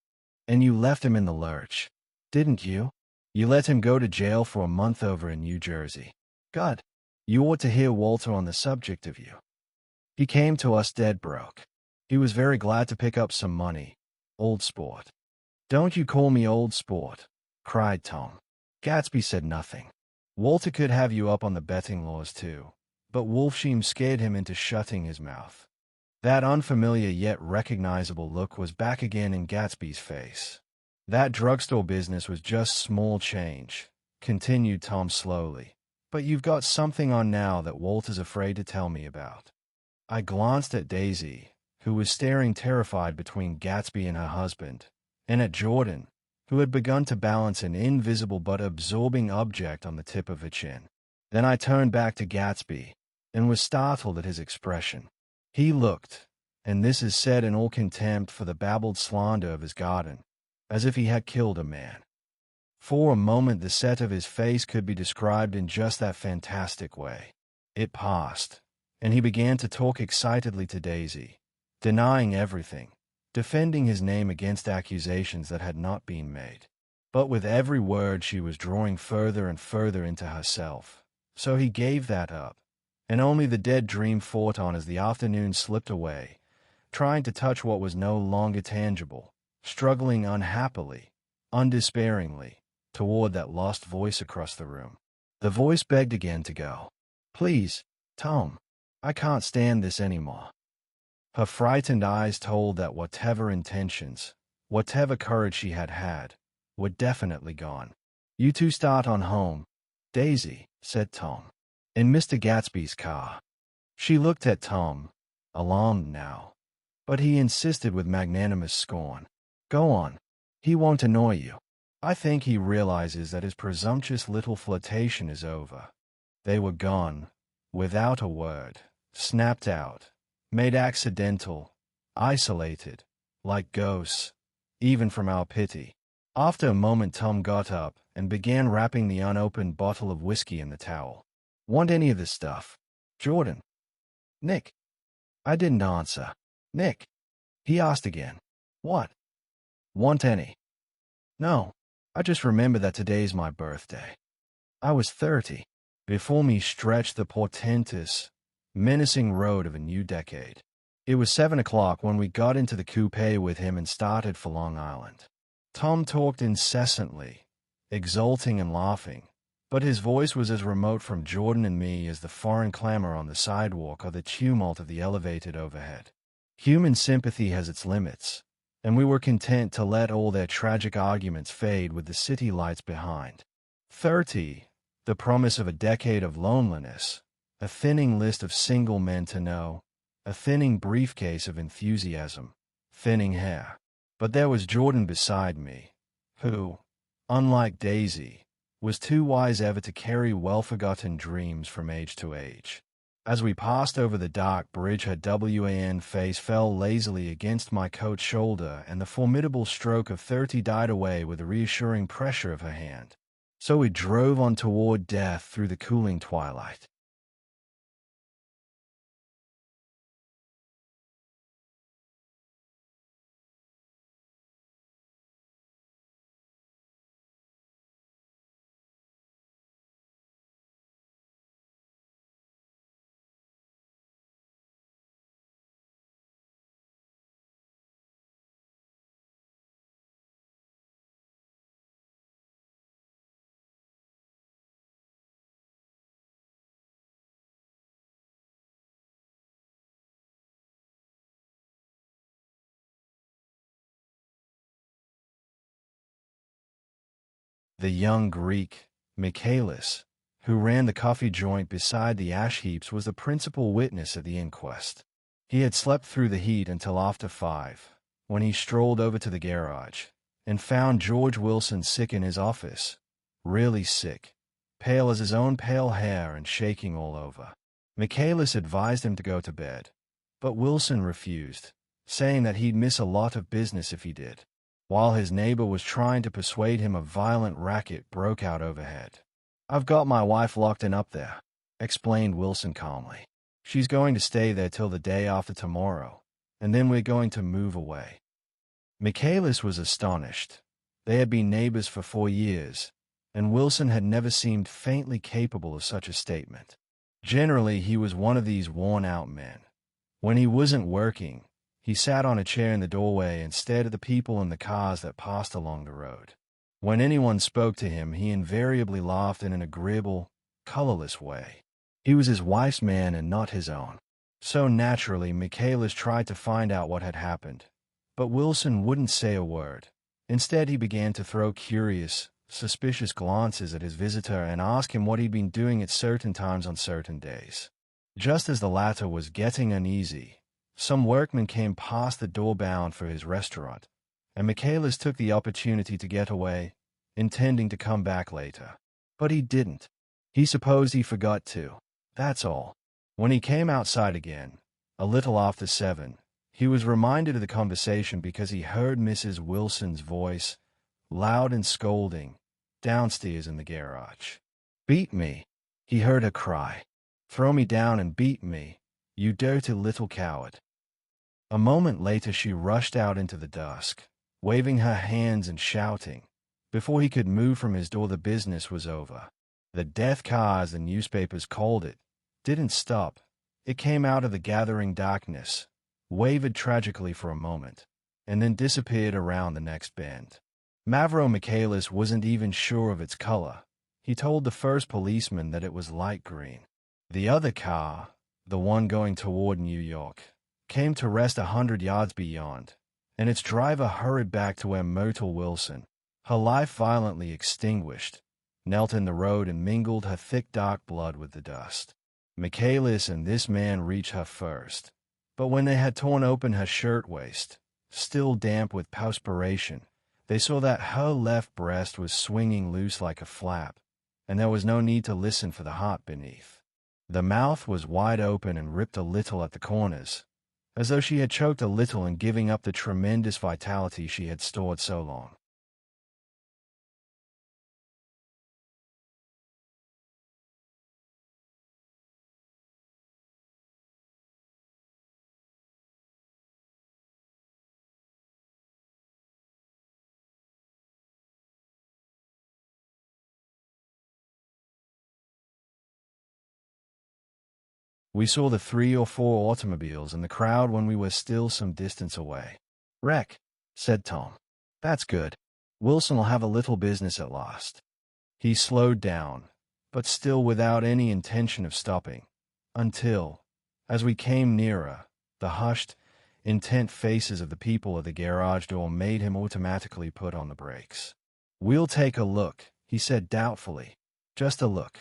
And you left him in the lurch, didn't you? You let him go to jail for a month over in New Jersey. God, you ought to hear Walter on the subject of you. He came to us dead broke. He was very glad to pick up some money, old sport." "Don't you call me old sport," cried Tom. Gatsby said nothing. "Walter could have you up on the betting laws too, but Wolfsheim scared him into shutting his mouth." That unfamiliar yet recognizable look was back again in Gatsby's face. "That drugstore business was just small change," continued Tom slowly. "But you've got something on now that Walter's afraid to tell me about." I glanced at Daisy, who was staring terrified between Gatsby and her husband, and at Jordan, who had begun to balance an invisible but absorbing object on the tip of her chin. Then I turned back to Gatsby, and was startled at his expression. He looked, and this is said in all contempt for the babbled slander of his garden, as if he had killed a man. For a moment the set of his face could be described in just that fantastic way. It passed, and he began to talk excitedly to Daisy, denying everything, defending his name against accusations that had not been made. But with every word she was drawing further and further into herself, so he gave that up, and only the dead dream fought on as the afternoon slipped away, trying to touch what was no longer tangible, struggling unhappily, undespairingly, toward that lost voice across the room. The voice begged again to go. "Please, Tom, I can't stand this anymore." Her frightened eyes told that whatever intentions, whatever courage she had had, were definitely gone. "You two start on home, Daisy," said Tom. "In Mr. Gatsby's car." She looked at Tom, alarmed now, but he insisted with magnanimous scorn. "Go on. He won't annoy you." I think he realizes that his presumptuous little flirtation is over. They were gone, without a word, snapped out, made accidental, isolated, like ghosts, even from our pity. After a moment Tom got up and began wrapping the unopened bottle of whiskey in the towel. "Want any of this stuff, Jordan?" "Nick." I didn't answer. "Nick," he asked again. "What?" "Want any?" "No. I just remember that today's my birthday." I was 30. Before me stretched the portentous, menacing road of a new decade. It was 7 o'clock when we got into the coupe with him and started for Long Island. Tom talked incessantly, exulting and laughing, but his voice was as remote from Jordan and me as the foreign clamor on the sidewalk or the tumult of the elevated overhead. Human sympathy has its limits, and we were content to let all their tragic arguments fade with the city lights behind. 30, the promise of a decade of loneliness, a thinning list of single men to know, a thinning briefcase of enthusiasm, thinning hair. But there was Jordan beside me, who, unlike Daisy, was too wise ever to carry well-forgotten dreams from age to age. As we passed over the dark bridge, her wan face fell lazily against my coat shoulder, and the formidable stroke of 30 died away with the reassuring pressure of her hand. So we drove on toward death through the cooling twilight. The young Greek, Michaelis, who ran the coffee joint beside the ash heaps, was the principal witness at the inquest. He had slept through the heat until after 5, when he strolled over to the garage and found George Wilson sick in his office, really sick, pale as his own pale hair and shaking all over. Michaelis advised him to go to bed, but Wilson refused, saying that he'd miss a lot of business if he did. While his neighbor was trying to persuade him, a violent racket broke out overhead. "I've got my wife locked in up there," explained Wilson calmly. "She's going to stay there till the day after tomorrow, and then we're going to move away." Michaelis was astonished. They had been neighbors for 4 years, and Wilson had never seemed faintly capable of such a statement. Generally, he was one of these worn-out men. When he wasn't working, he sat on a chair in the doorway and stared at the people in the cars that passed along the road. When anyone spoke to him, he invariably laughed in an agreeable, colorless way. He was his wife's man and not his own. So naturally, Michaelis tried to find out what had happened, but Wilson wouldn't say a word. Instead, he began to throw curious, suspicious glances at his visitor and ask him what he'd been doing at certain times on certain days. Just as the latter was getting uneasy, some workmen came past the door bound for his restaurant, and Michaelis took the opportunity to get away, intending to come back later. But he didn't. He supposed he forgot to. That's all. When he came outside again, a little after 7, he was reminded of the conversation because he heard Mrs. Wilson's voice, loud and scolding, downstairs in the garage. "Beat me," he heard her cry. "Throw me down and beat me, you dirty little coward." A moment later she rushed out into the dusk, waving her hands and shouting. Before he could move from his door, the business was over. The death car, as the newspapers called it, didn't stop. It came out of the gathering darkness, wavered tragically for a moment, and then disappeared around the next bend. Mavro Michaelis wasn't even sure of its color. He told the first policeman that it was light green. The other car, the one going toward New York, came to rest 100 yards beyond, and its driver hurried back to where Myrtle Wilson, her life violently extinguished, knelt in the road and mingled her thick dark blood with the dust. Michaelis and this man reached her first, but when they had torn open her shirtwaist, still damp with perspiration, they saw that her left breast was swinging loose like a flap, and there was no need to listen for the heart beneath. The mouth was wide open and ripped a little at the corners, as though she had choked a little in giving up the tremendous vitality she had stored so long. We saw the 3 or 4 automobiles and the crowd when we were still some distance away. "Wreck," said Tom. "That's good. Wilson'll have a little business at last." He slowed down, but still without any intention of stopping, until, as we came nearer, the hushed, intent faces of the people at the garage door made him automatically put on the brakes. "We'll take a look," he said doubtfully. "Just a look."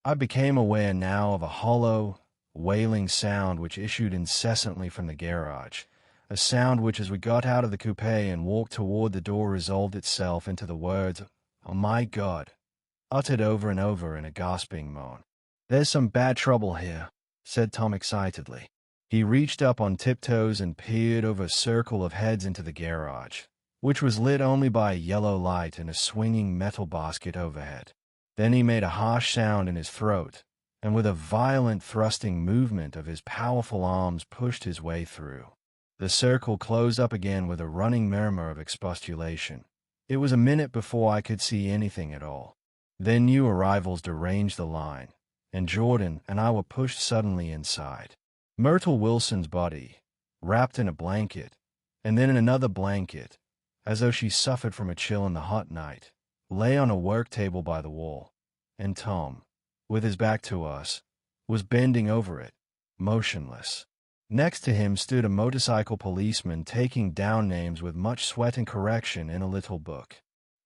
I became aware now of a hollow, wailing sound which issued incessantly from the garage, a sound which, as we got out of the coupe and walked toward the door, resolved itself into the words, "Oh my God," uttered over and over in a gasping moan. "There's some bad trouble here," said Tom excitedly. He reached up on tiptoes and peered over a circle of heads into the garage, which was lit only by a yellow light and a swinging metal basket overhead. Then he made a harsh sound in his throat, and with a violent thrusting movement of his powerful arms pushed his way through. The circle closed up again with a running murmur of expostulation. It was a minute before I could see anything at all. Then new arrivals deranged the line, and Jordan and I were pushed suddenly inside. Myrtle Wilson's body, wrapped in a blanket, and then in another blanket, as though she suffered from a chill in the hot night, lay on a work table by the wall, and Tom, with his back to us, was bending over it, motionless. Next to him stood a motorcycle policeman taking down names with much sweat and correction in a little book.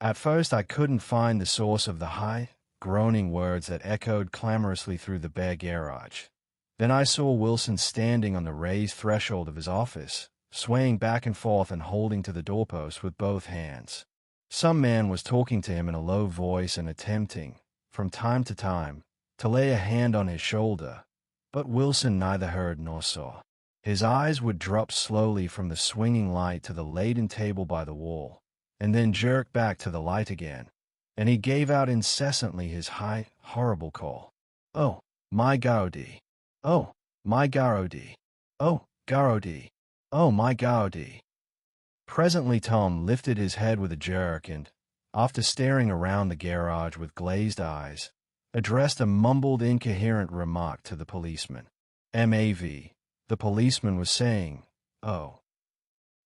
At first I couldn't find the source of the high, groaning words that echoed clamorously through the bare garage. Then I saw Wilson standing on the raised threshold of his office, swaying back and forth and holding to the doorpost with both hands. Some man was talking to him in a low voice and attempting, from time to time, to lay a hand on his shoulder, but Wilson neither heard nor saw. His eyes would drop slowly from the swinging light to the laden table by the wall, and then jerk back to the light again, and he gave out incessantly his high, horrible call. "Oh, my Garody! Oh, my Garody! Oh, Garody! Oh, my Garody!" Presently Tom lifted his head with a jerk and, after staring around the garage with glazed eyes, addressed a mumbled incoherent remark to the policeman. "MAV," the policeman was saying. "Oh.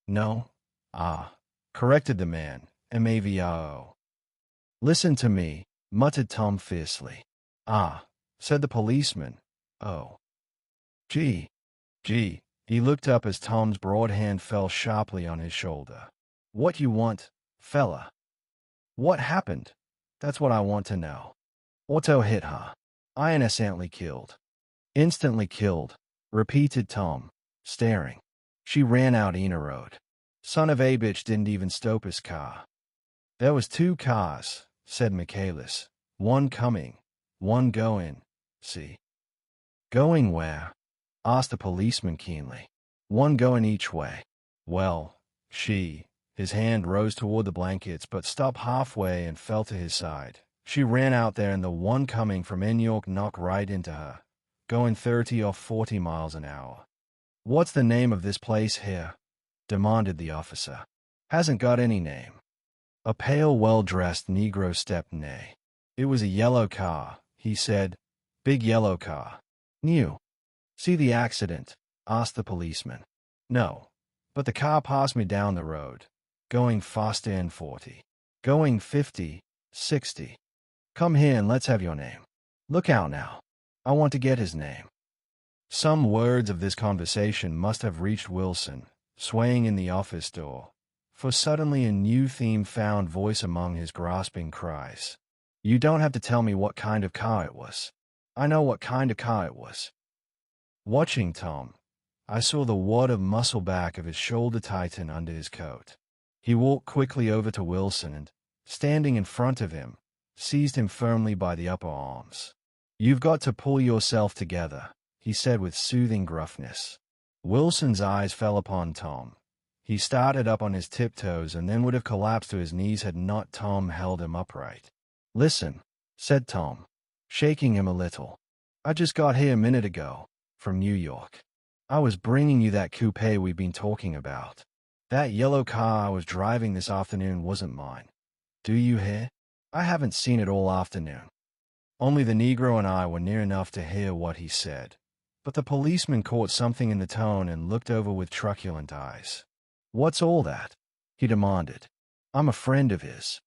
No. Ah," corrected the man. "MAVRO." "Listen to me," muttered Tom fiercely. "Ah," said the policeman. "Oh. Gee. Gee." He looked up as Tom's broad hand fell sharply on his shoulder. "What you want, fella? What happened? That's what I want to know." "Auto hit her. Innocently killed." "Instantly killed," repeated Tom, staring. "She ran out Ena Road. Son of a bitch didn't even stop his car." "There was 2 cars," said Michaelis. "One coming, one going. See?" "Going where?" asked the policeman keenly. "One going each way." "Well, his hand rose toward the blankets but stopped halfway and fell to his side. "She ran out there and the one coming from New York knocked right into her, going 30 or 40 miles an hour." "What's the name of this place here?" demanded the officer. "Hasn't got any name." A pale, well-dressed Negro stepped near. "It was a yellow car," he said. "Big yellow car. New." "See the accident?" asked the policeman. "No, but the car passed me down the road, going faster than 40. Going 50, 60. Come here and let's have your name. Look out now. I want to get his name." Some words of this conversation must have reached Wilson, swaying in the office door, for suddenly a new theme found voice among his grasping cries. "You don't have to tell me what kind of car it was. I know what kind of car it was." Watching Tom, I saw the wad of muscle back of his shoulder tighten under his coat. He walked quickly over to Wilson and, standing in front of him, seized him firmly by the upper arms. "You've got to pull yourself together," he said with soothing gruffness. Wilson's eyes fell upon Tom. He started up on his tiptoes and then would have collapsed to his knees had not Tom held him upright. "Listen," said Tom, shaking him a little. "I just got here a minute ago, from New York. I was bringing you that coupe we've been talking about. That yellow car I was driving this afternoon wasn't mine. Do you hear? I haven't seen it all afternoon." Only the Negro and I were near enough to hear what he said, but the policeman caught something in the tone and looked over with truculent eyes. "What's all that?" he demanded. "I'm a friend of his."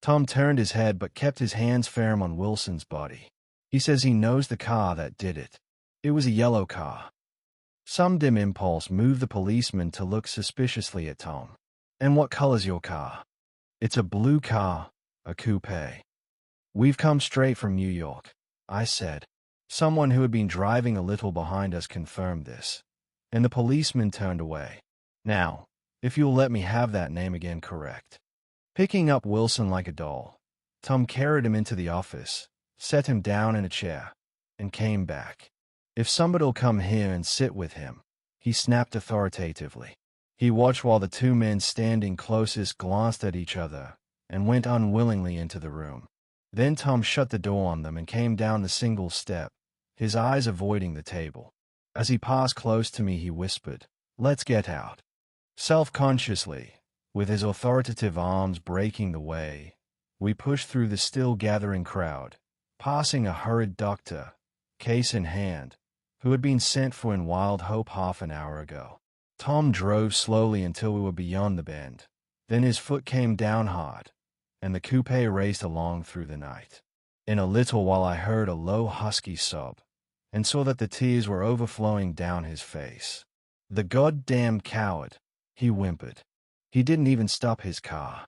Tom turned his head but kept his hands firm on Wilson's body. "He says he knows the car that did it. It was a yellow car." Some dim impulse moved the policeman to look suspiciously at Tom. "And what color's your car?" "It's a blue car, a coupe." "We've come straight from New York," I said. Someone who had been driving a little behind us confirmed this, and the policeman turned away. "Now, if you'll let me have that name again correct." Picking up Wilson like a doll, Tom carried him into the office, set him down in a chair, and came back. "If somebody'll come here and sit with him," he snapped authoritatively. He watched while the two men standing closest glanced at each other and went unwillingly into the room. Then Tom shut the door on them and came down the single step, his eyes avoiding the table. As he passed close to me, he whispered, "Let's get out." Self-consciously, with his authoritative arms breaking the way, we pushed through the still gathering crowd, passing a hurried doctor, case in hand, who had been sent for in Wild Hope half an hour ago. Tom drove slowly until we were beyond the bend. Then his foot came down hard, and the coupe raced along through the night. In a little while I heard a low husky sob, and saw that the tears were overflowing down his face. "The goddamn coward," he whimpered. "He didn't even stop his car."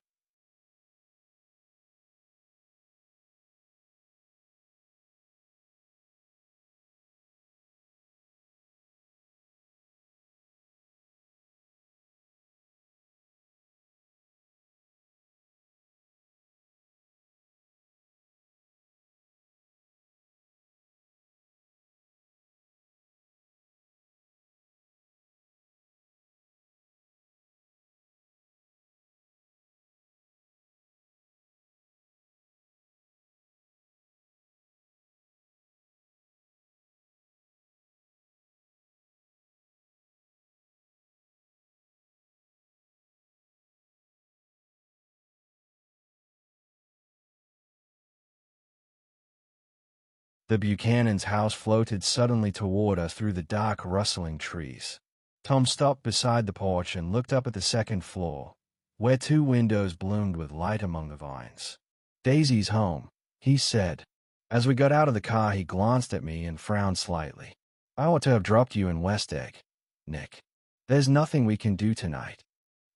The Buchanan's house floated suddenly toward us through the dark, rustling trees. Tom stopped beside the porch and looked up at the second floor, where two windows bloomed with light among the vines. "Daisy's home," he said. As we got out of the car, he glanced at me and frowned slightly. "I ought to have dropped you in West Egg, Nick. There's nothing we can do tonight."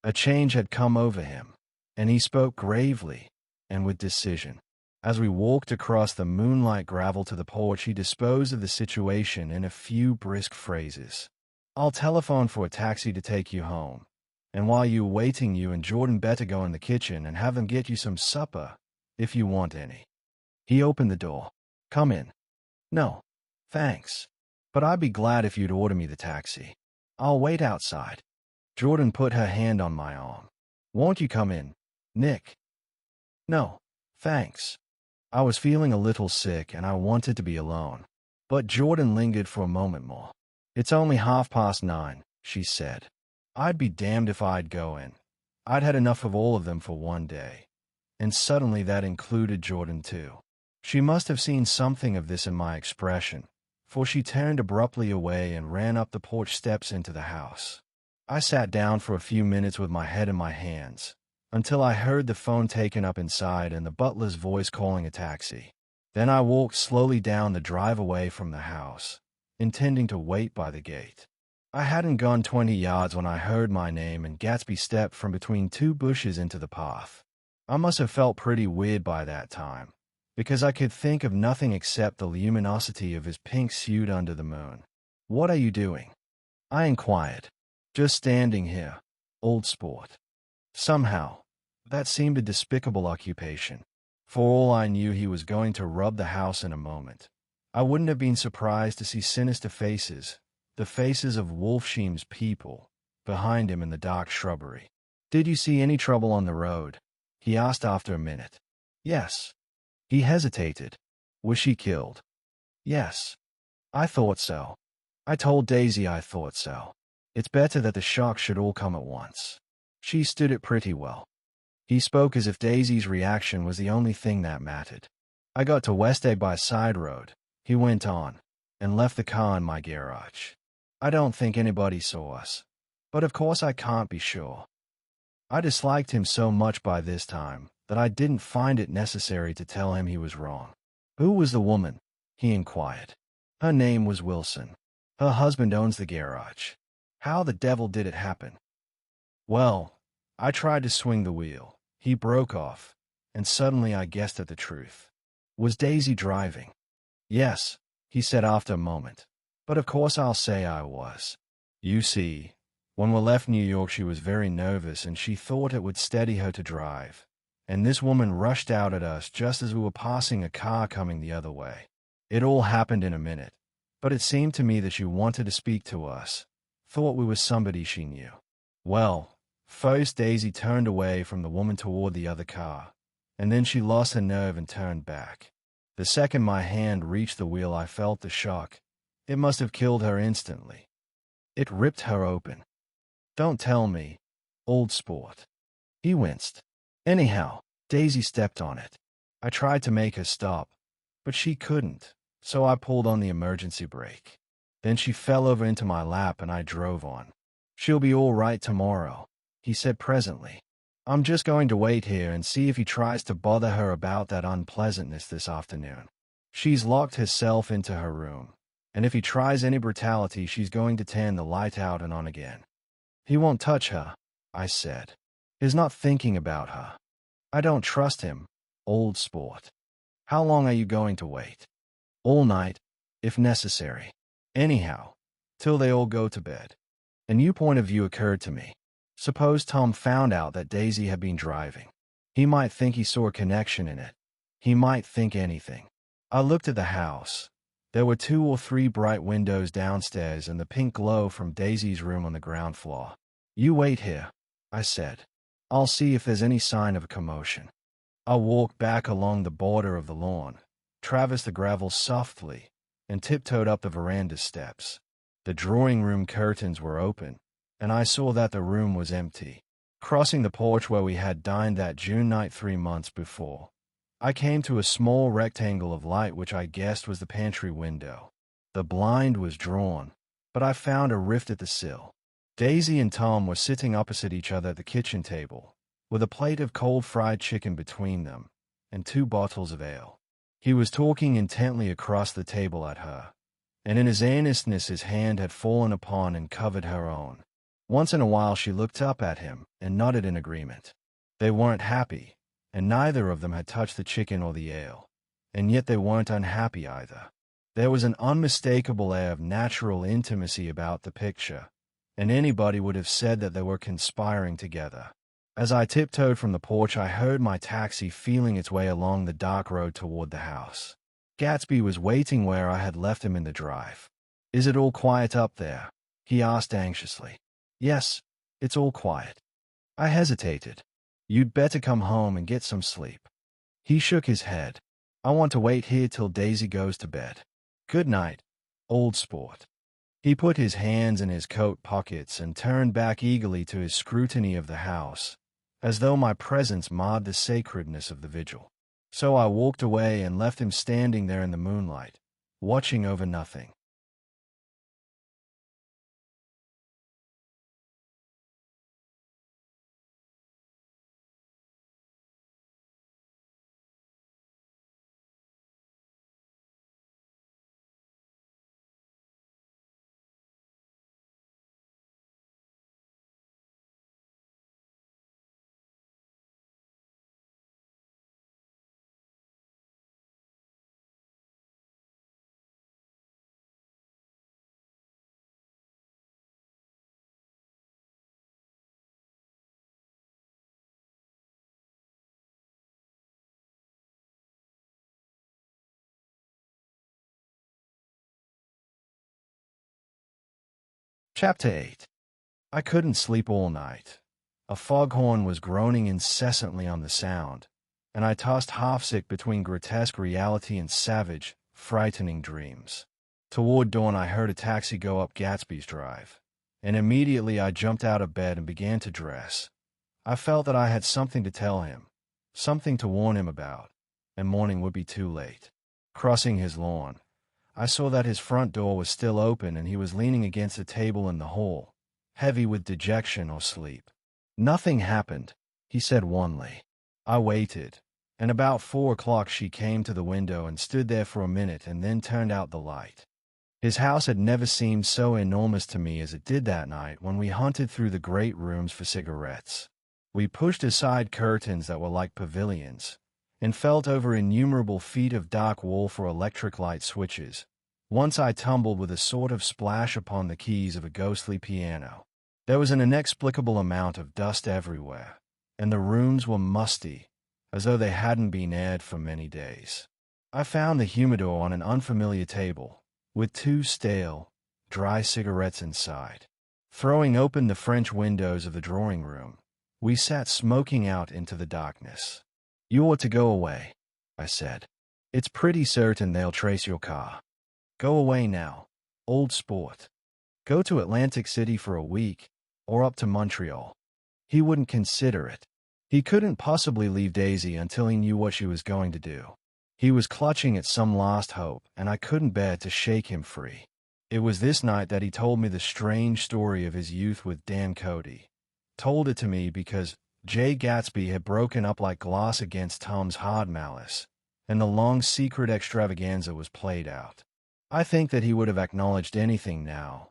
A change had come over him, and he spoke gravely and with decision. As we walked across the moonlight gravel to the porch, he disposed of the situation in a few brisk phrases. "I'll telephone for a taxi to take you home, and while you're waiting, you and Jordan better go in the kitchen and have them get you some supper, if you want any." He opened the door. "Come in." "No, thanks. But I'd be glad if you'd order me the taxi. I'll wait outside." Jordan put her hand on my arm. "Won't you come in, Nick?" "No, thanks." I was feeling a little sick and I wanted to be alone. But Jordan lingered for a moment more. "It's only 9:30, she said. I'd be damned if I'd go in. I'd had enough of all of them for one day. And suddenly that included Jordan too. She must have seen something of this in my expression, for she turned abruptly away and ran up the porch steps into the house. I sat down for a few minutes with my head in my hands, until I heard the phone taken up inside and the butler's voice calling a taxi. Then I walked slowly down the drive away from the house, intending to wait by the gate. I hadn't gone 20 yards when I heard my name and Gatsby stepped from between two bushes into the path. I must have felt pretty weird by that time, because I could think of nothing except the luminosity of his pink suit under the moon. "What are you doing?" I inquired. "Just standing here, old sport." Somehow, that seemed a despicable occupation. For all I knew, he was going to rub the house in a moment. I wouldn't have been surprised to see sinister faces, the faces of Wolfsheim's people, behind him in the dark shrubbery. "Did you see any trouble on the road?" he asked after a minute. "Yes." He hesitated. "Was she killed?" "Yes." "I thought so. I told Daisy I thought so. It's better that the shock should all come at once. She stood it pretty well." He spoke as if Daisy's reaction was the only thing that mattered. "I got to West Egg by a side road," he went on, "and left the car in my garage. I don't think anybody saw us, but of course I can't be sure." I disliked him so much by this time that I didn't find it necessary to tell him he was wrong. "Who was the woman?" he inquired. "Her name was Wilson. Her husband owns the garage." "How the devil did it happen?" "Well, I tried to swing the wheel." He broke off, and suddenly I guessed at the truth. "Was Daisy driving?" "Yes," he said after a moment. "But of course I'll say I was. You see, when we left New York she was very nervous and she thought it would steady her to drive. And this woman rushed out at us just as we were passing a car coming the other way. It all happened in a minute, but it seemed to me that she wanted to speak to us, thought we were somebody she knew. Well, first Daisy turned away from the woman toward the other car, and then she lost her nerve and turned back. The second my hand reached the wheel I felt the shock. It must have killed her instantly. It ripped her open." "Don't tell me, old sport." He winced. "Anyhow, Daisy stepped on it. I tried to make her stop, but she couldn't, so I pulled on the emergency brake. Then she fell over into my lap and I drove on." "She'll be all right tomorrow," he said presently. "I'm just going to wait here and see if he tries to bother her about that unpleasantness this afternoon. She's locked herself into her room, and if he tries any brutality she's going to turn the light out and on again." "He won't touch her," I said. "He's not thinking about her." "I don't trust him, old sport." "How long are you going to wait?" "All night, if necessary. Anyhow, till they all go to bed." A new point of view occurred to me. Suppose Tom found out that Daisy had been driving. He might think he saw a connection in it. He might think anything. I looked at the house. There were 2 or 3 bright windows downstairs and the pink glow from Daisy's room on the ground floor. "You wait here," I said. "I'll see if there's any sign of a commotion." I walked back along the border of the lawn, traversed the gravel softly, and tiptoed up the veranda steps. The drawing-room curtains were open, and I saw that the room was empty. Crossing the porch where we had dined that June night 3 months before, I came to a small rectangle of light which I guessed was the pantry window. The blind was drawn, but I found a rift at the sill. Daisy and Tom were sitting opposite each other at the kitchen table, with a plate of cold fried chicken between them, and 2 bottles of ale. He was talking intently across the table at her, and in his earnestness his hand had fallen upon and covered her own. Once in a while she looked up at him and nodded in agreement. They weren't happy, and neither of them had touched the chicken or the ale, and yet they weren't unhappy either. There was an unmistakable air of natural intimacy about the picture, and anybody would have said that they were conspiring together. As I tiptoed from the porch, I heard my taxi feeling its way along the dark road toward the house. Gatsby was waiting where I had left him in the drive. "Is it all quiet up there?" he asked anxiously. "Yes, it's all quiet." I hesitated. "You'd better come home and get some sleep." He shook his head. "I want to wait here till Daisy goes to bed. Good night, old sport." He put his hands in his coat pockets and turned back eagerly to his scrutiny of the house, as though my presence marred the sacredness of the vigil. So I walked away and left him standing there in the moonlight, watching over nothing. Chapter 8. I couldn't sleep all night. A foghorn was groaning incessantly on the sound, and I tossed half-sick between grotesque reality and savage, frightening dreams. Toward dawn I heard a taxi go up Gatsby's Drive, and immediately I jumped out of bed and began to dress. I felt that I had something to tell him, something to warn him about, and morning would be too late. Crossing his lawn, I saw that his front door was still open and he was leaning against a table in the hall, heavy with dejection or sleep. "Nothing happened," he said wanly. I waited, and about 4 o'clock she came to the window and stood there for a minute and then turned out the light. His house had never seemed so enormous to me as it did that night when we hunted through the great rooms for cigarettes. We pushed aside curtains that were like pavilions, and felt over innumerable feet of dark wall for electric light switches. Once I tumbled with a sort of splash upon the keys of a ghostly piano. There was an inexplicable amount of dust everywhere, and the rooms were musty, as though they hadn't been aired for many days. I found the humidor on an unfamiliar table, with 2 stale, dry cigarettes inside. Throwing open the French windows of the drawing room, we sat smoking out into the darkness. "You ought to go away," I said. "It's pretty certain they'll trace your car. Go away now, old sport. Go to Atlantic City for a week, or up to Montreal." He wouldn't consider it. He couldn't possibly leave Daisy until he knew what she was going to do. He was clutching at some last hope, and I couldn't bear to shake him free. It was this night that he told me the strange story of his youth with Dan Cody. Told it to me because Jay Gatsby had broken up like glass against Tom's hard malice, and the long secret extravaganza was played out. I think that he would have acknowledged anything now,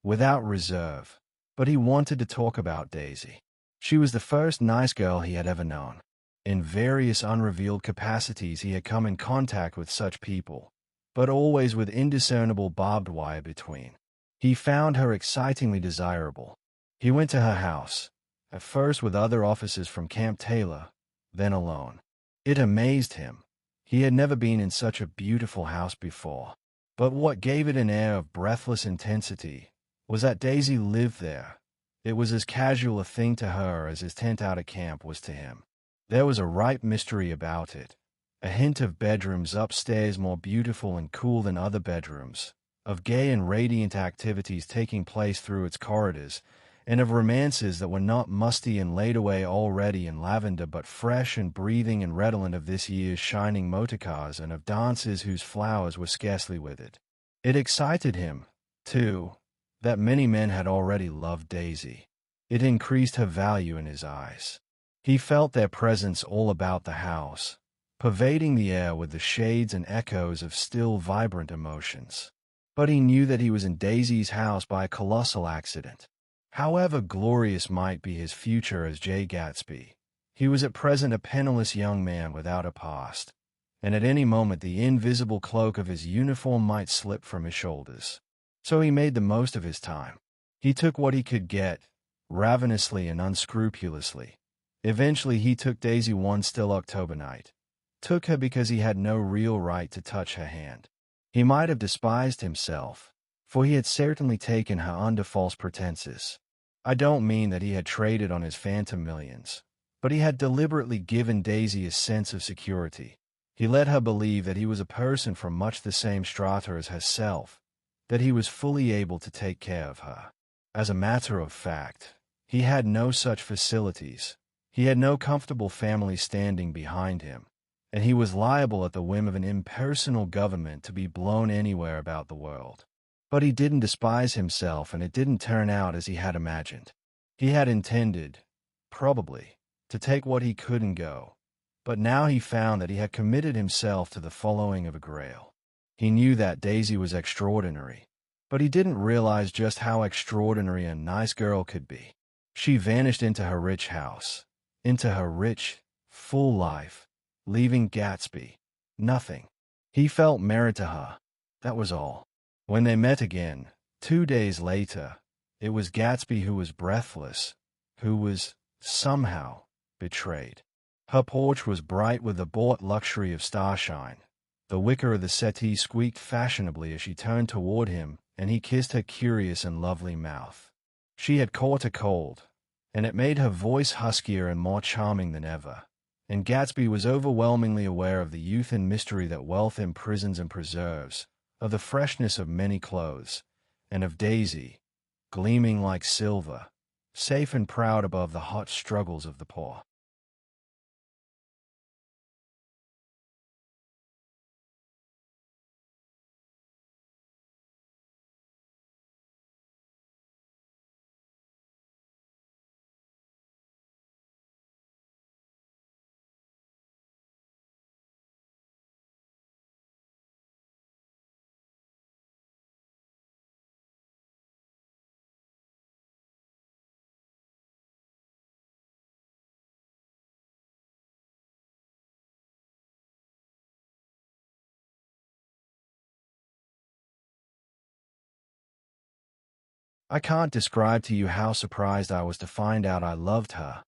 without reserve, but he wanted to talk about Daisy. She was the first nice girl he had ever known. In various unrevealed capacities he had come in contact with such people, but always with indiscernible barbed wire between. He found her excitingly desirable. He went to her house, at first with other officers from Camp Taylor, then alone. It amazed him. He had never been in such a beautiful house before. But what gave it an air of breathless intensity was that Daisy lived there. It was as casual a thing to her as his tent out at camp was to him. There was a ripe mystery about it, a hint of bedrooms upstairs more beautiful and cool than other bedrooms, of gay and radiant activities taking place through its corridors, and of romances that were not musty and laid away already in lavender but fresh and breathing and redolent of this year's shining motorcars, and of dances whose flowers were scarcely withered. It excited him, too, that many men had already loved Daisy. It increased her value in his eyes. He felt their presence all about the house, pervading the air with the shades and echoes of still vibrant emotions. But he knew that he was in Daisy's house by a colossal accident. However glorious might be his future as Jay Gatsby, he was at present a penniless young man without a past, and at any moment the invisible cloak of his uniform might slip from his shoulders. So he made the most of his time. He took what he could get, ravenously and unscrupulously. Eventually he took Daisy one still October night. Took her because he had no real right to touch her hand. He might have despised himself, for he had certainly taken her under false pretenses. I don't mean that he had traded on his phantom millions, but he had deliberately given Daisy a sense of security. He let her believe that he was a person from much the same strata as herself, that he was fully able to take care of her. As a matter of fact, he had no such facilities. He had no comfortable family standing behind him, and he was liable at the whim of an impersonal government to be blown anywhere about the world. But he didn't despise himself, and it didn't turn out as he had imagined. He had intended, probably, to take what he could and go, but now he found that he had committed himself to the following of a grail. He knew that Daisy was extraordinary, but he didn't realize just how extraordinary a nice girl could be. She vanished into her rich house, into her rich, full life, leaving Gatsby nothing. He felt married to her, that was all. When they met again, 2 days later, it was Gatsby who was breathless, who was, somehow, betrayed. Her porch was bright with the bought luxury of starshine. The wicker of the settee squeaked fashionably as she turned toward him and he kissed her curious and lovely mouth. She had caught a cold, and it made her voice huskier and more charming than ever. And Gatsby was overwhelmingly aware of the youth and mystery that wealth imprisons and preserves, of the freshness of many clothes, and of Daisy, gleaming like silver, safe and proud above the hot struggles of the poor. I can't describe to you how surprised I was to find out I loved her.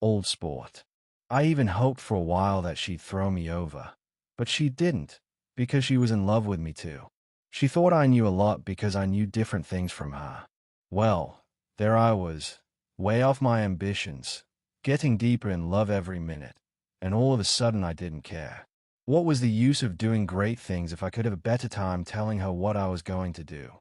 Old sport. I even hoped for a while that she'd throw me over. But she didn't, because she was in love with me too. She thought I knew a lot because I knew different things from her. Well, there I was, way off my ambitions, getting deeper in love every minute, and all of a sudden I didn't care. What was the use of doing great things if I could have a better time telling her what I was going to do?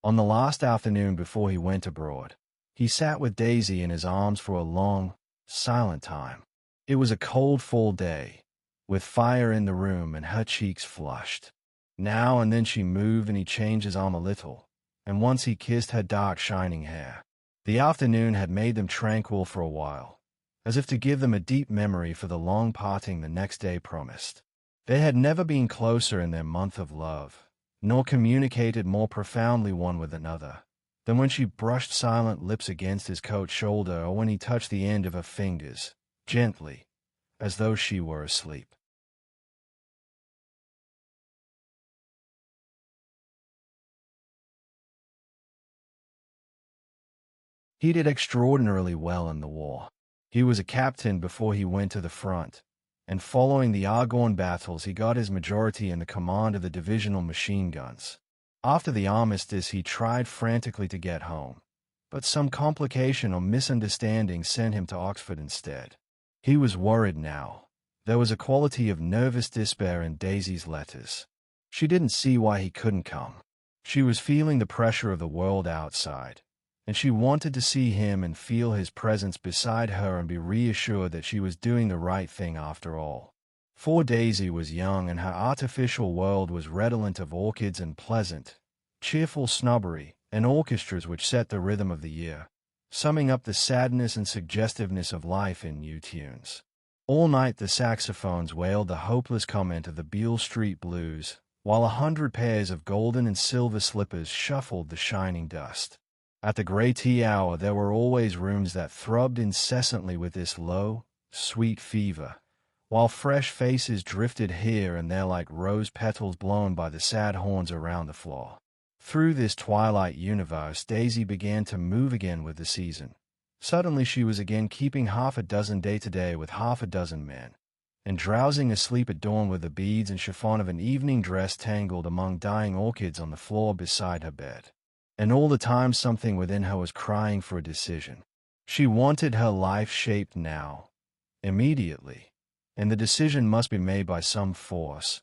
On the last afternoon before he went abroad, he sat with Daisy in his arms for a long, silent time. It was a cold fall day, with fire in the room and her cheeks flushed. Now and then she moved and he changed his arm a little, and once he kissed her dark shining hair. The afternoon had made them tranquil for a while, as if to give them a deep memory for the long parting the next day promised. They had never been closer in their month of love, nor communicated more profoundly one with another, than when she brushed silent lips against his coat shoulder or when he touched the end of her fingers, gently, as though she were asleep. He did extraordinarily well in the war. He was a captain before he went to the front, and following the Argonne battles he got his majority in the command of the divisional machine guns. After the armistice he tried frantically to get home, but some complication or misunderstanding sent him to Oxford instead. He was worried now. There was a quality of nervous despair in Daisy's letters. She didn't see why he couldn't come. She was feeling the pressure of the world outside, and she wanted to see him and feel his presence beside her and be reassured that she was doing the right thing after all. For Daisy was young and her artificial world was redolent of orchids and pleasant, cheerful snobbery and orchestras which set the rhythm of the year, summing up the sadness and suggestiveness of life in new tunes. All night the saxophones wailed the hopeless comment of the Beale Street Blues, while 100 pairs of golden and silver slippers shuffled the shining dust. At the grey tea hour there were always rooms that throbbed incessantly with this low, sweet fever, while fresh faces drifted here and there like rose petals blown by the sad horns around the floor. Through this twilight universe Daisy began to move again with the season. Suddenly she was again keeping half a dozen day-to-day with half a dozen men, and drowsing asleep at dawn with the beads and chiffon of an evening dress tangled among dying orchids on the floor beside her bed. And all the time something within her was crying for a decision. She wanted her life shaped now, immediately, and the decision must be made by some force,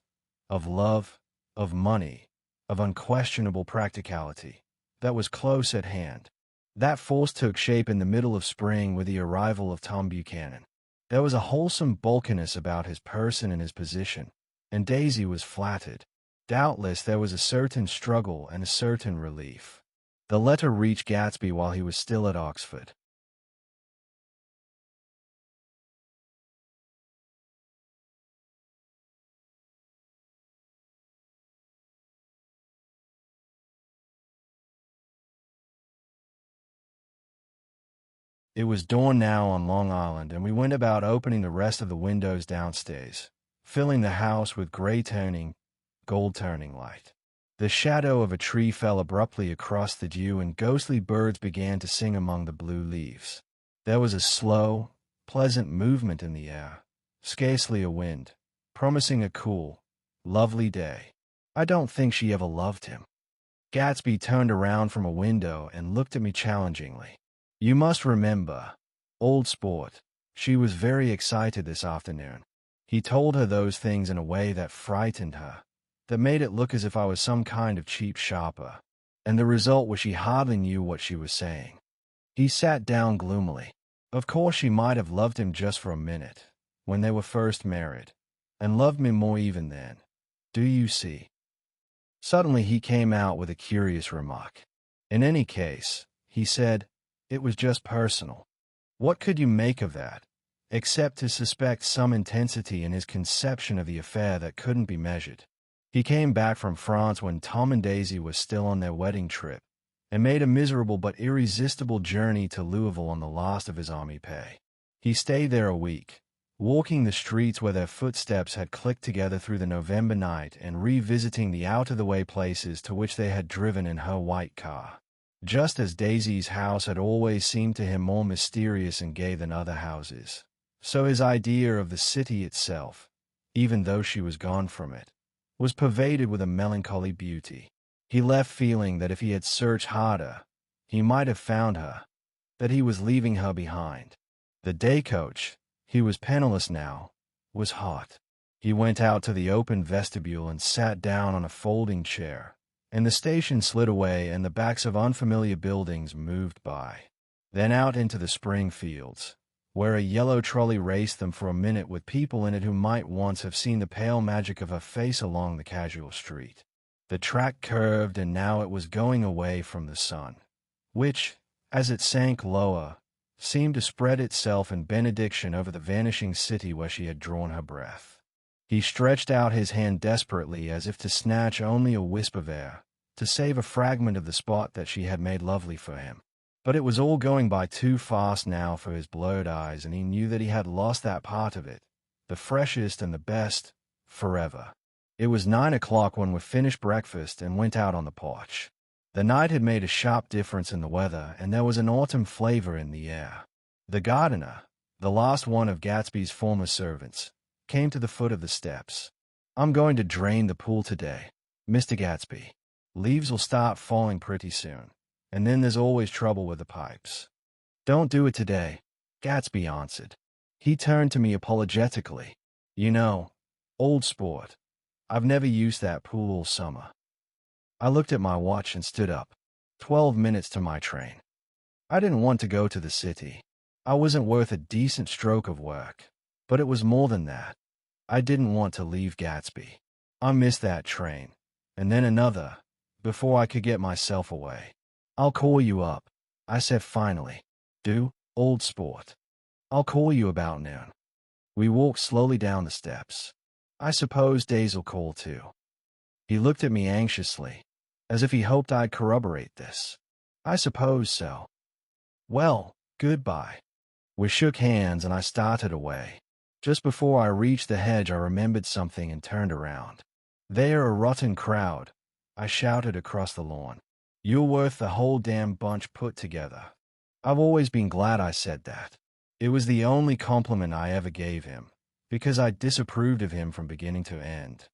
of love, of money, of unquestionable practicality, that was close at hand. That force took shape in the middle of spring with the arrival of Tom Buchanan. There was a wholesome bulkiness about his person and his position, and Daisy was flattered. Doubtless there was a certain struggle and a certain relief. The letter reached Gatsby while he was still at Oxford. It was dawn now on Long Island, and we went about opening the rest of the windows downstairs, filling the house with gray-turning, gold-turning light. The shadow of a tree fell abruptly across the dew, and ghostly birds began to sing among the blue leaves. There was a slow, pleasant movement in the air, scarcely a wind, promising a cool, lovely day. I don't think she ever loved him. Gatsby turned around from a window and looked at me challengingly. You must remember, old sport, she was very excited this afternoon. He told her those things in a way that frightened her, that made it look as if I was some kind of cheap shopper. And the result was she hardly knew what she was saying. He sat down gloomily. Of course she might have loved him just for a minute, when they were first married, and loved me more even then. Do you see? Suddenly he came out with a curious remark. In any case, he said, it was just personal. What could you make of that, except to suspect some intensity in his conception of the affair that couldn't be measured? He came back from France when Tom and Daisy were still on their wedding trip, and made a miserable but irresistible journey to Louisville on the last of his army pay. He stayed there a week, walking the streets where their footsteps had clicked together through the November night and revisiting the out-of-the-way places to which they had driven in her white car. Just as Daisy's house had always seemed to him more mysterious and gay than other houses, so his idea of the city itself, even though she was gone from it, was pervaded with a melancholy beauty. He left feeling that if he had searched harder, he might have found her, that he was leaving her behind. The day coach, he was penniless now, was hot. He went out to the open vestibule and sat down on a folding chair, and the station slid away and the backs of unfamiliar buildings moved by. Then out into the spring fields, where a yellow trolley raced them for a minute with people in it who might once have seen the pale magic of her face along the casual street. The track curved, and now it was going away from the sun, which, as it sank lower, seemed to spread itself in benediction over the vanishing city where she had drawn her breath. He stretched out his hand desperately as if to snatch only a wisp of air, to save a fragment of the spot that she had made lovely for him. But it was all going by too fast now for his blurred eyes, and he knew that he had lost that part of it, the freshest and the best, forever. It was 9 o'clock when we finished breakfast and went out on the porch. The night had made a sharp difference in the weather, and there was an autumn flavor in the air. The gardener, the last one of Gatsby's former servants, came to the foot of the steps. I'm going to drain the pool today, Mr. Gatsby. Leaves will start falling pretty soon, and then there's always trouble with the pipes. Don't do it today, Gatsby answered. He turned to me apologetically. You know, old sport, I've never used that pool all summer. I looked at my watch and stood up. 12 minutes to my train. I didn't want to go to the city. I wasn't worth a decent stroke of work, but it was more than that. I didn't want to leave Gatsby. I missed that train, and then another, before I could get myself away. I'll call you up, I said finally. Do, old sport. I'll call you about noon. We walked slowly down the steps. I suppose Dais'll call too. He looked at me anxiously, as if he hoped I'd corroborate this. I suppose so. Well, goodbye. We shook hands and I started away. Just before I reached the hedge, I remembered something and turned around. They're a rotten crowd, I shouted across the lawn. You're worth the whole damn bunch put together. I've always been glad I said that. It was the only compliment I ever gave him, because I disapproved of him from beginning to end.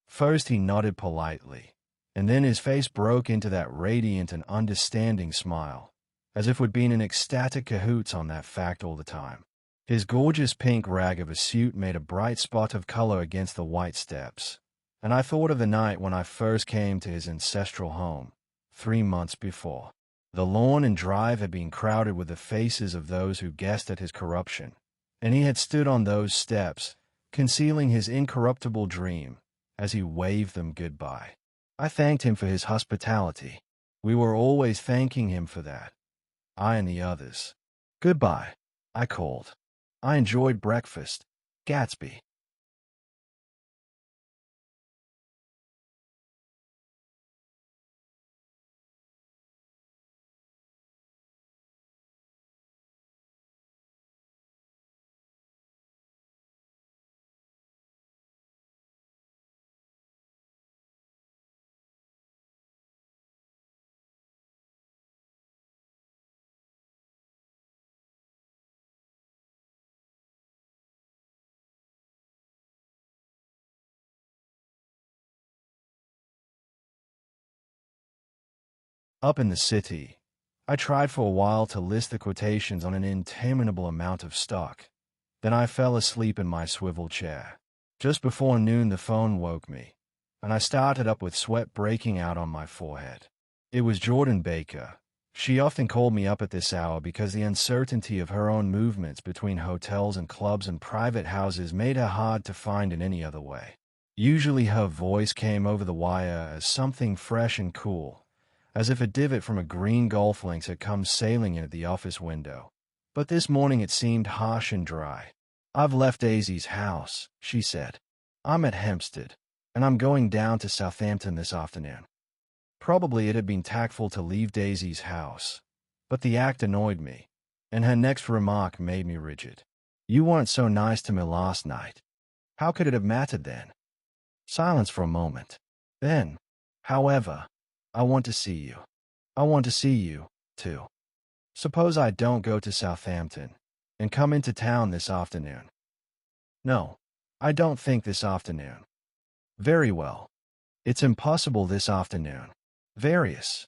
First he nodded politely, and then his face broke into that radiant and understanding smile, as if we'd been in ecstatic cahoots on that fact all the time. His gorgeous pink rag of a suit made a bright spot of color against the white steps, and I thought of the night when I first came to his ancestral home, 3 months before. The lawn and drive had been crowded with the faces of those who guessed at his corruption, and he had stood on those steps, concealing his incorruptible dream, as he waved them goodbye. I thanked him for his hospitality. We were always thanking him for that, I and the others. Goodbye, I called. I enjoyed breakfast, Gatsby. Up in the city, I tried for a while to list the quotations on an interminable amount of stock. Then I fell asleep in my swivel chair. Just before noon the phone woke me, and I started up with sweat breaking out on my forehead. It was Jordan Baker. She often called me up at this hour because the uncertainty of her own movements between hotels and clubs and private houses made her hard to find in any other way. Usually her voice came over the wire as something fresh and cool, as if a divot from a green golf links had come sailing in at the office window. But this morning it seemed harsh and dry. "I've left Daisy's house," she said. "I'm at Hempstead, and I'm going down to Southampton this afternoon." Probably it had been tactful to leave Daisy's house, but the act annoyed me, and her next remark made me rigid. "You weren't so nice to me last night." How could it have mattered then? Silence for a moment. Then, "However, I want to see you. I want to see you, too. Suppose I don't go to Southampton and come into town this afternoon?" "No, I don't think this afternoon." "Very well. It's impossible this afternoon." "Various."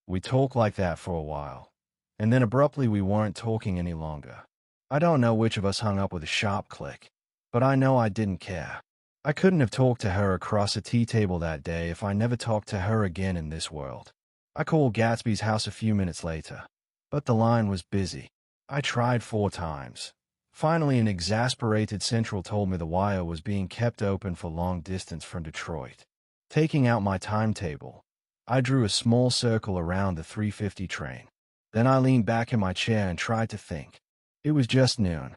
We talked like that for a while, and then abruptly we weren't talking any longer. I don't know which of us hung up with a sharp click, but I know I didn't care. I couldn't have talked to her across a tea table that day if I never talked to her again in this world. I called Gatsby's house a few minutes later, but the line was busy. I tried 4 times. Finally, an exasperated central told me the wire was being kept open for long distance from Detroit. Taking out my timetable, I drew a small circle around the 3:50 train. Then I leaned back in my chair and tried to think. It was just noon.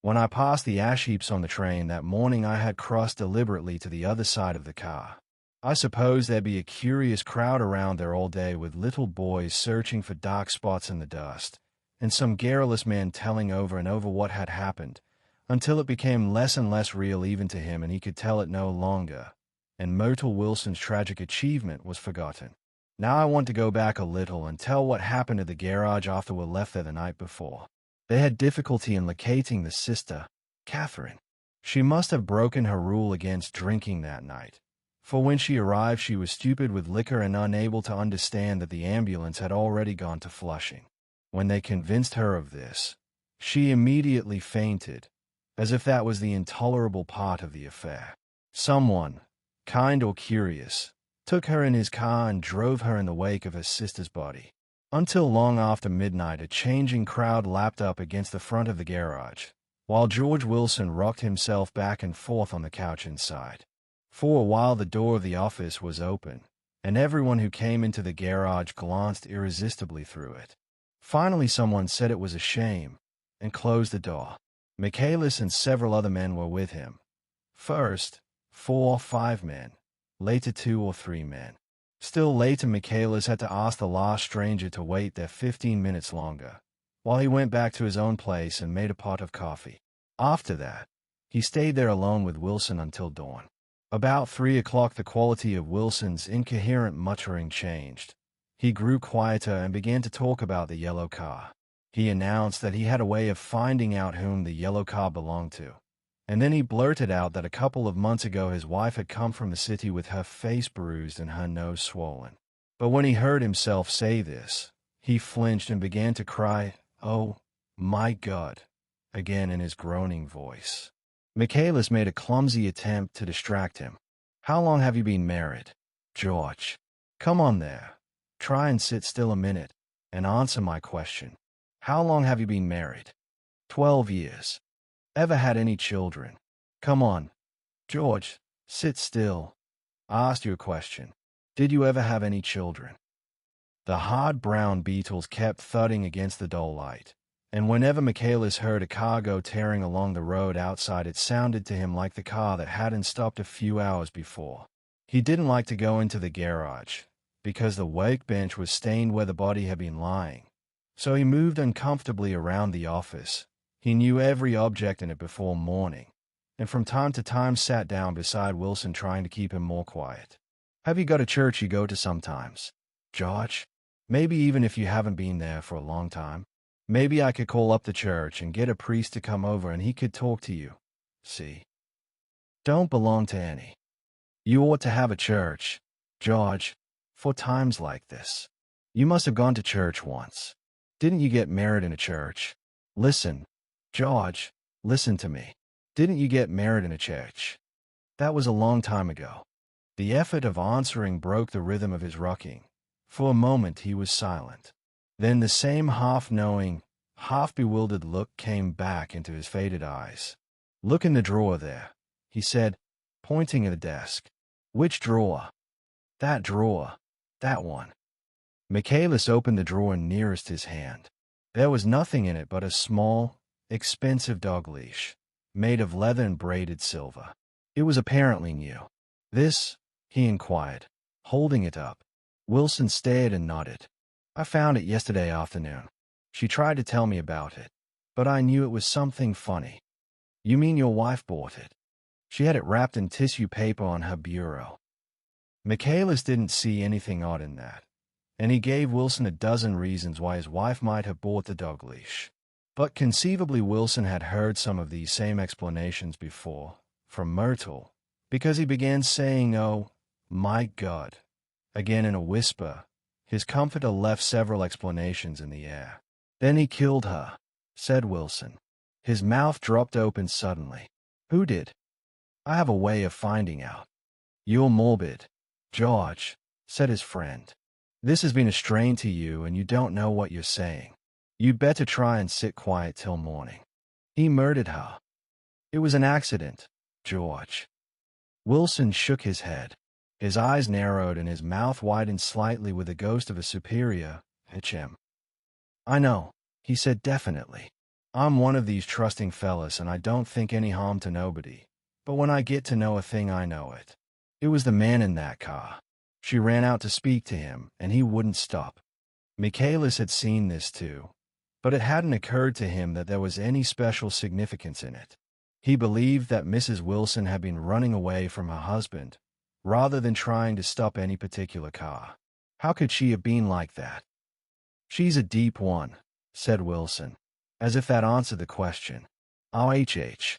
When I passed the ash heaps on the train that morning, I had crossed deliberately to the other side of the car. I suppose there'd be a curious crowd around there all day with little boys searching for dark spots in the dust, and some garrulous man telling over and over what had happened, until it became less and less real even to him and he could tell it no longer, and Myrtle Wilson's tragic achievement was forgotten. Now I want to go back a little and tell what happened at the garage after we left there the night before. They had difficulty in locating the sister, Catherine. She must have broken her rule against drinking that night, for when she arrived she was stupid with liquor and unable to understand that the ambulance had already gone to Flushing. When they convinced her of this, she immediately fainted, as if that was the intolerable part of the affair. Someone, kind or curious, took her in his car and drove her in the wake of her sister's body. Until long after midnight, a changing crowd lapped up against the front of the garage, while George Wilson rocked himself back and forth on the couch inside. For a while the door of the office was open, and everyone who came into the garage glanced irresistibly through it. Finally someone said it was a shame, and closed the door. Michaelis and several other men were with him. First, 4 or 5 men, later 2 or 3 men. Still later, Michaelis had to ask the last stranger to wait there 15 minutes longer, while he went back to his own place and made a pot of coffee. After that, he stayed there alone with Wilson until dawn. About 3 o'clock, the quality of Wilson's incoherent muttering changed. He grew quieter and began to talk about the yellow car. He announced that he had a way of finding out whom the yellow car belonged to. And then he blurted out that a couple of months ago his wife had come from the city with her face bruised and her nose swollen. But when he heard himself say this, he flinched and began to cry, "Oh, my God," again in his groaning voice. Michaelis made a clumsy attempt to distract him. "How long have you been married, George? Come on there. Try and sit still a minute and answer my question. How long have you been married?" 12 years. Ever had any children? Come on, George, sit still. I asked you a question. Did you ever have any children? The hard brown beetles kept thudding against the dull light, and whenever Michaelis heard a car go tearing along the road outside, it sounded to him like the car that hadn't stopped a few hours before. He didn't like to go into the garage, because the workbench was stained where the body had been lying, so he moved uncomfortably around the office. He knew every object in it before morning, and from time to time sat down beside Wilson trying to keep him more quiet. "Have you got a church you go to sometimes, George?" Maybe even if you haven't been there for a long time. Maybe I could call up the church and get a priest to come over and he could talk to you. See? Don't belong to any. You ought to have a church, George, for times like this. You must have gone to church once. Didn't you get married in a church? Listen, George, listen to me. Didn't you get married in a church? That was a long time ago. The effort of answering broke the rhythm of his rocking. For a moment he was silent. Then the same half-knowing, half-bewildered look came back into his faded eyes. Look in the drawer there, he said, pointing at the desk. Which drawer? That drawer. That one. Michaelis opened the drawer nearest his hand. There was nothing in it but a small, expensive dog leash, made of leather and braided silver. It was apparently new. This? He inquired, holding it up. Wilson stared and nodded. I found it yesterday afternoon. She tried to tell me about it, but I knew it was something funny. You mean your wife bought it? She had it wrapped in tissue paper on her bureau. Michaelis didn't see anything odd in that, and he gave Wilson a dozen reasons why his wife might have bought the dog leash. But conceivably Wilson had heard some of these same explanations before, from Myrtle, because he began saying, "Oh, my God," again in a whisper. His comforter left several explanations in the air. Then he killed her, said Wilson. His mouth dropped open suddenly. Who did? I have a way of finding out. You're morbid, George, said his friend. This has been a strain to you and you don't know what you're saying. You'd better try and sit quiet till morning. He murdered her. It was an accident, George. Wilson shook his head. His eyes narrowed and his mouth widened slightly with the ghost of a superior, H.M. I know, he said definitely. I'm one of these trusting fellas and I don't think any harm to nobody. But when I get to know a thing, I know it. It was the man in that car. She ran out to speak to him, and he wouldn't stop. Michaelis had seen this too, but it hadn't occurred to him that there was any special significance in it. He believed that Mrs. Wilson had been running away from her husband, rather than trying to stop any particular car. How could she have been like that? She's a deep one, said Wilson, as if that answered the question. RHH.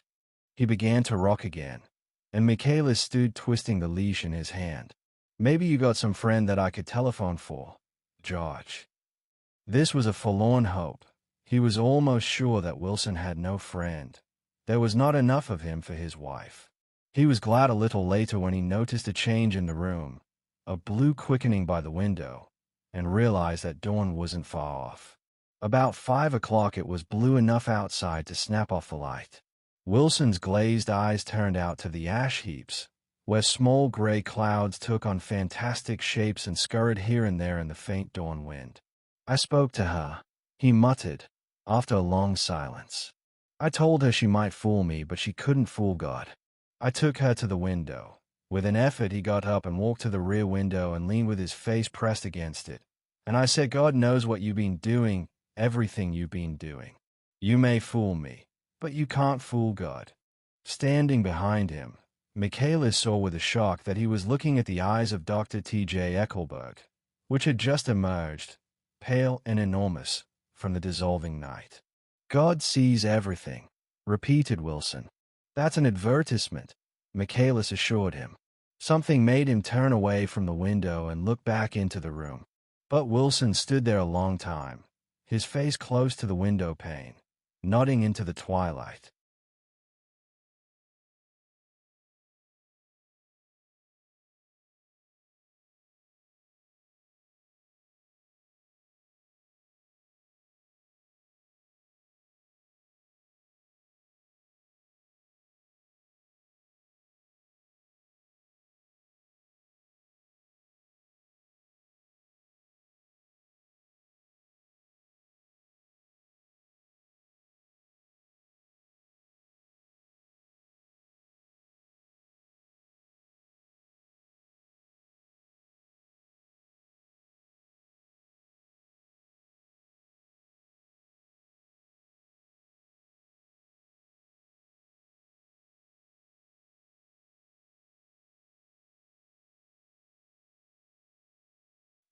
He began to rock again, and Michaelis stood twisting the leash in his hand. Maybe you got some friend that I could telephone for, George. This was a forlorn hope. He was almost sure that Wilson had no friend. There was not enough of him for his wife. He was glad a little later when he noticed a change in the room, a blue quickening by the window, and realized that dawn wasn't far off. About 5 o'clock it was blue enough outside to snap off the light. Wilson's glazed eyes turned out to the ash heaps, where small gray clouds took on fantastic shapes and scurried here and there in the faint dawn wind. I spoke to her, he muttered, after a long silence. I told her she might fool me, but she couldn't fool God. I took her to the window. With an effort, he got up and walked to the rear window and leaned with his face pressed against it. And I said, God knows what you've been doing, everything you've been doing. You may fool me, but you can't fool God. Standing behind him, Michaelis saw with a shock that he was looking at the eyes of Dr. T.J. Eckelberg, which had just emerged, pale and enormous, from the dissolving night. God sees everything, repeated Wilson. That's an advertisement, Michaelis assured him. Something made him turn away from the window and look back into the room. But Wilson stood there a long time, his face close to the window pane, nodding into the twilight.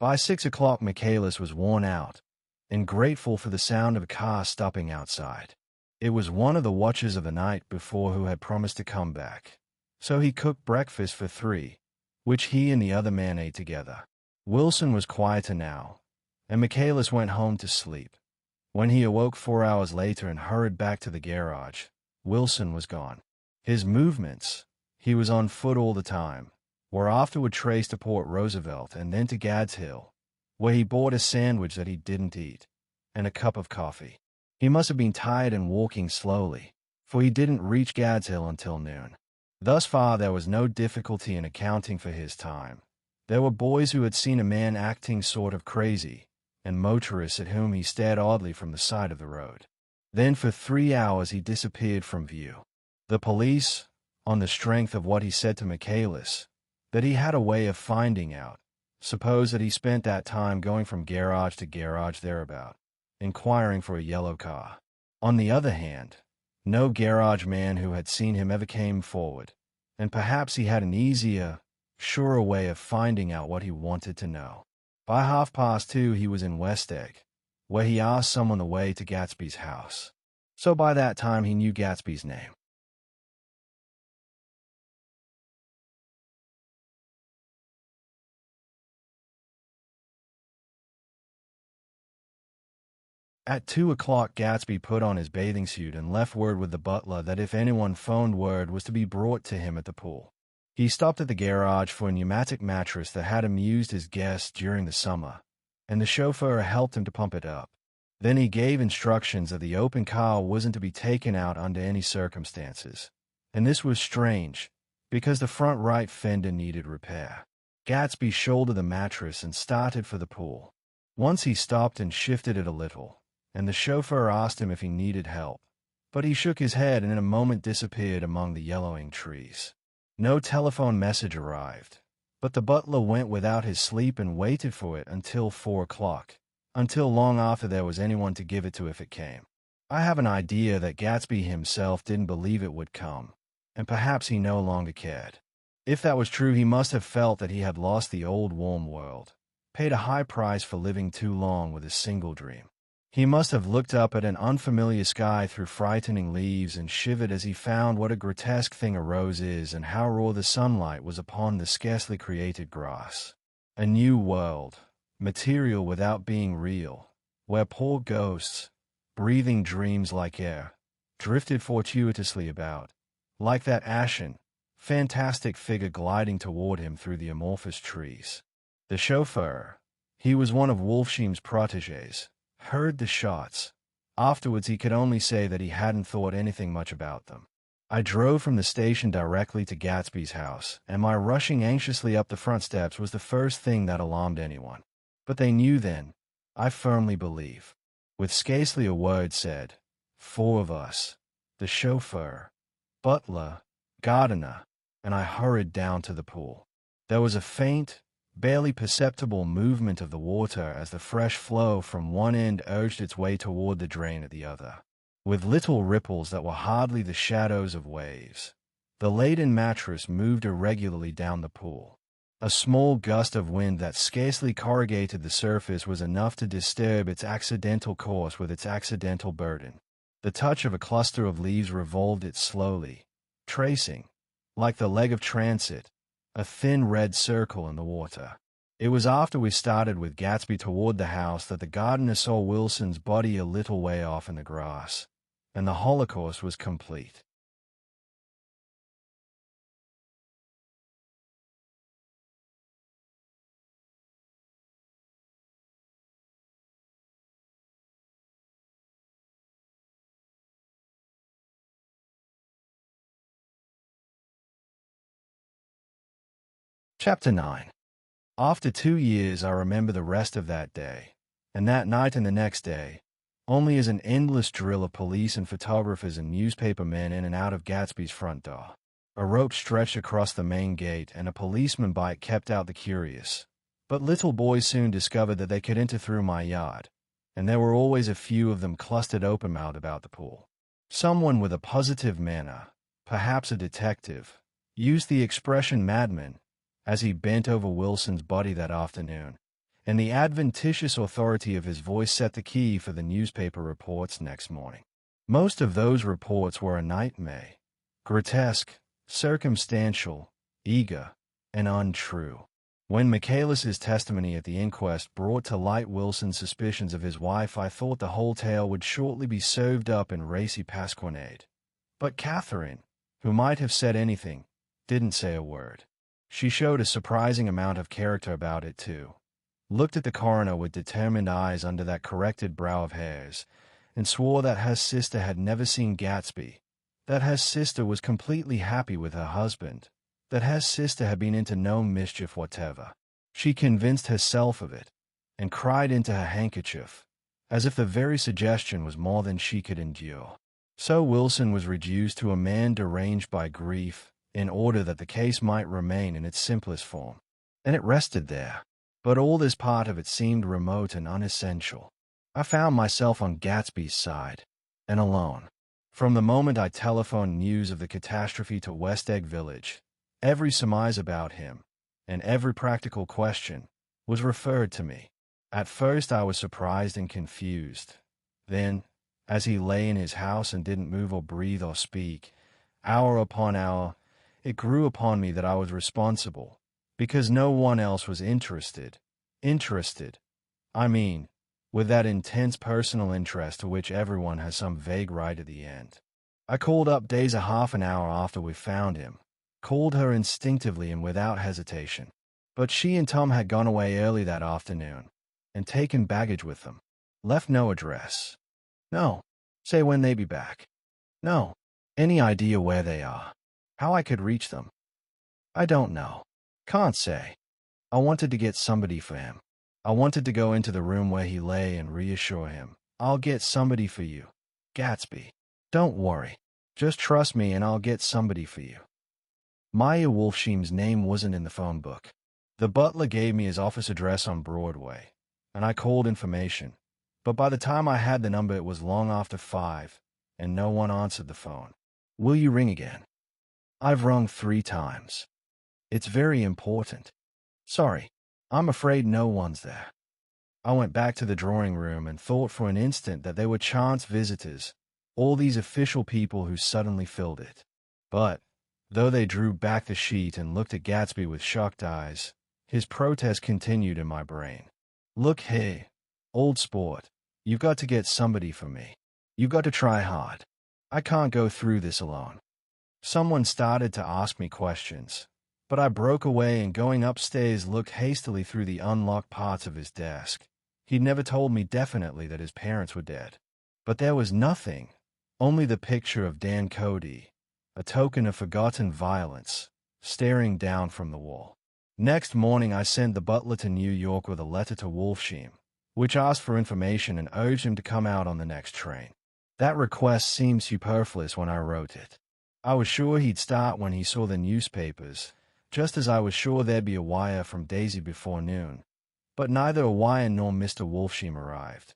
By 6 o'clock, Michaelis was worn out and grateful for the sound of a car stopping outside. It was one of the watchers of the night before who had promised to come back. So he cooked breakfast for 3, which he and the other man ate together. Wilson was quieter now, and Michaelis went home to sleep. When he awoke 4 hours later and hurried back to the garage, Wilson was gone. His movements, he was on foot all the time, were afterward traced to Port Roosevelt and then to Gads Hill, where he bought a sandwich that he didn't eat, and a cup of coffee. He must have been tired and walking slowly, for he didn't reach Gads Hill until noon. Thus far there was no difficulty in accounting for his time. There were boys who had seen a man acting sort of crazy, and motorists at whom he stared oddly from the side of the road. Then for 3 hours he disappeared from view. The police, on the strength of what he said to Michaelis, that he had a way of finding out, suppose that he spent that time going from garage to garage thereabout, inquiring for a yellow car. On the other hand, no garage man who had seen him ever came forward, and perhaps he had an easier, surer way of finding out what he wanted to know. By 2:30 he was in West Egg, where he asked someone the way to Gatsby's house. So by that time he knew Gatsby's name. At 2 o'clock, Gatsby put on his bathing suit and left word with the butler that if anyone phoned, word was to be brought to him at the pool. He stopped at the garage for a pneumatic mattress that had amused his guests during the summer, and the chauffeur helped him to pump it up. Then he gave instructions that the open car wasn't to be taken out under any circumstances. And this was strange, because the front right fender needed repair. Gatsby shouldered the mattress and started for the pool. Once he stopped and shifted it a little, and the chauffeur asked him if he needed help, but he shook his head and in a moment disappeared among the yellowing trees. No telephone message arrived, but the butler went without his sleep and waited for it until 4 o'clock, until long after there was anyone to give it to if it came. I have an idea that Gatsby himself didn't believe it would come, and perhaps he no longer cared. If that was true, he must have felt that he had lost the old warm world, paid a high price for living too long with a single dream. He must have looked up at an unfamiliar sky through frightening leaves and shivered as he found what a grotesque thing a rose is and how raw the sunlight was upon the scarcely created grass. A new world, material without being real, where poor ghosts, breathing dreams like air, drifted fortuitously about, like that ashen, fantastic figure gliding toward him through the amorphous trees. The chauffeur, he was one of Wolfsheim's protégés, heard the shots. Afterwards he could only say that he hadn't thought anything much about them. I drove from the station directly to Gatsby's house, and my rushing anxiously up the front steps was the first thing that alarmed anyone. But they knew then, I firmly believe. With scarcely a word said, 4 of us, the chauffeur, butler, gardener, and I hurried down to the pool. There was a faint, barely perceptible movement of the water as the fresh flow from one end urged its way toward the drain at the other, with little ripples that were hardly the shadows of waves. The laden mattress moved irregularly down the pool. A small gust of wind that scarcely corrugated the surface was enough to disturb its accidental course with its accidental burden. The touch of a cluster of leaves revolved it slowly, tracing, like the leg of transit, a thin red circle in the water. It was after we started with Gatsby toward the house that the gardener saw Wilson's body a little way off in the grass, and the holocaust was complete. Chapter 9. After 2 years, I remember the rest of that day, and that night and the next day, only as an endless drill of police and photographers and newspaper men in and out of Gatsby's front door. A rope stretched across the main gate, and a policeman bike kept out the curious. But little boys soon discovered that they could enter through my yard, and there were always a few of them clustered open-mouthed about the pool. Someone with a positive manner, perhaps a detective, used the expression madman, as he bent over Wilson's body that afternoon, and the adventitious authority of his voice set the key for the newspaper reports next morning. Most of those reports were a nightmare, grotesque, circumstantial, eager, and untrue. When Michaelis's testimony at the inquest brought to light Wilson's suspicions of his wife, I thought the whole tale would shortly be served up in racy pasquinade. But Catherine, who might have said anything, didn't say a word. She showed a surprising amount of character about it, too. Looked at the coroner with determined eyes under that corrected brow of hers, and swore that her sister had never seen Gatsby, that her sister was completely happy with her husband, that her sister had been into no mischief whatever. She convinced herself of it, and cried into her handkerchief, as if the very suggestion was more than she could endure. So Wilson was reduced to a man deranged by grief, in order that the case might remain in its simplest form. And it rested there. But all this part of it seemed remote and unessential. I found myself on Gatsby's side, and alone. From the moment I telephoned news of the catastrophe to West Egg Village, every surmise about him, and every practical question, was referred to me. At first I was surprised and confused. Then, as he lay in his house and didn't move or breathe or speak, hour upon hour, it grew upon me that I was responsible, because no one else was interested. I mean, with that intense personal interest to which everyone has some vague right at the end. I called up Daisy half an hour after we found him, called her instinctively and without hesitation. But she and Tom had gone away early that afternoon, and taken baggage with them. Left no address. No. Say when they be back. No. Any idea where they are? How I could reach them? I don't know. Can't say. I wanted to get somebody for him. I wanted to go into the room where he lay and reassure him. I'll get somebody for you, Gatsby. Don't worry. Just trust me and I'll get somebody for you. Maya Wolfsheim's name wasn't in the phone book. The butler gave me his office address on Broadway, and I called information. But by the time I had the number, it was long after 5, and no one answered the phone. Will you ring again? I've rung 3 times. It's very important. Sorry, I'm afraid no one's there. I went back to the drawing room and thought for an instant that they were chance visitors, all these official people who suddenly filled it. But, though they drew back the sheet and looked at Gatsby with shocked eyes, his protest continued in my brain. Look here, old sport, you've got to get somebody for me. You've got to try hard. I can't go through this alone. Someone started to ask me questions, but I broke away and going upstairs looked hastily through the unlocked parts of his desk. He'd never told me definitely that his parents were dead. But there was nothing, only the picture of Dan Cody, a token of forgotten violence, staring down from the wall. Next morning I sent the butler to New York with a letter to Wolfsheim, which asked for information and urged him to come out on the next train. That request seemed superfluous when I wrote it. I was sure he'd start when he saw the newspapers, just as I was sure there'd be a wire from Daisy before noon. But neither a wire nor Mr. Wolfsheim arrived.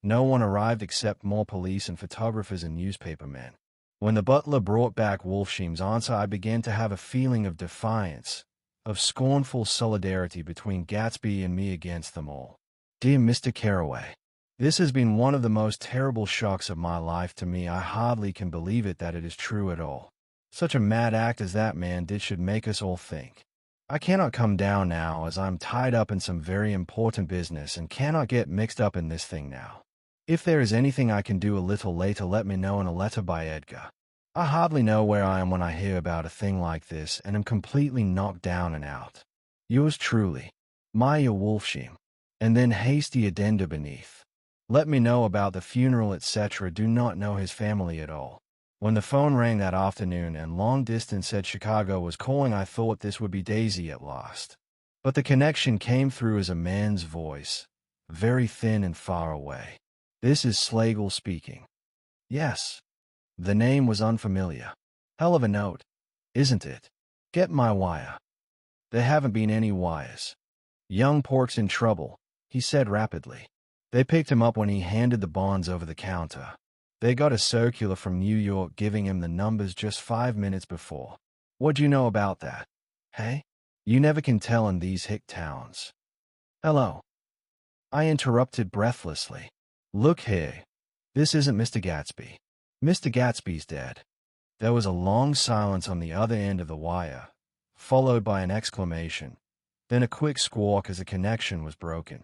No one arrived except more police and photographers and newspapermen. When the butler brought back Wolfsheim's answer, I began to have a feeling of defiance, of scornful solidarity between Gatsby and me against them all. Dear Mr. Carraway, this has been one of the most terrible shocks of my life to me. I hardly can believe it that it is true at all. Such a mad act as that man did should make us all think. I cannot come down now, as I'm tied up in some very important business and cannot get mixed up in this thing now. If there is anything I can do a little later, let me know in a letter by Edgar. I hardly know where I am when I hear about a thing like this and am completely knocked down and out. Yours truly, Maya Wolfsheim. And then hasty addenda beneath. Let me know about the funeral, etc. Do not know his family at all. When the phone rang that afternoon and long distance said Chicago was calling, I thought this would be Daisy at last. But the connection came through as a man's voice, very thin and far away. This is Slagle speaking. Yes. The name was unfamiliar. Hell of a note, isn't it? Get my wire. There haven't been any wires. Young Pork's in trouble, he said rapidly. They picked him up when he handed the bonds over the counter. They got a circular from New York giving him the numbers just 5 minutes before. What do you know about that? Hey? You never can tell in these hick towns. Hello. I interrupted breathlessly. Look here. This isn't Mr. Gatsby. Mr. Gatsby's dead. There was a long silence on the other end of the wire, followed by an exclamation, then a quick squawk as the connection was broken.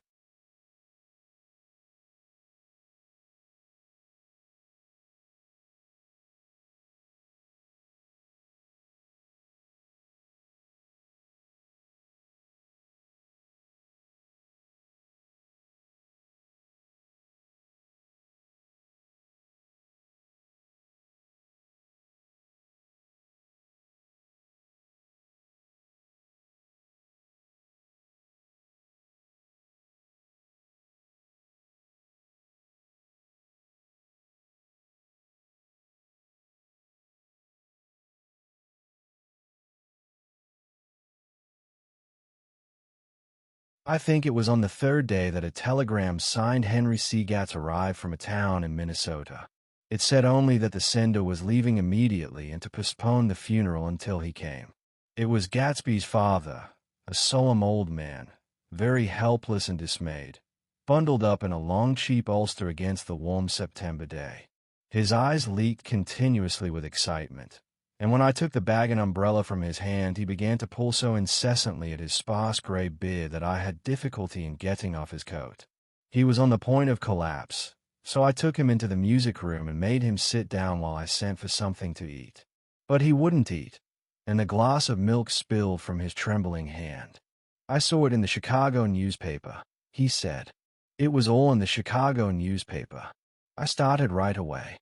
I think it was on the third day that a telegram signed Henry C. Gatz arrived from a town in Minnesota. It said only that the sender was leaving immediately and to postpone the funeral until he came. It was Gatsby's father, a solemn old man, very helpless and dismayed, bundled up in a long cheap ulster against the warm September day. His eyes leaked continuously with excitement, and when I took the bag and umbrella from his hand, he began to pull so incessantly at his sparse gray beard that I had difficulty in getting off his coat. He was on the point of collapse, so I took him into the music room and made him sit down while I sent for something to eat. But he wouldn't eat, and a glass of milk spilled from his trembling hand. I saw it in the Chicago newspaper, he said. It was all in the Chicago newspaper. I started right away.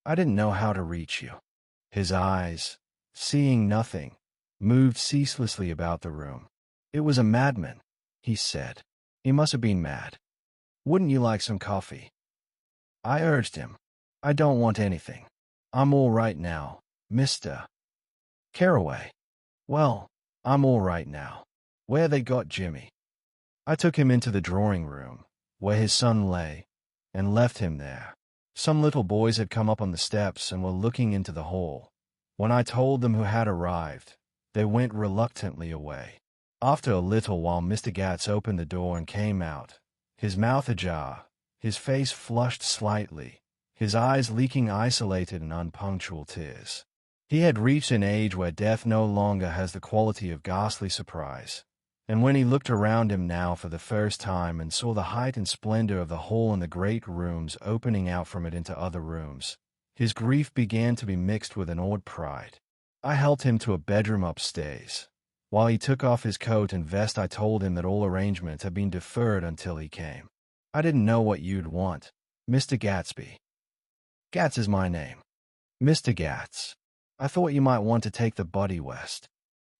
I didn't know how to reach you. His eyes, seeing nothing, moved ceaselessly about the room. It was a madman, he said. He must have been mad. Wouldn't you like some coffee? I urged him. I don't want anything. I'm all right now, Mr. Carraway. Well, I'm all right now. Where they got Jimmy? I took him into the drawing room, where his son lay, and left him there. Some little boys had come up on the steps and were looking into the hall. When I told them who had arrived, they went reluctantly away. After a little while, Mr. Gatz opened the door and came out, his mouth ajar, his face flushed slightly, his eyes leaking isolated and unpunctual tears. He had reached an age where death no longer has the quality of ghastly surprise, and when he looked around him now for the first time and saw the height and splendor of the hall and the great rooms opening out from it into other rooms, his grief began to be mixed with an awed pride. I helped him to a bedroom upstairs. While he took off his coat and vest, I told him that all arrangements had been deferred until he came. I didn't know what you'd want, Mr. Gatsby. Gatz is my name. Mr. Gatz. I thought you might want to take the buddy west.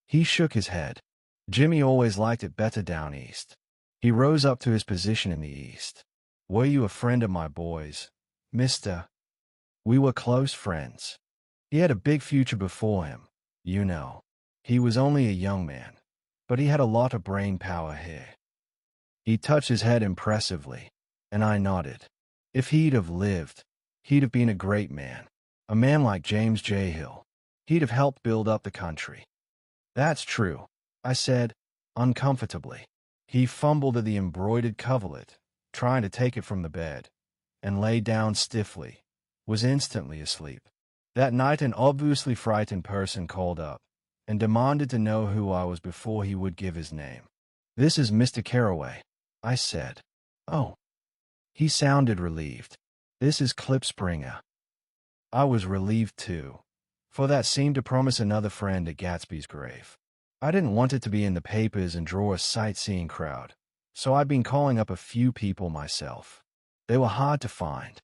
He shook his head. Jimmy always liked it better down east. He rose up to his position in the east. Were you a friend of my boys, Mr.? We were close friends. He had a big future before him, you know. He was only a young man, but he had a lot of brain power here. He touched his head impressively, and I nodded. If he'd have lived, he'd have been a great man. A man like James J. Hill. He'd have helped build up the country. That's true, I said, uncomfortably. He fumbled at the embroidered coverlet, trying to take it from the bed, and lay down stiffly, was instantly asleep. That night an obviously frightened person called up, and demanded to know who I was before he would give his name. This is Mr. Carraway, I said. Oh. He sounded relieved. This is Klipspringer. I was relieved too, for that seemed to promise another friend at Gatsby's grave. I didn't want it to be in the papers and draw a sightseeing crowd, so I'd been calling up a few people myself. They were hard to find.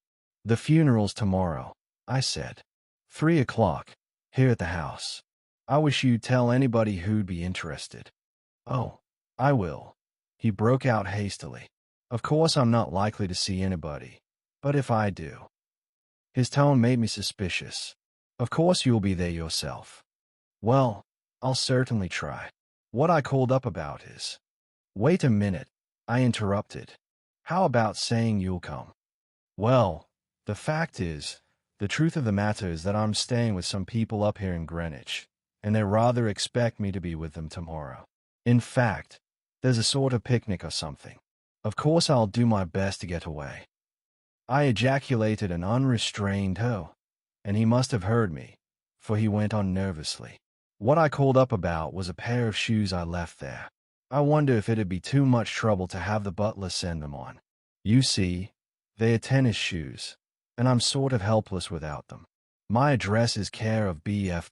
The funeral's tomorrow, I said. 3 o'clock, here at the house. I wish you'd tell anybody who'd be interested. Oh, I will. He broke out hastily. Of course I'm not likely to see anybody, but if I do. His tone made me suspicious. Of course you'll be there yourself. Well, I'll certainly try. What I called up about is... Wait a minute, I interrupted. How about saying you'll come? Well, the fact is, the truth of the matter is that I'm staying with some people up here in Greenwich, and they rather expect me to be with them tomorrow. In fact, there's a sort of picnic or something. Of course I'll do my best to get away. I ejaculated an unrestrained "oh," and he must have heard me, for he went on nervously. What I called up about was a pair of shoes I left there. I wonder if it'd be too much trouble to have the butler send them on. You see, they're tennis shoes, and I'm sort of helpless without them. My address is care of B.F.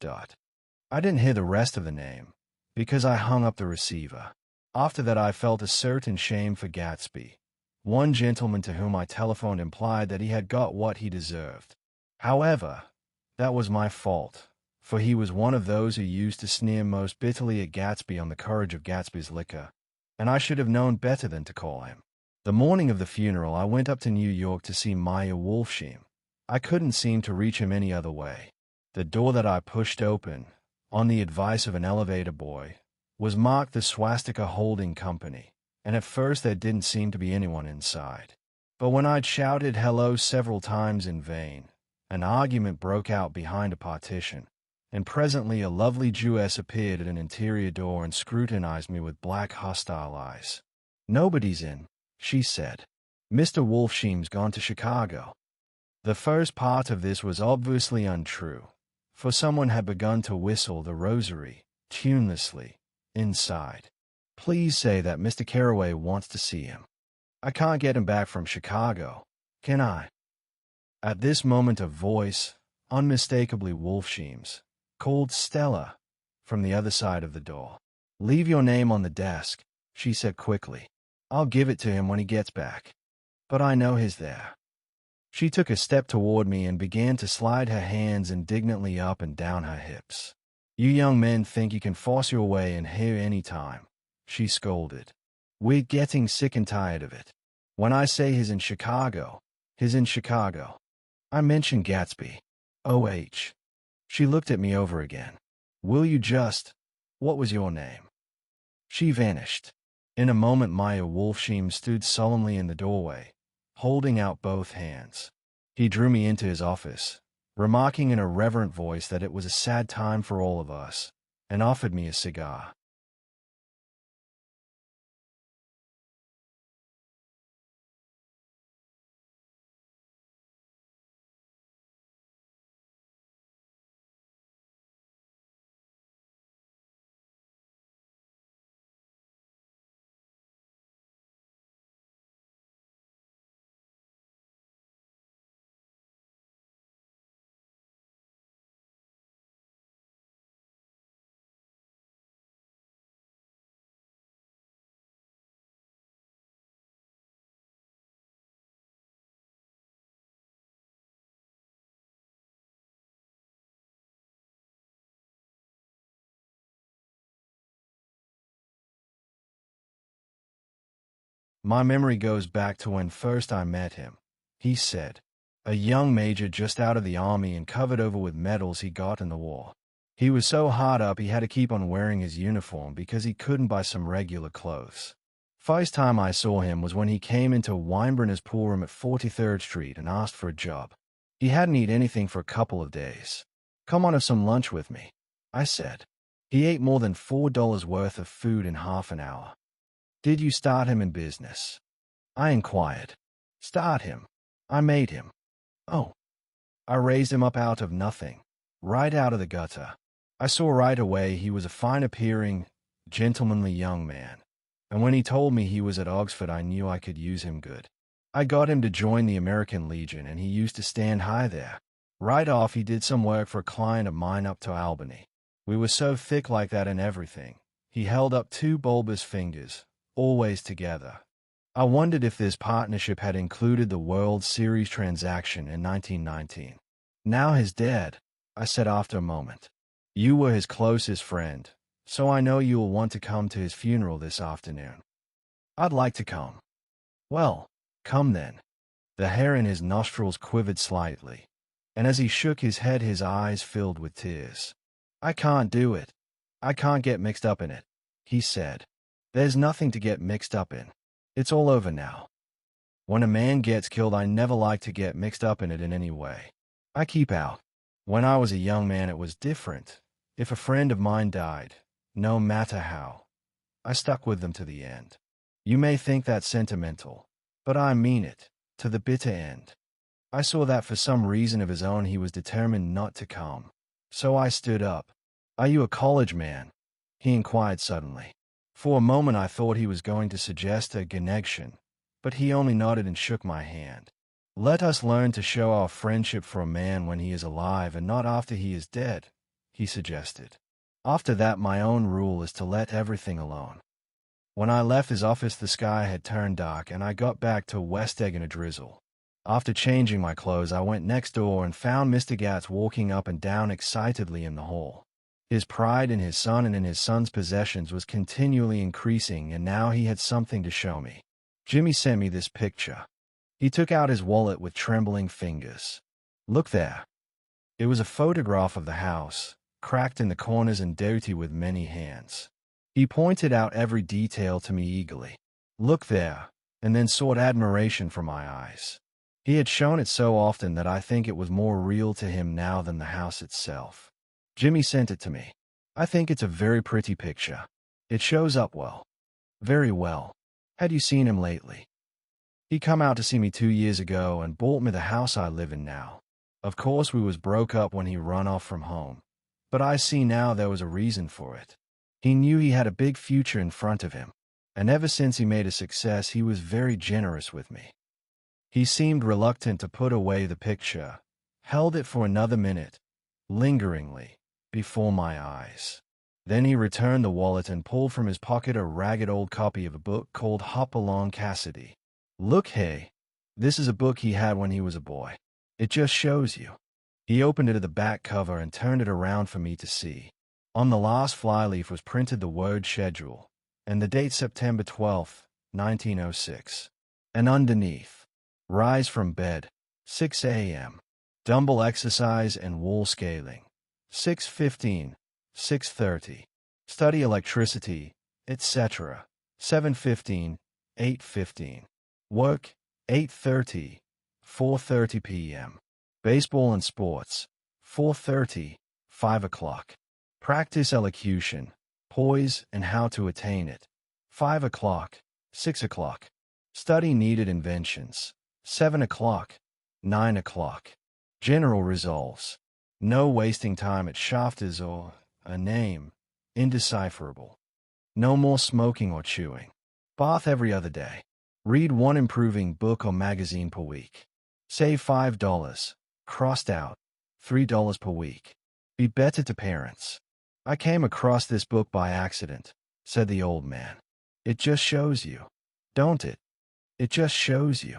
I didn't hear the rest of the name, because I hung up the receiver. After that I felt a certain shame for Gatsby. One gentleman to whom I telephoned implied that he had got what he deserved. However, that was my fault, for he was one of those who used to sneer most bitterly at Gatsby on the courage of Gatsby's liquor, and I should have known better than to call him. The morning of the funeral I went up to New York to see Meyer Wolfsheim. I couldn't seem to reach him any other way. The door that I pushed open, on the advice of an elevator boy, was marked the Swastika Holding Company, and at first there didn't seem to be anyone inside. But when I'd shouted hello several times in vain, an argument broke out behind a partition, and presently a lovely Jewess appeared at an interior door and scrutinized me with black hostile eyes. "Nobody's in," she said. "Mr. Wolfsheim's gone to Chicago." The first part of this was obviously untrue, for someone had begun to whistle the rosary, tunelessly, inside. "Please say that Mr. Carraway wants to see him. I can't get him back from Chicago, can I?" At this moment a voice, unmistakably Wolfsheim's, called "Stella," from the other side of the door. "Leave your name on the desk," she said quickly. "I'll give it to him when he gets back. But I know he's there." She took a step toward me and began to slide her hands indignantly up and down her hips. "You young men think you can force your way in here any time," she scolded. "We're getting sick and tired of it. When I say he's in Chicago, he's in Chicago. I mentioned Gatsby. O.H. She looked at me over again. "Will you just— what was your name?" She vanished. In a moment Meyer Wolfsheim stood solemnly in the doorway, holding out both hands. He drew me into his office, remarking in a reverent voice that it was a sad time for all of us, and offered me a cigar. "My memory goes back to when first I met him," he said. "A young major just out of the army and covered over with medals he got in the war. He was so hard up he had to keep on wearing his uniform because he couldn't buy some regular clothes. First time I saw him was when he came into Weinbrenner's pool room at 43rd Street and asked for a job. He hadn't eaten anything for a couple of days. 'Come on, have some lunch with me,' I said. He ate more than $4 worth of food in half an hour. 'Did you start him in business?' I inquired. 'Start him? I made him.' 'Oh.' I raised him up out of nothing, right out of the gutter. I saw right away he was a fine-appearing, gentlemanly young man, and when he told me he was at Oxford I knew I could use him good. I got him to join the American Legion, and he used to stand high there. Right off he did some work for a client of mine up to Albany. We were so thick like that in everything. He held up two bulbous fingers, always together. I wondered if this partnership had included the World Series transaction in 1919. 'Now he's dead,' I said after a moment. 'You were his closest friend, so I know you will want to come to his funeral this afternoon.' 'I'd like to come.' 'Well, come then.' The hair in his nostrils quivered slightly, and as he shook his head his eyes filled with tears. 'I can't do it. I can't get mixed up in it,' he said. 'There's nothing to get mixed up in. It's all over now. When a man gets killed I never like to get mixed up in it in any way. I keep out. When I was a young man it was different. If a friend of mine died, no matter how, I stuck with them to the end. You may think that's sentimental, but I mean it, to the bitter end. I saw that for some reason of his own he was determined not to come. So I stood up. Are you a college man? He inquired suddenly. For a moment I thought he was going to suggest a connection, but he only nodded and shook my hand. Let us learn to show our friendship for a man when he is alive and not after he is dead, he suggested. After that, my own rule is to let everything alone. When I left his office, the sky had turned dark, and I got back to West Egg in a drizzle. After changing my clothes, I went next door and found Mr. Gatz walking up and down excitedly in the hall. His pride in his son and in his son's possessions was continually increasing, and now he had something to show me. Jimmy sent me this picture. He took out his wallet with trembling fingers. Look there. It was a photograph of the house, cracked in the corners and dirty with many hands. He pointed out every detail to me eagerly. Look there, and then sought admiration from my eyes. He had shown it so often that I think it was more real to him now than the house itself. Jimmy sent it to me. I think it's a very pretty picture. It shows up well. Very well. Had you seen him lately? He come out to see me 2 years ago and bought me the house I live in now. Of course we was broke up when he run off from home, but I see now there was a reason for it. He knew he had a big future in front of him, and ever since he made a success he was very generous with me. He seemed reluctant to put away the picture, held it for another minute, lingeringly, before my eyes. Then he returned the wallet and pulled from his pocket a ragged old copy of a book called Hop Along Cassidy. Look, hey, this is a book he had when he was a boy. It just shows you. He opened it at the back cover and turned it around for me to see. On the last flyleaf was printed the word schedule, and the date September 12, 1906. And underneath, rise from bed, 6 a.m. Dumbbell exercise and wool scaling, 6:15, 6:30. Study electricity, etc., 7:15, 8:15. Work, 8:30, 4:30 p.m. Baseball and sports, 4:30, 5 o'clock. Practice elocution, poise, and how to attain it, 5 o'clock, 6 o'clock. Study needed inventions, 7 o'clock, 9 o'clock. General resolves. No wasting time at shafters or a name, indecipherable. No more smoking or chewing. Bath every other day. Read one improving book or magazine per week. Save $5, crossed out, $3 per week. Be better to parents. I came across this book by accident, said the old man. It just shows you. Don't it? It just shows you.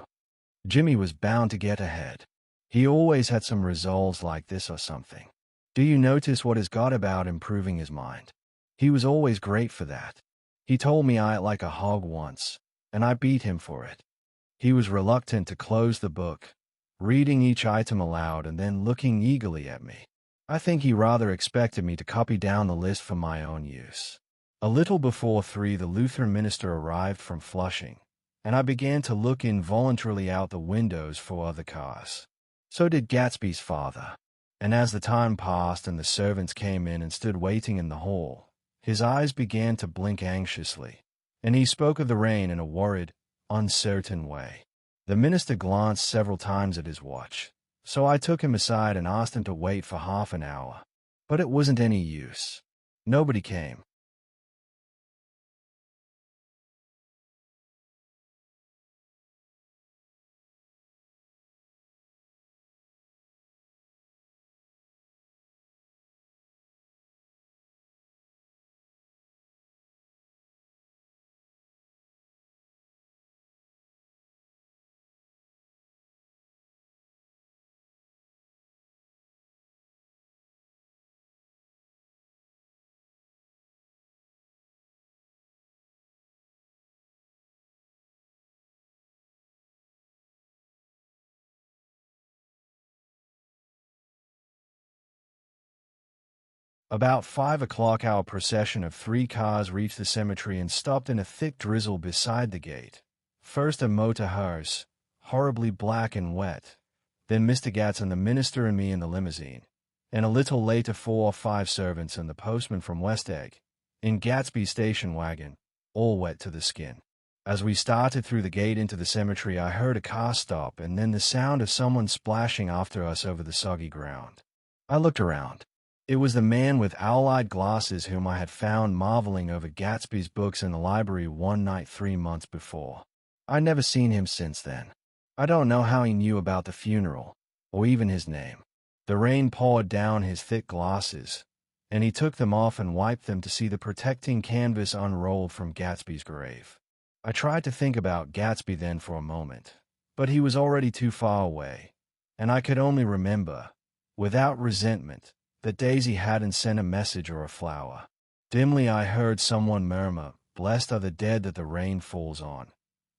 Jimmy was bound to get ahead. He always had some resolves like this or something. Do you notice what he's got about improving his mind? He was always great for that. He told me I ate like a hog once, and I beat him for it. He was reluctant to close the book, reading each item aloud and then looking eagerly at me. I think he rather expected me to copy down the list for my own use. A little before 3, the Lutheran minister arrived from Flushing, and I began to look involuntarily out the windows for other cars. So did Gatsby's father, and as the time passed and the servants came in and stood waiting in the hall, his eyes began to blink anxiously, and he spoke of the rain in a worried, uncertain way. The minister glanced several times at his watch, so I took him aside and asked him to wait for half an hour. But it wasn't any use. Nobody came. About 5 o'clock, our procession of 3 cars reached the cemetery and stopped in a thick drizzle beside the gate. First a motor hearse, horribly black and wet, then Mr. Gatz and the minister and me in the limousine, and a little later 4 or 5 servants and the postman from West Egg, in Gatsby's station wagon, all wet to the skin. As we started through the gate into the cemetery, I heard a car stop and then the sound of someone splashing after us over the soggy ground. I looked around. It was the man with owl-eyed glasses whom I had found marveling over Gatsby's books in the library one night 3 months before. I'd never seen him since then. I don't know how he knew about the funeral, or even his name. The rain poured down his thick glasses, and he took them off and wiped them to see the protecting canvas unrolled from Gatsby's grave. I tried to think about Gatsby then for a moment, but he was already too far away, and I could only remember, without resentment, that Daisy hadn't sent a message or a flower. Dimly I heard someone murmur, "Blessed are the dead that the rain falls on."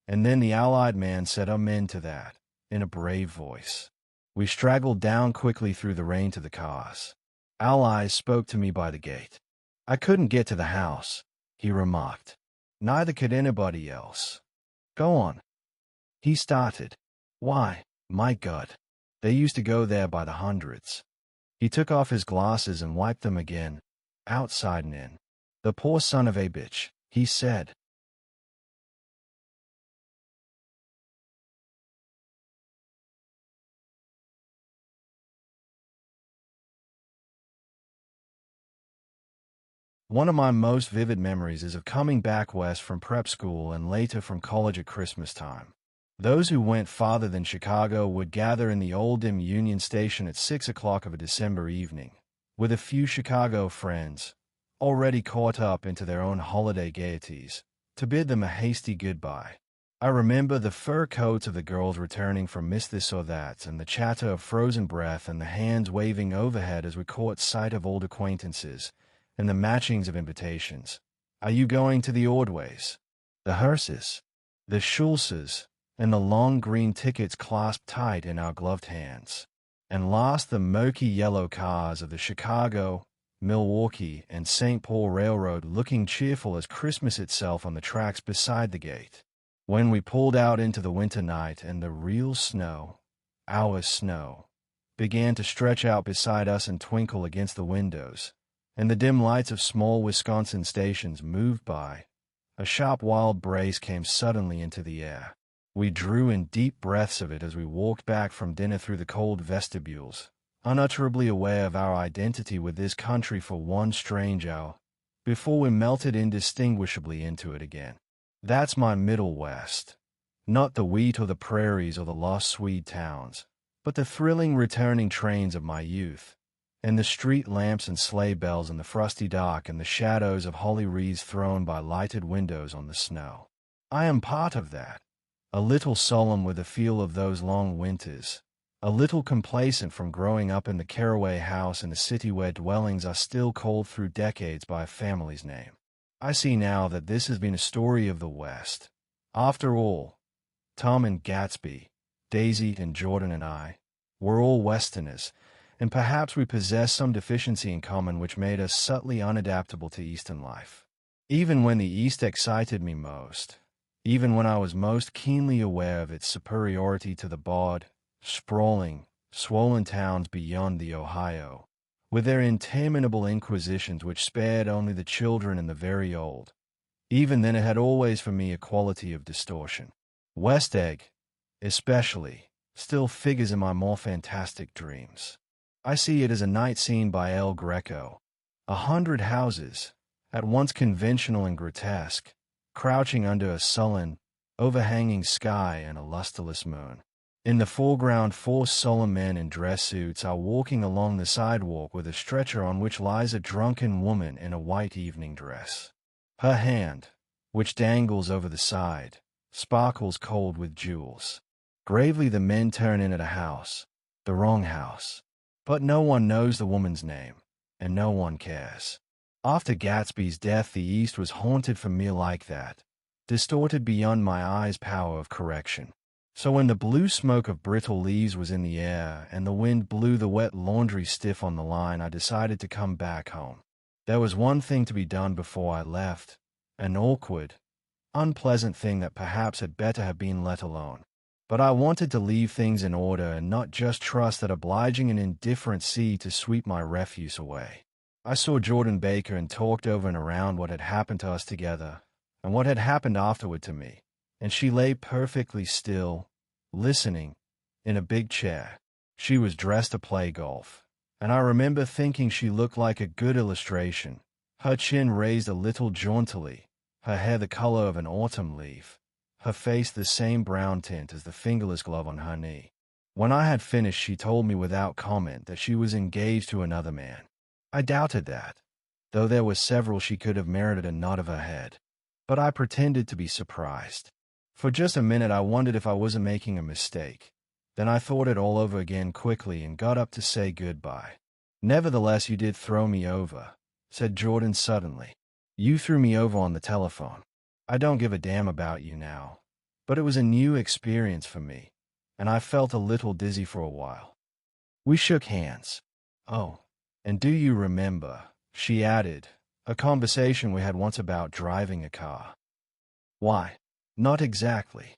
And then the owl-eyed man said amen to that, in a brave voice. We straggled down quickly through the rain to the cars. Owl Eyes spoke to me by the gate. "I couldn't get to the house," he remarked. "Neither could anybody else. Go on." He started. "Why, my God, they used to go there by the hundreds." He took off his glasses and wiped them again, outside and in. "The poor son of a bitch," he said. One of my most vivid memories is of coming back west from prep school and later from college at Christmas time. Those who went farther than Chicago would gather in the old dim Union Station at 6 o'clock of a December evening, with a few Chicago friends, already caught up into their own holiday gaieties, to bid them a hasty goodbye. I remember the fur coats of the girls returning from Miss This or That, and the chatter of frozen breath and the hands waving overhead as we caught sight of old acquaintances, and the matchings of invitations. "Are you going to the Ordways?" The hearses, the Schulzes, and the long green tickets clasped tight in our gloved hands. And last, the murky yellow cars of the Chicago, Milwaukee, and St. Paul Railroad looking cheerful as Christmas itself on the tracks beside the gate. When we pulled out into the winter night and the real snow, our snow, began to stretch out beside us and twinkle against the windows, and the dim lights of small Wisconsin stations moved by, a sharp wild breeze came suddenly into the air. We drew in deep breaths of it as we walked back from dinner through the cold vestibules, unutterably aware of our identity with this country for one strange hour, before we melted indistinguishably into it again. That's my Middle West. Not the wheat or the prairies or the lost Swede towns, but the thrilling returning trains of my youth, and the street lamps and sleigh bells in the frosty dark and the shadows of holly wreaths thrown by lighted windows on the snow. I am part of that. A little solemn with the feel of those long winters, a little complacent from growing up in the Caraway house in a city where dwellings are still called through decades by a family's name. I see now that this has been a story of the West. After all, Tom and Gatsby, Daisy and Jordan and I, were all Westerners, and perhaps we possess some deficiency in common which made us subtly unadaptable to Eastern life. Even when the East excited me most, even when I was most keenly aware of its superiority to the broad, sprawling, swollen towns beyond the Ohio, with their interminable inquisitions which spared only the children and the very old, even then it had always for me a quality of distortion. West Egg, especially, still figures in my more fantastic dreams. I see it as a night scene by El Greco. 100 houses, at once conventional and grotesque, crouching under a sullen, overhanging sky and a lusterless moon. In the foreground, 4 solemn men in dress suits are walking along the sidewalk with a stretcher on which lies a drunken woman in a white evening dress. Her hand, which dangles over the side, sparkles cold with jewels. Gravely the men turn in at a house, the wrong house. But no one knows the woman's name, and no one cares. After Gatsby's death, the East was haunted for me like that, distorted beyond my eyes' power of correction. So when the blue smoke of brittle leaves was in the air and the wind blew the wet laundry stiff on the line, I decided to come back home. There was one thing to be done before I left, an awkward, unpleasant thing that perhaps had better have been let alone. But I wanted to leave things in order and not just trust that obliging and indifferent sea to sweep my refuse away. I saw Jordan Baker and talked over and around what had happened to us together, and what had happened afterward to me, and she lay perfectly still, listening, in a big chair. She was dressed to play golf, and I remember thinking she looked like a good illustration. Her chin raised a little jauntily, her hair the color of an autumn leaf, her face the same brown tint as the fingerless glove on her knee. When I had finished, she told me without comment that she was engaged to another man. I doubted that, though there were several she could have merited a nod of her head. But I pretended to be surprised. For just a minute I wondered if I wasn't making a mistake. Then I thought it all over again quickly and got up to say goodbye. "Nevertheless, you did throw me over," said Jordan suddenly. "You threw me over on the telephone. I don't give a damn about you now. But it was a new experience for me, and I felt a little dizzy for a while." We shook hands. "Oh, and do you remember," she added, "a conversation we had once about driving a car?" "Why, not exactly.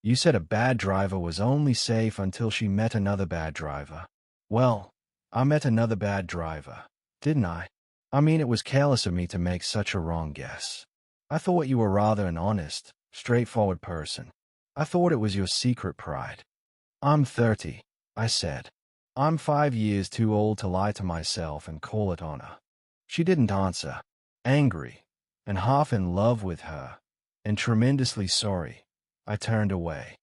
You said a bad driver was only safe until she met another bad driver." "Well, I met another bad driver, didn't I? I mean, it was careless of me to make such a wrong guess. I thought you were rather an honest, straightforward person. I thought it was your secret pride." "I'm 30, I said. "I'm 5 years too old to lie to myself and call it honor." She didn't answer. Angry, and half in love with her, and tremendously sorry, I turned away.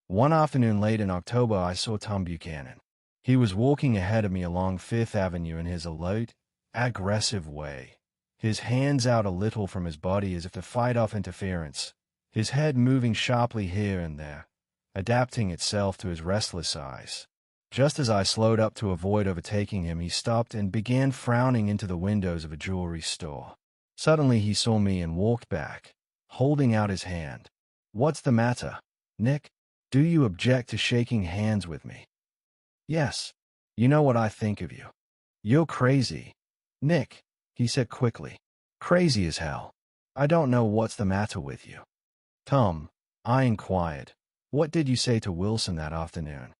One afternoon late in October, I saw Tom Buchanan. He was walking ahead of me along Fifth Avenue in his alert, aggressive way, his hands out a little from his body as if to fight off interference, his head moving sharply here and there, adapting itself to his restless eyes. Just as I slowed up to avoid overtaking him, he stopped and began frowning into the windows of a jewelry store. Suddenly he saw me and walked back, holding out his hand. "What's the matter, Nick? Do you object to shaking hands with me?" "Yes. You know what I think of you." "You're crazy, Nick," he said quickly. "Crazy as hell. I don't know what's the matter with you." "Tom," I inquired, "what did you say to Wilson that afternoon?"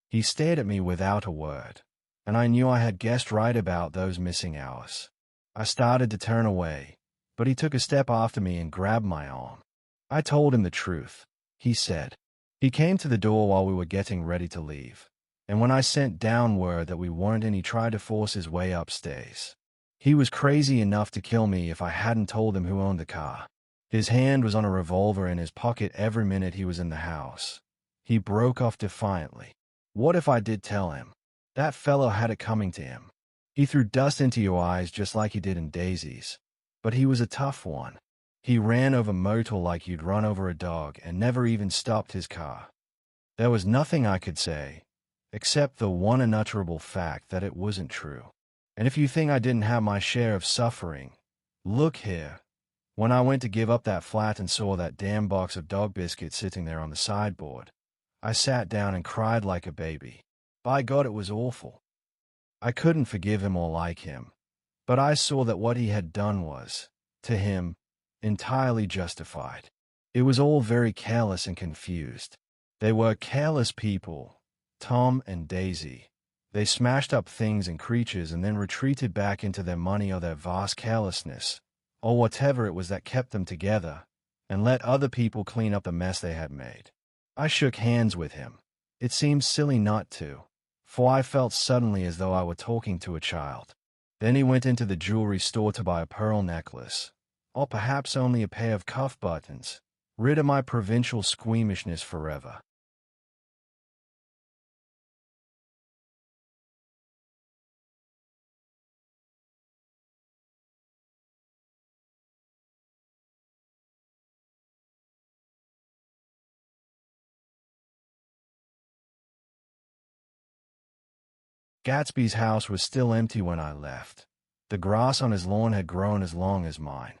He stared at me without a word, and I knew I had guessed right about those missing hours. I started to turn away, but he took a step after me and grabbed my arm. "I told him the truth," he said. "He came to the door while we were getting ready to leave, and when I sent down word that we weren't in, he tried to force his way upstairs. He was crazy enough to kill me if I hadn't told him who owned the car. His hand was on a revolver in his pocket every minute he was in the house." He broke off defiantly. "What if I did tell him? That fellow had it coming to him. He threw dust into your eyes just like he did in Daisy's. But he was a tough one. He ran over Myrtle like you'd run over a dog and never even stopped his car." There was nothing I could say, except the one unutterable fact that it wasn't true. And if you think I didn't have my share of suffering, look here. When I went to give up that flat and saw that damn box of dog biscuits sitting there on the sideboard, I sat down and cried like a baby. By God, it was awful. I couldn't forgive him or like him, but I saw that what he had done was, to him, entirely justified. It was all very careless and confused. They were careless people, Tom and Daisy. They smashed up things and creatures and then retreated back into their money or their vast carelessness, or whatever it was that kept them together, and let other people clean up the mess they had made. I shook hands with him. It seemed silly not to, for I felt suddenly as though I were talking to a child. Then he went into the jewelry store to buy a pearl necklace, or perhaps only a pair of cuff buttons, rid of my provincial squeamishness forever. Gatsby's house was still empty when I left. The grass on his lawn had grown as long as mine.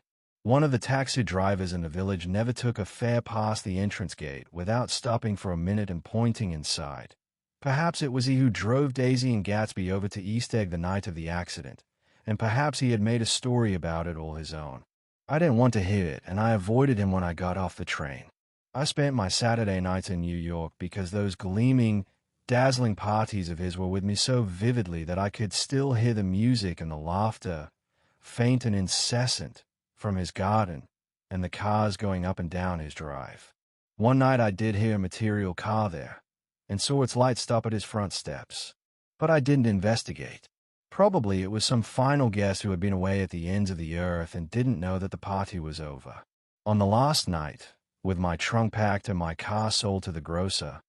One of the taxi drivers in the village never took a fare past the entrance gate without stopping for a minute and pointing inside. Perhaps it was he who drove Daisy and Gatsby over to East Egg the night of the accident, and perhaps he had made a story about it all his own. I didn't want to hear it, and I avoided him when I got off the train. I spent my Saturday nights in New York because those gleaming, dazzling parties of his were with me so vividly that I could still hear the music and the laughter, faint and incessant, from his garden, and the cars going up and down his drive. One night I did hear a material car there, and saw its light stop at his front steps. But I didn't investigate. Probably it was some final guest who had been away at the ends of the earth and didn't know that the party was over. On the last night, with my trunk packed and my car sold to the grocer,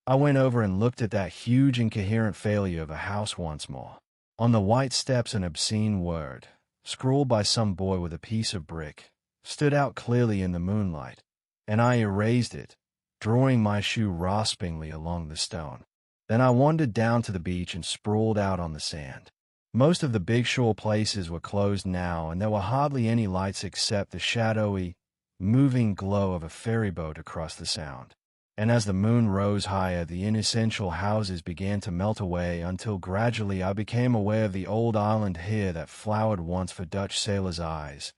I went over and looked at that huge incoherent failure of a house once more. On the white steps an obscene word, scrawled by some boy with a piece of brick, stood out clearly in the moonlight, and I erased it, drawing my shoe raspingly along the stone. Then I wandered down to the beach and sprawled out on the sand. Most of the big shore places were closed now, and there were hardly any lights except the shadowy, moving glow of a ferry boat across the sound. And as the moon rose higher, the inessential houses began to melt away until gradually I became aware of the old island here that flowered once for Dutch sailors' eyes,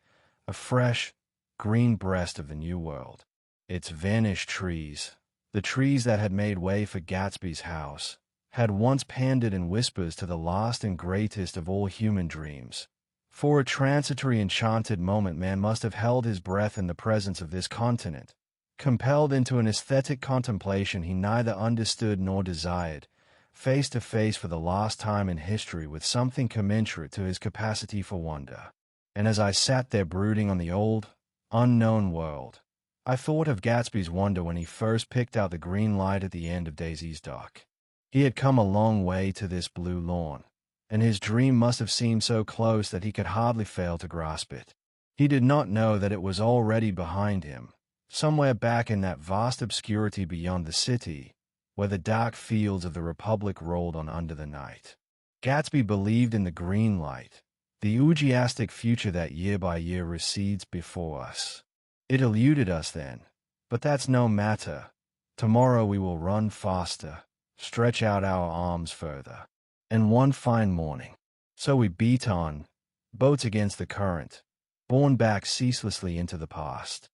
a fresh, green breast of the New World. Its vanished trees, the trees that had made way for Gatsby's house, had once pandered in whispers to the last and greatest of all human dreams. For a transitory enchanted moment man must have held his breath in the presence of this continent, compelled into an aesthetic contemplation he neither understood nor desired, face to face for the last time in history with something commensurate to his capacity for wonder. And as I sat there brooding on the old, unknown world, I thought of Gatsby's wonder when he first picked out the green light at the end of Daisy's dock. He had come a long way to this blue lawn, and his dream must have seemed so close that he could hardly fail to grasp it. He did not know that it was already behind him, somewhere back in that vast obscurity beyond the city, where the dark fields of the Republic rolled on under the night. Gatsby believed in the green light, the eugeastic future that year by year recedes before us. It eluded us then, but that's no matter. Tomorrow we will run faster, stretch out our arms further. And one fine morning, so we beat on, boats against the current, borne back ceaselessly into the past.